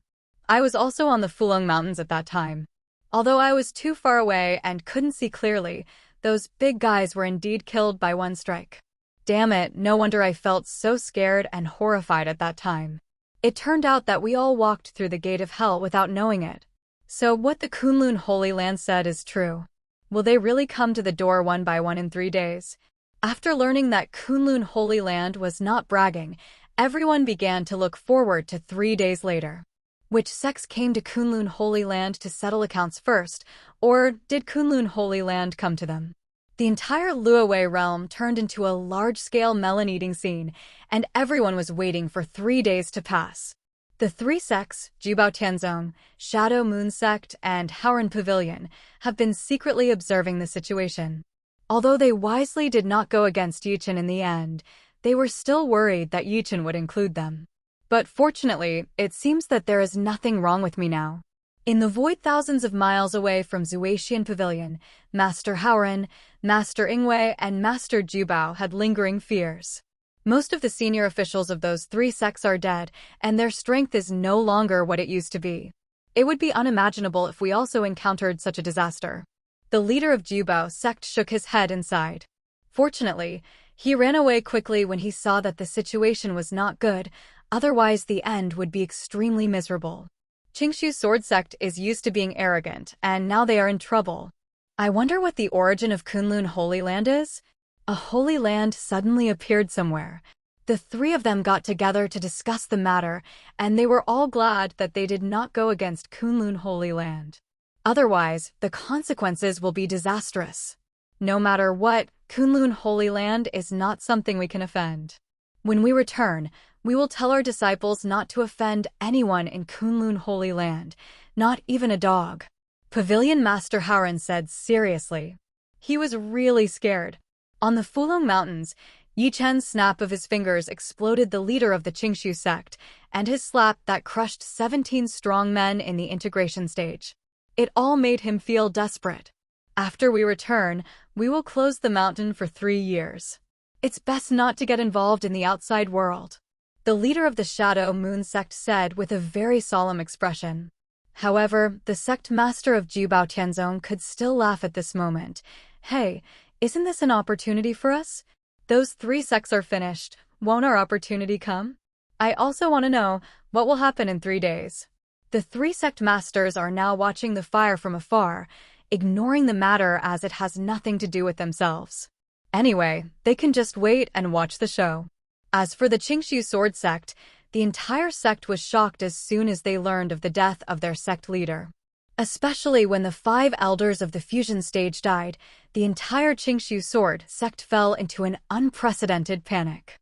I was also on the Fulong Mountains at that time. Although I was too far away and couldn't see clearly, those big guys were indeed killed by one strike. Damn it, no wonder I felt so scared and horrified at that time. It turned out that we all walked through the gate of hell without knowing it. So what the Kunlun Holy Land said is true. Will they really come to the door one by one in 3 days? After learning that Kunlun Holy Land was not bragging, everyone began to look forward to 3 days later. Which sects came to Kunlun Holy Land to settle accounts first, or did Kunlun Holy Land come to them? The entire Luowei realm turned into a large-scale melon-eating scene, and everyone was waiting for 3 days to pass. The three sects, Jubao Tianzong, Shadow Moon Sect, and Haoran Pavilion, have been secretly observing the situation. Although they wisely did not go against Yichen in the end, they were still worried that Yichen would include them. But fortunately, it seems that there is nothing wrong with me now. In the void thousands of miles away from Zuaxian Pavilion, Master Haoran, Master Ingwei, and Master Jubao had lingering fears. Most of the senior officials of those three sects are dead, and their strength is no longer what it used to be. It would be unimaginable if we also encountered such a disaster. The leader of Jubao sect shook his head and sighed. Fortunately, he ran away quickly when he saw that the situation was not good. Otherwise, the end would be extremely miserable. Qingxiu Sword Sect is used to being arrogant, and now they are in trouble. I wonder what the origin of Kunlun Holy Land is? A holy land suddenly appeared somewhere. The three of them got together to discuss the matter, and they were all glad that they did not go against Kunlun Holy Land. Otherwise, the consequences will be disastrous. No matter what, Kunlun Holy Land is not something we can offend. When we return, we will tell our disciples not to offend anyone in Kunlun Holy Land, not even a dog. Pavilion Master Haoran said seriously. He was really scared. On the Fulong Mountains, Yichen's snap of his fingers exploded the leader of the Qingxiu sect, and his slap that crushed 17 strong men in the integration stage. It all made him feel desperate. After we return, we will close the mountain for 3 years. It's best not to get involved in the outside world. The leader of the Shadow Moon Sect said with a very solemn expression. However, the sect master of Jubao Tianzong could still laugh at this moment. Hey, isn't this an opportunity for us? Those 3 sects are finished. Won't our opportunity come? I also want to know what will happen in 3 days. The 3 sect masters are now watching the fire from afar, ignoring the matter as it has nothing to do with themselves. Anyway, they can just wait and watch the show. As for the Qingxiu Sword Sect, the entire sect was shocked as soon as they learned of the death of their sect leader. Especially when the 5 elders of the fusion stage died, the entire Qingxiu Sword Sect fell into an unprecedented panic.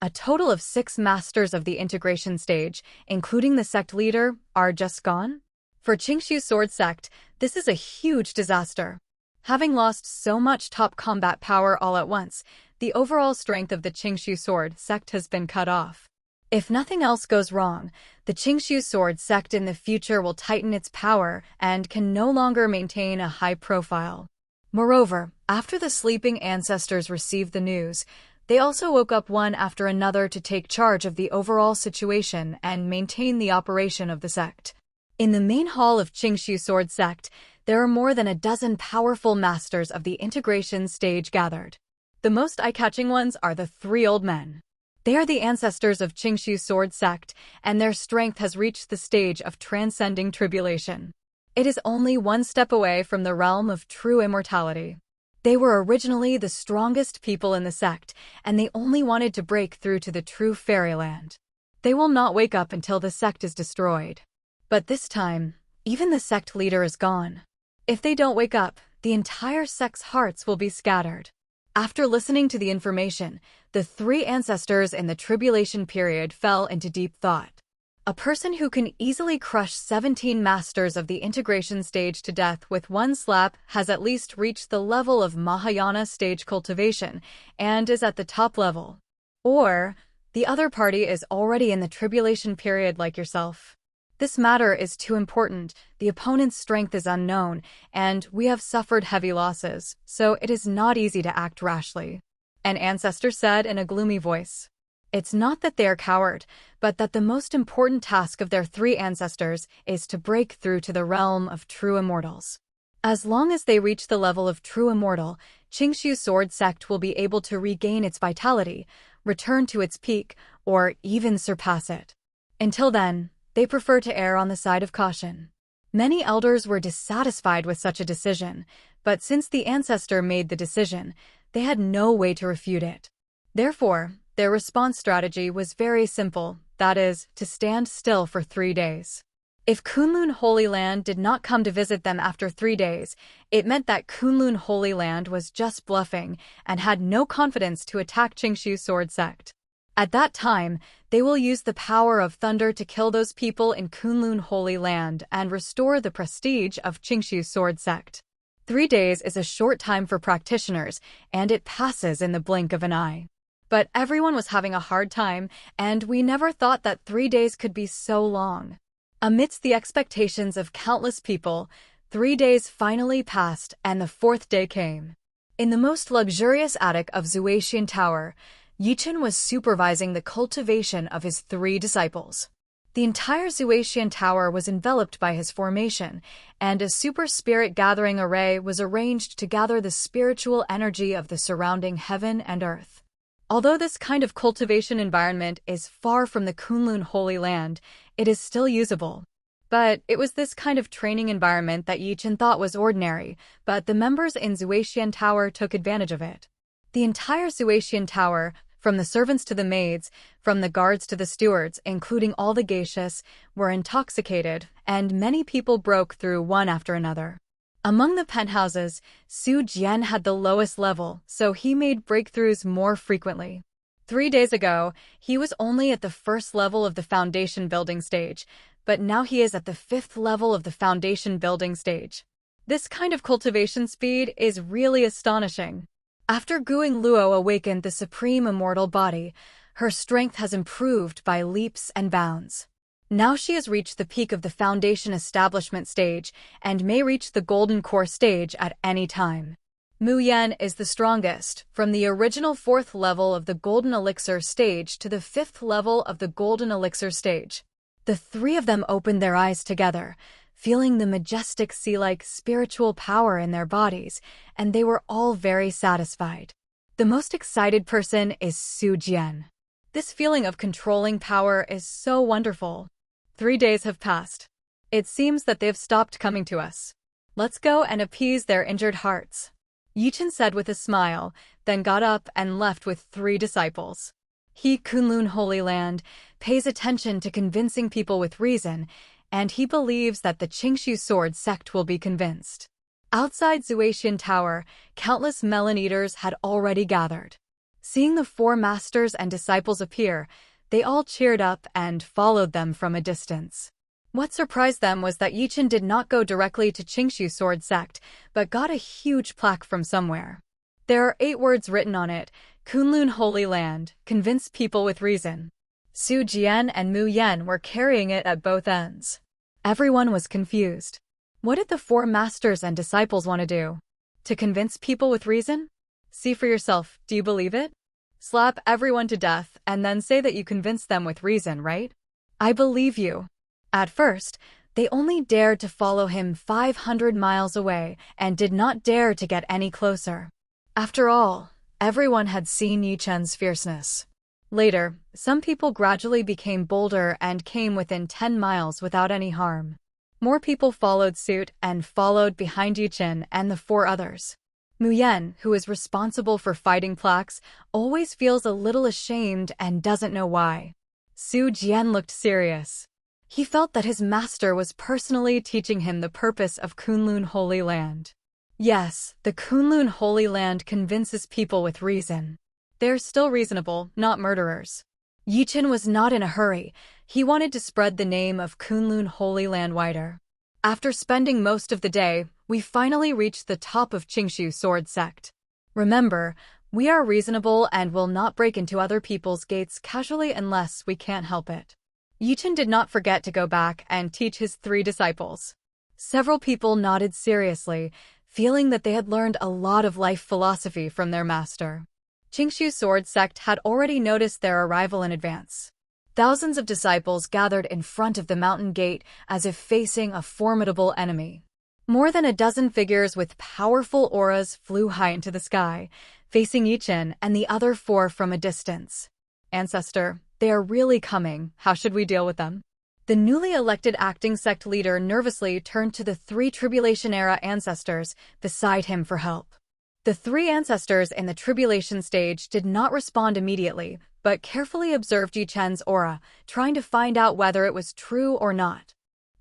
A total of 6 masters of the integration stage, including the sect leader, are just gone? For Qingxiu Sword Sect, this is a huge disaster. Having lost so much top combat power all at once, the overall strength of the Qingxiu Sword Sect has been cut off. If nothing else goes wrong, the Qingxiu Sword Sect in the future will tighten its power and can no longer maintain a high profile. Moreover, after the sleeping ancestors received the news, they also woke up one after another to take charge of the overall situation and maintain the operation of the sect. In the main hall of Qingxiu Sword Sect, there are more than a dozen powerful masters of the integration stage gathered. The most eye-catching ones are the 3 old men. They are the ancestors of Qingxiu Sword Sect, and their strength has reached the stage of transcending tribulation. It is only one step away from the realm of true immortality. They were originally the strongest people in the sect, and they only wanted to break through to the true fairyland. They will not wake up until the sect is destroyed. But this time, Even the sect leader is gone. If they don't wake up, the entire sect's hearts will be scattered. After listening to the information, the three ancestors in the tribulation period fell into deep thought. A person who can easily crush 17 masters of the integration stage to death with one slap has at least reached the level of Mahayana stage cultivation and is at the top level. Or, the other party is already in the tribulation period like yourself. This matter is too important, the opponent's strength is unknown, and we have suffered heavy losses, so it is not easy to act rashly. An ancestor said in a gloomy voice. It's not that they are coward, but that the most important task of their three ancestors is to break through to the realm of true immortals. As long as they reach the level of true immortal, Qingshu Sword Sect will be able to regain its vitality, return to its peak, or even surpass it. Until then, they prefer to err on the side of caution. Many elders were dissatisfied with such a decision, but since the ancestor made the decision, they had no way to refute it. Therefore, their response strategy was very simple, that is, to stand still for 3 days. If Kunlun Holy Land did not come to visit them after 3 days, it meant that Kunlun Holy Land was just bluffing and had no confidence to attack Qingshu Sword Sect. At that time, they will use the power of thunder to kill those people in Kunlun Holy Land and restore the prestige of Qingshu Sword Sect. 3 days is a short time for practitioners, and it passes in the blink of an eye. But everyone was having a hard time, and we never thought that 3 days could be so long. Amidst the expectations of countless people, 3 days finally passed and the 4th day came. In the most luxurious attic of Huangxian Tower, Chen was supervising the cultivation of his 3 disciples. The entire Huangxian Tower was enveloped by his formation, and a super spirit gathering array was arranged to gather the spiritual energy of the surrounding heaven and earth. Although this kind of cultivation environment is far from the Kunlun Holy Land, it is still usable. But it was this kind of training environment that Chen thought was ordinary, but the members in Huangxian Tower took advantage of it. The entire Huangxian Tower, from the servants to the maids, from the guards to the stewards, including all the geishas, were intoxicated, and many people broke through one after another. Among the penthouses, Su Jian had the lowest level, so he made breakthroughs more frequently. 3 days ago, he was only at the 1st level of the foundation building stage, but now he is at the 5th level of the foundation building stage. This kind of cultivation speed is really astonishing. After Guing Luo awakened the Supreme Immortal Body, her strength has improved by leaps and bounds. Now she has reached the peak of the foundation establishment stage and may reach the golden core stage at any time. Mu Yan is the strongest, from the original 4th level of the golden elixir stage to the 5th level of the golden elixir stage. The 3 of them opened their eyes together, feeling the majestic sea-like spiritual power in their bodies, and they were all very satisfied. The most excited person is Su Jian. This feeling of controlling power is so wonderful. 3 days have passed. It seems that they've stopped coming to us. Let's go and appease their injured hearts. Chen said with a smile, then got up and left with 3 disciples. He, Kunlun Holy Land, pays attention to convincing people with reason, and he believes that the Qingshu Sword Sect will be convinced. Outside Huangxian Tower, countless melon eaters had already gathered. Seeing the 4 masters and disciples appear, they all cheered up and followed them from a distance. What surprised them was that Chen did not go directly to Qingshu Sword Sect, but got a huge plaque from somewhere. There are 8 words written on it: Kunlun Holy Land, convince people with reason. Su Jian and Mu Yan were carrying it at both ends. Everyone was confused. What did the 4 masters and disciples want to do? To convince people with reason? See for yourself, do you believe it? Slap everyone to death and then say that you convinced them with reason, right? I believe you. At first, they only dared to follow him 500 miles away and did not dare to get any closer. After all, everyone had seen Chen's fierceness. Later, some people gradually became bolder and came within 10 miles without any harm. More people followed suit and followed behind Chen and the 4 others. Mu Yan, who is responsible for fighting plaques, always feels a little ashamed and doesn't know why. Su Jian looked serious. He felt that his master was personally teaching him the purpose of Kunlun Holy Land. Yes, the Kunlun Holy Land convinces people with reason. They're still reasonable, not murderers. Chen was not in a hurry. He wanted to spread the name of Kunlun Holy Land wider. After spending most of the day, we finally reached the top of Qingshu Sword Sect. Remember, we are reasonable and will not break into other people's gates casually unless we can't help it. Chen did not forget to go back and teach his 3 disciples. Several people nodded seriously, feeling that they had learned a lot of life philosophy from their master. Qingshu Sword Sect had already noticed their arrival in advance. Thousands of disciples gathered in front of the mountain gate as if facing a formidable enemy. More than a dozen figures with powerful auras flew high into the sky, facing Chen and the other 4 from a distance. Ancestor, they are really coming. How should we deal with them? The newly elected acting sect leader nervously turned to the 3 Tribulation-era ancestors beside him for help. The 3 ancestors in the Tribulation stage did not respond immediately, but carefully observed Chen's aura, trying to find out whether it was true or not.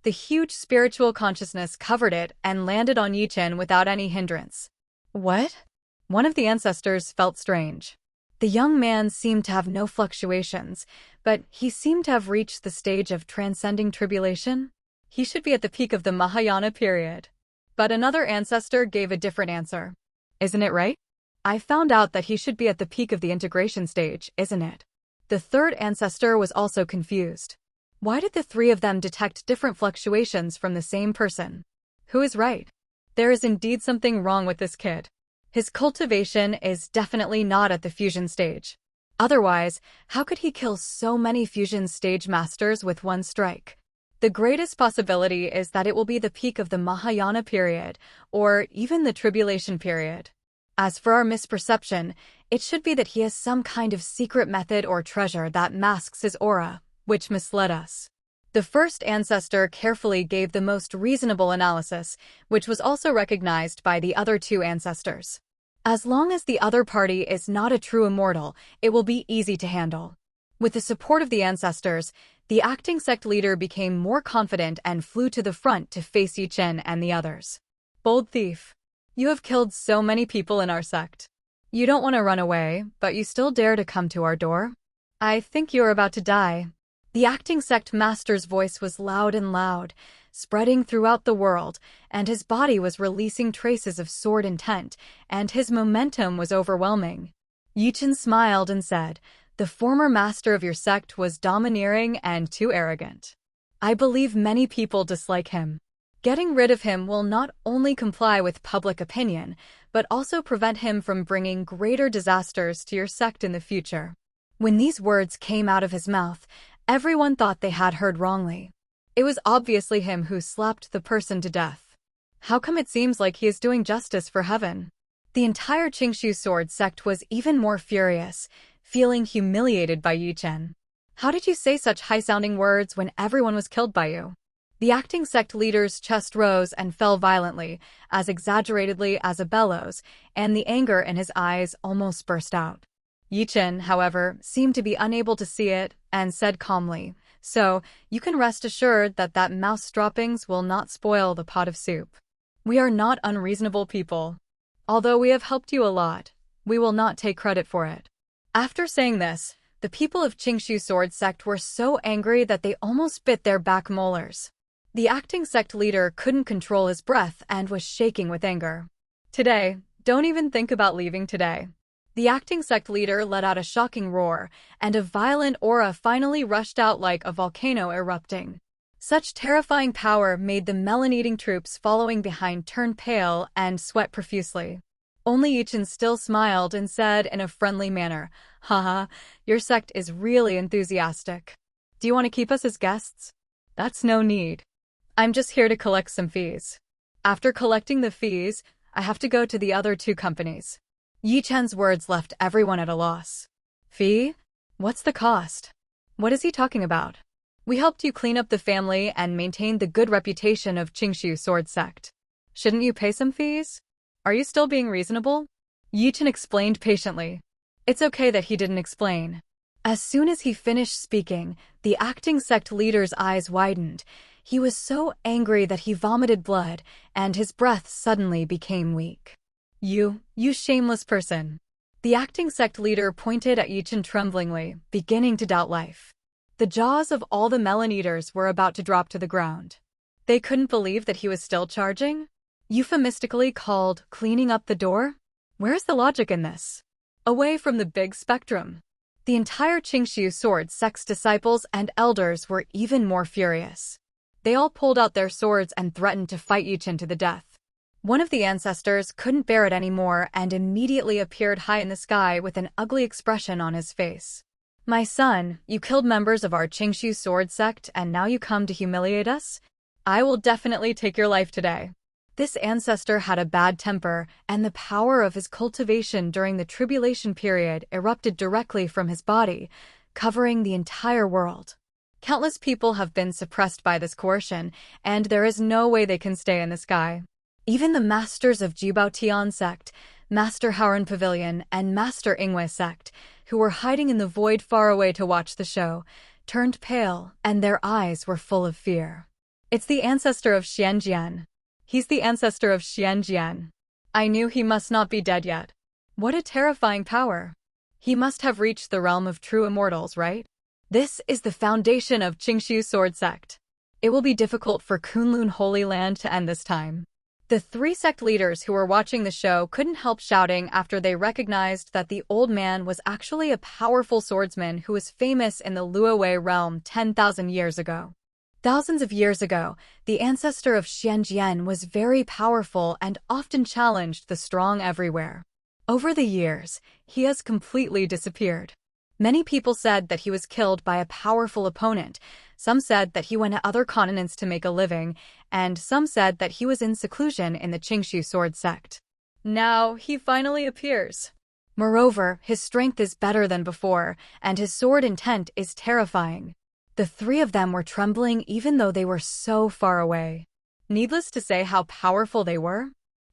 The huge spiritual consciousness covered it and landed on Chen without any hindrance. What? One of the ancestors felt strange. The young man seemed to have no fluctuations, but he seemed to have reached the stage of transcending tribulation. He should be at the peak of the Mahayana period. But another ancestor gave a different answer. Isn't it right? I found out that he should be at the peak of the integration stage, isn't it? The 3rd ancestor was also confused. Why did the 3 of them detect different fluctuations from the same person? Who is right? There is indeed something wrong with this kid. His cultivation is definitely not at the fusion stage. Otherwise, how could he kill so many fusion stage masters with one strike? The greatest possibility is that it will be the peak of the Mahayana period, or even the Tribulation period. As for our misperception, it should be that he has some kind of secret method or treasure that masks his aura, which misled us. The first ancestor carefully gave the most reasonable analysis, which was also recognized by the other 2 ancestors. As long as the other party is not a true immortal, it will be easy to handle. With the support of the ancestors, the acting sect leader became more confident and flew to the front to face Chen and the others. Bold thief. You have killed so many people in our sect. You don't want to run away, but you still dare to come to our door? I think you're about to die. The acting sect master's voice was loud and loud, spreading throughout the world, and his body was releasing traces of sword intent, and his momentum was overwhelming. Chen smiled and said, "The former master of your sect was domineering and too arrogant. I believe many people dislike him. Getting rid of him will not only comply with public opinion, but also prevent him from bringing greater disasters to your sect in the future." When these words came out of his mouth, everyone thought they had heard wrongly. It was obviously him who slapped the person to death. How come it seems like he is doing justice for heaven? The entire Qingshu Sword Sect was even more furious, feeling humiliated by Chen. How did you say such high-sounding words when everyone was killed by you? The acting sect leader's chest rose and fell violently, as exaggeratedly as a bellows, and the anger in his eyes almost burst out. Chen, however, seemed to be unable to see it, and said calmly, "So, you can rest assured that mouse droppings will not spoil the pot of soup. We are not unreasonable people. Although we have helped you a lot, we will not take credit for it." After saying this, the people of Qingshu Sword Sect were so angry that they almost bit their back molars. The acting sect leader couldn't control his breath and was shaking with anger. "Today, don't even think about leaving today." The acting sect leader let out a shocking roar, and a violent aura finally rushed out like a volcano erupting. Such terrifying power made the melon-eating troops following behind turn pale and sweat profusely. Only Chen still smiled and said in a friendly manner, "Haha, your sect is really enthusiastic. Do you want to keep us as guests?" "That's no need. I'm just here to collect some fees. After collecting the fees, I have to go to the other 2 companies." Chen's words left everyone at a loss. "Fee? What's the cost? What is he talking about? We helped you clean up the family and maintain the good reputation of Qingshu Sword Sect. Shouldn't you pay some fees? Are you still being reasonable?" Chen explained patiently. It's okay that he didn't explain. As soon as he finished speaking, the acting sect leader's eyes widened. He was so angry that he vomited blood, and his breath suddenly became weak. You shameless person. The acting sect leader pointed at Chen tremblingly, beginning to doubt life. The jaws of all the melon eaters were about to drop to the ground. They couldn't believe that he was still charging? Euphemistically called cleaning up the door? Where's the logic in this? Away from the big spectrum. The entire Qingxiu Sword Sect's disciples and elders were even more furious. They all pulled out their swords and threatened to fight Chen to the death. One of the ancestors couldn't bear it anymore and immediately appeared high in the sky with an ugly expression on his face. My son, you killed members of our Qingxiu Sword Sect and now you come to humiliate us? I will definitely take your life today. This ancestor had a bad temper, and the power of his cultivation during the tribulation period erupted directly from his body, covering the entire world. Countless people have been suppressed by this coercion, and there is no way they can stay in the sky. Even the masters of Jibao Tian Sect, Master Haoran Pavilion, and Master Ingwei Sect, who were hiding in the void far away to watch the show, turned pale, and their eyes were full of fear. It's the ancestor of Xianjian. He's the ancestor of Xianjian. I knew he must not be dead yet. What a terrifying power. He must have reached the realm of true immortals, right? This is the foundation of Qingxiu Sword Sect. It will be difficult for Kunlun Holy Land to end this time. The three sect leaders who were watching the show couldn't help shouting after they recognized that the old man was actually a powerful swordsman who was famous in the Luowei realm 10,000 years ago. Thousands of years ago, the ancestor of Xianjian was very powerful and often challenged the strong everywhere. Over the years, he has completely disappeared. Many people said that he was killed by a powerful opponent, some said that he went to other continents to make a living, and some said that he was in seclusion in the Qingxiu Sword Sect. Now, he finally appears. Moreover, his strength is better than before, and his sword intent is terrifying. The three of them were trembling even though they were so far away. Needless to say how powerful they were.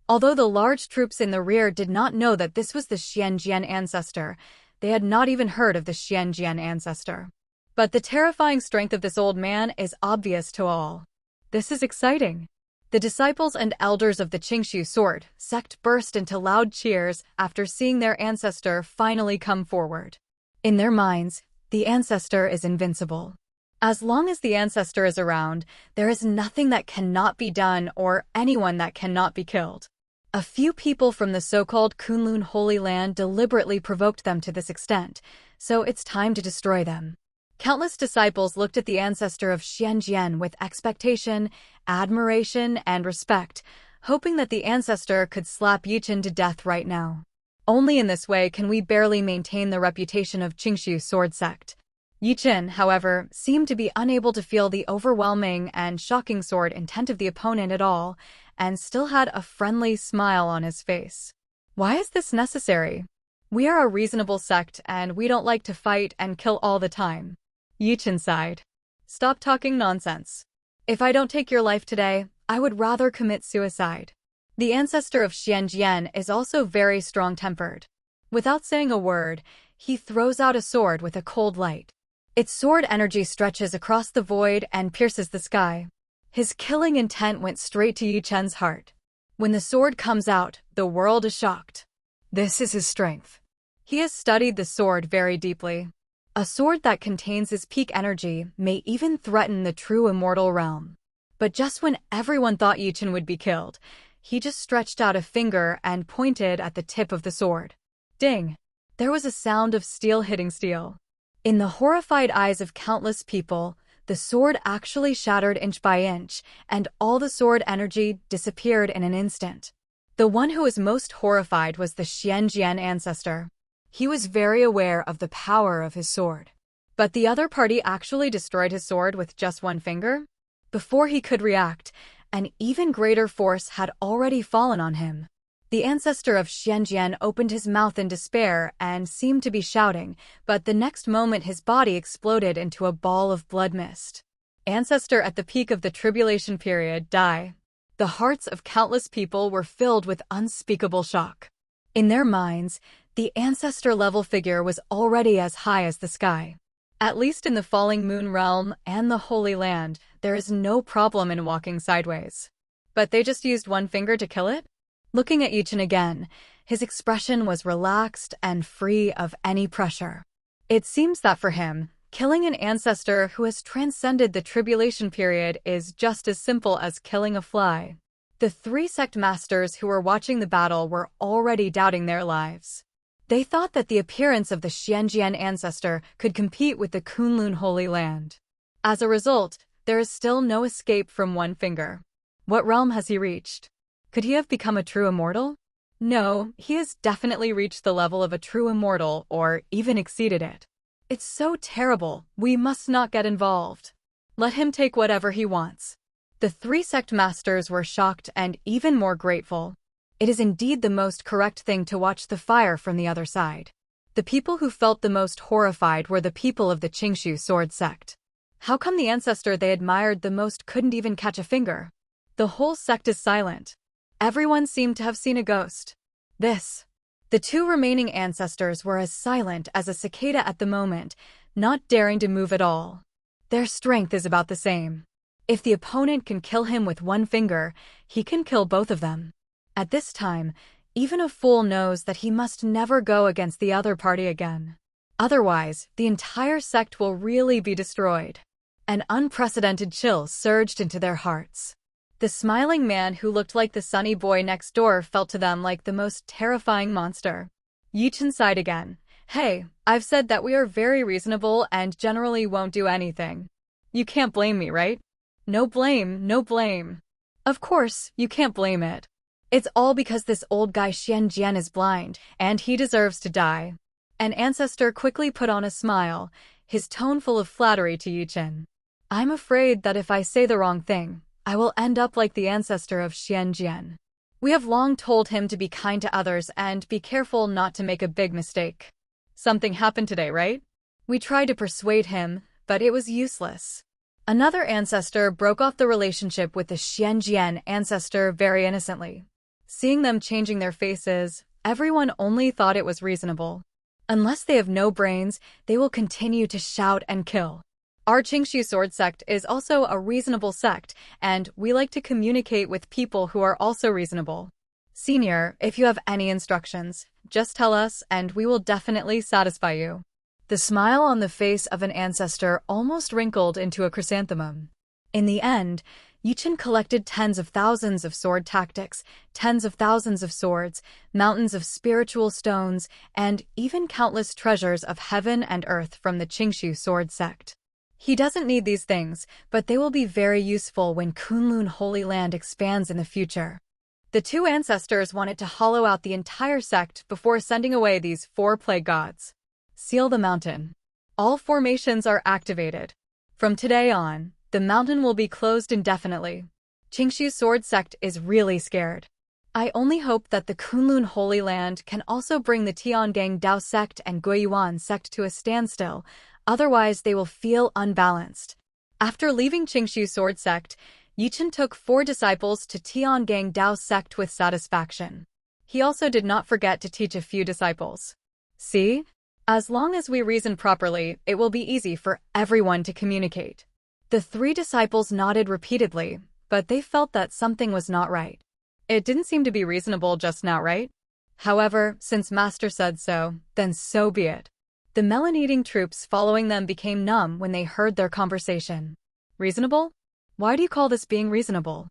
Although the large troops in the rear did not know that this was the Xianjian ancestor, they had not even heard of the Xianjian ancestor. But the terrifying strength of this old man is obvious to all. This is exciting. The disciples and elders of the Qingxiu Sword Sect burst into loud cheers after seeing their ancestor finally come forward. In their minds, the ancestor is invincible. As long as the ancestor is around, there is nothing that cannot be done or anyone that cannot be killed. A few people from the so-called Kunlun Holy Land deliberately provoked them to this extent, so it's time to destroy them. Countless disciples looked at the ancestor of Xianjian with expectation, admiration, and respect, hoping that the ancestor could slap Chen to death right now. Only in this way can we barely maintain the reputation of Qingxiu Sword Sect. Chen, however, seemed to be unable to feel the overwhelming and shocking sword intent of the opponent at all, and still had a friendly smile on his face. Why is this necessary? We are a reasonable sect and we don't like to fight and kill all the time. Chen sighed. Stop talking nonsense. If I don't take your life today, I would rather commit suicide. The ancestor of Xianjian is also very strong-tempered. Without saying a word, he throws out a sword with a cold light. Its sword energy stretches across the void and pierces the sky. His killing intent went straight to Chen's heart. When the sword comes out, the world is shocked. This is his strength. He has studied the sword very deeply. A sword that contains his peak energy may even threaten the true immortal realm. But just when everyone thought Chen would be killed, he just stretched out a finger and pointed at the tip of the sword. Ding! There was a sound of steel hitting steel. In the horrified eyes of countless people, the sword actually shattered inch by inch, and all the sword energy disappeared in an instant. The one who was most horrified was the Xianjian ancestor. He was very aware of the power of his sword. But the other party actually destroyed his sword with just one finger? Before he could react, an even greater force had already fallen on him. The ancestor of Xianjian opened his mouth in despair and seemed to be shouting, but the next moment his body exploded into a ball of blood mist. Ancestor at the peak of the tribulation period, die. The hearts of countless people were filled with unspeakable shock. In their minds, The ancestor-level figure was already as high as the sky. At least in the Falling Moon realm and the Holy Land, there is no problem in walking sideways. But they just used one finger to kill it? Looking at Chen again, his expression was relaxed and free of any pressure. It seems that for him, killing an ancestor who has transcended the tribulation period is just as simple as killing a fly. The three sect masters who were watching the battle were already doubting their lives. They thought that the appearance of the Xianjian ancestor could compete with the Kunlun Holy Land. As a result, there is still no escape from one finger. What realm has he reached? Could he have become a true immortal? No, he has definitely reached the level of a true immortal, or even exceeded it. It's so terrible, we must not get involved. Let him take whatever he wants. The three sect masters were shocked and even more grateful. It is indeed the most correct thing to watch the fire from the other side. The people who felt the most horrified were the people of the Qingxu sword sect. How come the ancestor they admired the most couldn't even catch a finger? The whole sect is silent. Everyone seemed to have seen a ghost. The two remaining ancestors were as silent as a cicada at the moment, not daring to move at all. Their strength is about the same. If the opponent can kill him with one finger, he can kill both of them. At this time, even a fool knows that he must never go against the other party again. Otherwise, the entire sect will really be destroyed. An unprecedented chill surged into their hearts. The smiling man who looked like the sunny boy next door felt to them like the most terrifying monster. Chen sighed again. Hey, I've said that we are very reasonable and generally won't do anything. You can't blame me, right? No blame, no blame. Of course, you can't blame it. It's all because this old guy Xianjian is blind, and he deserves to die. An ancestor quickly put on a smile, his tone full of flattery to Chen. I'm afraid that if I say the wrong thing, I will end up like the ancestor of Xianjian. We have long told him to be kind to others and be careful not to make a big mistake. Something happened today, right? We tried to persuade him, but it was useless. Another ancestor broke off the relationship with the Xianjian ancestor very innocently. Seeing them changing their faces, everyone only thought it was reasonable. Unless they have no brains, they will continue to shout and kill. Our Qingxu sword sect is also a reasonable sect, and we like to communicate with people who are also reasonable. Senior, if you have any instructions, just tell us and we will definitely satisfy you. The smile on the face of an ancestor almost wrinkled into a chrysanthemum. In the end, Chen collected tens of thousands of sword tactics, tens of thousands of swords, mountains of spiritual stones, and even countless treasures of heaven and earth from the Qingxu sword sect. He doesn't need these things, but they will be very useful when Kunlun Holy Land expands in the future. The two ancestors wanted to hollow out the entire sect before sending away these 4 plague gods. Seal the mountain. All formations are activated. From today on, the mountain will be closed indefinitely. Qingxu sword sect is really scared. I only hope that the Kunlun Holy Land can also bring the Tiangang Dao sect and Guiyuan sect to a standstill, otherwise they will feel unbalanced. After leaving Qingxu sword sect, Chen took 4 disciples to Tiangang Dao sect with satisfaction. He also did not forget to teach a few disciples. See? As long as we reason properly, it will be easy for everyone to communicate. The 3 disciples nodded repeatedly, but they felt that something was not right. It didn't seem to be reasonable just now, right? However, since Master said so, then so be it. The melon-eating troops following them became numb when they heard their conversation. Reasonable? Why do you call this being reasonable?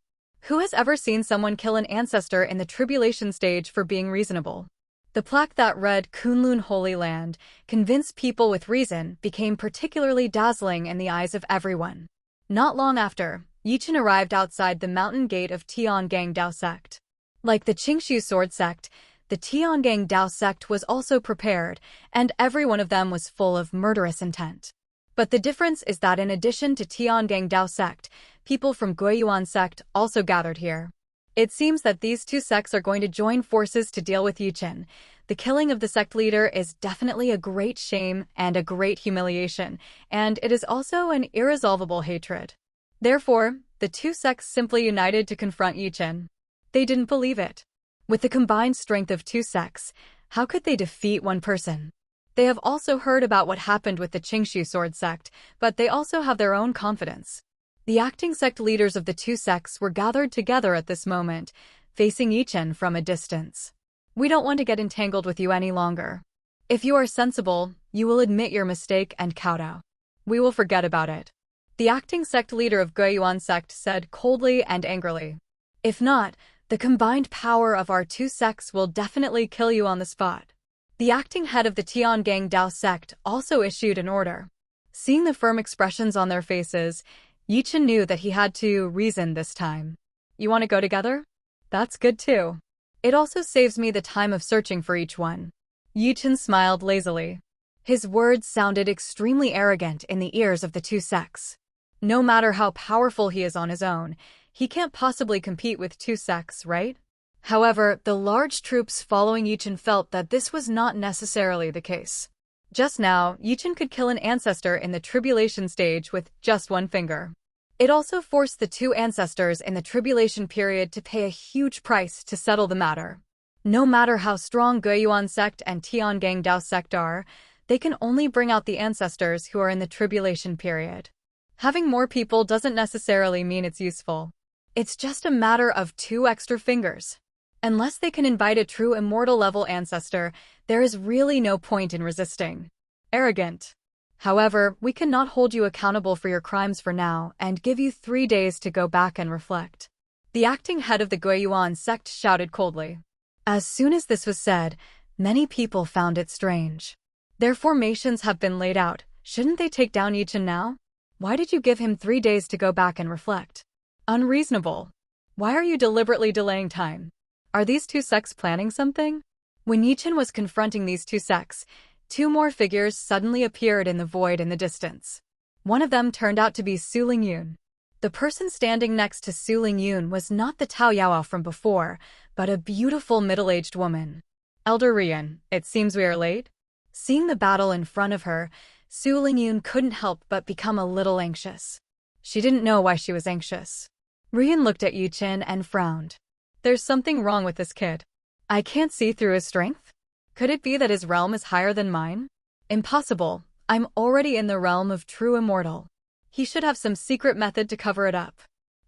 Who has ever seen someone kill an ancestor in the tribulation stage for being reasonable? The plaque that read Kunlun Holy Land, convinced people with reason, became particularly dazzling in the eyes of everyone. Not long after, Chen arrived outside the mountain gate of Tiangang Dao sect. Like the Qingxu sword sect, the Tiangang Dao sect was also prepared, and every one of them was full of murderous intent. But the difference is that in addition to Tiangang Dao sect, people from Guiyuan sect also gathered here. It seems that these 2 sects are going to join forces to deal with Chen. The killing of the sect leader is definitely a great shame and a great humiliation, and it is also an irresolvable hatred. Therefore, the 2 sects simply united to confront Chen. They didn't believe it. With the combined strength of 2 sects, How could they defeat one person? They have also heard about what happened with the Qingxu sword sect, but they also have their own confidence. The acting sect leaders of the two sects were gathered together at this moment, facing Chen from a distance. We don't want to get entangled with you any longer. If you are sensible, you will admit your mistake and kowtow. We will forget about it. The acting sect leader of Guiyuan sect said coldly and angrily. If not, the combined power of our two sects will definitely kill you on the spot. The acting head of the Tiangang Dao sect also issued an order. Seeing the firm expressions on their faces, Chen knew that he had to reason this time. You want to go together? That's good too. It also saves me the time of searching for each one. Chen smiled lazily. His words sounded extremely arrogant in the ears of the two sects. No matter how powerful he is on his own, he can't possibly compete with two sects, right? However, the large troops following Chen felt that this was not necessarily the case. Just now, Chen could kill an ancestor in the tribulation stage with just one finger. It also forced the two ancestors in the tribulation period to pay a huge price to settle the matter. No matter how strong Guiyuan sect and Tiangang Dao sect are, they can only bring out the ancestors who are in the tribulation period. Having more people doesn't necessarily mean it's useful. It's just a matter of 2 extra fingers. Unless they can invite a true immortal level ancestor, there is really no point in resisting. Arrogant. However, we cannot hold you accountable for your crimes for now and give you 3 days to go back and reflect. The acting head of the Guiyuan sect shouted coldly. As soon as this was said, many people found it strange. Their formations have been laid out. Shouldn't they take down Chen now? Why did you give him 3 days to go back and reflect? Unreasonable. Why are you deliberately delaying time? Are these two sects planning something? When Chen was confronting these two sects, 2 more figures suddenly appeared in the void in the distance. One of them turned out to be Su Lingyun. The person standing next to Su Lingyun was not the Tao Yaoao from before, but a beautiful middle-aged woman. Elder Rian, it seems we are late? Seeing the battle in front of her, Su Lingyun couldn't help but become a little anxious. She didn't know why she was anxious. Rian looked at Chen and frowned. There's something wrong with this kid. I can't see through his strength? Could it be that his realm is higher than mine? Impossible. I'm already in the realm of True Immortal. He should have some secret method to cover it up.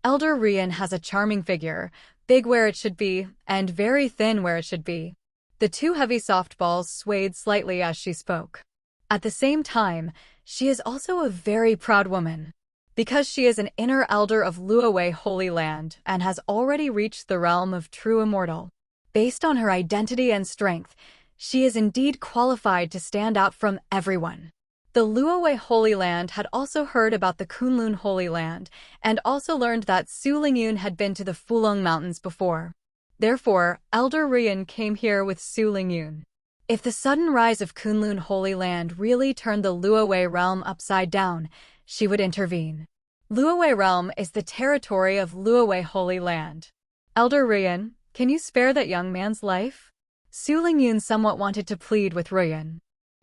Elder Rian has a charming figure, big where it should be, and very thin where it should be. The 2 heavy softballs swayed slightly as she spoke. At the same time, she is also a very proud woman. Because she is an inner elder of Luowei Holy Land and has already reached the realm of True Immortal. Based on her identity and strength, she is indeed qualified to stand out from everyone. The Luowei Holy Land had also heard about the Kunlun Holy Land and also learned that Su Lingyun had been to the Fulong Mountains before. Therefore, Elder Rian came here with Su Lingyun. If the sudden rise of Kunlun Holy Land really turned the Luowei realm upside down, she would intervene. Luowei realm is the territory of Luowei Holy Land. Elder Rian, can you spare that young man's life? Su Lingyun somewhat wanted to plead with Rian.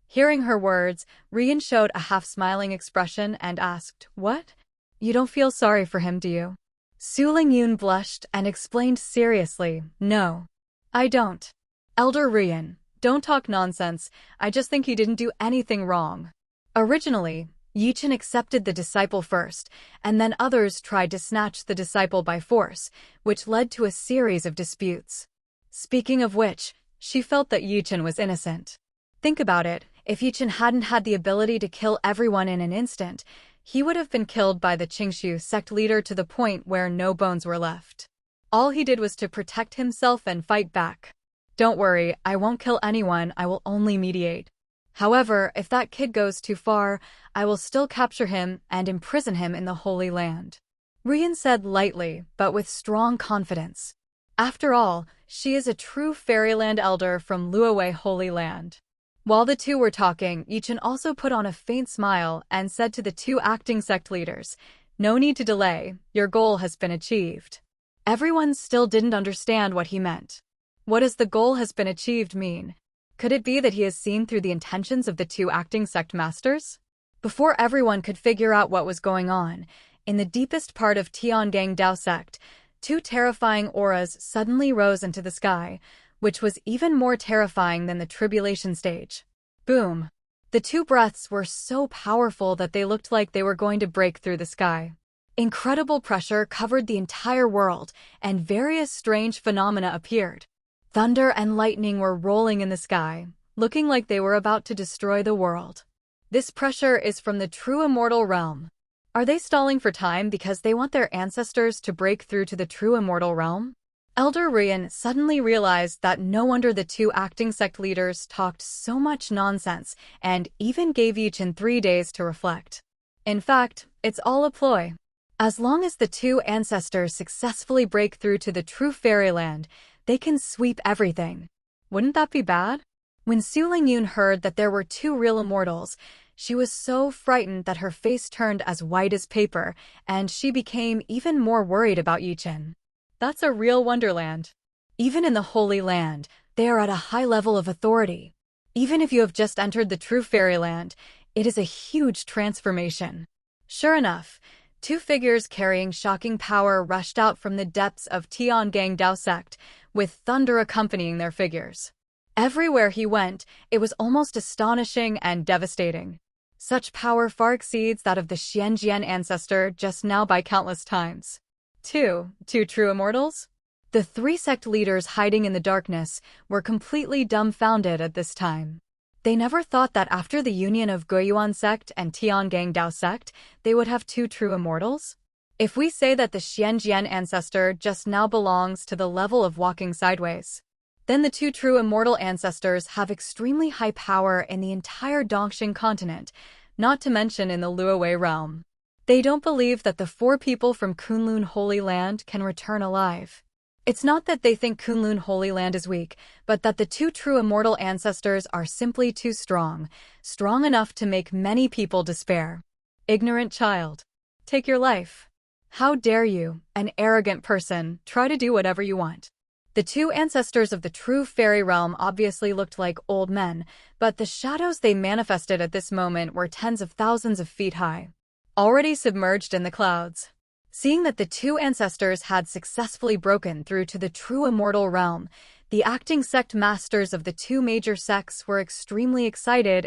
Hearing her words, Rian showed a half-smiling expression and asked, What? You don't feel sorry for him, do you? Su Lingyun blushed and explained seriously, No. I don't. Elder Rian, don't talk nonsense, I just think he didn't do anything wrong. Originally, Chen accepted the disciple first, and then others tried to snatch the disciple by force, which led to a series of disputes. Speaking of which, she felt that Chen was innocent. Think about it, if Chen hadn't had the ability to kill everyone in an instant, he would have been killed by the Qingxu sect leader to the point where no bones were left. All he did was to protect himself and fight back. Don't worry, I won't kill anyone, I will only mediate. However, if that kid goes too far, I will still capture him and imprison him in the Holy Land. Rian said lightly, but with strong confidence. After all, she is a true fairyland elder from Luowei Holy Land. While the 2 were talking, Chen also put on a faint smile and said to the 2 acting sect leaders, No need to delay, your goal has been achieved. Everyone still didn't understand what he meant. What does the goal has been achieved mean? Could it be that he has seen through the intentions of the 2 acting sect masters? Before everyone could figure out what was going on, in the deepest part of Tiangang Dao sect, 2 terrifying auras suddenly rose into the sky, which was even more terrifying than the tribulation stage. Boom! The two breaths were so powerful that they looked like they were going to break through the sky. Incredible pressure covered the entire world, and various strange phenomena appeared. Thunder and lightning were rolling in the sky, looking like they were about to destroy the world. This pressure is from the true immortal realm. Are they stalling for time because they want their ancestors to break through to the true immortal realm? Elder Rian suddenly realized that no wonder the two acting sect leaders talked so much nonsense and even gave Chen 3 days to reflect. In fact, it's all a ploy. As long as the two ancestors successfully break through to the true fairyland, they can sweep everything. Wouldn't that be bad? When Su Lingyun heard that there were two real immortals, she was so frightened that her face turned as white as paper, and she became even more worried about Chen. That's a real wonderland. Even in the Holy Land, they are at a high level of authority. Even if you have just entered the true fairyland, it is a huge transformation. Sure enough, two figures carrying shocking power rushed out from the depths of Tiangang Dao Sect, with thunder accompanying their figures. Everywhere he went, it was almost astonishing and devastating. Such power far exceeds that of the Xianjian ancestor just now by countless times. Two true immortals? The three sect leaders hiding in the darkness were completely dumbfounded at this time. They never thought that after the union of Guiyuan Sect and Tiangang Dao Sect, they would have two true immortals? If we say that the Xianjian ancestor just now belongs to the level of walking sideways, then the two true immortal ancestors have extremely high power in the entire Dongxing continent, not to mention in the Luowei realm. They don't believe that the four people from Kunlun Holy Land can return alive. It's not that they think Kunlun Holy Land is weak, but that the two true immortal ancestors are simply too strong enough to make many people despair. Ignorant child. Take your life. How dare you, an arrogant person, try to do whatever you want. The two ancestors of the true fairy realm obviously looked like old men, but the shadows they manifested at this moment were tens of thousands of feet high, already submerged in the clouds. Seeing that the two ancestors had successfully broken through to the true immortal realm, the acting sect masters of the two major sects were extremely excited.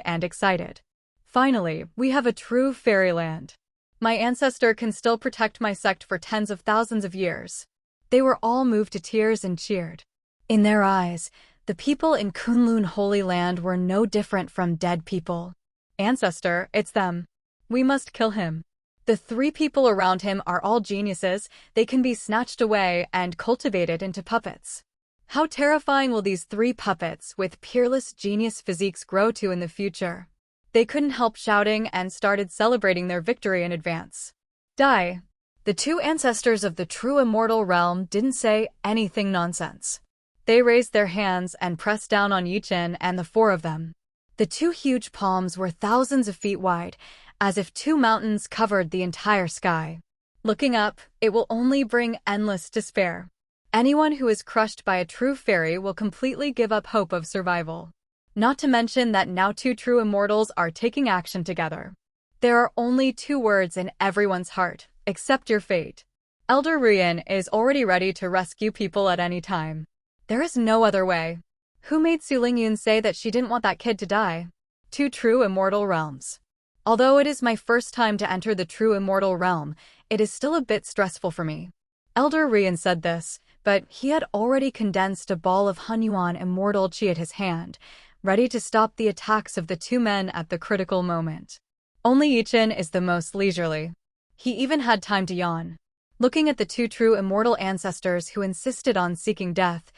Finally, we have a true fairyland. My ancestor can still protect my sect for tens of thousands of years. They were all moved to tears and cheered. In their eyes, the people in Kunlun Holy Land were no different from dead people. Ancestor, it's them. We must kill him. The three people around him are all geniuses. They can be snatched away and cultivated into puppets. How terrifying will these three puppets with peerless genius physiques grow to in the future? They couldn't help shouting and started celebrating their victory in advance. Die. The two ancestors of the true immortal realm didn't say anything nonsense. They raised their hands and pressed down on Chen and the four of them. The two huge palms were thousands of feet wide, as if two mountains covered the entire sky. Looking up, it will only bring endless despair. Anyone who is crushed by a true fairy will completely give up hope of survival. Not to mention that now two true immortals are taking action together. There are only two words in everyone's heart: accept your fate. Elder Rian is already ready to rescue people at any time. There is no other way. Who made Su Lingyun say that she didn't want that kid to die? Two true immortal realms. Although it is my first time to enter the true immortal realm, it is still a bit stressful for me. Elder Rian said this, but he had already condensed a ball of Hunyuan immortal chi at his hand, ready to stop the attacks of the two men at the critical moment. Only Chen is the most leisurely. He even had time to yawn. Looking at the two true immortal ancestors who insisted on seeking death,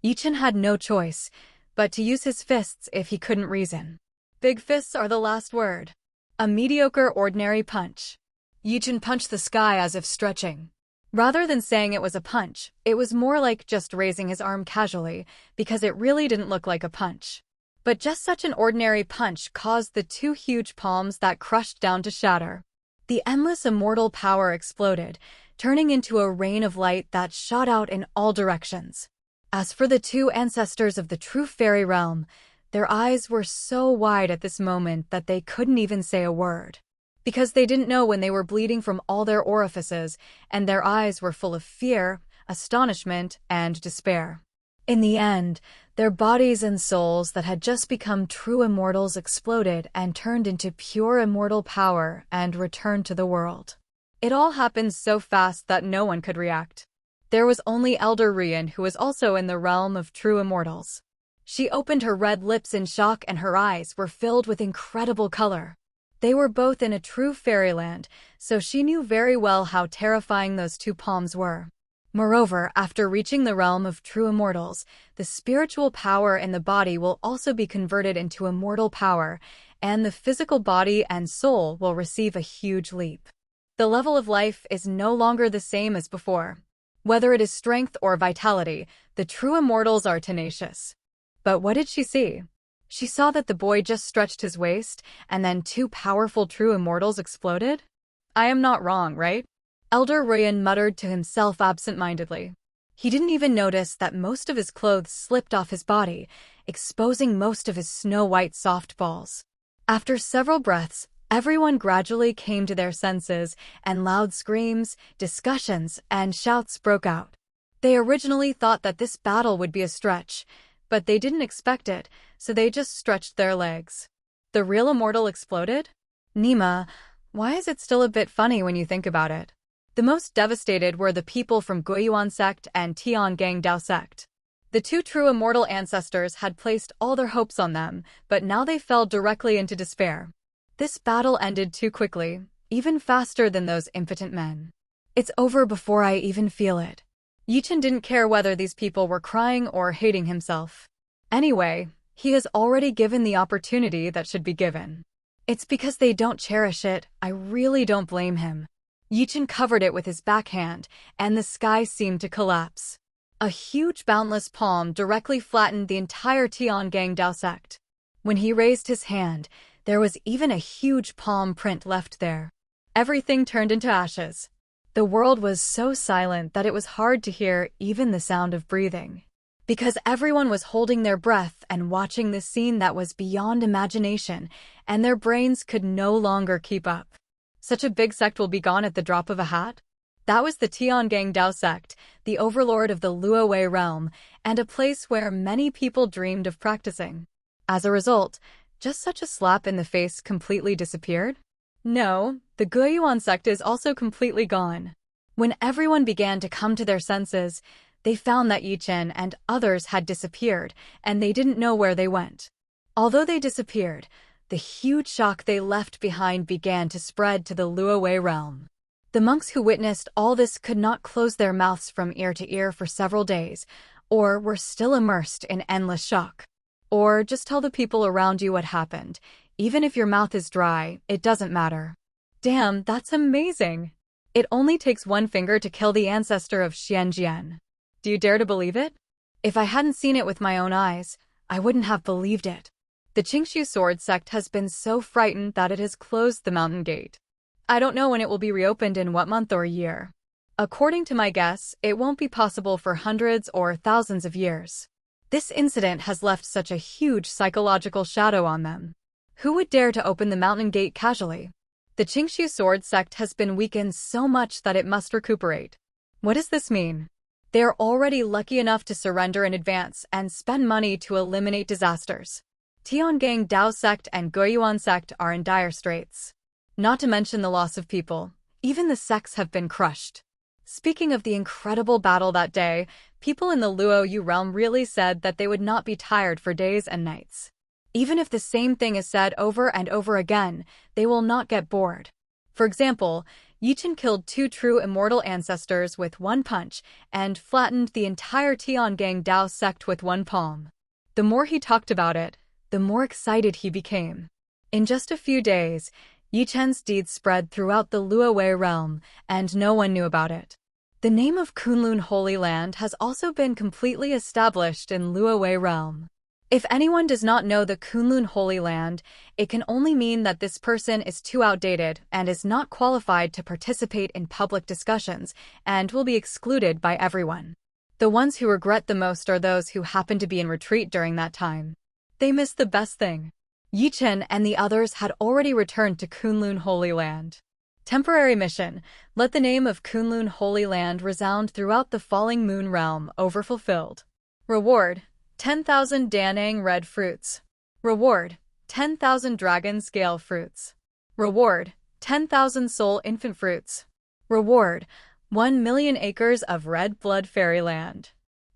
Chen had no choice but to use his fists if he couldn't reason. Big fists are the last word. A mediocre ordinary punch. Chen punched the sky as if stretching. Rather than saying it was a punch, it was more like just raising his arm casually, because it really didn't look like a punch. But just such an ordinary punch caused the two huge palms that crushed down to shatter. The endless immortal power exploded, turning into a rain of light that shot out in all directions. As for the two ancestors of the true fairy realm, their eyes were so wide at this moment that they couldn't even say a word. Because they didn't know when they were bleeding from all their orifices, and their eyes were full of fear, astonishment, and despair. In the end, their bodies and souls that had just become true immortals exploded and turned into pure immortal power and returned to the world. It all happened so fast that no one could react. There was only Elder Rian, who was also in the realm of true immortals. She opened her red lips in shock and her eyes were filled with incredible color. They were both in a true fairyland, so she knew very well how terrifying those two palms were. Moreover, after reaching the realm of true immortals, the spiritual power in the body will also be converted into immortal power, and the physical body and soul will receive a huge leap. The level of life is no longer the same as before. Whether it is strength or vitality, the true immortals are tenacious. But what did she see? She saw that the boy just stretched his waist, and then two powerful true immortals exploded? I am not wrong, right? Elder Rian muttered to himself absent-mindedly. He didn't even notice that most of his clothes slipped off his body, exposing most of his snow-white soft balls. After several breaths, everyone gradually came to their senses, and loud screams, discussions, and shouts broke out. They originally thought that this battle would be a stretch, but they didn't expect it, so they just stretched their legs. The real immortal exploded? Nima, why is it still a bit funny when you think about it? The most devastated were the people from Guiyuan Sect and Tiangang Dao Sect. The two true immortal ancestors had placed all their hopes on them, but now they fell directly into despair. This battle ended too quickly, even faster than those impotent men. It's over before I even feel it. Chen didn't care whether these people were crying or hating himself. Anyway, he has already given the opportunity that should be given. It's because they don't cherish it, I really don't blame him. Chen covered it with his backhand, and the sky seemed to collapse. A huge boundless palm directly flattened the entire Tiangang Dao Sect. When he raised his hand, there was even a huge palm print left there. Everything turned into ashes. The world was so silent that it was hard to hear even the sound of breathing. Because everyone was holding their breath and watching this scene that was beyond imagination, and their brains could no longer keep up. Such a big sect will be gone at the drop of a hat? That was the Tiangang Dao Sect, the overlord of the Luowei realm, and a place where many people dreamed of practicing. As a result, just such a slap in the face completely disappeared? No, the Guiyuan sect is also completely gone. When everyone began to come to their senses, they found that Chen and others had disappeared, and they didn't know where they went. Although they disappeared, the huge shock they left behind began to spread to the Luowei realm. The monks who witnessed all this could not close their mouths from ear to ear for several days, or were still immersed in endless shock. Or just tell the people around you what happened. Even if your mouth is dry, it doesn't matter. Damn, that's amazing! It only takes one finger to kill the ancestor of Xianjian. Do you dare to believe it? If I hadn't seen it with my own eyes, I wouldn't have believed it. The Qingxu Sword Sect has been so frightened that it has closed the mountain gate. I don't know when it will be reopened in what month or year. According to my guess, it won't be possible for hundreds or thousands of years. This incident has left such a huge psychological shadow on them. Who would dare to open the mountain gate casually? The Qingxu Sword Sect has been weakened so much that it must recuperate. What does this mean? They are already lucky enough to surrender in advance and spend money to eliminate disasters. Tiangang Dao Sect and Guiyuan Sect are in dire straits. Not to mention the loss of people. Even the sects have been crushed. Speaking of the incredible battle that day, people in the Luoyu realm really said that they would not be tired for days and nights. Even if the same thing is said over and over again, they will not get bored. For example, Chen killed two true immortal ancestors with one punch and flattened the entire Tiangang Dao sect with one palm. The more he talked about it, the more excited he became. In just a few days, Chen's deeds spread throughout the Luowei realm, and no one knew about it. The name of Kunlun Holy Land has also been completely established in Luowei realm. If anyone does not know the Kunlun Holy Land, it can only mean that this person is too outdated and is not qualified to participate in public discussions and will be excluded by everyone. The ones who regret the most are those who happen to be in retreat during that time. They missed the best thing. Chen and the others had already returned to Kunlun Holy Land. Temporary mission. Let the name of Kunlun Holy Land resound throughout the Falling Moon realm, overfulfilled. Reward: 10,000 Danang red fruits. Reward: 10,000 dragon scale fruits. Reward: 10,000 soul infant fruits. Reward: 1 million acres of red blood fairyland.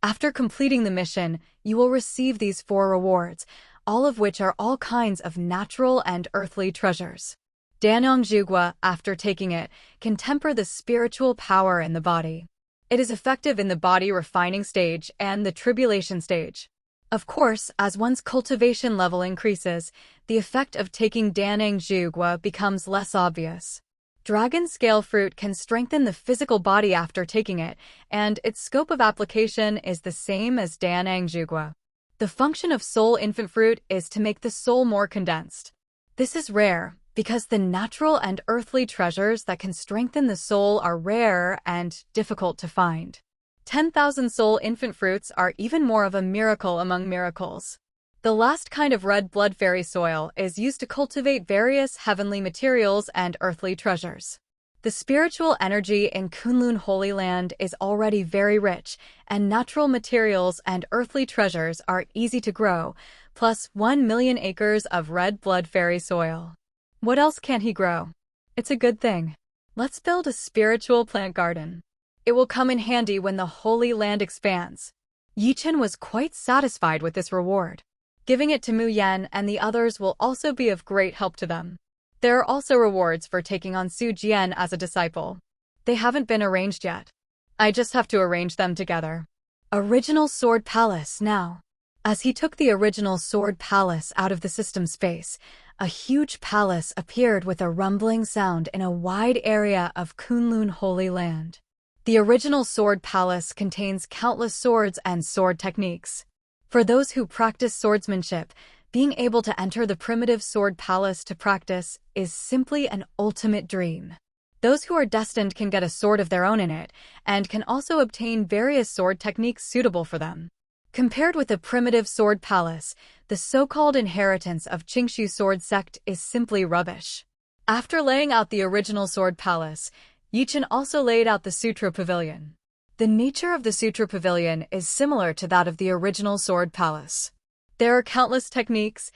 After completing the mission, you will receive these 4 rewards, all of which are all kinds of natural and earthly treasures. Danang Zhugua, after taking it, can temper the spiritual power in the body. It is effective in the body refining stage and the tribulation stage. Of course, as one's cultivation level increases, the effect of taking Danang Zhugua becomes less obvious. Dragon scale fruit can strengthen the physical body after taking it, and its scope of application is the same as Danang Zhugua. The function of soul infant fruit is to make the soul more condensed. This is rare, because the natural and earthly treasures that can strengthen the soul are rare and difficult to find. 10,000 soul infant fruits are even more of a miracle among miracles. The last kind of red blood fairy soil is used to cultivate various heavenly materials and earthly treasures. The spiritual energy in Kunlun Holy Land is already very rich, and natural materials and earthly treasures are easy to grow, plus 1 million acres of red blood fairy soil. What else can he grow? It's a good thing. Let's build a spiritual plant garden. It will come in handy when the Holy Land expands. Chen was quite satisfied with this reward. Giving it to Mu Yan and the others will also be of great help to them. There are also rewards for taking on Su Jian as a disciple. They haven't been arranged yet. I just have to arrange them together. Original Sword Palace now. As he took the original Sword Palace out of the system space, a huge palace appeared with a rumbling sound in a wide area of Kunlun Holy Land. The original Sword Palace contains countless swords and sword techniques. For those who practice swordsmanship, being able to enter the primitive Sword Palace to practice is simply an ultimate dream. Those who are destined can get a sword of their own in it, and can also obtain various sword techniques suitable for them. Compared with the primitive Sword Palace, the so-called inheritance of Qingshu Sword Sect is simply rubbish. After laying out the original Sword Palace, Chen also laid out the Sutra Pavilion. The nature of the Sutra Pavilion is similar to that of the original Sword Palace. There are countless techniques,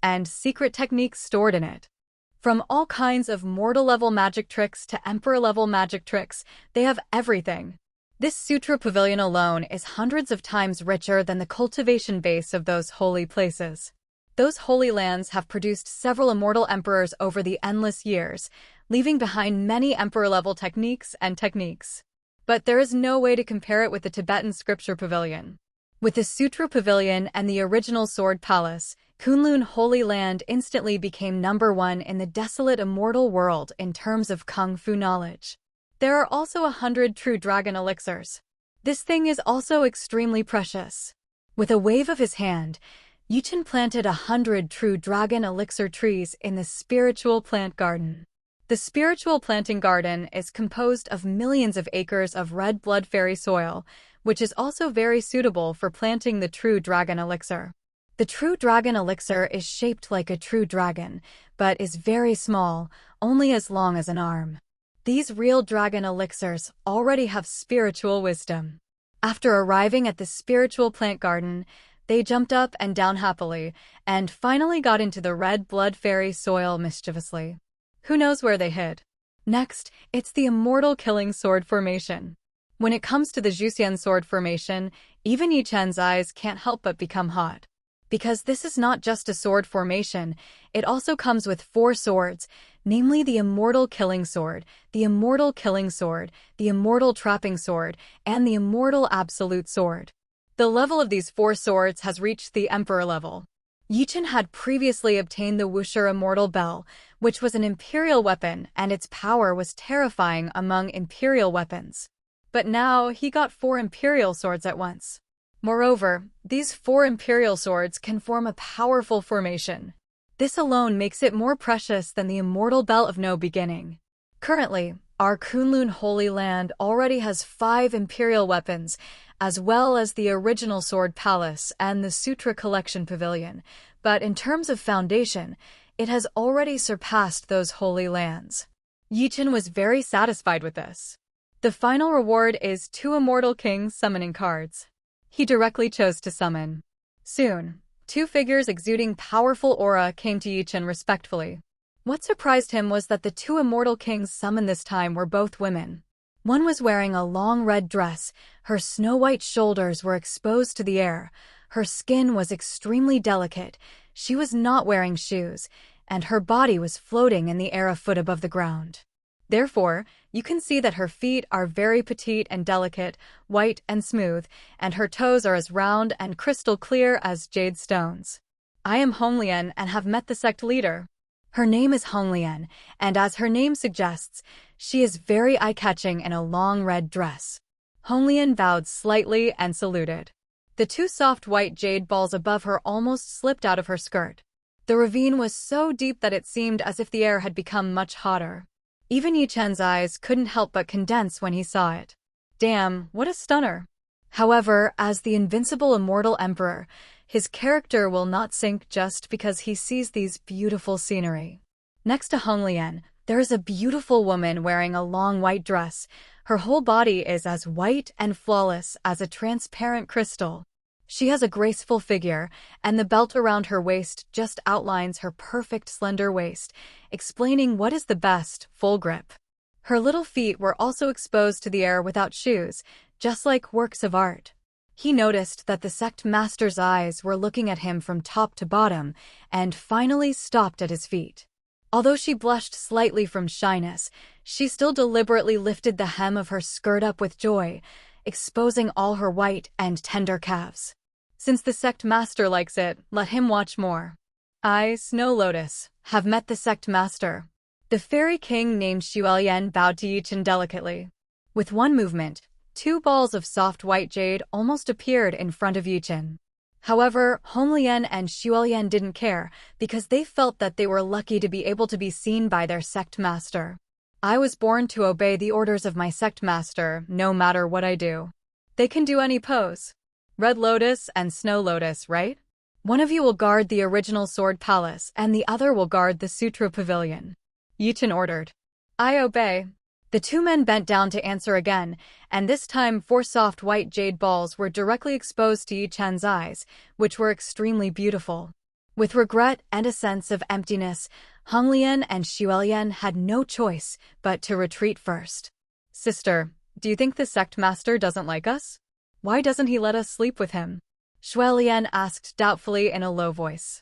and secret techniques stored in it. From all kinds of mortal-level magic tricks to emperor-level magic tricks, they have everything. This Sutra Pavilion alone is hundreds of times richer than the cultivation base of those holy places. Those holy lands have produced several immortal emperors over the endless years, leaving behind many emperor-level techniques. But there is no way to compare it with the Tibetan Scripture Pavilion. With the Sutra Pavilion and the original Sword Palace, Kunlun Holy Land instantly became #1 in the desolate immortal world in terms of kung fu knowledge. There are also 100 true dragon elixirs. This thing is also extremely precious. With a wave of his hand, Chen planted 100 true dragon elixir trees in the spiritual plant garden. The spiritual planting garden is composed of millions of acres of red blood fairy soil, which is also very suitable for planting the true dragon elixir. The true dragon elixir is shaped like a true dragon, but is very small, only as long as an arm. These real dragon elixirs already have spiritual wisdom. After arriving at the spiritual plant garden, they jumped up and down happily, and finally got into the red blood fairy soil mischievously. Who knows where they hid? Next, it's the Immortal Killing Sword Formation. When it comes to the Zhuxian Sword Formation, even Chen's eyes can't help but become hot. Because this is not just a sword formation, it also comes with 4 swords, namely the Immortal Killing Sword, the Immortal Killing Sword, the Immortal Trapping Sword, and the Immortal Absolute Sword. The level of these 4 swords has reached the Emperor level. Chen had previously obtained the Wuxia Immortal Bell, which was an imperial weapon, and its power was terrifying among imperial weapons. But now he got 4 imperial swords at once. Moreover, these 4 imperial swords can form a powerful formation. This alone makes it more precious than the Immortal Bell of No Beginning. Currently, our Kunlun Holy Land already has 5 imperial weapons, as well as the original Sword Palace and the Sutra Collection Pavilion, but in terms of foundation, it has already surpassed those holy lands. Chen was very satisfied with this. The final reward is 2 Immortal King Summoning Cards. he directly chose to summon. Soon, two figures exuding powerful aura came to Yi Chen respectfully. What surprised him was that the two immortal kings summoned this time were both women. One was wearing a long red dress, her snow-white shoulders were exposed to the air, her skin was extremely delicate, she was not wearing shoes, and her body was floating in the air a foot above the ground. Therefore, you can see that her feet are very petite and delicate, white and smooth, and her toes are as round and crystal clear as jade stones. I am Honglian and have met the sect leader. Her name is Honglian, and as her name suggests, she is very eye-catching in a long red dress. Honglian bowed slightly and saluted. The two soft white jade balls above her almost slipped out of her skirt. The ravine was so deep that it seemed as if the air had become much hotter. Even Yi Chen's eyes couldn't help but condense when he saw it. Damn, what a stunner! However, as the invincible Immortal Emperor, his character will not sink just because he sees these beautiful scenery. Next to Honglian, there is a beautiful woman wearing a long white dress. Her whole body is as white and flawless as a transparent crystal. She has a graceful figure, and the belt around her waist just outlines her perfect slender waist, explaining what is the best full grip. Her little feet were also exposed to the air without shoes, just like works of art. He noticed that the sect master's eyes were looking at him from top to bottom, and finally stopped at his feet. Although she blushed slightly from shyness, she still deliberately lifted the hem of her skirt up with joy, exposing all her white and tender calves. Since the sect master likes it, let him watch more. I, Snow Lotus, have met the sect master. The fairy king named Xuelian bowed to Yi Chen delicately. With one movement, two balls of soft white jade almost appeared in front of Yi Chen. However, Honglian and Xuelian didn't care because they felt that they were lucky to be able to be seen by their sect master. I was born to obey the orders of my sect master, no matter what I do. They can do any pose. Red Lotus and Snow Lotus, right? One of you will guard the original Sword Palace and the other will guard the Sutra Pavilion. Yi Chen ordered. I obey. The two men bent down to answer again, and this time 4 soft white jade balls were directly exposed to Yi Chen's eyes, which were extremely beautiful. With regret and a sense of emptiness, Honglian and Xuelian had no choice but to retreat first. Sister, do you think the sect master doesn't like us? Why doesn't he let us sleep with him? Xuelian asked doubtfully in a low voice.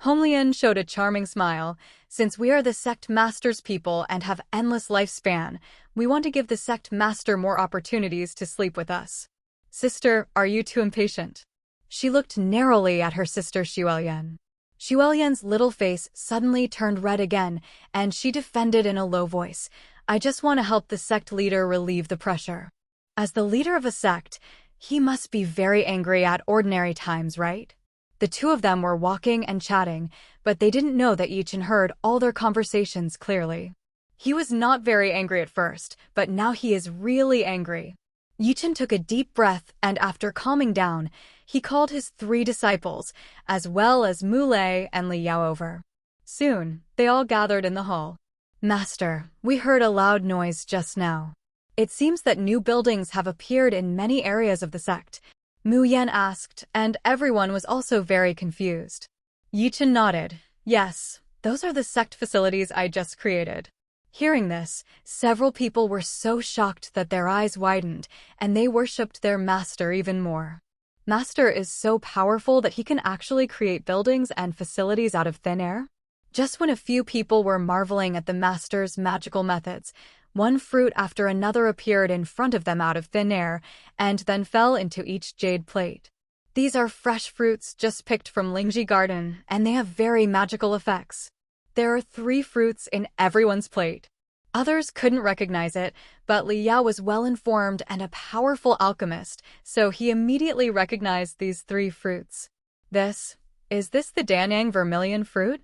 Honglian showed a charming smile. Since we are the sect master's people and have endless lifespan, we want to give the sect master more opportunities to sleep with us. Sister, are you too impatient? She looked narrowly at her sister Xuelian. Xuelian's little face suddenly turned red again, and she defended in a low voice. I just want to help the sect leader relieve the pressure. As the leader of a sect, he must be very angry at ordinary times, right? The two of them were walking and chatting, but they didn't know that Yi Chen heard all their conversations clearly. He was not very angry at first, but now he is really angry. Yi Chen took a deep breath and after calming down, he called his 3 disciples, as well as Mulei and Li Yao over. Soon, they all gathered in the hall. Master, we heard a loud noise just now. It seems that new buildings have appeared in many areas of the sect. Mu Yan asked, and everyone was also very confused. Yi Chen nodded. Yes, those are the sect facilities I just created. Hearing this, several people were so shocked that their eyes widened, and they worshipped their master even more. Master is so powerful that he can actually create buildings and facilities out of thin air? Just when a few people were marveling at the master's magical methods, one fruit after another appeared in front of them out of thin air, and then fell into each jade plate. These are fresh fruits just picked from Lingji Garden, and they have very magical effects. There are 3 fruits in everyone's plate. Others couldn't recognize it, but Li Yao was well-informed and a powerful alchemist, so he immediately recognized these 3 fruits. Is this the Danyang Vermilion fruit?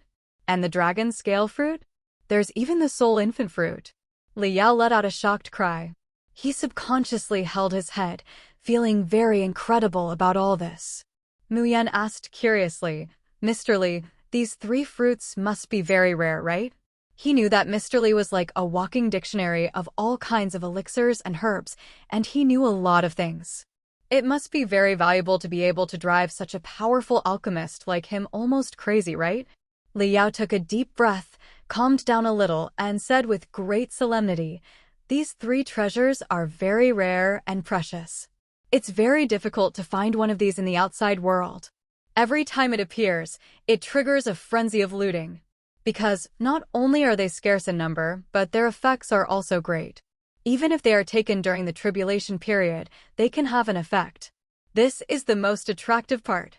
And the Dragon Scale fruit? There's even the Soul Infant fruit. Li Yao let out a shocked cry. He subconsciously held his head, feeling very incredible about all this. Mu Yan asked curiously, Mr. Li, these 3 fruits must be very rare, right? He knew that Mr. Li was like a walking dictionary of all kinds of elixirs and herbs, and he knew a lot of things. It must be very valuable to be able to drive such a powerful alchemist like him almost crazy, right? Li Yao took a deep breath, calmed down a little, and said with great solemnity, "These 3 treasures are very rare and precious. It's very difficult to find one of these in the outside world. Every time it appears, it triggers a frenzy of looting. Because not only are they scarce in number, but their effects are also great. Even if they are taken during the tribulation period, they can have an effect. This is the most attractive part."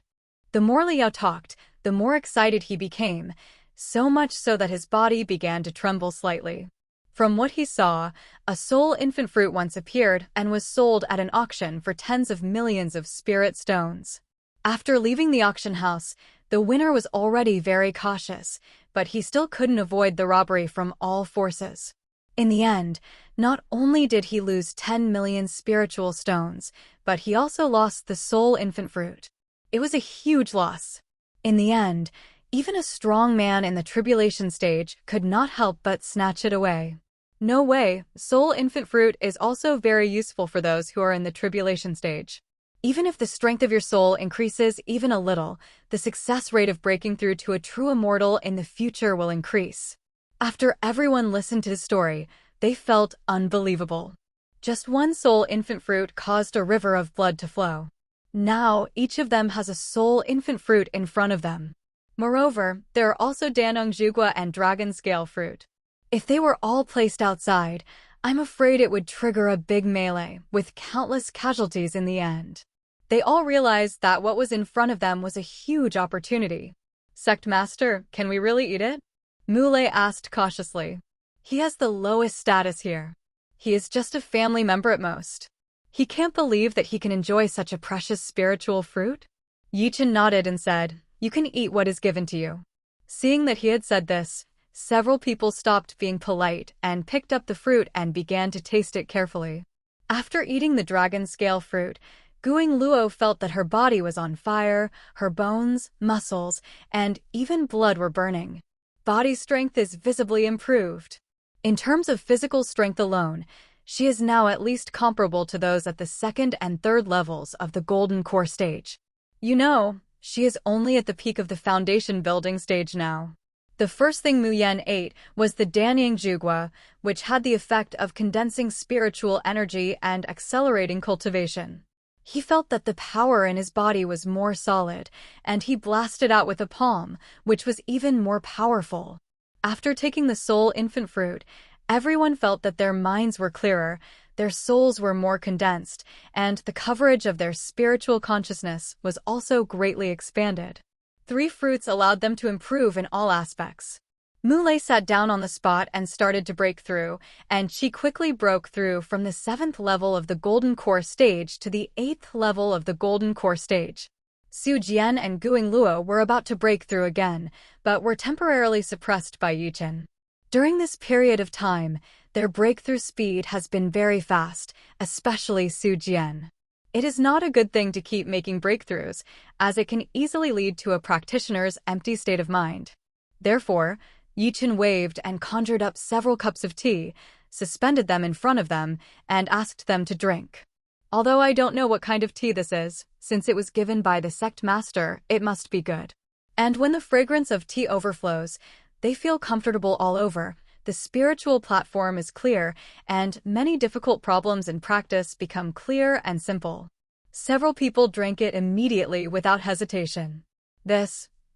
The more Li Yao talked, the more excited he became, so much so that his body began to tremble slightly. From what he saw, a soul infant fruit once appeared and was sold at an auction for tens of millions of spirit stones. After leaving the auction house, the winner was already very cautious, but he still couldn't avoid the robbery from all forces. In the end, not only did he lose 10 million spiritual stones, but he also lost the soul infant fruit. It was a huge loss. In the end, even a strong man in the tribulation stage could not help but snatch it away. No way, soul infant fruit is also very useful for those who are in the tribulation stage. Even if the strength of your soul increases even a little, the success rate of breaking through to a true immortal in the future will increase. After everyone listened to his story, they felt unbelievable. Just one soul infant fruit caused a river of blood to flow. Now, each of them has a soul infant fruit in front of them. Moreover, there are also Danong Zhugua and Dragon Scale fruit. If they were all placed outside, I'm afraid it would trigger a big melee, with countless casualties in the end. They all realized that what was in front of them was a huge opportunity. "Sect Master, can we really eat it?" Muley asked cautiously. "He has the lowest status here. He is just a family member at most. He can't believe that he can enjoy such a precious spiritual fruit?" Chen nodded and said, "You can eat what is given to you." Seeing that he had said this, several people stopped being polite and picked up the fruit and began to taste it carefully. After eating the dragon scale fruit, Guing Luo felt that her body was on fire, her bones, muscles, and even blood were burning. Body strength is visibly improved. In terms of physical strength alone, she is now at least comparable to those at the 2nd and 3rd levels of the Golden Core stage. You know, she is only at the peak of the foundation building stage now. The first thing Mu Yan ate was the Danyang Zhugua, which had the effect of condensing spiritual energy and accelerating cultivation. He felt that the power in his body was more solid, and he blasted out with a palm, which was even more powerful. After taking the soul infant fruit, everyone felt that their minds were clearer, their souls were more condensed, and the coverage of their spiritual consciousness was also greatly expanded. 3 fruits allowed them to improve in all aspects. Muley sat down on the spot and started to break through, and she quickly broke through from the 7th level of the Golden Core stage to the 8th level of the Golden Core stage. Su Jian and Guing Luo were about to break through again, but were temporarily suppressed by Chen. During this period of time, their breakthrough speed has been very fast, especially Su Jian. It is not a good thing to keep making breakthroughs, as it can easily lead to a practitioner's empty state of mind. Therefore, Chen waved and conjured up several cups of tea, suspended them in front of them, and asked them to drink. Although I don't know what kind of tea this is, since it was given by the sect master, it must be good. And when the fragrance of tea overflows, they feel comfortable all over, the spiritual platform is clear, and many difficult problems in practice become clear and simple. Several people drank it immediately without hesitation.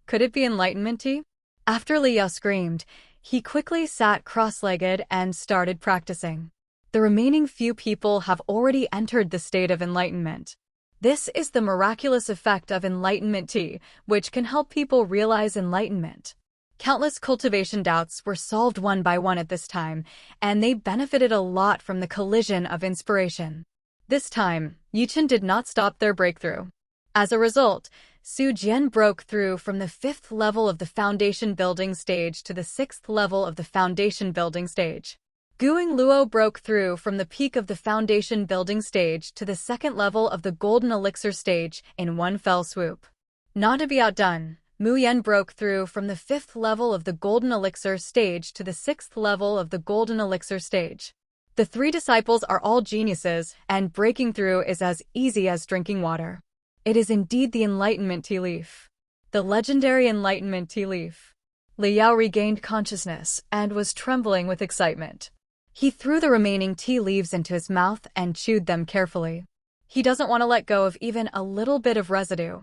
Could it be enlightenment tea? After Li Yao screamed, he quickly sat cross-legged and started practicing. The remaining few people have already entered the state of enlightenment. This is the miraculous effect of enlightenment tea, which can help people realize enlightenment. Countless cultivation doubts were solved one by one at this time, and they benefited a lot from the collision of inspiration. This time, Chen did not stop their breakthrough. As a result, Su Jian broke through from the 5th level of the foundation building stage to the 6th level of the foundation building stage. Guing Luo broke through from the peak of the foundation building stage to the 2nd level of the golden elixir stage in one fell swoop. Not to be outdone, Mu Yan broke through from the 5th level of the golden elixir stage to the 6th level of the golden elixir stage. The three disciples are all geniuses, and breaking through is as easy as drinking water. It is indeed the Enlightenment Tea Leaf. The legendary Enlightenment Tea Leaf. Li Yao regained consciousness and was trembling with excitement. He threw the remaining tea leaves into his mouth and chewed them carefully. He doesn't want to let go of even a little bit of residue.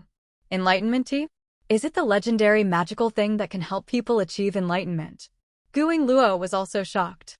Enlightenment tea? Is it the legendary magical thing that can help people achieve enlightenment? Guing Luo was also shocked.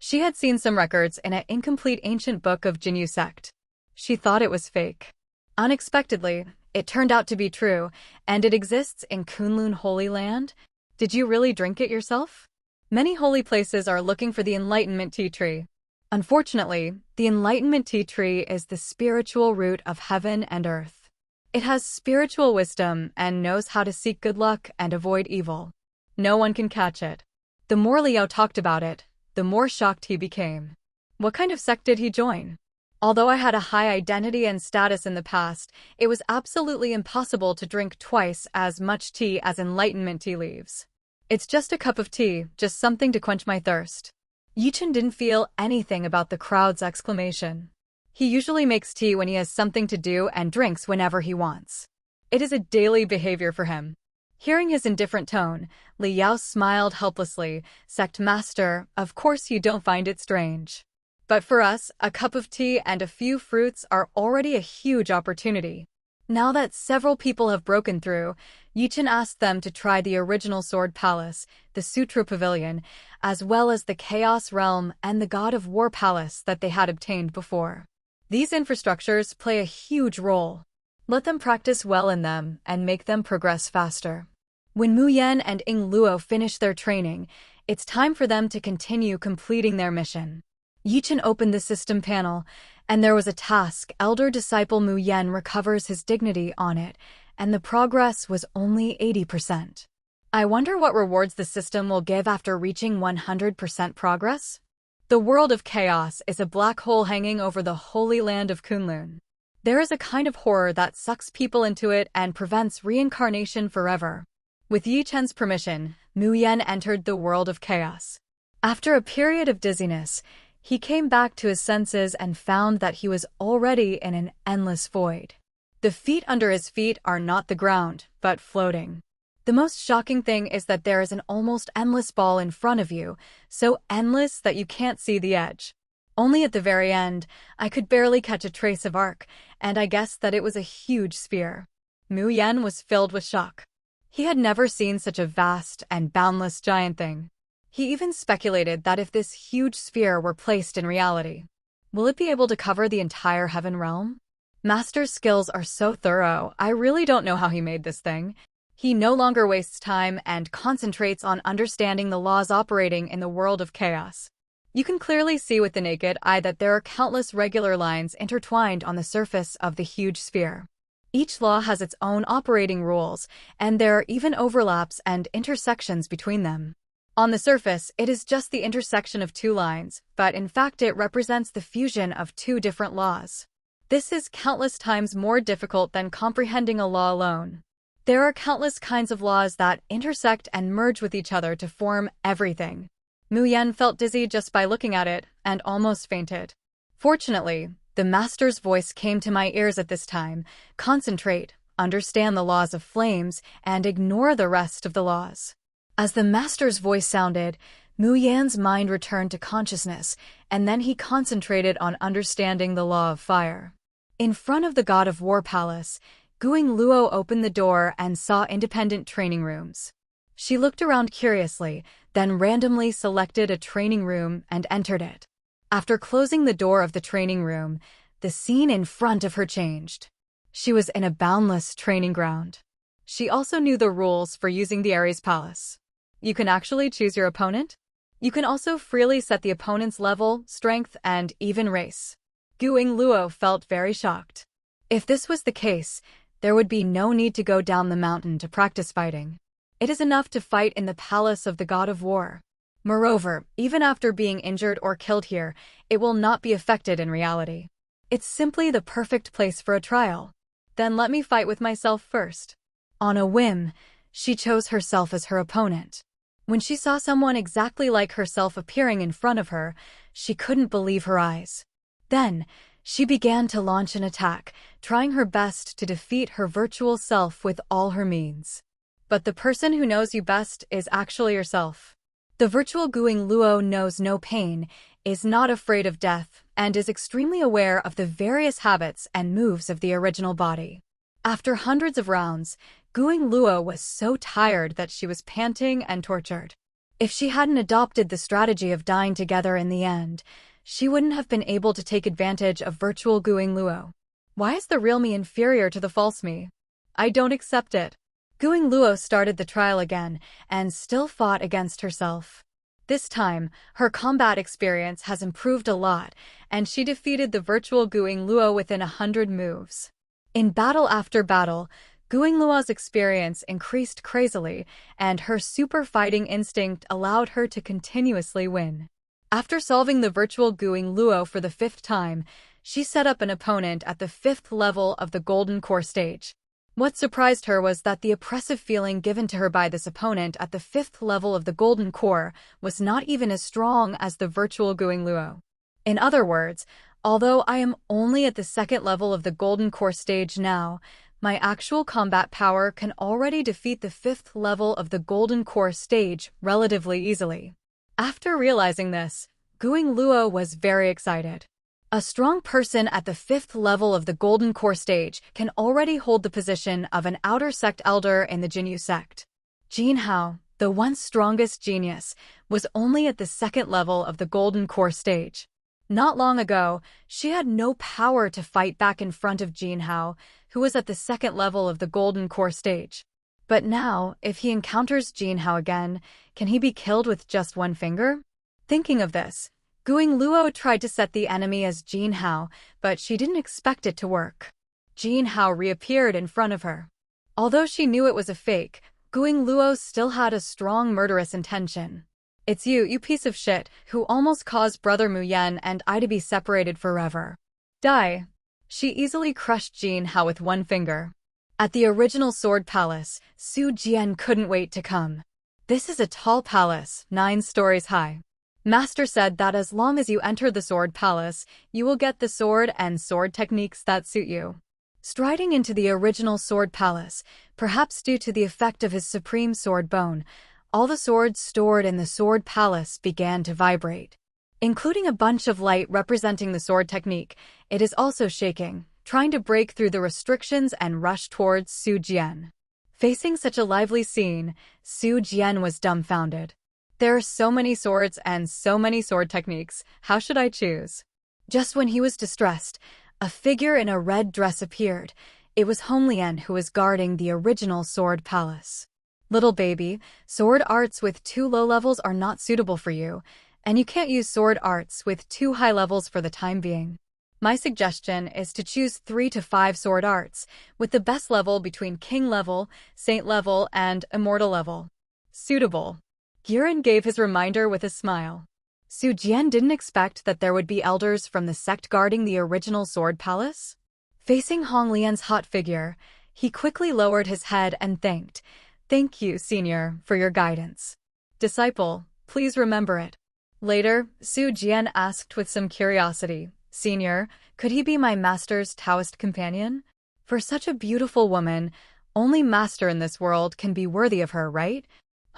She had seen some records in an incomplete ancient book of Jinyu Sect. She thought it was fake. Unexpectedly, it turned out to be true, and it exists in Kunlun Holy Land. Did you really drink it yourself? Many holy places are looking for the Enlightenment Tea Tree. Unfortunately, the Enlightenment Tea Tree is the spiritual root of heaven and earth. It has spiritual wisdom and knows how to seek good luck and avoid evil. No one can catch it. The more Liao talked about it, the more shocked he became. What kind of sect did he join? Although I had a high identity and status in the past, it was absolutely impossible to drink twice as much tea as Enlightenment tea leaves. It's just a cup of tea, just something to quench my thirst. Chen didn't feel anything about the crowd's exclamation. He usually makes tea when he has something to do and drinks whenever he wants. It is a daily behavior for him. Hearing his indifferent tone, Li Yao smiled helplessly. Sect Master, of course you don't find it strange. But for us, a cup of tea and a few fruits are already a huge opportunity. Now that several people have broken through, Chen asked them to try the original Sword Palace, the Sutra Pavilion, as well as the Chaos Realm and the God of War Palace that they had obtained before. These infrastructures play a huge role. Let them practice well in them and make them progress faster. When Mu Yan and Ying Luo finish their training, it's time for them to continue completing their mission. Chen opened the system panel, and there was a task. Elder disciple Mu Yan recovers his dignity on it, and the progress was only 80%. I wonder what rewards the system will give after reaching 100% progress? The world of chaos is a black hole hanging over the holy land of Kunlun. There is a kind of horror that sucks people into it and prevents reincarnation forever. With Yi Chen's permission, Mu Yan entered the world of chaos. After a period of dizziness, he came back to his senses and found that he was already in an endless void. The feet under his feet are not the ground, but floating. The most shocking thing is that there is an almost endless ball in front of you, so endless that you can't see the edge. Only at the very end, I could barely catch a trace of arc, and I guessed that it was a huge sphere. Mu Yan was filled with shock. He had never seen such a vast and boundless giant thing. He even speculated that if this huge sphere were placed in reality, will it be able to cover the entire heaven realm? Master's skills are so thorough, I really don't know how he made this thing. He no longer wastes time and concentrates on understanding the laws operating in the world of chaos. You can clearly see with the naked eye that there are countless regular lines intertwined on the surface of the huge sphere. Each law has its own operating rules, and there are even overlaps and intersections between them. On the surface, it is just the intersection of two lines, but in fact it represents the fusion of two different laws. This is countless times more difficult than comprehending a law alone. There are countless kinds of laws that intersect and merge with each other to form everything. Mu Yan felt dizzy just by looking at it, and almost fainted. Fortunately, the master's voice came to my ears at this time. Concentrate, understand the laws of flames, and ignore the rest of the laws. As the master's voice sounded, Mu Yan's mind returned to consciousness, and then he concentrated on understanding the law of fire. In front of the God of War Palace, Guing Luo opened the door and saw independent training rooms. She looked around curiously, then randomly selected a training room and entered it. After closing the door of the training room, the scene in front of her changed. She was in a boundless training ground. She also knew the rules for using the Ares Palace. You can actually choose your opponent. You can also freely set the opponent's level, strength, and even race. Guing Luo felt very shocked. If this was the case, there would be no need to go down the mountain to practice fighting. It is enough to fight in the palace of the God of War. Moreover, even after being injured or killed here, it will not be affected in reality. It's simply the perfect place for a trial. Then let me fight with myself first. On a whim, she chose herself as her opponent. When she saw someone exactly like herself appearing in front of her, she couldn't believe her eyes. Then, she began to launch an attack, trying her best to defeat her virtual self with all her means. But the person who knows you best is actually yourself. The virtual Guing Luo knows no pain, is not afraid of death, and is extremely aware of the various habits and moves of the original body. After hundreds of rounds, Guing Luo was so tired that she was panting and tortured. If she hadn't adopted the strategy of dying together in the end, she wouldn't have been able to take advantage of virtual Guing Luo. Why is the real me inferior to the false me? I don't accept it. Guing Luo started the trial again, and still fought against herself. This time, her combat experience has improved a lot, and she defeated the virtual Guing Luo within 100 moves. In battle after battle, Guing Luo's experience increased crazily, and her super fighting instinct allowed her to continuously win. After solving the virtual Guing Luo for the 5th time, she set up an opponent at the 5th level of the Golden Core stage. What surprised her was that the oppressive feeling given to her by this opponent at the 5th level of the Golden Core was not even as strong as the virtual Guing Luo. In other words, although I am only at the 2nd level of the Golden Core stage now, my actual combat power can already defeat the 5th level of the Golden Core stage relatively easily. After realizing this, Guing Luo was very excited. A strong person at the 5th level of the Golden Core stage can already hold the position of an outer sect elder in the Jinyu sect. Jin Hao, the once strongest genius, was only at the 2nd level of the Golden Core stage. Not long ago, she had no power to fight back in front of Jin Hao, who was at the 2nd level of the Golden Core stage. But now, if he encounters Jin Hao again, can he be killed with just one finger? Thinking of this, Guing Luo tried to set the enemy as Jin Hao, but she didn't expect it to work. Jin Hao reappeared in front of her. Although she knew it was a fake, Guing Luo still had a strong murderous intention. It's you piece of shit, who almost caused Brother Mu Yan and I to be separated forever. Die. She easily crushed Jin Hao with one finger. At the original Sword Palace, Su Jian couldn't wait to come. This is a tall palace, 9 stories high. Master said that as long as you enter the Sword Palace, you will get the sword and sword techniques that suit you. Striding into the original Sword Palace, perhaps due to the effect of his supreme sword bone, all the swords stored in the Sword Palace began to vibrate. Including a bunch of light representing the sword technique, it is also shaking, trying to break through the restrictions and rush towards Su Jian. Facing such a lively scene, Su Jian was dumbfounded. There are so many swords and so many sword techniques, how should I choose? Just when he was distressed, a figure in a red dress appeared. It was Honglian who was guarding the original Sword Palace. Little baby, sword arts with 2 low levels are not suitable for you, and you can't use sword arts with 2 high levels for the time being. My suggestion is to choose 3 to 5 sword arts, with the best level between King level, Saint level, and Immortal level. Suitable. Giran gave his reminder with a smile. Su Jian didn't expect that there would be elders from the sect guarding the original Sword Palace. Facing Honglian's hot figure, he quickly lowered his head and thanked, "Thank you, Senior, for your guidance. Disciple, please remember it." Later, Su Jian asked with some curiosity, "Senior, could he be my master's Taoist companion? For such a beautiful woman, only master in this world can be worthy of her, right?"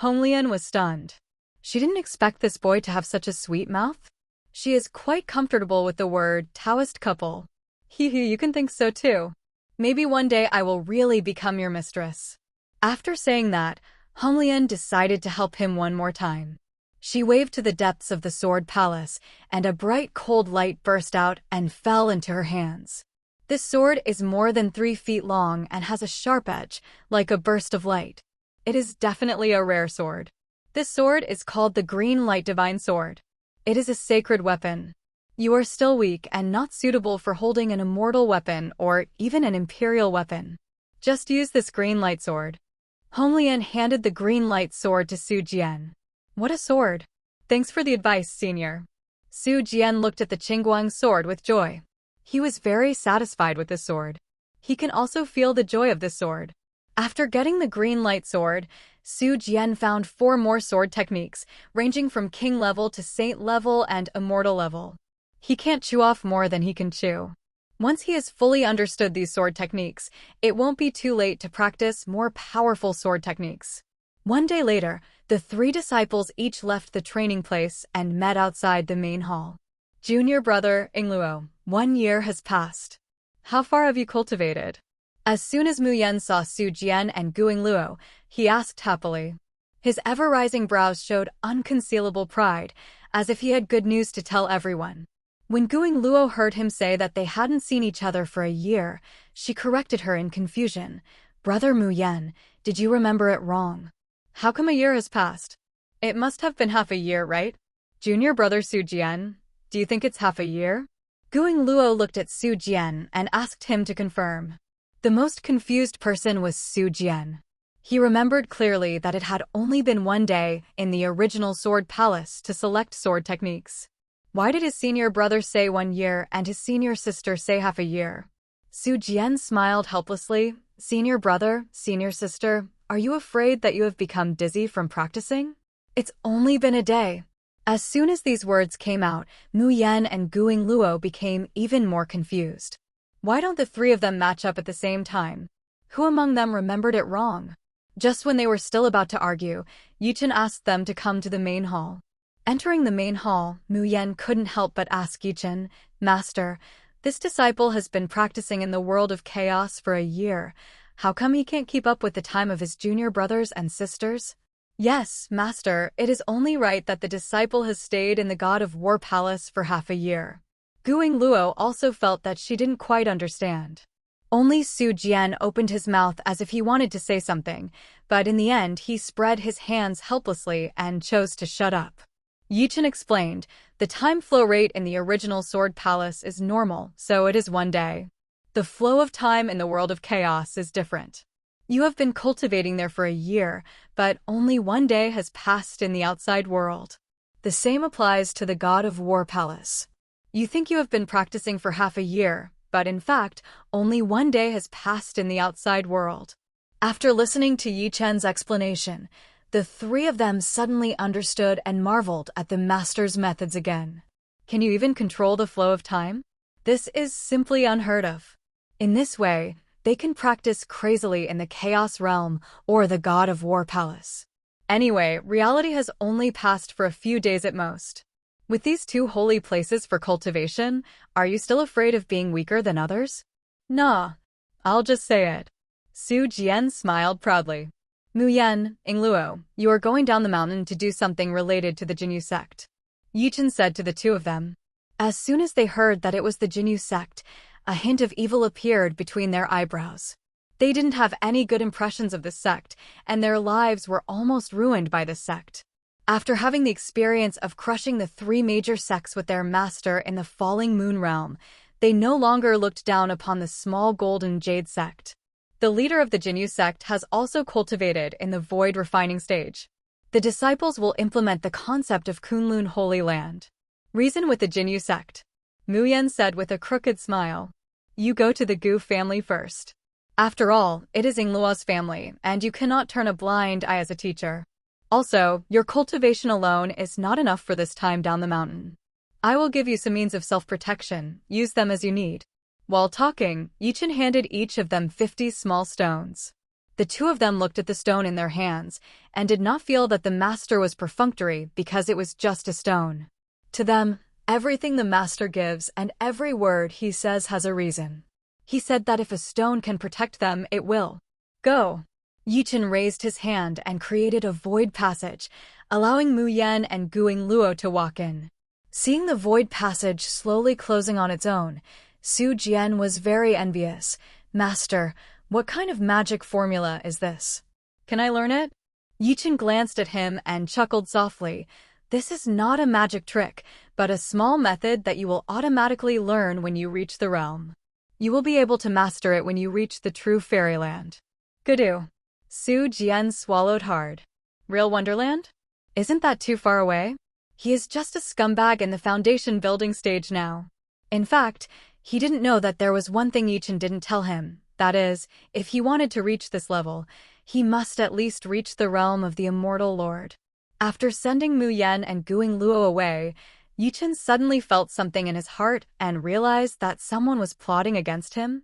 Honglian was stunned. She didn't expect this boy to have such a sweet mouth. She is quite comfortable with the word Taoist couple. You can think so too. Maybe one day I will really become your mistress. After saying that, Honglian decided to help him one more time. She waved to the depths of the Sword Palace, and a bright cold light burst out and fell into her hands. This sword is more than 3 feet long and has a sharp edge, like a burst of light. It is definitely a rare sword. This sword is called the Green Light Divine Sword. It is a sacred weapon. You are still weak and not suitable for holding an immortal weapon or even an imperial weapon. Just use this green light sword. Honglian handed the green light sword to Su Jian. What a sword! Thanks for the advice, Senior. Su Jian looked at the Qingguang sword with joy. He was very satisfied with this sword. He can also feel the joy of this sword. After getting the green light sword, Su Jian found 4 more sword techniques, ranging from king level to saint level and immortal level. He can't chew off more than he can chew. Once he has fully understood these sword techniques, it won't be too late to practice more powerful sword techniques. One day later, the 3 disciples each left the training place and met outside the main hall. Junior brother, Ingluo, 1 year has passed. How far have you cultivated? As soon as Mu Yan saw Su Jian and Gu Ingluo, he asked happily. His ever-rising brows showed unconcealable pride, as if he had good news to tell everyone. When Gu Ingluo heard him say that they hadn't seen each other for a year, she corrected her in confusion. Brother Mu Yan, did you remember it wrong? How come a year has passed? It must have been half a year, right? Junior brother Su Jian, do you think it's half a year? Gu Ingluo looked at Su Jian and asked him to confirm. The most confused person was Su Jian. He remembered clearly that it had only been 1 day in the original Sword Palace to select sword techniques. Why did his senior brother say 1 year and his senior sister say half a year? Su Jian smiled helplessly. Senior brother, senior sister, are you afraid that you have become dizzy from practicing? It's only been a day. As soon as these words came out, Mu Yan and Gu Ingluo became even more confused. Why don't the 3 of them match up at the same time? Who among them remembered it wrong? Just when they were still about to argue, Chen asked them to come to the main hall. Entering the main hall, Mu Yan couldn't help but ask Chen, Master, this disciple has been practicing in the world of chaos for a year. How come he can't keep up with the time of his junior brothers and sisters? Yes, Master, it is only right that the disciple has stayed in the God of War Palace for half a year. Gu Ingluo also felt that she didn't quite understand. Only Su Jian opened his mouth as if he wanted to say something, but in the end he spread his hands helplessly and chose to shut up. Chen explained, the time flow rate in the original Sword Palace is normal, so it is 1 day. The flow of time in the world of chaos is different. You have been cultivating there for a year, but only 1 day has passed in the outside world. The same applies to the God of War Palace. You think you have been practicing for half a year, but in fact, only 1 day has passed in the outside world. After listening to Chen's explanation, the 3 of them suddenly understood and marveled at the master's methods again. Can you even control the flow of time? This is simply unheard of. In this way, they can practice crazily in the Chaos Realm or the God of War Palace. Anyway, reality has only passed for a few days at most. With these 2 holy places for cultivation, are you still afraid of being weaker than others? Nah, I'll just say it. Su Jian smiled proudly. Mu Yan, Ingluo, you are going down the mountain to do something related to the Jinyu sect. Chen said to the 2 of them. As soon as they heard that it was the Jinyu sect, a hint of evil appeared between their eyebrows. They didn't have any good impressions of this sect, and their lives were almost ruined by this sect. After having the experience of crushing the 3 major sects with their master in the Falling Moon Realm, they no longer looked down upon the small Golden Jade sect. The leader of the Jinyu sect has also cultivated in the Void Refining stage. The disciples will implement the concept of Kunlun Holy Land. Reason with the Jinyu sect. Mu Yan said with a crooked smile. You go to the Gu family first. After all, it is Ingluo's family, and you cannot turn a blind eye as a teacher. Also, your cultivation alone is not enough for this time down the mountain. I will give you some means of self-protection, use them as you need. While talking, Chen handed each of them 50 small stones. The 2 of them looked at the stone in their hands, and did not feel that the master was perfunctory because it was just a stone. To them, everything the master gives and every word he says has a reason. He said that if a stone can protect them, it will. Go. Chen raised his hand and created a void passage, allowing Mu Yan and Gu Ingluo to walk in. Seeing the void passage slowly closing on its own, Su Jian was very envious. Master, what kind of magic formula is this? Can I learn it? Chen glanced at him and chuckled softly. This is not a magic trick, but a small method that you will automatically learn when you reach the realm. You will be able to master it when you reach the true fairyland. Good. Su Jian swallowed hard. Real Wonderland? Isn't that too far away? He is just a scumbag in the foundation building stage now. In fact, he didn't know that there was one thing Chen didn't tell him. That is, if he wanted to reach this level, he must at least reach the realm of the Immortal Lord. After sending Mu Yan and Guing Luo away, Chen suddenly felt something in his heart and realized that someone was plotting against him.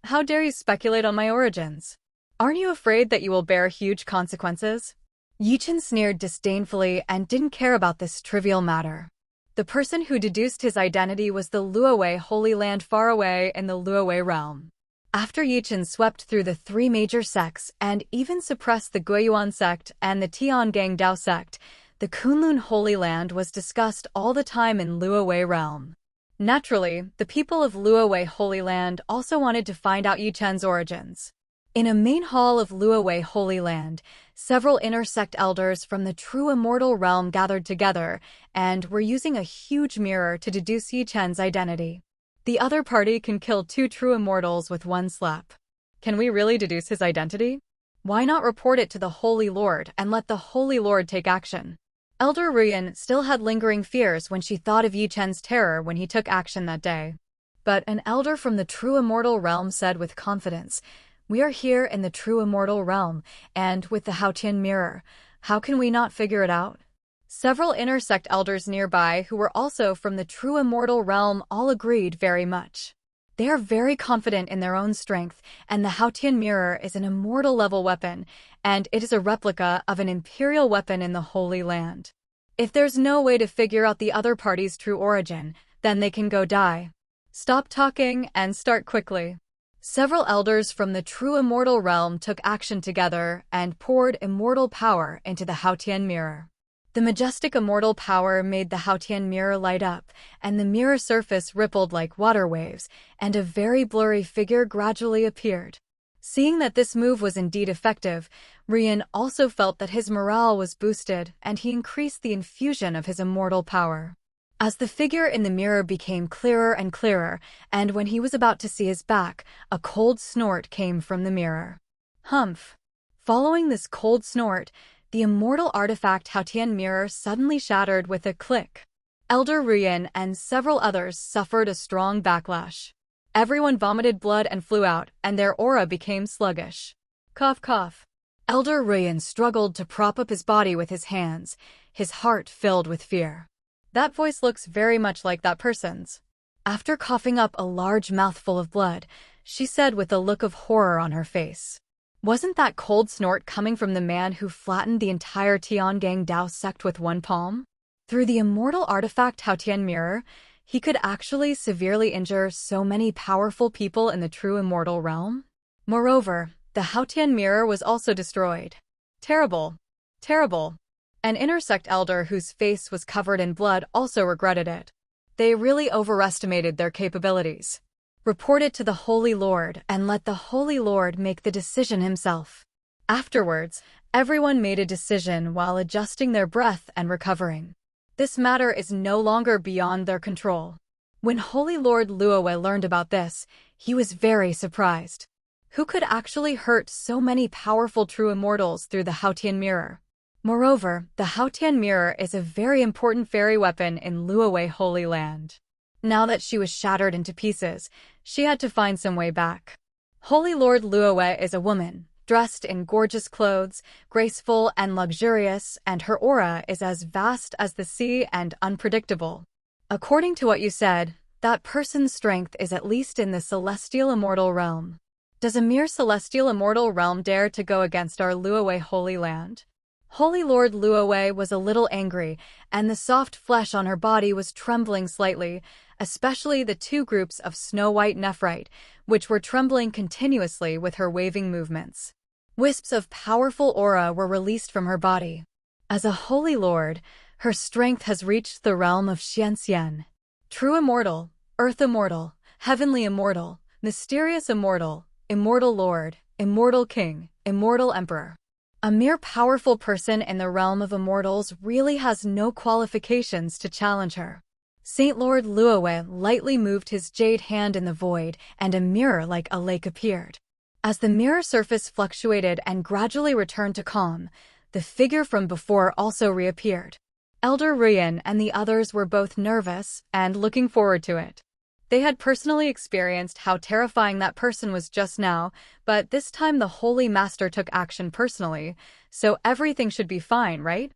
How dare you speculate on my origins? Aren't you afraid that you will bear huge consequences? Chen sneered disdainfully and didn't care about this trivial matter. The person who deduced his identity was the Luowei Holy Land far away in the Luowei realm. After Chen swept through the 3 major sects and even suppressed the Guiyuan sect and the Tiangang Dao sect, the Kunlun Holy Land was discussed all the time in Luowei realm. Naturally, the people of Luowei Holy Land also wanted to find out Chen's origins. In a main hall of Luowei Holy Land, several intersect elders from the True Immortal realm gathered together and were using a huge mirror to deduce Chen's identity. The other party can kill 2 true immortals with 1 slap. Can we really deduce his identity? Why not report it to the Holy Lord and let the Holy Lord take action? Elder Ruyan still had lingering fears when she thought of Chen's terror when he took action that day. But an elder from the True Immortal realm said with confidence, "We are here in the True Immortal realm, and with the Haotian mirror, how can we not figure it out?" Several intersect elders nearby who were also from the True Immortal realm all agreed very much. They are very confident in their own strength, and the Haotian mirror is an immortal level weapon, and it is a replica of an imperial weapon in the Holy Land. If there's no way to figure out the other party's true origin, then they can go die. Stop talking and start quickly. Several elders from the True Immortal realm took action together and poured immortal power into the Haotian mirror. The majestic immortal power made the Haotian mirror light up, and the mirror surface rippled like water waves, and a very blurry figure gradually appeared. Seeing that this move was indeed effective, Ruyan also felt that his morale was boosted, and he increased the infusion of his immortal power. As the figure in the mirror became clearer and clearer, and when he was about to see his back, a cold snort came from the mirror. Humph! Following this cold snort, the immortal artifact Haotian mirror suddenly shattered with a click. Elder Ruyan and several others suffered a strong backlash. Everyone vomited blood and flew out, and their aura became sluggish. Cough cough. Elder Ruyan struggled to prop up his body with his hands, his heart filled with fear. That voice looks very much like that person's. After coughing up a large mouthful of blood, she said with a look of horror on her face, "Wasn't that cold snort coming from the man who flattened the entire Tiangang Dao sect with 1 palm? Through the immortal artifact Haotian mirror, he could actually severely injure so many powerful people in the True Immortal realm? Moreover, the Haotian mirror was also destroyed. Terrible. Terrible." An intersect elder whose face was covered in blood also regretted it. They really overestimated their capabilities. Report it to the Holy Lord and let the Holy Lord make the decision himself. Afterwards, everyone made a decision while adjusting their breath and recovering. This matter is no longer beyond their control. When Holy Lord Luowei learned about this, he was very surprised. Who could actually hurt so many powerful true immortals through the Haotian mirror? Moreover, the Haotian mirror is a very important fairy weapon in Luowei Holy Land. Now that she was shattered into pieces, she had to find some way back. Holy Lord Luowei is a woman, dressed in gorgeous clothes, graceful and luxurious, and her aura is as vast as the sea and unpredictable. According to what you said, that person's strength is at least in the Celestial Immortal Realm. Does a mere Celestial Immortal Realm dare to go against our Luowei Holy Land? Holy Lord Luowei was a little angry, and the soft flesh on her body was trembling slightly, especially the 2 groups of snow-white nephrite, which were trembling continuously with her waving movements. Wisps of powerful aura were released from her body. As a Holy Lord, her strength has reached the realm of Xianxian. True Immortal, Earth Immortal, Heavenly Immortal, Mysterious Immortal, Immortal Lord, Immortal King, Immortal Emperor. A mere powerful person in the realm of immortals really has no qualifications to challenge her. Saint Lord Luowei lightly moved his jade hand in the void, and a mirror like a lake appeared. As the mirror surface fluctuated and gradually returned to calm, the figure from before also reappeared. Elder Ruyan and the others were both nervous and looking forward to it. They had personally experienced how terrifying that person was just now, but this time the Holy Master took action personally, so everything should be fine, right?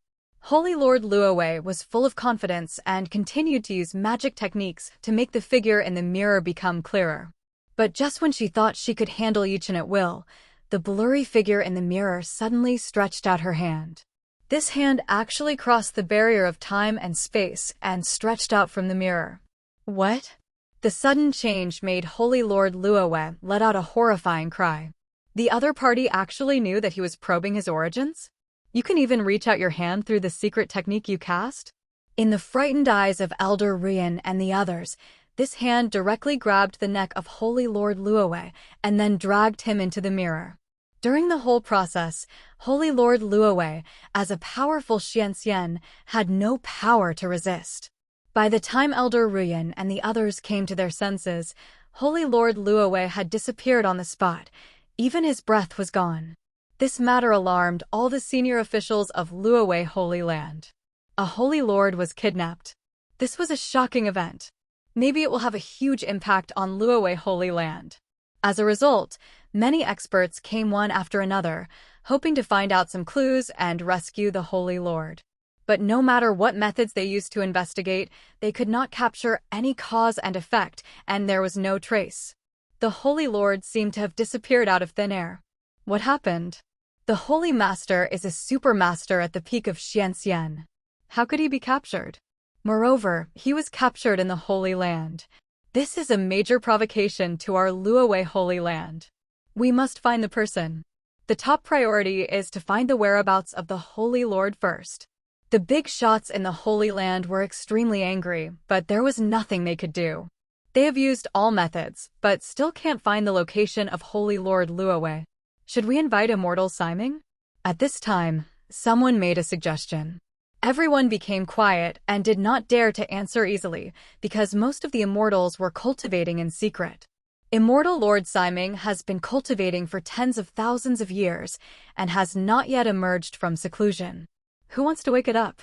Holy Lord Luowei was full of confidence and continued to use magic techniques to make the figure in the mirror become clearer. But just when she thought she could handle Chen at will, the blurry figure in the mirror suddenly stretched out her hand. This hand actually crossed the barrier of time and space and stretched out from the mirror. What? The sudden change made Holy Lord Luowei let out a horrifying cry. The other party actually knew that he was probing his origins? You can even reach out your hand through the secret technique you cast? In the frightened eyes of Elder Rian and the others, this hand directly grabbed the neck of Holy Lord Luowei and then dragged him into the mirror. During the whole process, Holy Lord Luowei, as a powerful Huangxian, had no power to resist. By the time Elder Rian and the others came to their senses, Holy Lord Luowei had disappeared on the spot. Even his breath was gone. This matter alarmed all the senior officials of Luowei Holy Land. A Holy Lord was kidnapped. This was a shocking event. Maybe it will have a huge impact on Luowei Holy Land. As a result, many experts came one after another, hoping to find out some clues and rescue the Holy Lord. But no matter what methods they used to investigate, they could not capture any cause and effect, and there was no trace. The Holy Lord seemed to have disappeared out of thin air. What happened? The Holy Master is a supermaster at the peak of Huangxian. How could he be captured? Moreover, he was captured in the Holy Land. This is a major provocation to our Luowei Holy Land. We must find the person. The top priority is to find the whereabouts of the Holy Lord first. The big shots in the Holy Land were extremely angry, but there was nothing they could do. They have used all methods, but still can't find the location of Holy Lord Luowei. Should we invite Immortal Summoning? At this time, someone made a suggestion. Everyone became quiet and did not dare to answer easily because most of the immortals were cultivating in secret. Immortal Lord Summoning has been cultivating for tens of thousands of years and has not yet emerged from seclusion. Who wants to wake it up?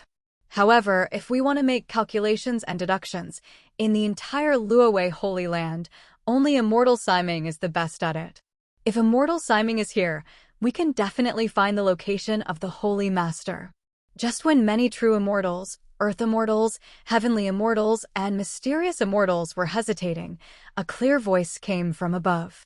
However, if we want to make calculations and deductions, in the entire Luowei Holy Land, only Immortal Summoning is the best at it. If Immortal Summoning is here, we can definitely find the location of the Holy Master. Just when many true immortals, Earth Immortals, Heavenly Immortals, and Mysterious Immortals were hesitating, a clear voice came from above.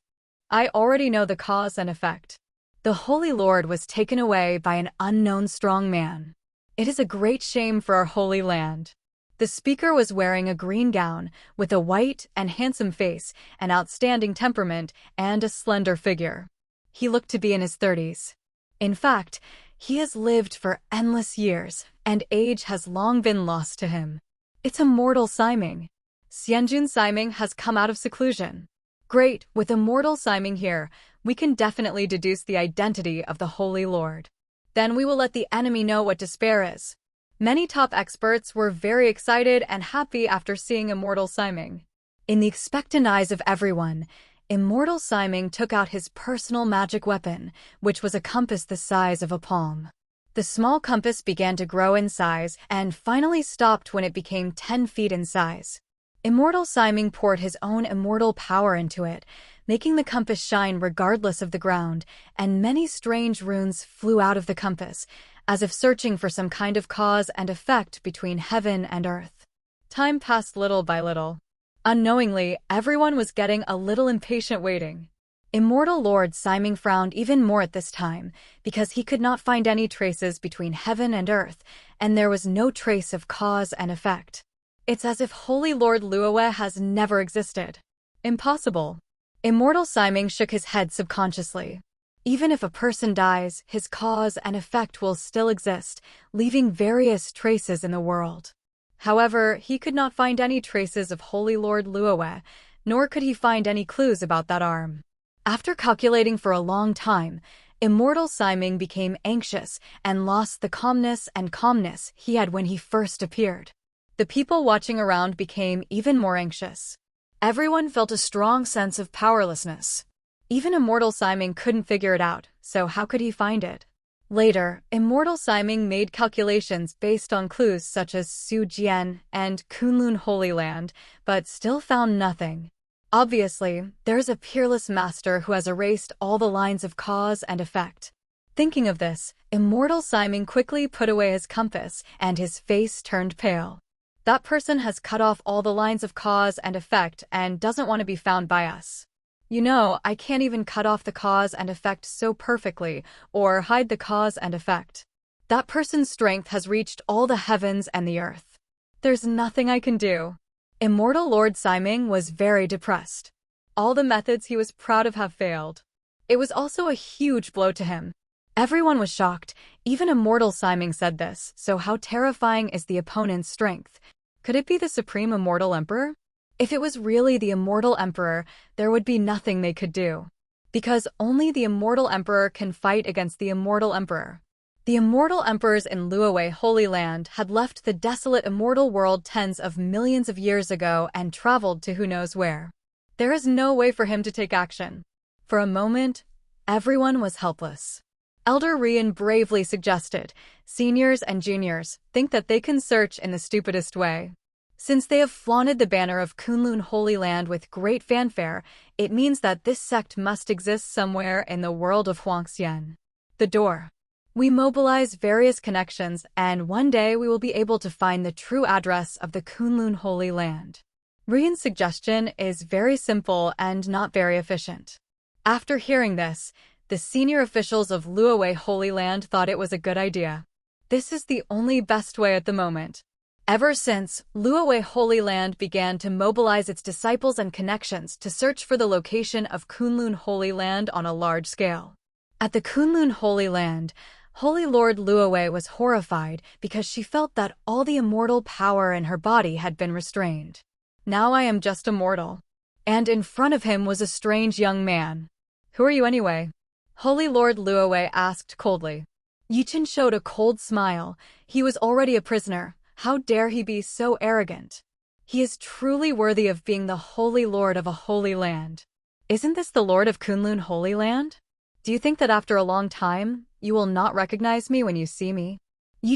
I already know the cause and effect. The Holy Lord was taken away by an unknown strong man. It is a great shame for our Holy Land. The speaker was wearing a green gown, with a white and handsome face, an outstanding temperament, and a slender figure. He looked to be in his 30s. In fact, he has lived for endless years, and age has long been lost to him. It's Immortal Summoning. Xianjun Summoning has come out of seclusion. Great, with Immortal Summoning here, we can definitely deduce the identity of the Holy Lord. Then we will let the enemy know what despair is. Many top experts were very excited and happy after seeing Immortal Summoning. In the expectant eyes of everyone, Immortal Summoning took out his personal magic weapon, which was a compass the size of a palm. The small compass began to grow in size and finally stopped when it became 10 feet in size. Immortal Summoning poured his own immortal power into it, making the compass shine regardless of the ground, and many strange runes flew out of the compass, as if searching for some kind of cause and effect between heaven and earth. Time passed little by little. Unknowingly, everyone was getting a little impatient waiting. Immortal Lord Summoning frowned even more at this time, because he could not find any traces between heaven and earth, and there was no trace of cause and effect. It's as if Holy Lord Luowei has never existed. Impossible. Immortal Summoning shook his head subconsciously. Even if a person dies, his cause and effect will still exist, leaving various traces in the world. However, he could not find any traces of Holy Lord Luowei, nor could he find any clues about that arm. After calculating for a long time, Immortal Summoning became anxious and lost the calmness he had when he first appeared. The people watching around became even more anxious. Everyone felt a strong sense of powerlessness. Even Immortal Summoning couldn't figure it out, so how could he find it? Later, Immortal Summoning made calculations based on clues such as Sujian and Kunlun Holy Land, but still found nothing. Obviously, there's a peerless master who has erased all the lines of cause and effect. Thinking of this, Immortal Summoning quickly put away his compass, and his face turned pale. That person has cut off all the lines of cause and effect and doesn't want to be found by us. You know, I can't even cut off the cause and effect so perfectly, or hide the cause and effect. That person's strength has reached all the heavens and the earth. There's nothing I can do. Immortal Lord Summoning was very depressed. All the methods he was proud of have failed. It was also a huge blow to him. Everyone was shocked. Even Immortal Summoning said this, so how terrifying is the opponent's strength? Could it be the Supreme Immortal Emperor? If it was really the Immortal Emperor, there would be nothing they could do. Because only the Immortal Emperor can fight against the Immortal Emperor. The Immortal Emperors in Luowei Holy Land had left the desolate Immortal World tens of millions of years ago and traveled to who knows where. There is no way for him to take action. For a moment, everyone was helpless. Elder Rian bravely suggested, seniors and juniors think that they can search in the stupidest way. Since they have flaunted the banner of Kunlun Holy Land with great fanfare, it means that this sect must exist somewhere in the world of Huangxian. The door. We mobilize various connections, and one day we will be able to find the true address of the Kunlun Holy Land. Rian's suggestion is very simple and not very efficient. After hearing this, the senior officials of Luowei Holy Land thought it was a good idea. This is the only best way at the moment. Ever since, Luowei Holy Land began to mobilize its disciples and connections to search for the location of Kunlun Holy Land on a large scale. At the Kunlun Holy Land, Holy Lord Luowei was horrified because she felt that all the immortal power in her body had been restrained. Now I am just a mortal. And in front of him was a strange young man. Who are you anyway? Holy Lord Luowei asked coldly. Chen showed a cold smile. He was already a prisoner. How dare he be so arrogant? He is truly worthy of being the Holy Lord of a holy land. Isn't this the Lord of Kunlun Holy Land? Do you think that after a long time, you will not recognize me when you see me?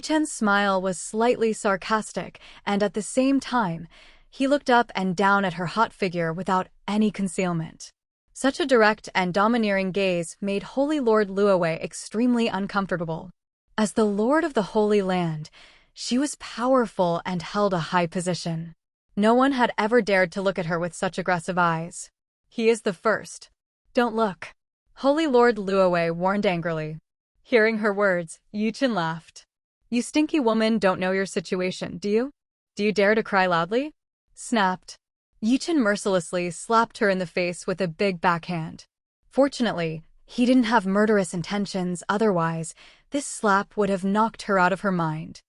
Chen's smile was slightly sarcastic, and at the same time, he looked up and down at her hot figure without any concealment. Such a direct and domineering gaze made Holy Lord Luowei extremely uncomfortable. As the Lord of the Holy Land, she was powerful and held a high position. No one had ever dared to look at her with such aggressive eyes. He is the first. Don't look. Holy Lord Luowei warned angrily. Hearing her words, Chen laughed. You stinky woman don't know your situation, do you? Do you dare to cry loudly? Snapped. Chen mercilessly slapped her in the face with a big backhand. Fortunately, he didn't have murderous intentions, otherwise, this slap would have knocked her out of her mind.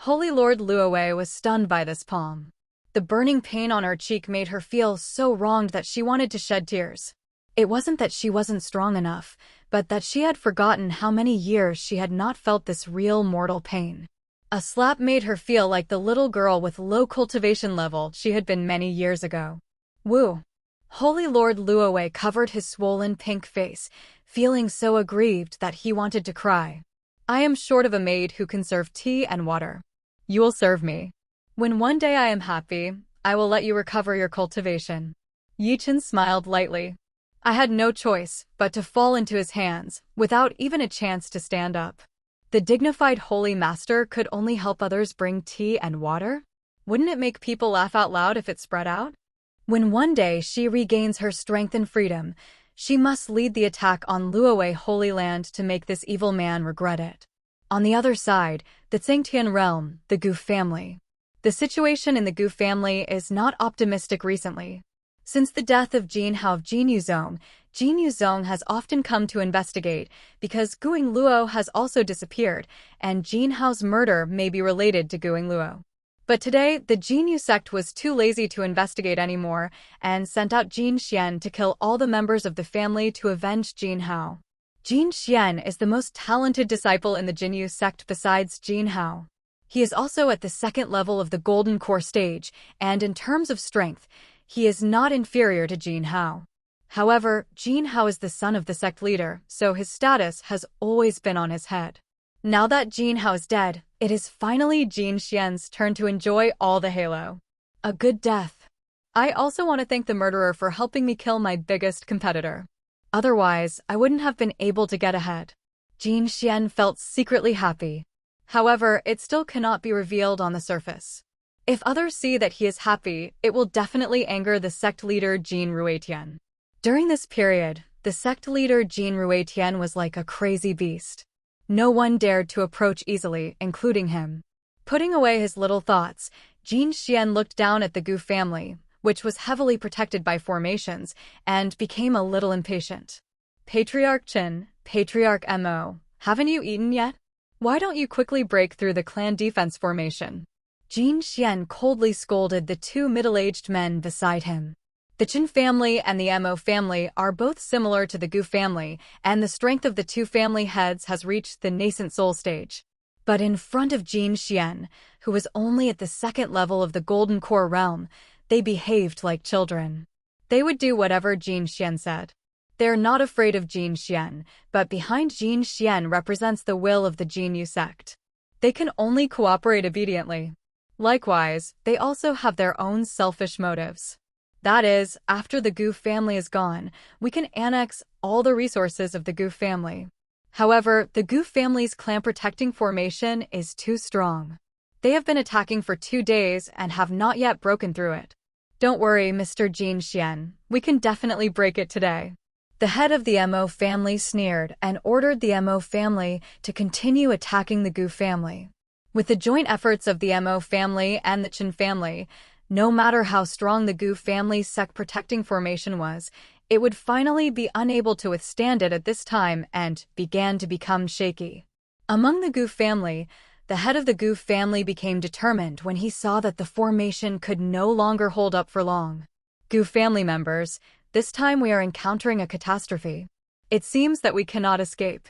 Holy Lord Luowei was stunned by this palm. The burning pain on her cheek made her feel so wronged that she wanted to shed tears. It wasn't that she wasn't strong enough, but that she had forgotten how many years she had not felt this real mortal pain. A slap made her feel like the little girl with low cultivation level she had been many years ago. Woo! Holy Lord Luowei covered his swollen pink face, feeling so aggrieved that he wanted to cry. I am short of a maid who can serve tea and water. You will serve me. When one day I am happy, I will let you recover your cultivation. Chen smiled lightly. I had no choice but to fall into his hands, without even a chance to stand up. The dignified holy master could only help others bring tea and water? Wouldn't it make people laugh out loud if it spread out? When one day she regains her strength and freedom, she must lead the attack on Luowei Holy Land to make this evil man regret it. On the other side, the Zhengtian realm, the Gu family. The situation in the Gu family is not optimistic recently. Since the death of Jin Hao of Jin Yuzong has often come to investigate because Guing Luo has also disappeared, and Jin Hao's murder may be related to Guing Luo. But today, the Jinyu sect was too lazy to investigate anymore and sent out Jin Xian to kill all the members of the family to avenge Jin Hao. Jin Xian is the most talented disciple in the Jinyu sect besides Jin Hao. He is also at the second level of the Golden Core stage, and in terms of strength, he is not inferior to Jin Hao. However, Jin Hao is the son of the sect leader, so his status has always been on his head. Now that Jin Hao is dead, it is finally Jin Xian's turn to enjoy all the halo. A good death. I also want to thank the murderer for helping me kill my biggest competitor. Otherwise, I wouldn't have been able to get ahead. Jin Xian felt secretly happy. However, it still cannot be revealed on the surface. If others see that he is happy, it will definitely anger the sect leader Jin Ruetian. During this period, the sect leader Jin Ruetian was like a crazy beast. No one dared to approach easily, including him. Putting away his little thoughts, Jin Xian looked down at the Gu family, which was heavily protected by formations, and became a little impatient. Patriarch Chen, Patriarch Mo, haven't you eaten yet? Why don't you quickly break through the clan defense formation? Jin Xian coldly scolded the two middle-aged men beside him. The Chen family and the Mo family are both similar to the Gu family, and the strength of the two family heads has reached the nascent soul stage. But in front of Jin Xian, who was only at the second level of the Golden Core realm, they behaved like children. They would do whatever Jin Xian said. They're not afraid of Jin Xian, but behind Jin Xian represents the will of the Jinyu sect. They can only cooperate obediently. Likewise, they also have their own selfish motives. That is, after the Gu family is gone, we can annex all the resources of the Gu family. However, the Gu family's clan-protecting formation is too strong. They have been attacking for 2 days and have not yet broken through it. Don't worry, Mr. Jin Xian, we can definitely break it today. The head of the Mo family sneered and ordered the Mo family to continue attacking the Gu family. With the joint efforts of the Mo family and the Chen family, no matter how strong the Gu family's sect-protecting formation was, it would finally be unable to withstand it at this time and began to become shaky. Among the Gu family, the head of the Gu family became determined when he saw that the formation could no longer hold up for long. Gu family members, this time we are encountering a catastrophe. It seems that we cannot escape.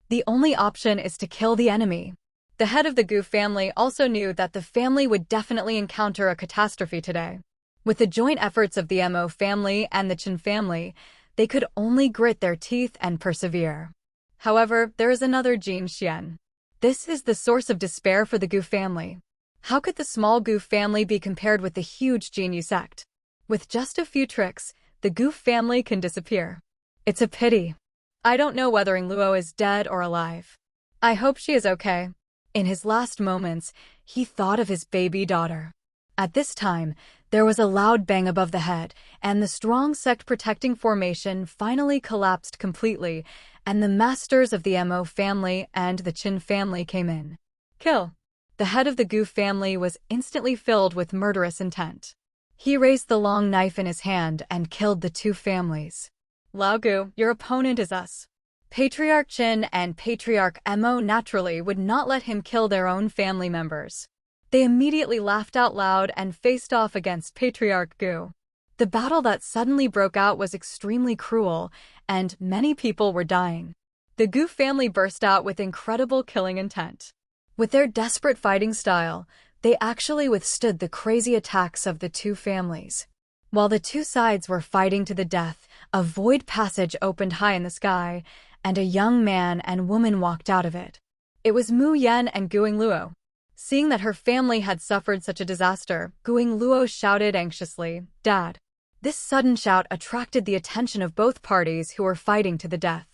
The only option is to kill the enemy. The head of the Gu family also knew that the family would definitely encounter a catastrophe today. With the joint efforts of the Mo family and the Chen family, they could only grit their teeth and persevere. However, there is another Jin Xian. This is the source of despair for the Gu family. How could the small Gu family be compared with the huge Jinyu sect? With just a few tricks, the Gu family can disappear. It's a pity. I don't know whether Luo is dead or alive. I hope she is okay. In his last moments, he thought of his baby daughter. At this time, there was a loud bang above the head, and the strong sect-protecting formation finally collapsed completely, and the masters of the Mo family and the Chen family came in. Kill. The head of the Gu family was instantly filled with murderous intent. He raised the long knife in his hand and killed the two families. Lao Gu, your opponent is us. Patriarch Chen and Patriarch Mo naturally would not let him kill their own family members. They immediately laughed out loud and faced off against Patriarch Gu. The battle that suddenly broke out was extremely cruel, and many people were dying. The Gu family burst out with incredible killing intent. With their desperate fighting style, they actually withstood the crazy attacks of the two families. While the two sides were fighting to the death, a void passage opened high in the sky, and a young man and woman walked out of it. It was Mu Yan and Guing Luo. Seeing that her family had suffered such a disaster, Guing Luo shouted anxiously, "Dad." This sudden shout attracted the attention of both parties who were fighting to the death.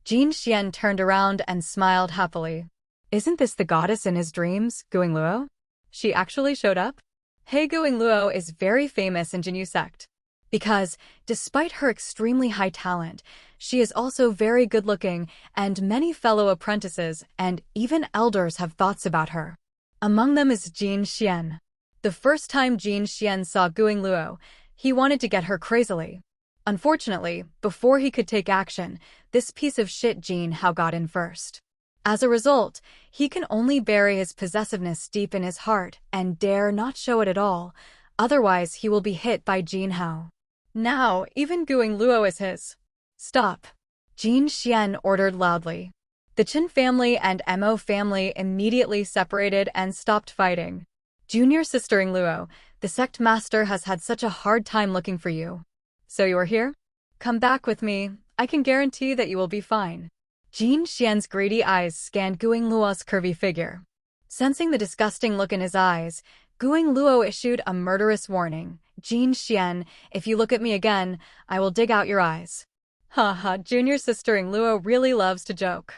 Jin Xian turned around and smiled happily. Isn't this the goddess in his dreams, Guing Luo? She actually showed up? He Guing Luo is very famous in Jinyu sect. Because, despite her extremely high talent, she is also very good-looking, and many fellow apprentices and even elders have thoughts about her. Among them is Jin Xian. The first time Jin Xian saw Guing Luo, he wanted to get her crazily. Unfortunately, before he could take action, this piece of shit Jin Hao got in first. As a result, he can only bury his possessiveness deep in his heart and dare not show it at all, otherwise he will be hit by Jin Hao. Now, even Guing Luo is his. Stop. Jin Xian ordered loudly. The Chen family and Mo family immediately separated and stopped fighting. Junior sister Luo, the sect master has had such a hard time looking for you. So you are here? Come back with me, I can guarantee that you will be fine. Jin Xian's greedy eyes scanned Guing Luo's curvy figure. Sensing the disgusting look in his eyes, Guing Luo issued a murderous warning. Jin Xian, if you look at me again, I will dig out your eyes. Haha, junior sister Ing Luo really loves to joke.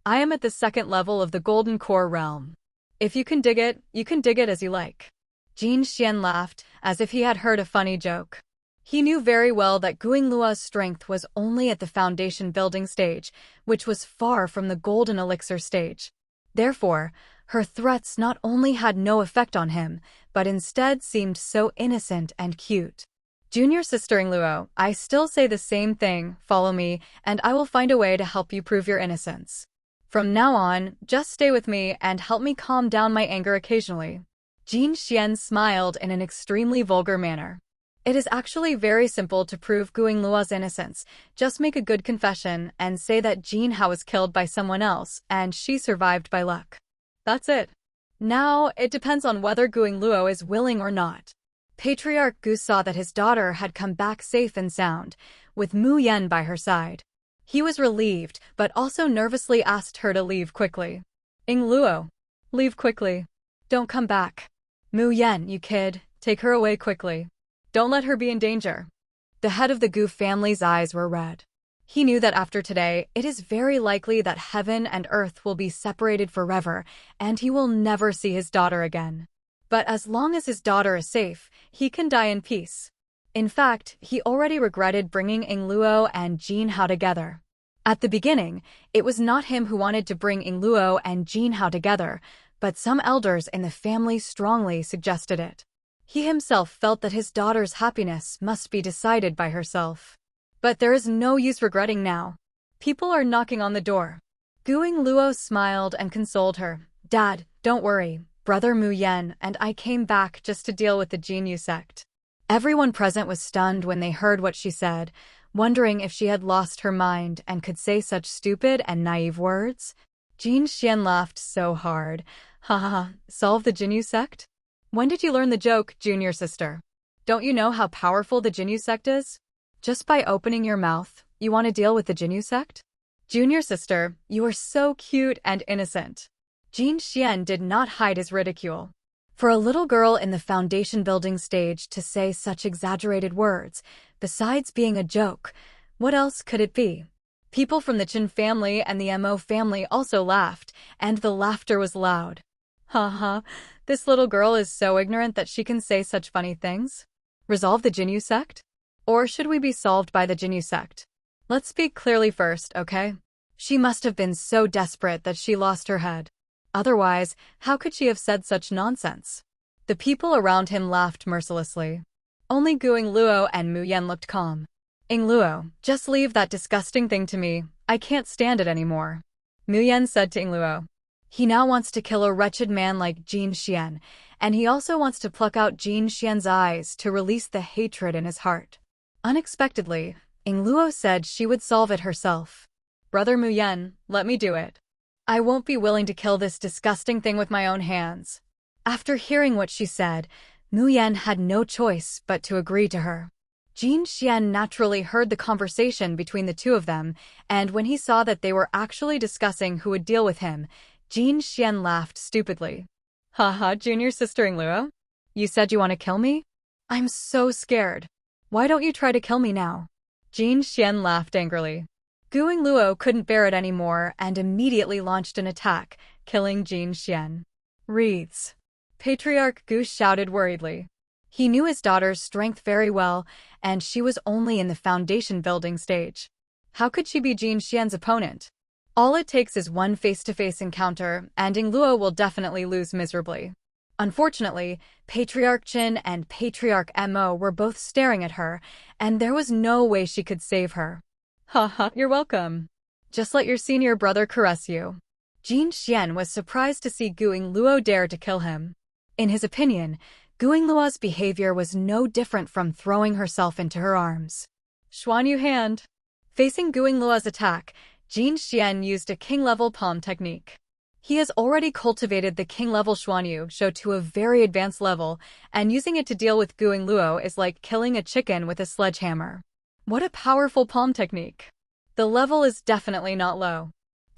I am at the second level of the Golden Core realm. If you can dig it, you can dig it as you like. Jin Xian laughed, as if he had heard a funny joke. He knew very well that Guing Luo's strength was only at the foundation building stage, which was far from the golden elixir stage. Therefore, her threats not only had no effect on him, but instead seemed so innocent and cute. Junior sister Ing Luo, I still say the same thing, follow me, and I will find a way to help you prove your innocence. From now on, just stay with me and help me calm down my anger occasionally. Jin Xian smiled in an extremely vulgar manner. It is actually very simple to prove Guing Luo's innocence. Just make a good confession and say that Jin Hao was killed by someone else and she survived by luck. That's it. Now, it depends on whether Guing Luo is willing or not. Patriarch Gu saw that his daughter had come back safe and sound, with Mu Yan by her side. He was relieved, but also nervously asked her to leave quickly. Ing Luo, leave quickly. Don't come back. Mu Yan, you kid, take her away quickly. Don't let her be in danger. The head of the Gu family's eyes were red. He knew that after today, it is very likely that heaven and earth will be separated forever, and he will never see his daughter again. But as long as his daughter is safe, he can die in peace. In fact, he already regretted bringing Ing Luo and Jin Hao together. At the beginning, it was not him who wanted to bring Ing Luo and Jin Hao together, but some elders in the family strongly suggested it. He himself felt that his daughter's happiness must be decided by herself. But there is no use regretting now. People are knocking on the door. Guing Luo smiled and consoled her. Dad, don't worry. Brother Mu Yan and I came back just to deal with the Jinyu sect. Everyone present was stunned when they heard what she said, wondering if she had lost her mind and could say such stupid and naive words. Jin Xian laughed so hard. Ha ha ha, solve the Jinyu sect? When did you learn the joke, junior sister? Don't you know how powerful the Jinyu sect is? Just by opening your mouth, you want to deal with the Jinyu sect? Junior sister, you are so cute and innocent. Jin Xian did not hide his ridicule. For a little girl in the foundation building stage to say such exaggerated words, besides being a joke, what else could it be? People from the Chen family and the Mo family also laughed, and the laughter was loud. Haha, this little girl is so ignorant that she can say such funny things. Resolve the Jinyu sect? Or should we be solved by the Jinyu sect? Let's speak clearly first, okay? She must have been so desperate that she lost her head. Otherwise, how could she have said such nonsense? The people around him laughed mercilessly. Only Guing Luo and Mu Yan looked calm. Ing Luo, just leave that disgusting thing to me. I can't stand it anymore. Mu Yan said to Ing Luo. He now wants to kill a wretched man like Jin Xian, and he also wants to pluck out Jin Xian's eyes to release the hatred in his heart. Unexpectedly, Ing Luo said she would solve it herself. Brother Mu Yan, let me do it. I won't be willing to kill this disgusting thing with my own hands. After hearing what she said, Mu Yan had no choice but to agree to her. Jin Xian naturally heard the conversation between the two of them, and when he saw that they were actually discussing who would deal with him, Jin Xian laughed stupidly. Haha, junior sister Ing Luo? You said you want to kill me? I'm so scared. Why don't you try to kill me now? Jin Xian laughed angrily. Guing Luo couldn't bear it anymore and immediately launched an attack, killing Jin Xian. Wreaths. Patriarch Gu shouted worriedly. He knew his daughter's strength very well, and she was only in the foundation building stage. How could she be Jin Xian's opponent? All it takes is one face-to-face encounter, and Ing Luo will definitely lose miserably. Unfortunately, Patriarch Chen and Patriarch Mo were both staring at her, and there was no way she could save her. Haha, you're welcome. Just let your senior brother caress you. Jin Xian was surprised to see Guing Luo dare to kill him. In his opinion, Guing Luo's behavior was no different from throwing herself into her arms. Xuanyu hand. Facing Guing Luo's attack, Jin Xian used a king-level palm technique. He has already cultivated the king-level Xuanyu Shou to a very advanced level, and using it to deal with Guing Luo is like killing a chicken with a sledgehammer. What a powerful palm technique. The level is definitely not low.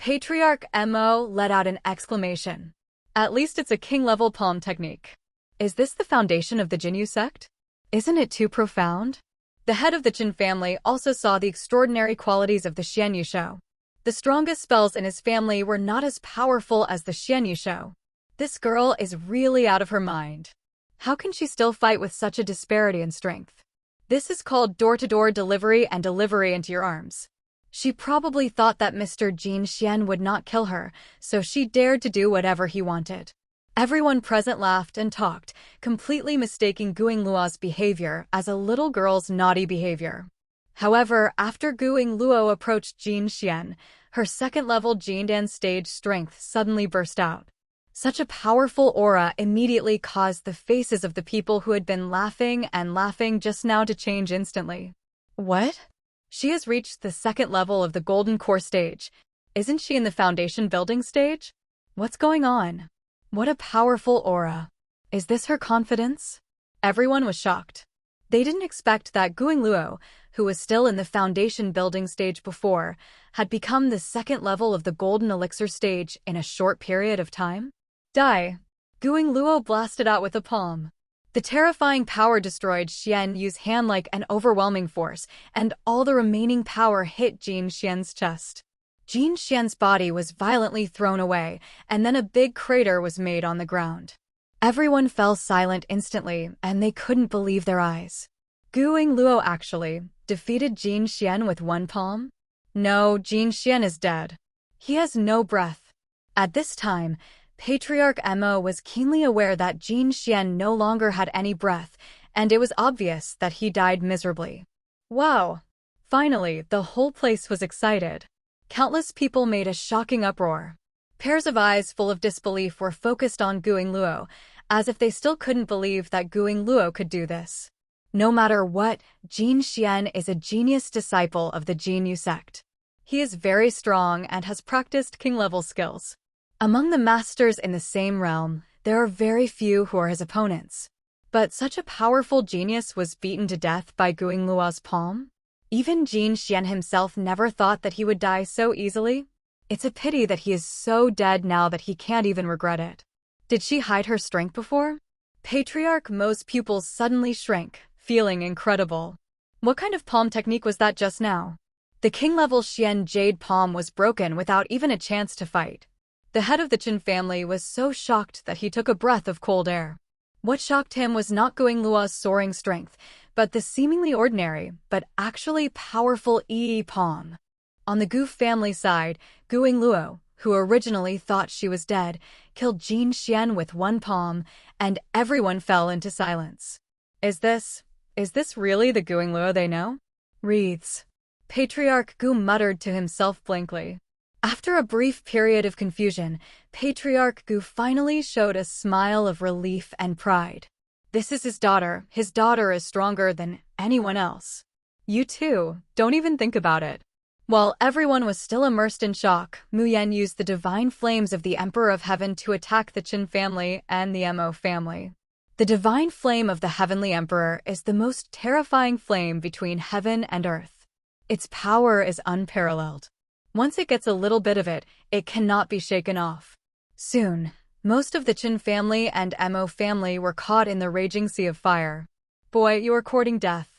Patriarch Mo let out an exclamation. At least it's a king-level palm technique. Is this the foundation of the Jinyu sect? Isn't it too profound? The head of the Chen family also saw the extraordinary qualities of the Xianyu Shou. The strongest spells in his family were not as powerful as the Xianyu Shou. This girl is really out of her mind. How can she still fight with such a disparity in strength? This is called door-to-door delivery and delivery into your arms. She probably thought that Mr. Jin Xian would not kill her, so she dared to do whatever he wanted. Everyone present laughed and talked, completely mistaking Guing Luo's behavior as a little girl's naughty behavior. However, after Guing Luo approached Jin Xian, her second-level Jindan stage strength suddenly burst out. Such a powerful aura immediately caused the faces of the people who had been laughing and laughing just now to change instantly. What? She has reached the second level of the Golden Core stage. Isn't she in the foundation building stage? What's going on? What a powerful aura. Is this her confidence? Everyone was shocked. They didn't expect that Guing Luo, who was still in the foundation building stage before, had become the second level of the Golden Elixir stage in a short period of time. Die! Guing Luo blasted out with a palm. The terrifying power destroyed Xian Yu's hand like an overwhelming force, and all the remaining power hit Jin Xian's chest. Jin Xian's body was violently thrown away, and then a big crater was made on the ground. Everyone fell silent instantly, and they couldn't believe their eyes. Guing Luo actually defeated Jin Xian with one palm? No, Jin Xian is dead. He has no breath. At this time, Patriarch Mo was keenly aware that Jin Xian no longer had any breath, and it was obvious that he died miserably. Wow! Finally, the whole place was excited. Countless people made a shocking uproar. Pairs of eyes full of disbelief were focused on Guing Luo, as if they still couldn't believe that Guing Luo could do this. No matter what, Jin Xian is a genius disciple of the Jinyu sect. He is very strong and has practiced king-level skills. Among the masters in the same realm, there are very few who are his opponents. But such a powerful genius was beaten to death by Guing Luo's palm? Even Jin Xian himself never thought that he would die so easily. It's a pity that he is so dead now that he can't even regret it. Did she hide her strength before? Patriarch Mo's pupils suddenly shrank, feeling incredible. What kind of palm technique was that just now? The king-level Xian Jade palm was broken without even a chance to fight. The head of the Chen family was so shocked that he took a breath of cold air. What shocked him was not Guing Luo's soaring strength, but the seemingly ordinary, but actually powerful Yi palm. On the Gu family side, Guing Luo, who originally thought she was dead, killed Jin Xian with one palm, and everyone fell into silence. Is this really the Guing Luo they know? Wreaths. Patriarch Gu muttered to himself blankly. After a brief period of confusion, Patriarch Gu finally showed a smile of relief and pride. This is his daughter. His daughter is stronger than anyone else. You too, don't even think about it. While everyone was still immersed in shock, Mu Yan used the divine flames of the Emperor of Heaven to attack the Chen family and the Mo family. The divine flame of the Heavenly Emperor is the most terrifying flame between heaven and earth. Its power is unparalleled. Once it gets a little bit of it, it cannot be shaken off. Soon, most of the Chen family and Mo family were caught in the raging sea of fire. Boy, you are courting death.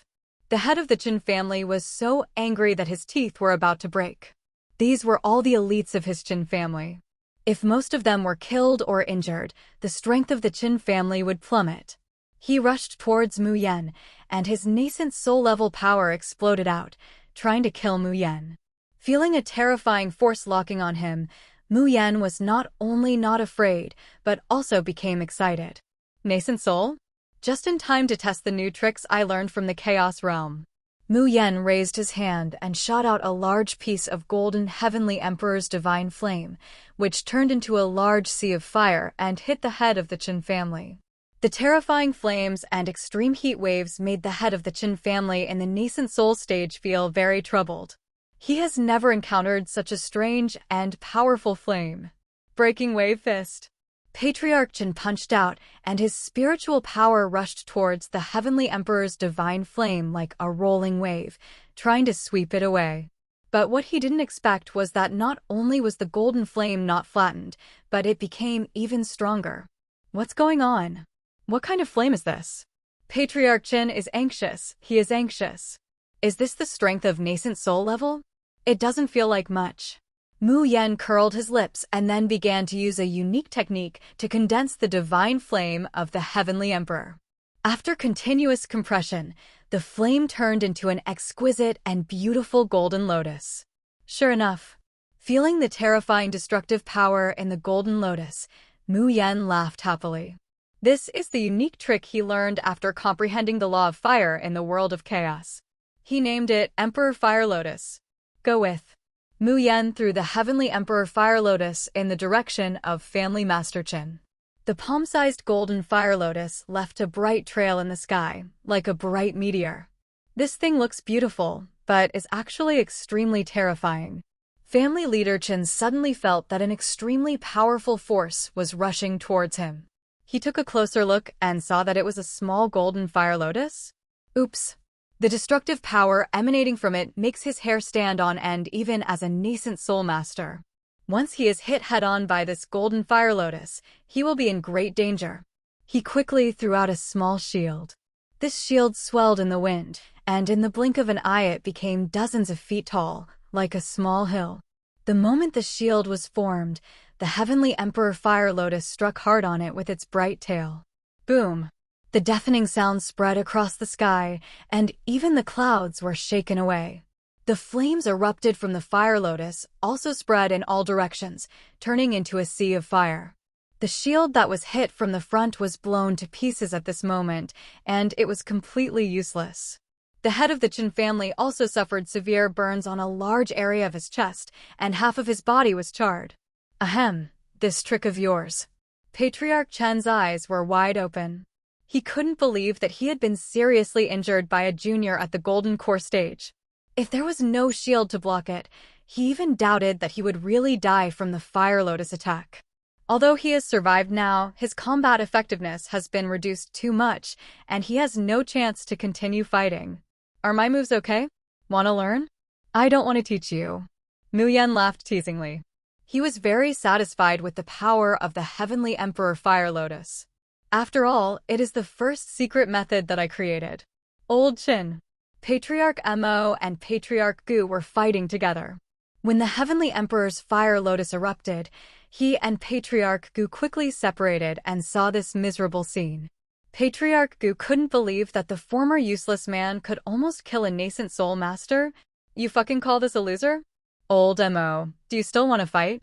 The head of the Chen family was so angry that his teeth were about to break. These were all the elites of his Chen family. If most of them were killed or injured, the strength of the Chen family would plummet. He rushed towards Mu Yan, and his nascent soul-level power exploded out, trying to kill Mu Yan. Feeling a terrifying force locking on him, Mu Yan was not only not afraid, but also became excited. Nascent soul? Just in time to test the new tricks I learned from the Chaos Realm. Mu Yan raised his hand and shot out a large piece of golden Heavenly Emperor's divine flame, which turned into a large sea of fire and hit the head of the Chen family. The terrifying flames and extreme heat waves made the head of the Chen family in the nascent soul stage feel very troubled. He has never encountered such a strange and powerful flame. Breaking Wave Fist. Patriarch Chen punched out, and his spiritual power rushed towards the Heavenly Emperor's divine flame like a rolling wave, trying to sweep it away. But what he didn't expect was that not only was the golden flame not flattened, but it became even stronger. What's going on? What kind of flame is this? Patriarch Chen is anxious. He is anxious. Is this the strength of nascent soul level? It doesn't feel like much. Mu Yan curled his lips and then began to use a unique technique to condense the divine flame of the Heavenly Emperor. After continuous compression, the flame turned into an exquisite and beautiful golden lotus. Sure enough, feeling the terrifying destructive power in the golden lotus, Mu Yan laughed happily. This is the unique trick he learned after comprehending the law of fire in the world of chaos. He named it Emperor Fire Lotus. Go with. Mu Yan threw the Heavenly Emperor Fire Lotus in the direction of Family Master Chen. The palm-sized golden fire lotus left a bright trail in the sky, like a bright meteor. This thing looks beautiful, but is actually extremely terrifying. Family leader Chen suddenly felt that an extremely powerful force was rushing towards him. He took a closer look and saw that it was a small golden fire lotus. Oops. The destructive power emanating from it makes his hair stand on end even as a nascent soul master. Once he is hit head-on by this golden fire lotus, he will be in great danger. He quickly threw out a small shield. This shield swelled in the wind, and in the blink of an eye it became dozens of feet tall, like a small hill. The moment the shield was formed, the Heavenly Emperor Fire Lotus struck hard on it with its bright tail. Boom! The deafening sound spread across the sky, and even the clouds were shaken away. The flames erupted from the fire lotus also spread in all directions, turning into a sea of fire. The shield that was hit from the front was blown to pieces at this moment, and it was completely useless. The head of the Chen family also suffered severe burns on a large area of his chest, and half of his body was charred. Ahem, this trick of yours. Patriarch Chen's eyes were wide open. He couldn't believe that he had been seriously injured by a junior at the Golden Core stage. If there was no shield to block it, he even doubted that he would really die from the Fire Lotus attack. Although he has survived now, his combat effectiveness has been reduced too much, and he has no chance to continue fighting. Are my moves okay? Wanna learn? I don't want to teach you. Mu Yan laughed teasingly. He was very satisfied with the power of the Heavenly Emperor Fire Lotus. After all, it is the first secret method that I created. Old Chen. Patriarch Mo and Patriarch Gu were fighting together. When the Heavenly Emperor's Fire Lotus erupted, he and Patriarch Gu quickly separated and saw this miserable scene. Patriarch Gu couldn't believe that the former useless man could almost kill a nascent soul master. You fucking call this a loser? Old Mo, do you still want to fight?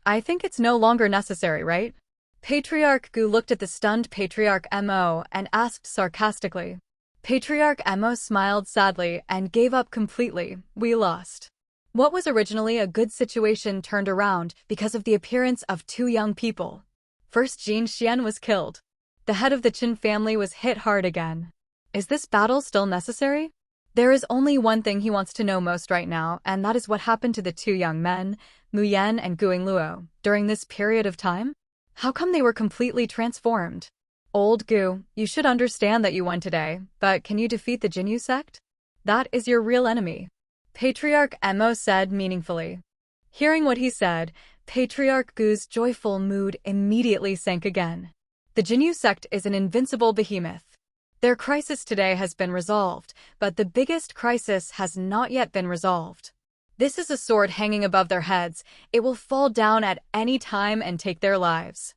I think it's no longer necessary, right? Patriarch Gu looked at the stunned Patriarch Mo and asked sarcastically. Patriarch Mo smiled sadly and gave up completely. We lost. What was originally a good situation turned around because of the appearance of two young people. First, Jin Xian was killed. The head of the Chen family was hit hard again. Is this battle still necessary? There is only one thing he wants to know most right now, and that is what happened to the two young men, Mu Yan and Guing Luo, during this period of time? How come they were completely transformed? Old Gu, you should understand that you won today, but can you defeat the Jinyu sect? That is your real enemy. Patriarch Mo said meaningfully. Hearing what he said, Patriarch Gu's joyful mood immediately sank again. The Jinyu sect is an invincible behemoth. Their crisis today has been resolved, but the biggest crisis has not yet been resolved. This is a sword hanging above their heads. It will fall down at any time and take their lives.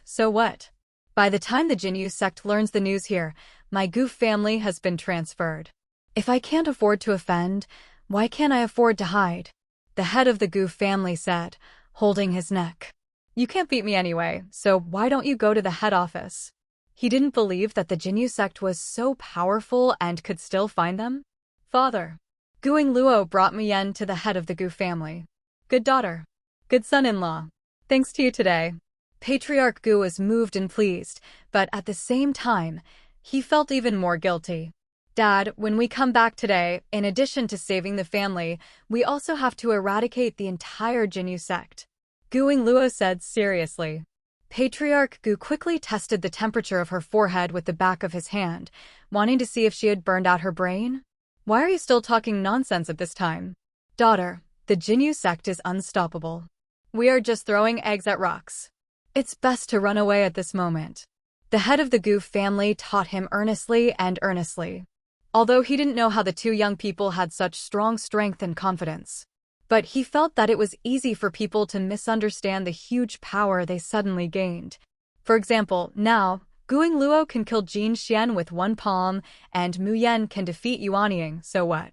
So what? By the time the Jinyu sect learns the news here, my Gu family has been transferred. If I can't afford to offend, why can't I afford to hide? The head of the Gu family said, holding his neck. You can't beat me anyway, so why don't you go to the head office? He didn't believe that the Jinyu sect was so powerful and could still find them. Father. Guing Luo brought Mian to the head of the Gu family. Good daughter. Good son-in-law. Thanks to you today. Patriarch Gu was moved and pleased, but at the same time, he felt even more guilty. Dad, when we come back today, in addition to saving the family, we also have to eradicate the entire Jinyu sect. Guing Luo said seriously. Patriarch Gu quickly tested the temperature of her forehead with the back of his hand, wanting to see if she had burned out her brain. Why are you still talking nonsense at this time? Daughter, the Jinyu sect is unstoppable. We are just throwing eggs at rocks. It's best to run away at this moment. The head of the Gu family taught him earnestly and earnestly, although he didn't know how the two young people had such strong strength and confidence. But he felt that it was easy for people to misunderstand the huge power they suddenly gained. For example, now, Guing Luo can kill Jin Xian with one palm, and Mu Yan can defeat Yuanying, so what?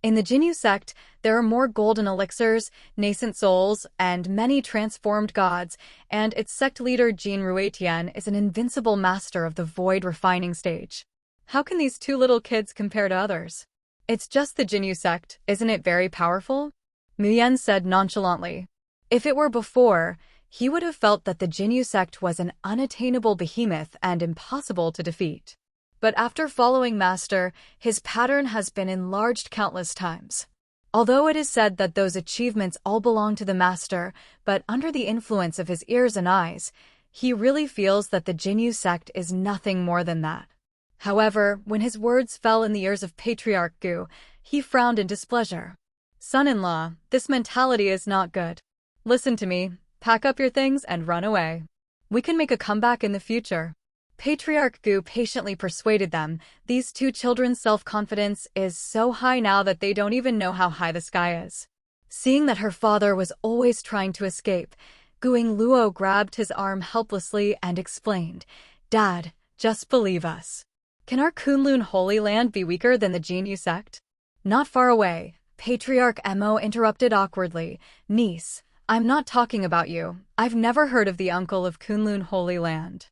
In the Jinyu sect, there are more golden elixirs, nascent souls, and many transformed gods, and its sect leader Jin Ruetian is an invincible master of the void refining stage. How can these two little kids compare to others? It's just the Jinyu sect, isn't it very powerful? Mu Yan said nonchalantly. If it were before, he would have felt that the Jinyu sect was an unattainable behemoth and impossible to defeat. But after following Master, his pattern has been enlarged countless times. Although it is said that those achievements all belong to the Master, but under the influence of his ears and eyes, he really feels that the Jinyu sect is nothing more than that. However, when his words fell in the ears of Patriarch Gu, he frowned in displeasure. Son-in-law, this mentality is not good. Listen to me, pack up your things and run away. We can make a comeback in the future. Patriarch Gu patiently persuaded them. These two children's self-confidence is so high now that they don't even know how high the sky is. Seeing that her father was always trying to escape, Guing Luo grabbed his arm helplessly and explained, Dad, just believe us. Can our Kunlun Holy Land be weaker than the Jinyu sect? Not far away, Patriarch Emo interrupted awkwardly. Niece, I'm not talking about you. I've never heard of the uncle of Kunlun Holy Land.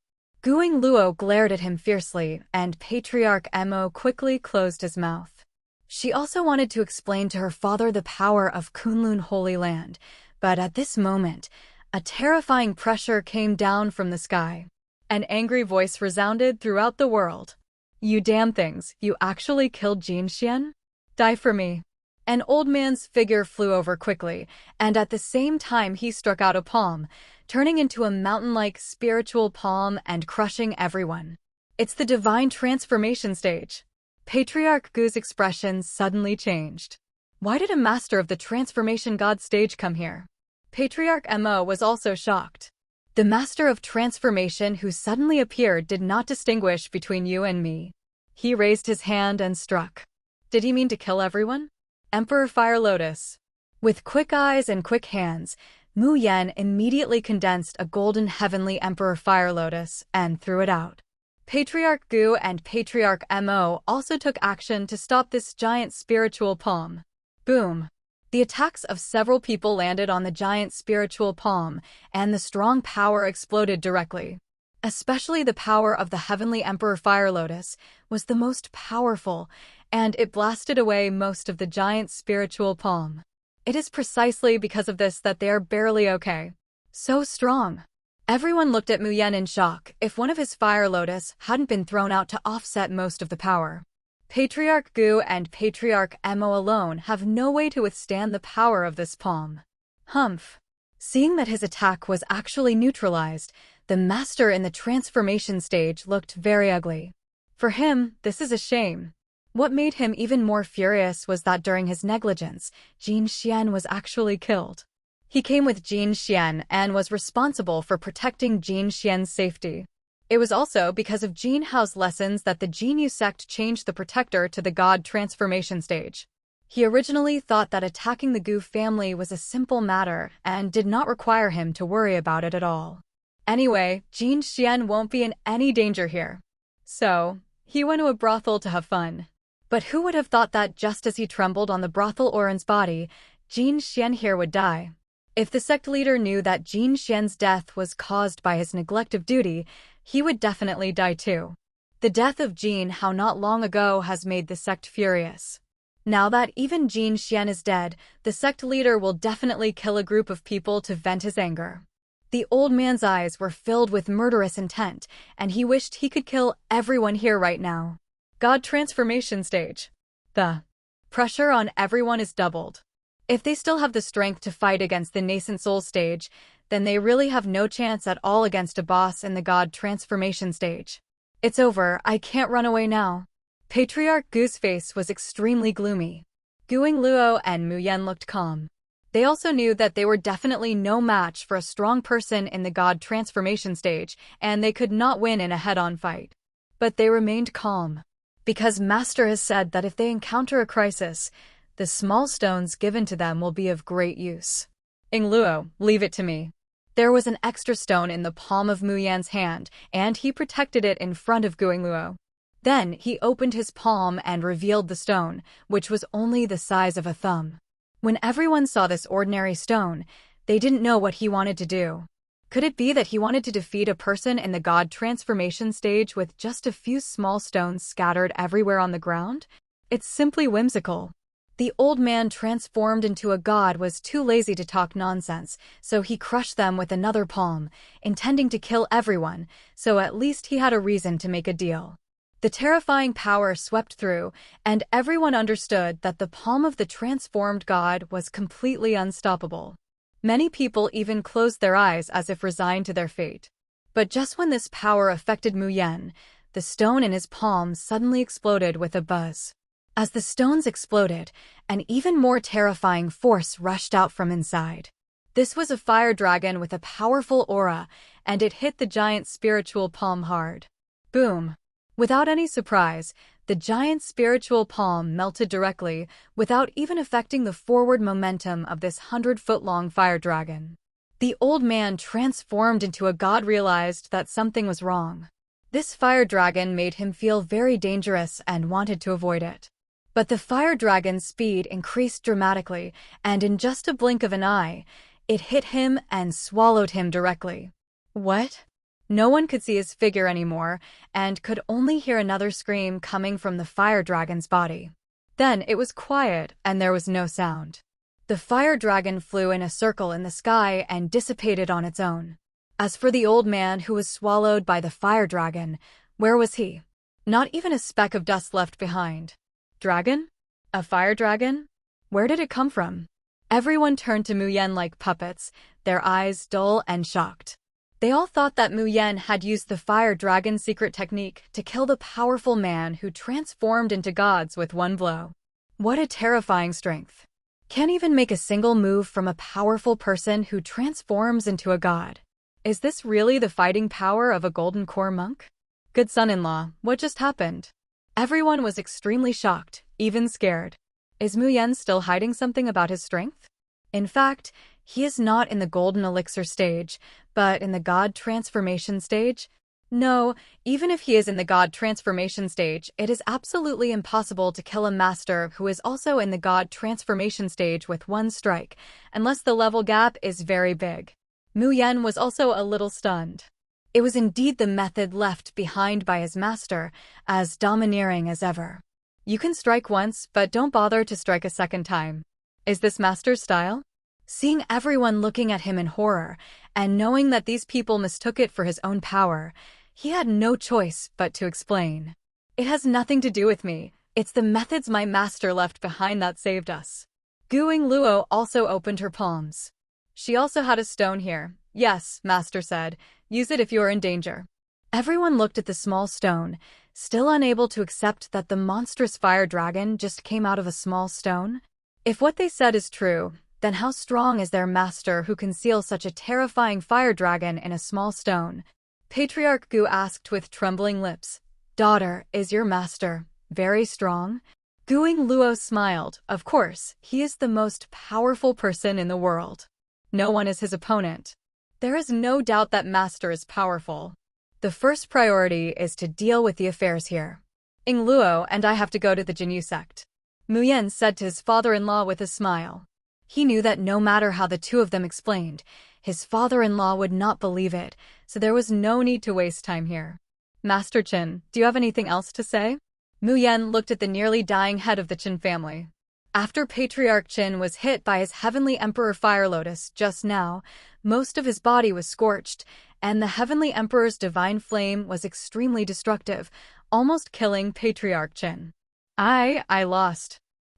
Guing Luo glared at him fiercely, and Patriarch Emo quickly closed his mouth. She also wanted to explain to her father the power of Kunlun Holy Land, but at this moment, a terrifying pressure came down from the sky. An angry voice resounded throughout the world. You damn things, you actually killed Jin Xian? Die for me. An old man's figure flew over quickly, and at the same time he struck out a palm, turning into a mountain-like spiritual palm and crushing everyone. It's the divine transformation stage. Patriarch Gu's expression suddenly changed. Why did a master of the transformation god stage come here? Patriarch Emo was also shocked. The master of transformation who suddenly appeared did not distinguish between you and me. He raised his hand and struck. Did he mean to kill everyone? Emperor Fire Lotus. With quick eyes and quick hands, Mu Yan immediately condensed a golden Heavenly Emperor Fire Lotus and threw it out. Patriarch Gu and Patriarch Mo also took action to stop this giant spiritual palm. Boom! The attacks of several people landed on the giant spiritual palm, and the strong power exploded directly. Especially the power of the Heavenly Emperor Fire Lotus was the most powerful, and it blasted away most of the giant spiritual palm. It is precisely because of this that they are barely okay. So strong. Everyone looked at Mu Yan in shock. If one of his Fire Lotus hadn't been thrown out to offset most of the power. Patriarch Gu and Patriarch Mo alone have no way to withstand the power of this palm. Humph. Seeing that his attack was actually neutralized, the master in the transformation stage looked very ugly. For him, this is a shame. What made him even more furious was that during his negligence, Jin Xian was actually killed. He came with Jin Xian and was responsible for protecting Jin Xian's safety. It was also because of Jin Hao's lessons that the Jinyu sect changed the protector to the god transformation stage. He originally thought that attacking the Gu family was a simple matter and did not require him to worry about it at all. Anyway, Jin Xian won't be in any danger here. So, he went to a brothel to have fun. But who would have thought that just as he trembled on the brothel Oren's body, Jin Xian here would die? If the sect leader knew that Jin Xian's death was caused by his neglect of duty, he would definitely die too. The death of Jin Hao not long ago has made the sect furious. Now that even Jin Xian is dead, the sect leader will definitely kill a group of people to vent his anger. The old man's eyes were filled with murderous intent, and he wished he could kill everyone here right now. God transformation stage. The pressure on everyone is doubled. If they still have the strength to fight against the nascent soul stage, then they really have no chance at all against a boss in the God transformation stage. It's over, I can't run away now. Patriarch Gu's face was extremely gloomy. Guing Luo and Mu Yan looked calm. They also knew that they were definitely no match for a strong person in the god transformation stage, and they could not win in a head-on fight. But they remained calm, because Master has said that if they encounter a crisis, the small stones given to them will be of great use. Ing Luo, leave it to me. There was an extra stone in the palm of Mu Yan's hand, and he protected it in front of Guing Luo. Then he opened his palm and revealed the stone, which was only the size of a thumb. When everyone saw this ordinary stone, they didn't know what he wanted to do. Could it be that he wanted to defeat a person in the god transformation stage with just a few small stones scattered everywhere on the ground? It's simply whimsical. The old man transformed into a god was too lazy to talk nonsense, so he crushed them with another palm, intending to kill everyone, so at least he had a reason to make a deal. The terrifying power swept through, and everyone understood that the palm of the transformed god was completely unstoppable. Many people even closed their eyes as if resigned to their fate. But just when this power affected Mu Yan, the stone in his palm suddenly exploded with a buzz. As the stones exploded, an even more terrifying force rushed out from inside. This was a fire dragon with a powerful aura, and it hit the giant spiritual palm hard. Boom! Without any surprise, the giant spiritual palm melted directly, without even affecting the forward momentum of this 100-foot-long fire dragon. The old man transformed into a god realized that something was wrong. This fire dragon made him feel very dangerous and wanted to avoid it. But the fire dragon's speed increased dramatically, and in just a blink of an eye, it hit him and swallowed him directly. What? No one could see his figure anymore, and could only hear another scream coming from the fire dragon's body. Then it was quiet, and there was no sound. The fire dragon flew in a circle in the sky and dissipated on its own. As for the old man who was swallowed by the fire dragon, where was he? Not even a speck of dust left behind. Dragon? A fire dragon? Where did it come from? Everyone turned to Mu Yan like puppets, their eyes dull and shocked. They all thought that Mu Yan had used the fire dragon's secret technique to kill the powerful man who transformed into gods with one blow. What a terrifying strength. Can't even make a single move from a powerful person who transforms into a god. Is this really the fighting power of a golden core monk? Good son-in-law, what just happened? Everyone was extremely shocked, even scared. Is Mu Yan still hiding something about his strength? In fact, he is not in the golden elixir stage, but in the god transformation stage. No, even if he is in the god transformation stage, it is absolutely impossible to kill a master who is also in the god transformation stage with one strike, unless the level gap is very big. Mu Yan was also a little stunned. It was indeed the method left behind by his master, as domineering as ever. You can strike once, but don't bother to strike a second time. Is this master's style? Seeing everyone looking at him in horror, and knowing that these people mistook it for his own power, he had no choice but to explain. It has nothing to do with me. It's the methods my master left behind that saved us. Guing Luo also opened her palms. She also had a stone here. Yes, master said. Use it if you are in danger. Everyone looked at the small stone, still unable to accept that the monstrous fire dragon just came out of a small stone. If what they said is true, then how strong is their master who can seal such a terrifying fire dragon in a small stone? Patriarch Gu asked with trembling lips. Daughter, is your master very strong? Guing Luo smiled. Of course, he is the most powerful person in the world. No one is his opponent. There is no doubt that master is powerful. The first priority is to deal with the affairs here. Ing Luo and I have to go to the Jinyu sect. Mu Yan said to his father-in-law with a smile. He knew that no matter how the two of them explained, his father-in-law would not believe it, so there was no need to waste time here. Master Chen, do you have anything else to say? Mu Yan looked at the nearly dying head of the Chen family. After Patriarch Chen was hit by his Heavenly Emperor Fire Lotus just now, most of his body was scorched, and the Heavenly Emperor's divine flame was extremely destructive, almost killing Patriarch Chen. I lost.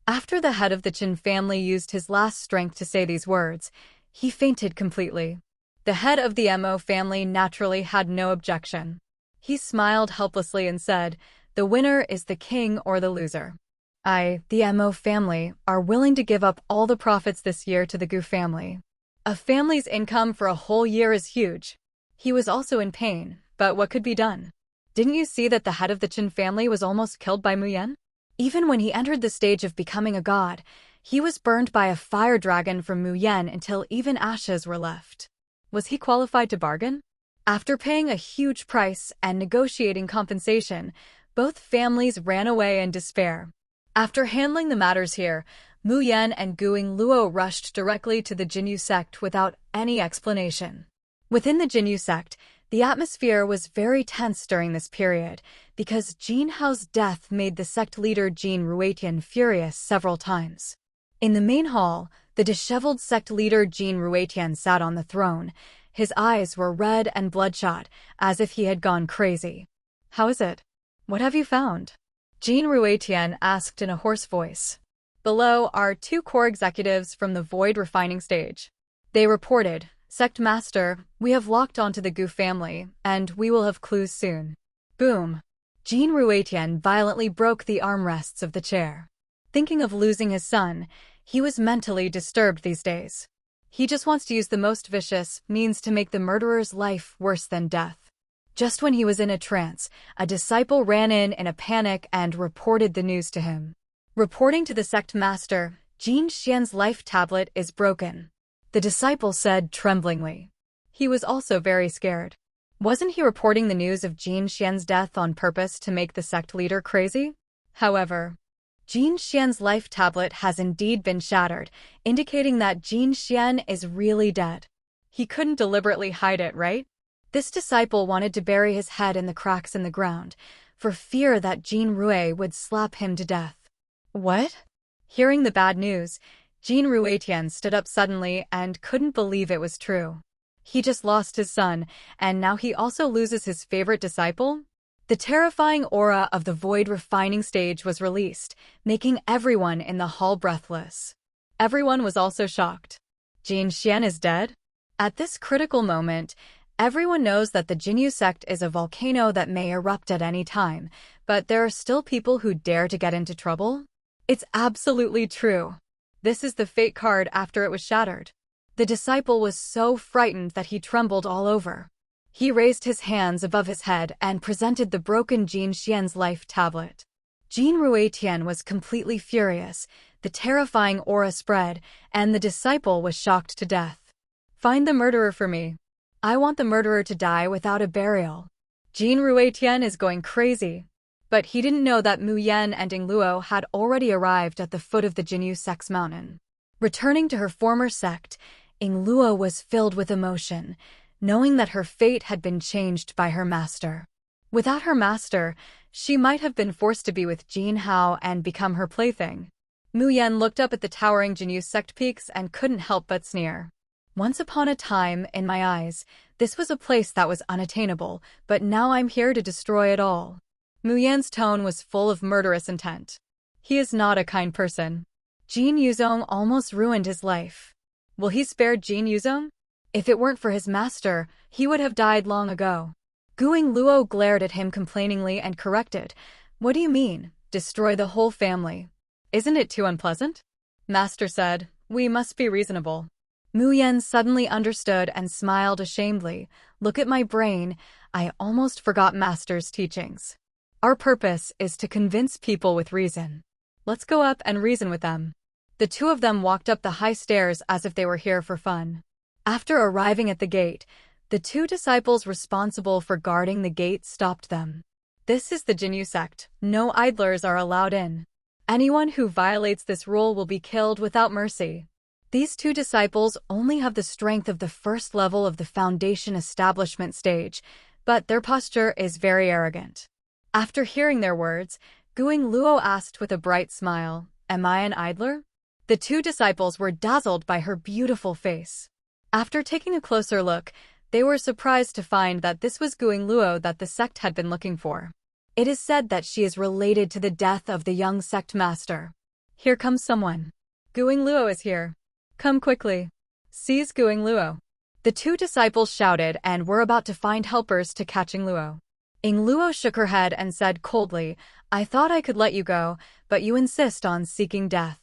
After the head of the Chen family used his last strength to say these words, he fainted completely. The head of the Mo family naturally had no objection. He smiled helplessly and said, "The winner is the king or the loser." The Mo family, are willing to give up all the profits this year to the Gu family. A family's income for a whole year is huge. He was also in pain, but what could be done? Didn't you see that the head of the Chen family was almost killed by Mu Yan? Even when he entered the stage of becoming a god, he was burned by a fire dragon from Mu Yan until even ashes were left. Was he qualified to bargain? After paying a huge price and negotiating compensation, both families ran away in despair. After handling the matters here, Mu Yan and Guing Luo rushed directly to the Jinyu sect without any explanation. Within the Jinyu sect, the atmosphere was very tense during this period because Jin Hao's death made the sect leader Jin Ruetian furious several times. In the main hall, the disheveled sect leader Jin Ruetian sat on the throne. His eyes were red and bloodshot, as if he had gone crazy. "How is it? What have you found?" Jin Ruetian asked in a hoarse voice. Below are 2 core executives from the Void refining stage. They reported, "Sect Master, we have locked onto the Gu family, and we will have clues soon." Boom! Jin Ruetian violently broke the armrests of the chair. Thinking of losing his son, he was mentally disturbed these days. He just wants to use the most vicious means to make the murderer's life worse than death. Just when he was in a trance, a disciple ran in a panic and reported the news to him. Reporting to the sect master, Jin Xian's life tablet is broken. The disciple said tremblingly. He was also very scared. Wasn't he reporting the news of Jin Xian's death on purpose to make the sect leader crazy? However, Jin Xian's life tablet has indeed been shattered, indicating that Jin Xian is really dead. He couldn't deliberately hide it, right? This disciple wanted to bury his head in the cracks in the ground, for fear that Jin Rui would slap him to death. What? Hearing the bad news, Jin Ruetian stood up suddenly and couldn't believe it was true. He just lost his son, and now he also loses his favorite disciple? The terrifying aura of the Void refining stage was released, making everyone in the hall breathless. Everyone was also shocked. Jin Xian is dead? At this critical moment, everyone knows that the Jinyu sect is a volcano that may erupt at any time, but there are still people who dare to get into trouble? It's absolutely true. This is the fate card after it was shattered. The disciple was so frightened that he trembled all over. He raised his hands above his head and presented the broken Jin Xian's life tablet. Jin Ruetian was completely furious, the terrifying aura spread, and the disciple was shocked to death. "Find the murderer for me. I want the murderer to die without a burial." Jin Ruetian is going crazy. But he didn't know that Mu Yan and Ying Luo had already arrived at the foot of the Jinyu sect's mountain. Returning to her former sect, Ying Luo was filled with emotion, knowing that her fate had been changed by her master. Without her master, she might have been forced to be with Jin Hao and become her plaything. Mu Yan looked up at the towering Jinyu sect peaks and couldn't help but sneer. "Once upon a time, in my eyes, this was a place that was unattainable, but now I'm here to destroy it all." Mu Yan's tone was full of murderous intent. He is not a kind person. Jin Yuzong almost ruined his life. Will he spare Jin Yuzong? If it weren't for his master, he would have died long ago. Guing Luo glared at him complainingly and corrected. "What do you mean, destroy the whole family? Isn't it too unpleasant?" Master said, "We must be reasonable." Mu Yan suddenly understood and smiled ashamedly. "Look at my brain, I almost forgot Master's teachings. Our purpose is to convince people with reason. Let's go up and reason with them." The two of them walked up the high stairs as if they were here for fun. After arriving at the gate, the 2 disciples responsible for guarding the gate stopped them. "This is the Jinyu sect. No idlers are allowed in. Anyone who violates this rule will be killed without mercy." These 2 disciples only have the strength of the first level of the Foundation establishment stage, but their posture is very arrogant. After hearing their words, Guing Luo asked with a bright smile, "Am I an idler?" The 2 disciples were dazzled by her beautiful face. After taking a closer look, they were surprised to find that this was Guing Luo that the sect had been looking for. It is said that she is related to the death of the young sect master. "Here comes someone. Guing Luo is here. Come quickly." Seize Guing Luo. The 2 disciples shouted and were about to find helpers to catch Ying Luo. Ying Luo shook her head and said coldly, I thought I could let you go, but you insist on seeking death."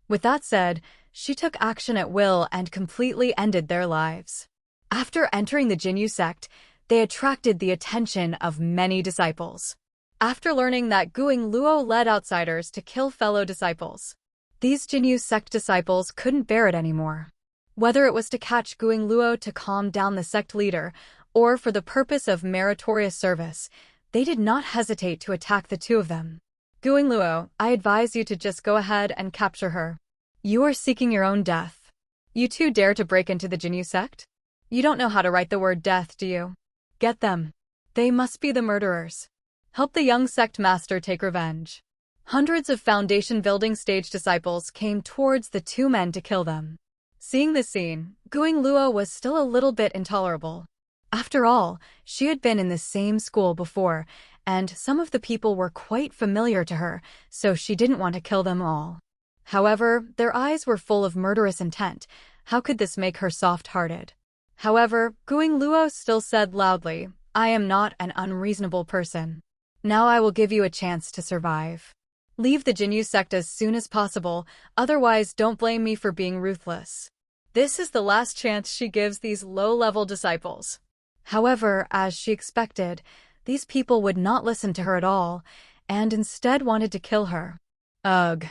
With that said, she took action at will and completely ended their lives. After entering the Jinyu sect, they attracted the attention of many disciples. After learning that Guing Luo led outsiders to kill fellow disciples, these Jinyu sect disciples couldn't bear it anymore. Whether it was to catch Guing Luo to calm down the sect leader, or for the purpose of meritorious service, they did not hesitate to attack the two of them. "Guing Luo, I advise you to just go ahead and capture her. You are seeking your own death. You two dare to break into the Jinyu sect? You don't know how to write the word death, do you? Get them. They must be the murderers. Help the young sect master take revenge." Hundreds of foundation building stage disciples came towards the two men to kill them. Seeing this scene, Guing Luo was still a little bit intolerable. After all, she had been in the same school before, and some of the people were quite familiar to her, so she didn't want to kill them all. However, their eyes were full of murderous intent. How could this make her soft-hearted? However, Guing Luo still said loudly, "I am not an unreasonable person. Now I will give you a chance to survive. Leave the Jinyu sect as soon as possible, otherwise don't blame me for being ruthless." This is the last chance she gives these low-level disciples. However, as she expected, these people would not listen to her at all, and instead wanted to kill her. Ugh.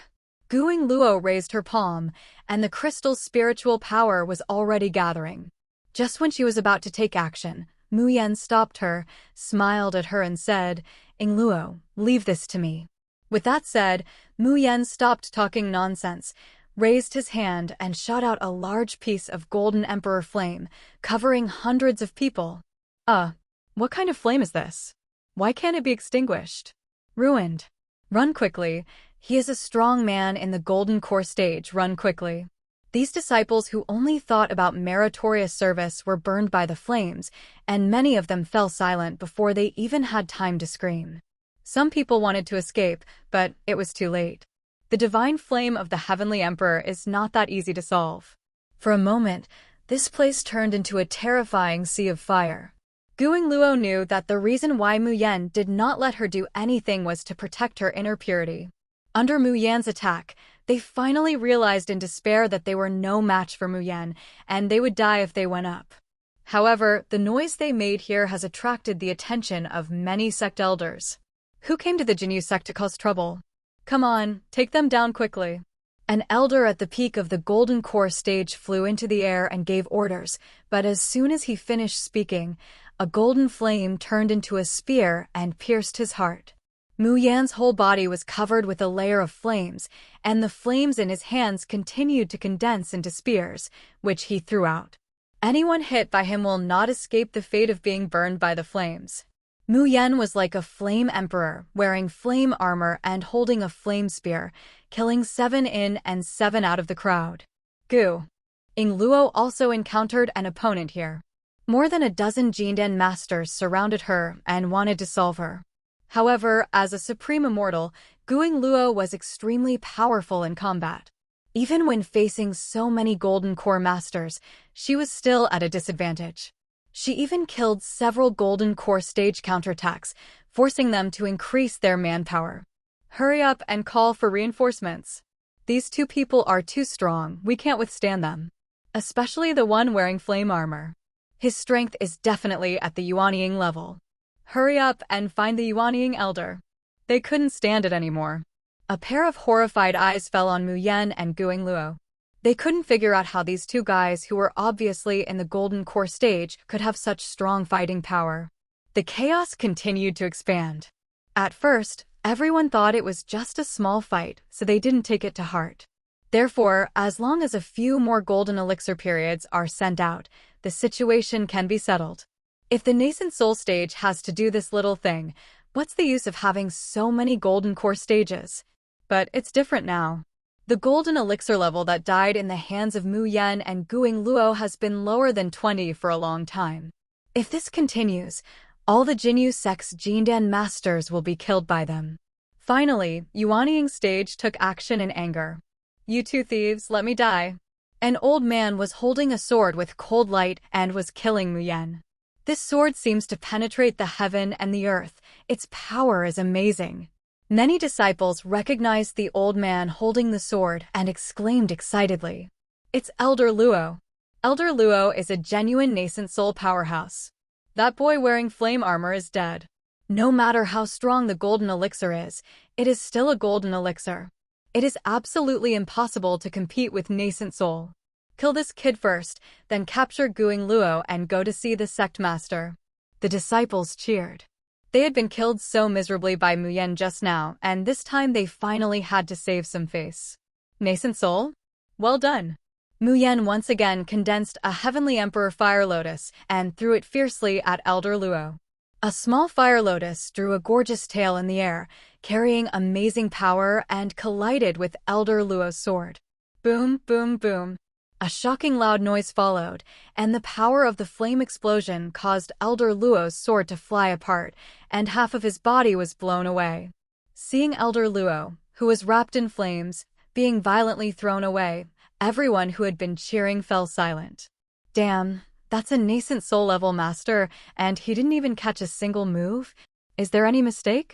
Guing Luo raised her palm, and the crystal's spiritual power was already gathering. Just when she was about to take action, Mu Yan stopped her, smiled at her and said, "Ing Luo, leave this to me." With that said, Mu Yan stopped talking nonsense, raised his hand and shot out a large piece of golden emperor flame, covering hundreds of people. What kind of flame is this? Why can't it be extinguished? Ruined. Run quickly. He is a strong man in the golden core stage. Run quickly. These disciples who only thought about meritorious service were burned by the flames, and many of them fell silent before they even had time to scream. Some people wanted to escape, but it was too late. The divine flame of the Heavenly Emperor is not that easy to solve. For a moment, this place turned into a terrifying sea of fire. Guing Luo knew that the reason why Mu Yan did not let her do anything was to protect her inner purity. Under Mu Yan's attack, they finally realized in despair that they were no match for Mu Yan, and they would die if they went up. However, the noise they made here has attracted the attention of many sect elders. Who came to the Jinyu sect to cause trouble? Come on, take them down quickly. An elder at the peak of the golden core stage flew into the air and gave orders, but as soon as he finished speaking, a golden flame turned into a spear and pierced his heart. Mu Yan's whole body was covered with a layer of flames, and the flames in his hands continued to condense into spears, which he threw out. Anyone hit by him will not escape the fate of being burned by the flames. Mu Yan was like a flame emperor, wearing flame armor and holding a flame spear, killing 7 in and 7 out of the crowd. Ing Luo also encountered an opponent here. More than a dozen Jindan masters surrounded her and wanted to solve her. However, as a supreme immortal, Guing Luo was extremely powerful in combat. Even when facing so many golden core masters, she was still at a disadvantage. She even killed several golden core stage counterattacks, forcing them to increase their manpower. Hurry up and call for reinforcements. These two people are too strong, we can't withstand them. Especially the one wearing flame armor. His strength is definitely at the Yuanying level. Hurry up and find the Yuanying elder. They couldn't stand it anymore. A pair of horrified eyes fell on Mu Yan and Guing Luo. They couldn't figure out how these two guys who were obviously in the golden core stage could have such strong fighting power. The chaos continued to expand. At first, everyone thought it was just a small fight, so they didn't take it to heart. Therefore, as long as a few more golden elixir periods are sent out, the situation can be settled. If the nascent soul stage has to do this little thing, what's the use of having so many golden core stages? But it's different now. The golden elixir level that died in the hands of Mu Yan and Guing Luo has been lower than 20 for a long time. If this continues, all the Jinyu sect's Jindan masters will be killed by them. Finally, Yuanying stage took action in anger. You two thieves, let me die. An old man was holding a sword with cold light and was killing Mu Yan. This sword seems to penetrate the heaven and the earth. Its power is amazing. Many disciples recognized the old man holding the sword and exclaimed excitedly, "It's Elder Luo." Elder Luo is a genuine nascent soul powerhouse. That boy wearing flame armor is dead. No matter how strong the golden elixir is, it is still a golden elixir. It is absolutely impossible to compete with nascent soul. Kill this kid first, then capture Guing Luo and go to see the sect master. The disciples cheered. They had been killed so miserably by Mu Yen just now, and this time they finally had to save some face. Nascent soul? Well done. Mu Yen once again condensed a Heavenly Emperor fire lotus and threw it fiercely at Elder Luo. A small fire lotus drew a gorgeous tail in the air, carrying amazing power, and collided with Elder Luo's sword. Boom, boom, boom. A shocking loud noise followed, and the power of the flame explosion caused Elder Luo's sword to fly apart, and half of his body was blown away. Seeing Elder Luo, who was wrapped in flames, being violently thrown away, everyone who had been cheering fell silent. Damn, that's a nascent soul-level master, and he didn't even catch a single move? Is there any mistake?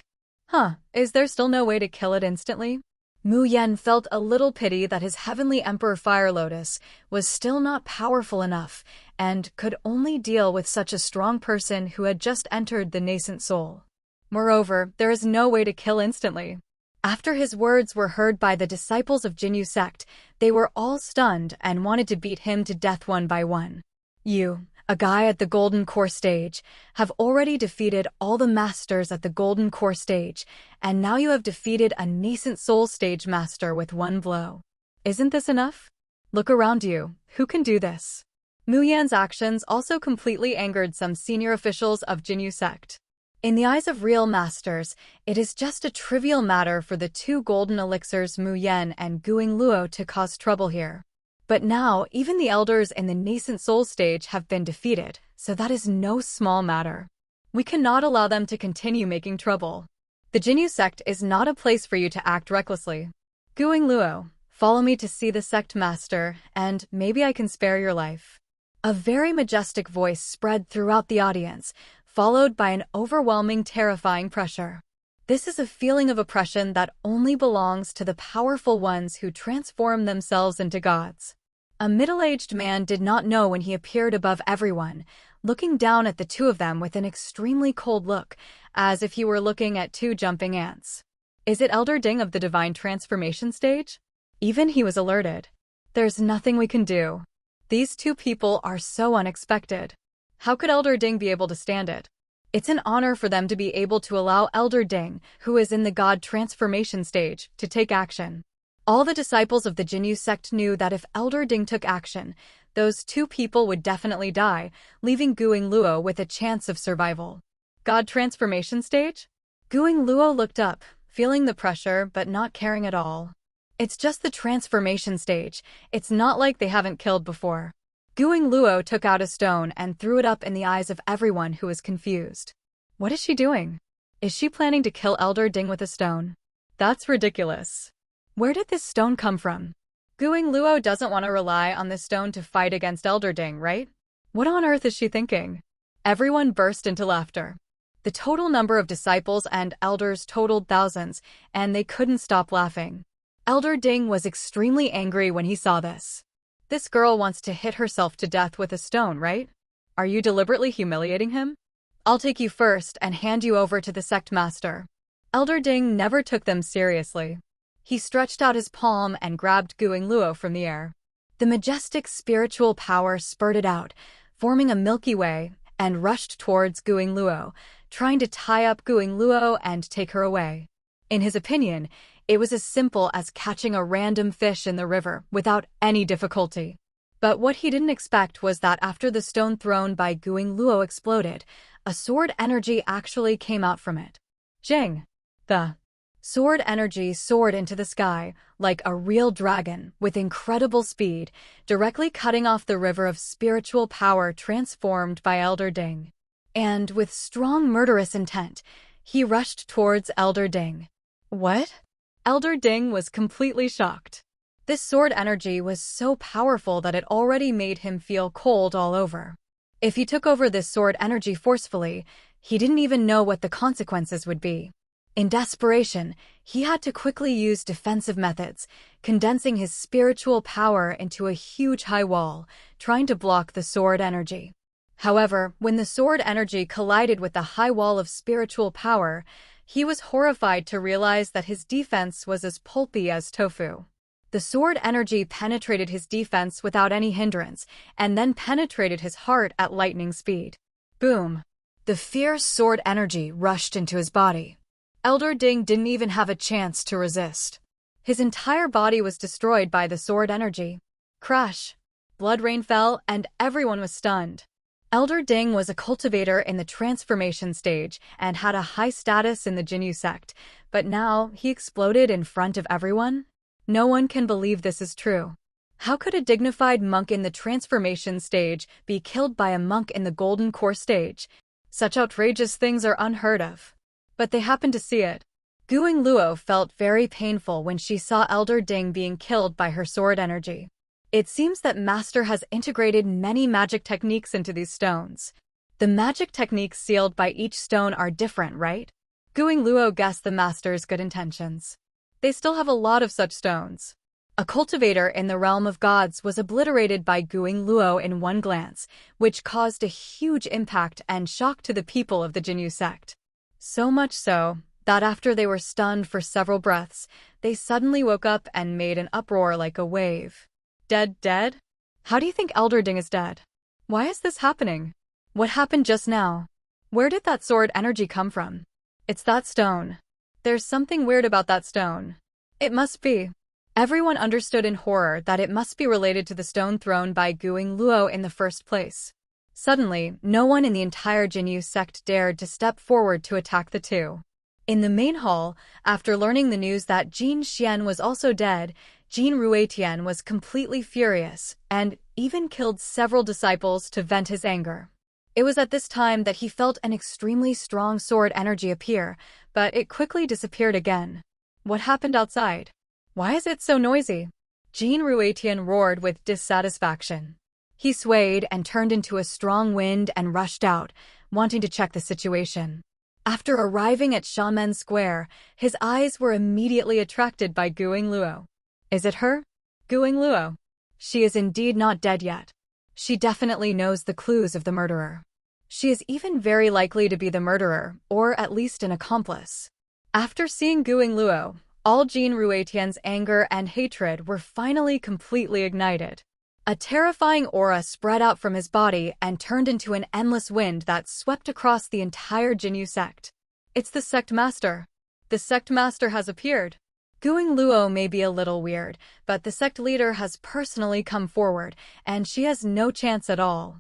Is there still no way to kill it instantly? Mu Yen felt a little pity that his Heavenly Emperor Fire Lotus was still not powerful enough and could only deal with such a strong person who had just entered the nascent soul. Moreover, there is no way to kill instantly. After his words were heard by the disciples of Jinyu Sect, they were all stunned and wanted to beat him to death one by one. You, a guy at the Golden Core stage, have already defeated all the masters at the Golden Core stage, and now you have defeated a nascent soul stage master with one blow. Isn't this enough? Look around you. Who can do this? Mu Yan's actions also completely angered some senior officials of Jinyu Sect. In the eyes of real masters, it is just a trivial matter for the two golden elixirs Mu Yan and Guing Luo to cause trouble here. But now, even the elders in the nascent soul stage have been defeated, so that is no small matter. We cannot allow them to continue making trouble. The Jinyu Sect is not a place for you to act recklessly. Guing Luo, follow me to see the sect master, and maybe I can spare your life. A very majestic voice spread throughout the audience, followed by an overwhelming, terrifying pressure. This is a feeling of oppression that only belongs to the powerful ones who transform themselves into gods. A middle-aged man did not know when he appeared above everyone, looking down at the two of them with an extremely cold look, as if he were looking at two jumping ants. Is it Elder Ding of the Divine Transformation stage? Even he was alerted. There's nothing we can do. These two people are so unexpected. How could Elder Ding be able to stand it? It's an honor for them to be able to allow Elder Ding, who is in the God Transformation stage, to take action. All the disciples of the Jinyu Sect knew that if Elder Ding took action, those two people would definitely die, leaving Guing Luo with a chance of survival. God Transformation stage? Guing Luo looked up, feeling the pressure but not caring at all. It's just the transformation stage. It's not like they haven't killed before. Guing Luo took out a stone and threw it up in the eyes of everyone who was confused. What is she doing? Is she planning to kill Elder Ding with a stone? That's ridiculous. Where did this stone come from? Guing Luo doesn't want to rely on this stone to fight against Elder Ding, right? What on earth is she thinking? Everyone burst into laughter. The total number of disciples and elders totaled thousands, and they couldn't stop laughing. Elder Ding was extremely angry when he saw this. This girl wants to hit herself to death with a stone, right? Are you deliberately humiliating him? I'll take you first and hand you over to the sect master. Elder Ding never took them seriously. He stretched out his palm and grabbed Guing Luo from the air. The majestic spiritual power spurted out, forming a Milky Way, and rushed towards Guing Luo, trying to tie up Guing Luo and take her away. In his opinion, it was as simple as catching a random fish in the river without any difficulty. But what he didn't expect was that after the stone thrown by Guing Luo exploded, a sword energy actually came out from it. Jing! The sword energy soared into the sky like a real dragon with incredible speed, directly cutting off the river of spiritual power transformed by Elder Ding. And with strong murderous intent, he rushed towards Elder Ding. What? Elder Ding was completely shocked. This sword energy was so powerful that it already made him feel cold all over. If he took over this sword energy forcefully, he didn't even know what the consequences would be. In desperation, he had to quickly use defensive methods, condensing his spiritual power into a huge high wall, trying to block the sword energy. However, when the sword energy collided with the high wall of spiritual power, he was horrified to realize that his defense was as pulpy as tofu. The sword energy penetrated his defense without any hindrance, and then penetrated his heart at lightning speed. Boom! The fierce sword energy rushed into his body. Elder Ding didn't even have a chance to resist. His entire body was destroyed by the sword energy. Crash! Blood rain fell, and everyone was stunned. Elder Ding was a cultivator in the transformation stage and had a high status in the Jinyu sect, but now he exploded in front of everyone? No one can believe this is true. How could a dignified monk in the transformation stage be killed by a monk in the golden core stage? Such outrageous things are unheard of. But they happened to see it. Guing Luo felt very painful when she saw Elder Ding being killed by her sword energy. It seems that Master has integrated many magic techniques into these stones. The magic techniques sealed by each stone are different, right? Guing Luo guessed the Master's good intentions. They still have a lot of such stones. A cultivator in the realm of gods was obliterated by Guing Luo in one glance, which caused a huge impact and shock to the people of the Jinyu sect. So much so that after they were stunned for several breaths, they suddenly woke up and made an uproar like a wave. Dead? How do you think Elder Ding is dead? Why is this happening? What happened just now? Where did that sword energy come from? It's that stone. There's something weird about that stone. It must be. Everyone understood in horror that it must be related to the stone thrown by Guing Luo in the first place. Suddenly, no one in the entire Jinyu sect dared to step forward to attack the two. In the main hall, after learning the news that Jin Xian was also dead, Jin Ruetian was completely furious and even killed several disciples to vent his anger. It was at this time that he felt an extremely strong sword energy appear, but it quickly disappeared again. What happened outside? Why is it so noisy? Jin Ruetian roared with dissatisfaction. He swayed and turned into a strong wind and rushed out, wanting to check the situation. After arriving at Xiamen Square, his eyes were immediately attracted by Guing Luo. Is it her? Guing Luo. She is indeed not dead yet. She definitely knows the clues of the murderer. She is even very likely to be the murderer, or at least an accomplice. After seeing Guing Luo, all Jin Ruetian's anger and hatred were finally completely ignited. A terrifying aura spread out from his body and turned into an endless wind that swept across the entire Jinyu sect. It's the sect master. The sect master has appeared. Guing Luo may be a little weird, but the sect leader has personally come forward, and she has no chance at all.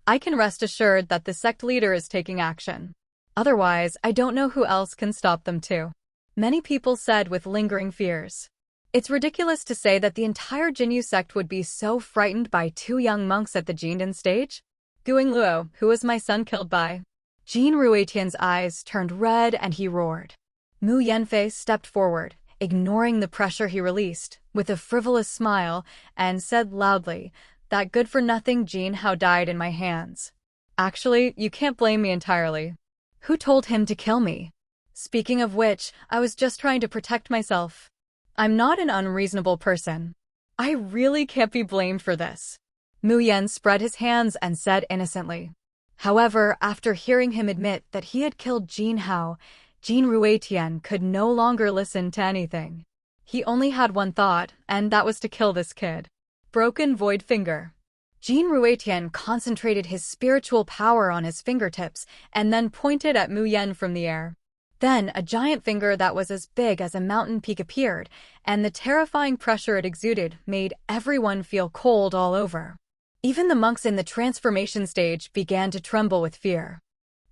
I can rest assured that the sect leader is taking action. Otherwise, I don't know who else can stop them too. Many people said with lingering fears. It's ridiculous to say that the entire Jinyu sect would be so frightened by two young monks at the Jindan stage. Guing Luo, who was my son killed by? Jin Ruetian's eyes turned red and he roared. Mu Yanfei stepped forward, ignoring the pressure he released, with a frivolous smile, and said loudly, "That good-for-nothing Jin Hao died in my hands. Actually, you can't blame me entirely. Who told him to kill me? Speaking of which, I was just trying to protect myself. I'm not an unreasonable person. I really can't be blamed for this." Mu Yan spread his hands and said innocently. However, after hearing him admit that he had killed Jin Hao, Jin Ruetian could no longer listen to anything. He only had one thought, and that was to kill this kid. Broken void finger. Jin Ruetian concentrated his spiritual power on his fingertips and then pointed at Mu Yan from the air. Then a giant finger that was as big as a mountain peak appeared, and the terrifying pressure it exuded made everyone feel cold all over. Even the monks in the transformation stage began to tremble with fear.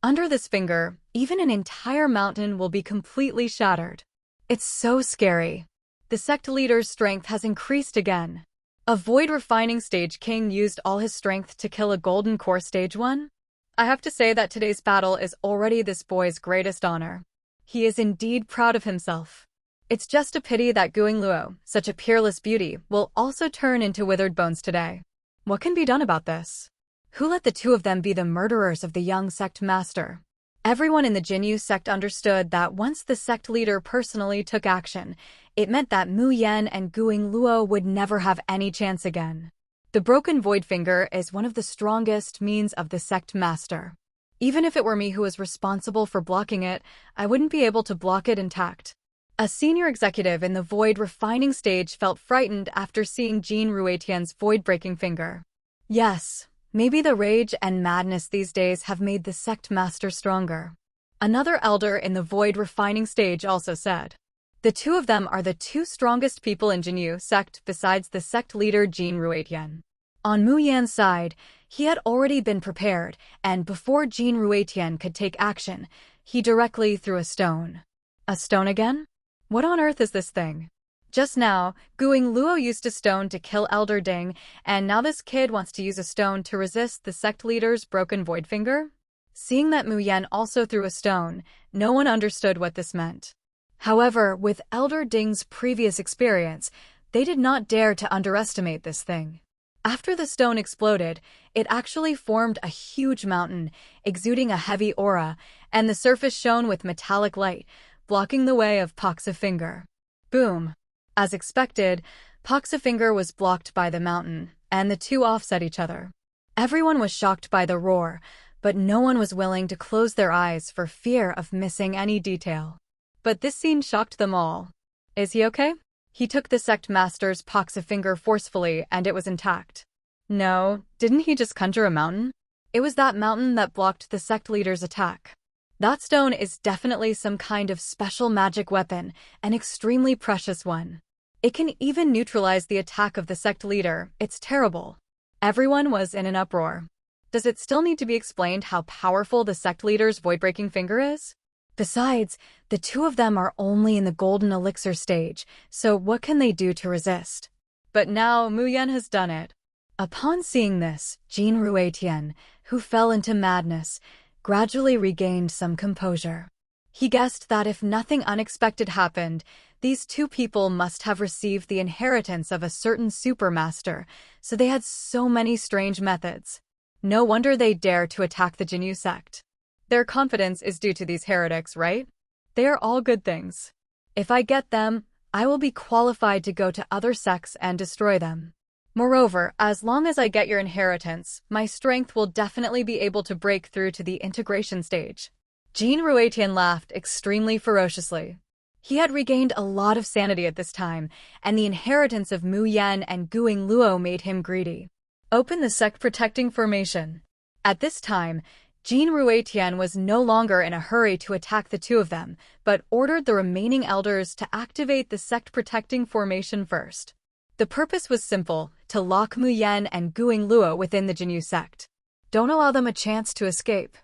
Under this finger, even an entire mountain will be completely shattered. It's so scary. The sect leader's strength has increased again. A void refining stage king used all his strength to kill a golden core stage 1? I have to say that today's battle is already this boy's greatest honor. He is indeed proud of himself. It's just a pity that Guing Luo, such a peerless beauty, will also turn into withered bones today. What can be done about this? Who let the two of them be the murderers of the young sect master? Everyone in the Jinyu sect understood that once the sect leader personally took action, it meant that Mu Yan and Guing Luo would never have any chance again. The broken void finger is one of the strongest means of the sect master. Even if it were me who was responsible for blocking it, I wouldn't be able to block it intact. A senior executive in the void refining stage felt frightened after seeing Jin Ruetian's void-breaking finger. Yes, maybe the rage and madness these days have made the sect master stronger. Another elder in the void refining stage also said. The two of them are the two strongest people in Jinyu sect besides the sect leader Jin Ruetian. On Mu Yan's side, he had already been prepared, and before Jin Ruetian could take action, he directly threw a stone. A stone again? What on earth is this thing? Just now, Guing Luo used a stone to kill Elder Ding, and now this kid wants to use a stone to resist the sect leader's broken void finger? Seeing that Mu Yan also threw a stone, no one understood what this meant. However, with Elder Ding's previous experience, they did not dare to underestimate this thing. After the stone exploded, it actually formed a huge mountain, exuding a heavy aura, and the surface shone with metallic light, blocking the way of Poxa Finger. Boom! As expected, Poxa Finger was blocked by the mountain, and the two offset each other. Everyone was shocked by the roar, but no one was willing to close their eyes for fear of missing any detail. But this scene shocked them all. Is he okay? He took the sect master's Poxa Finger forcefully, and it was intact. No, didn't he just conjure a mountain? It was that mountain that blocked the sect leader's attack. That stone is definitely some kind of special magic weapon, an extremely precious one. It can even neutralize the attack of the sect leader. It's terrible. Everyone was in an uproar. Does it still need to be explained how powerful the sect leader's void-breaking finger is? Besides, the two of them are only in the golden elixir stage, so what can they do to resist? But now Mu Yan has done it. Upon seeing this, Jin Ruetian, who fell into madness, gradually regained some composure. He guessed that if nothing unexpected happened, these two people must have received the inheritance of a certain supermaster, so they had so many strange methods. No wonder they dare to attack the Jinyu sect. Their confidence is due to these heretics, right? They are all good things. If I get them, I will be qualified to go to other sects and destroy them. Moreover, as long as I get your inheritance, my strength will definitely be able to break through to the integration stage. Jin Ruetian laughed extremely ferociously. He had regained a lot of sanity at this time, and the inheritance of Mu Yan and Guing Luo made him greedy. Open the sect protecting formation. At this time, Jin Ruetian was no longer in a hurry to attack the two of them, but ordered the remaining elders to activate the sect protecting formation first. The purpose was simple, to lock Mu Yan and Guing Luo within the Jinyu sect. Don't allow them a chance to escape.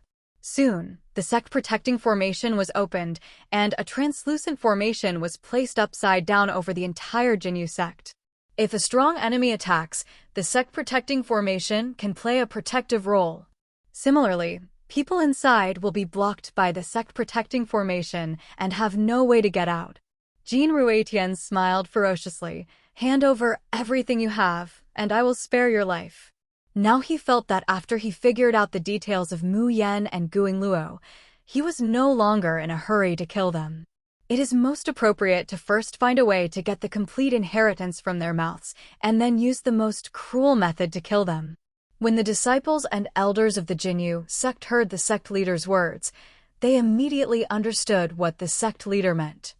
Soon, the sect protecting formation was opened, and a translucent formation was placed upside down over the entire Jinyu sect. If a strong enemy attacks, the sect protecting formation can play a protective role. Similarly, people inside will be blocked by the sect protecting formation and have no way to get out. Jin Ruetian smiled ferociously. Hand over everything you have, and I will spare your life. Now he felt that after he figured out the details of Mu Yan and Guing Luo, he was no longer in a hurry to kill them. It is most appropriate to first find a way to get the complete inheritance from their mouths, and then use the most cruel method to kill them. When the disciples and elders of the Jinyu sect heard the sect leader's words, they immediately understood what the sect leader meant.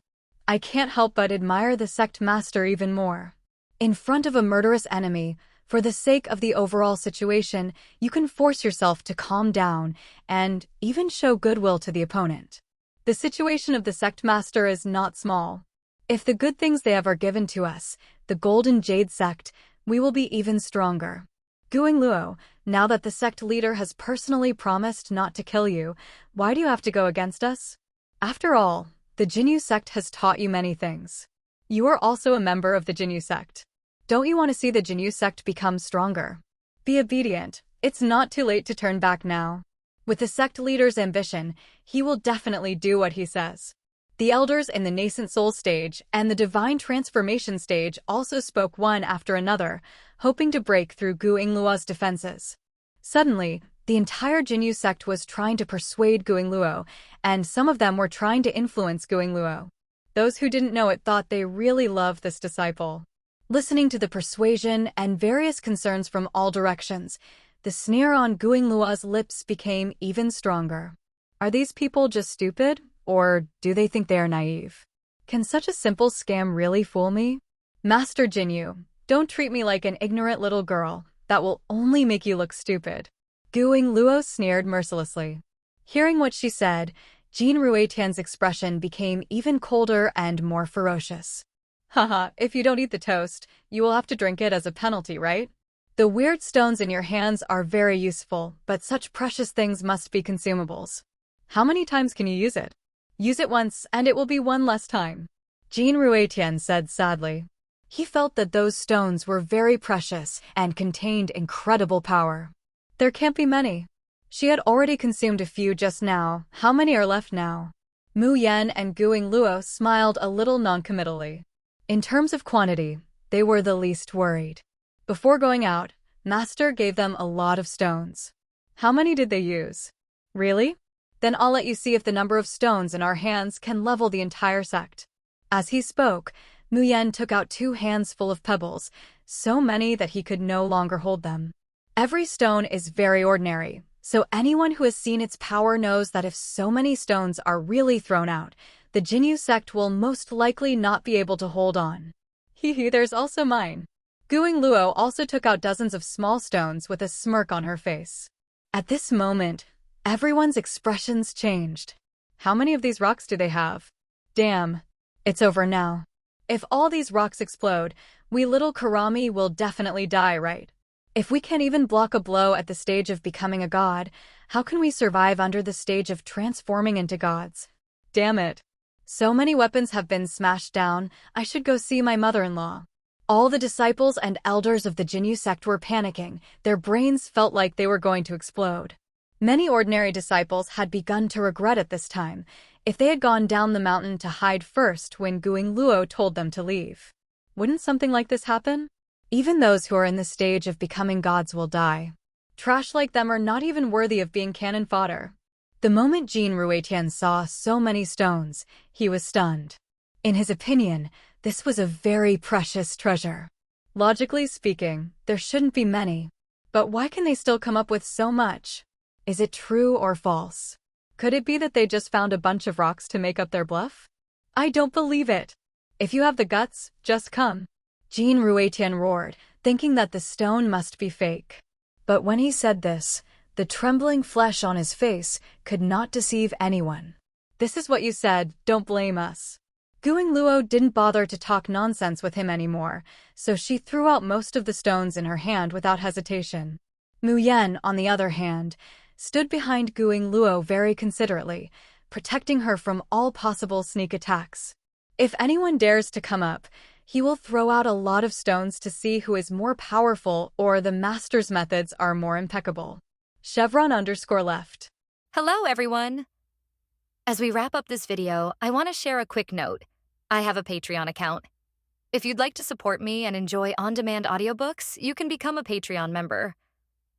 I can't help but admire the sect master even more. In front of a murderous enemy, for the sake of the overall situation, you can force yourself to calm down and even show goodwill to the opponent. The situation of the sect master is not small. If the good things they have are given to us, the Golden Jade sect, we will be even stronger. Guing Luo, now that the sect leader has personally promised not to kill you, why do you have to go against us? After all, the Jinyu sect has taught you many things. You are also a member of the Jinyu sect. Don't you want to see the Jinyu sect become stronger? Be obedient. It's not too late to turn back now. With the sect leader's ambition, he will definitely do what he says. The elders in the nascent soul stage and the divine transformation stage also spoke one after another, hoping to break through Guing Luo's defenses. Suddenly, The entire Jinyu sect was trying to persuade Guingluo, and some of them were trying to influence Guingluo. Those who didn't know it thought they really loved this disciple. Listening to the persuasion and various concerns from all directions, the sneer on Guingluo's lips became even stronger. Are these people just stupid, or do they think they are naive? Can such a simple scam really fool me? Master Jinyu, don't treat me like an ignorant little girl. That will only make you look stupid. Guingluo sneered mercilessly. Hearing what she said, Jin Ruetian's expression became even colder and more ferocious. Haha, if you don't eat the toast, you will have to drink it as a penalty, right? The weird stones in your hands are very useful, but such precious things must be consumables. How many times can you use it? Use it once, and it will be one less time. Jin Ruetian said sadly. He felt that those stones were very precious and contained incredible power. There can't be many. She had already consumed a few just now. How many are left now? Mu Yan and Guingluo smiled a little noncommittally. In terms of quantity, they were the least worried. Before going out, Master gave them a lot of stones. How many did they use? Really? Then I'll let you see if the number of stones in our hands can level the entire sect. As he spoke, Mu Yan took out 2 hands full of pebbles, so many that he could no longer hold them. Every stone is very ordinary, so anyone who has seen its power knows that if so many stones are really thrown out, the Jinyu sect will most likely not be able to hold on. Hehe, there's also mine. Guingluo also took out dozens of small stones with a smirk on her face. At this moment, everyone's expressions changed. How many of these rocks do they have? Damn, it's over now. If all these rocks explode, we little Karami will definitely die, right? If we can't even block a blow at the stage of becoming a god, how can we survive under the stage of transforming into gods? Damn it. So many weapons have been smashed down, I should go see my mother-in-law. All the disciples and elders of the Jinyu sect were panicking. Their brains felt like they were going to explode. Many ordinary disciples had begun to regret at this time, if they had gone down the mountain to hide first when Guingluo told them to leave. Wouldn't something like this happen? Even those who are in the stage of becoming gods will die. Trash like them are not even worthy of being cannon fodder. The moment Jin Ruetian saw so many stones, he was stunned. In his opinion, this was a very precious treasure. Logically speaking, there shouldn't be many. But why can they still come up with so much? Is it true or false? Could it be that they just found a bunch of rocks to make up their bluff? I don't believe it. If you have the guts, just come. Jin Ruetian roared, thinking that the stone must be fake. But when he said this, the trembling flesh on his face could not deceive anyone. This is what you said, don't blame us. Guingluo didn't bother to talk nonsense with him anymore, so she threw out most of the stones in her hand without hesitation. Mu Yan, on the other hand, stood behind Guingluo very considerately, protecting her from all possible sneak attacks. If anyone dares to come up, he will throw out a lot of stones to see who is more powerful or the master's methods are more impeccable. Chevron_left. Hello, everyone. As we wrap up this video, I want to share a quick note. I have a Patreon account. If you'd like to support me and enjoy on-demand audiobooks, you can become a Patreon member.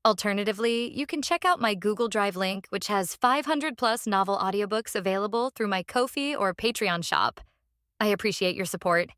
Alternatively, you can check out my Google Drive link, which has 500+ novel audiobooks available through my Ko-fi or Patreon shop. I appreciate your support.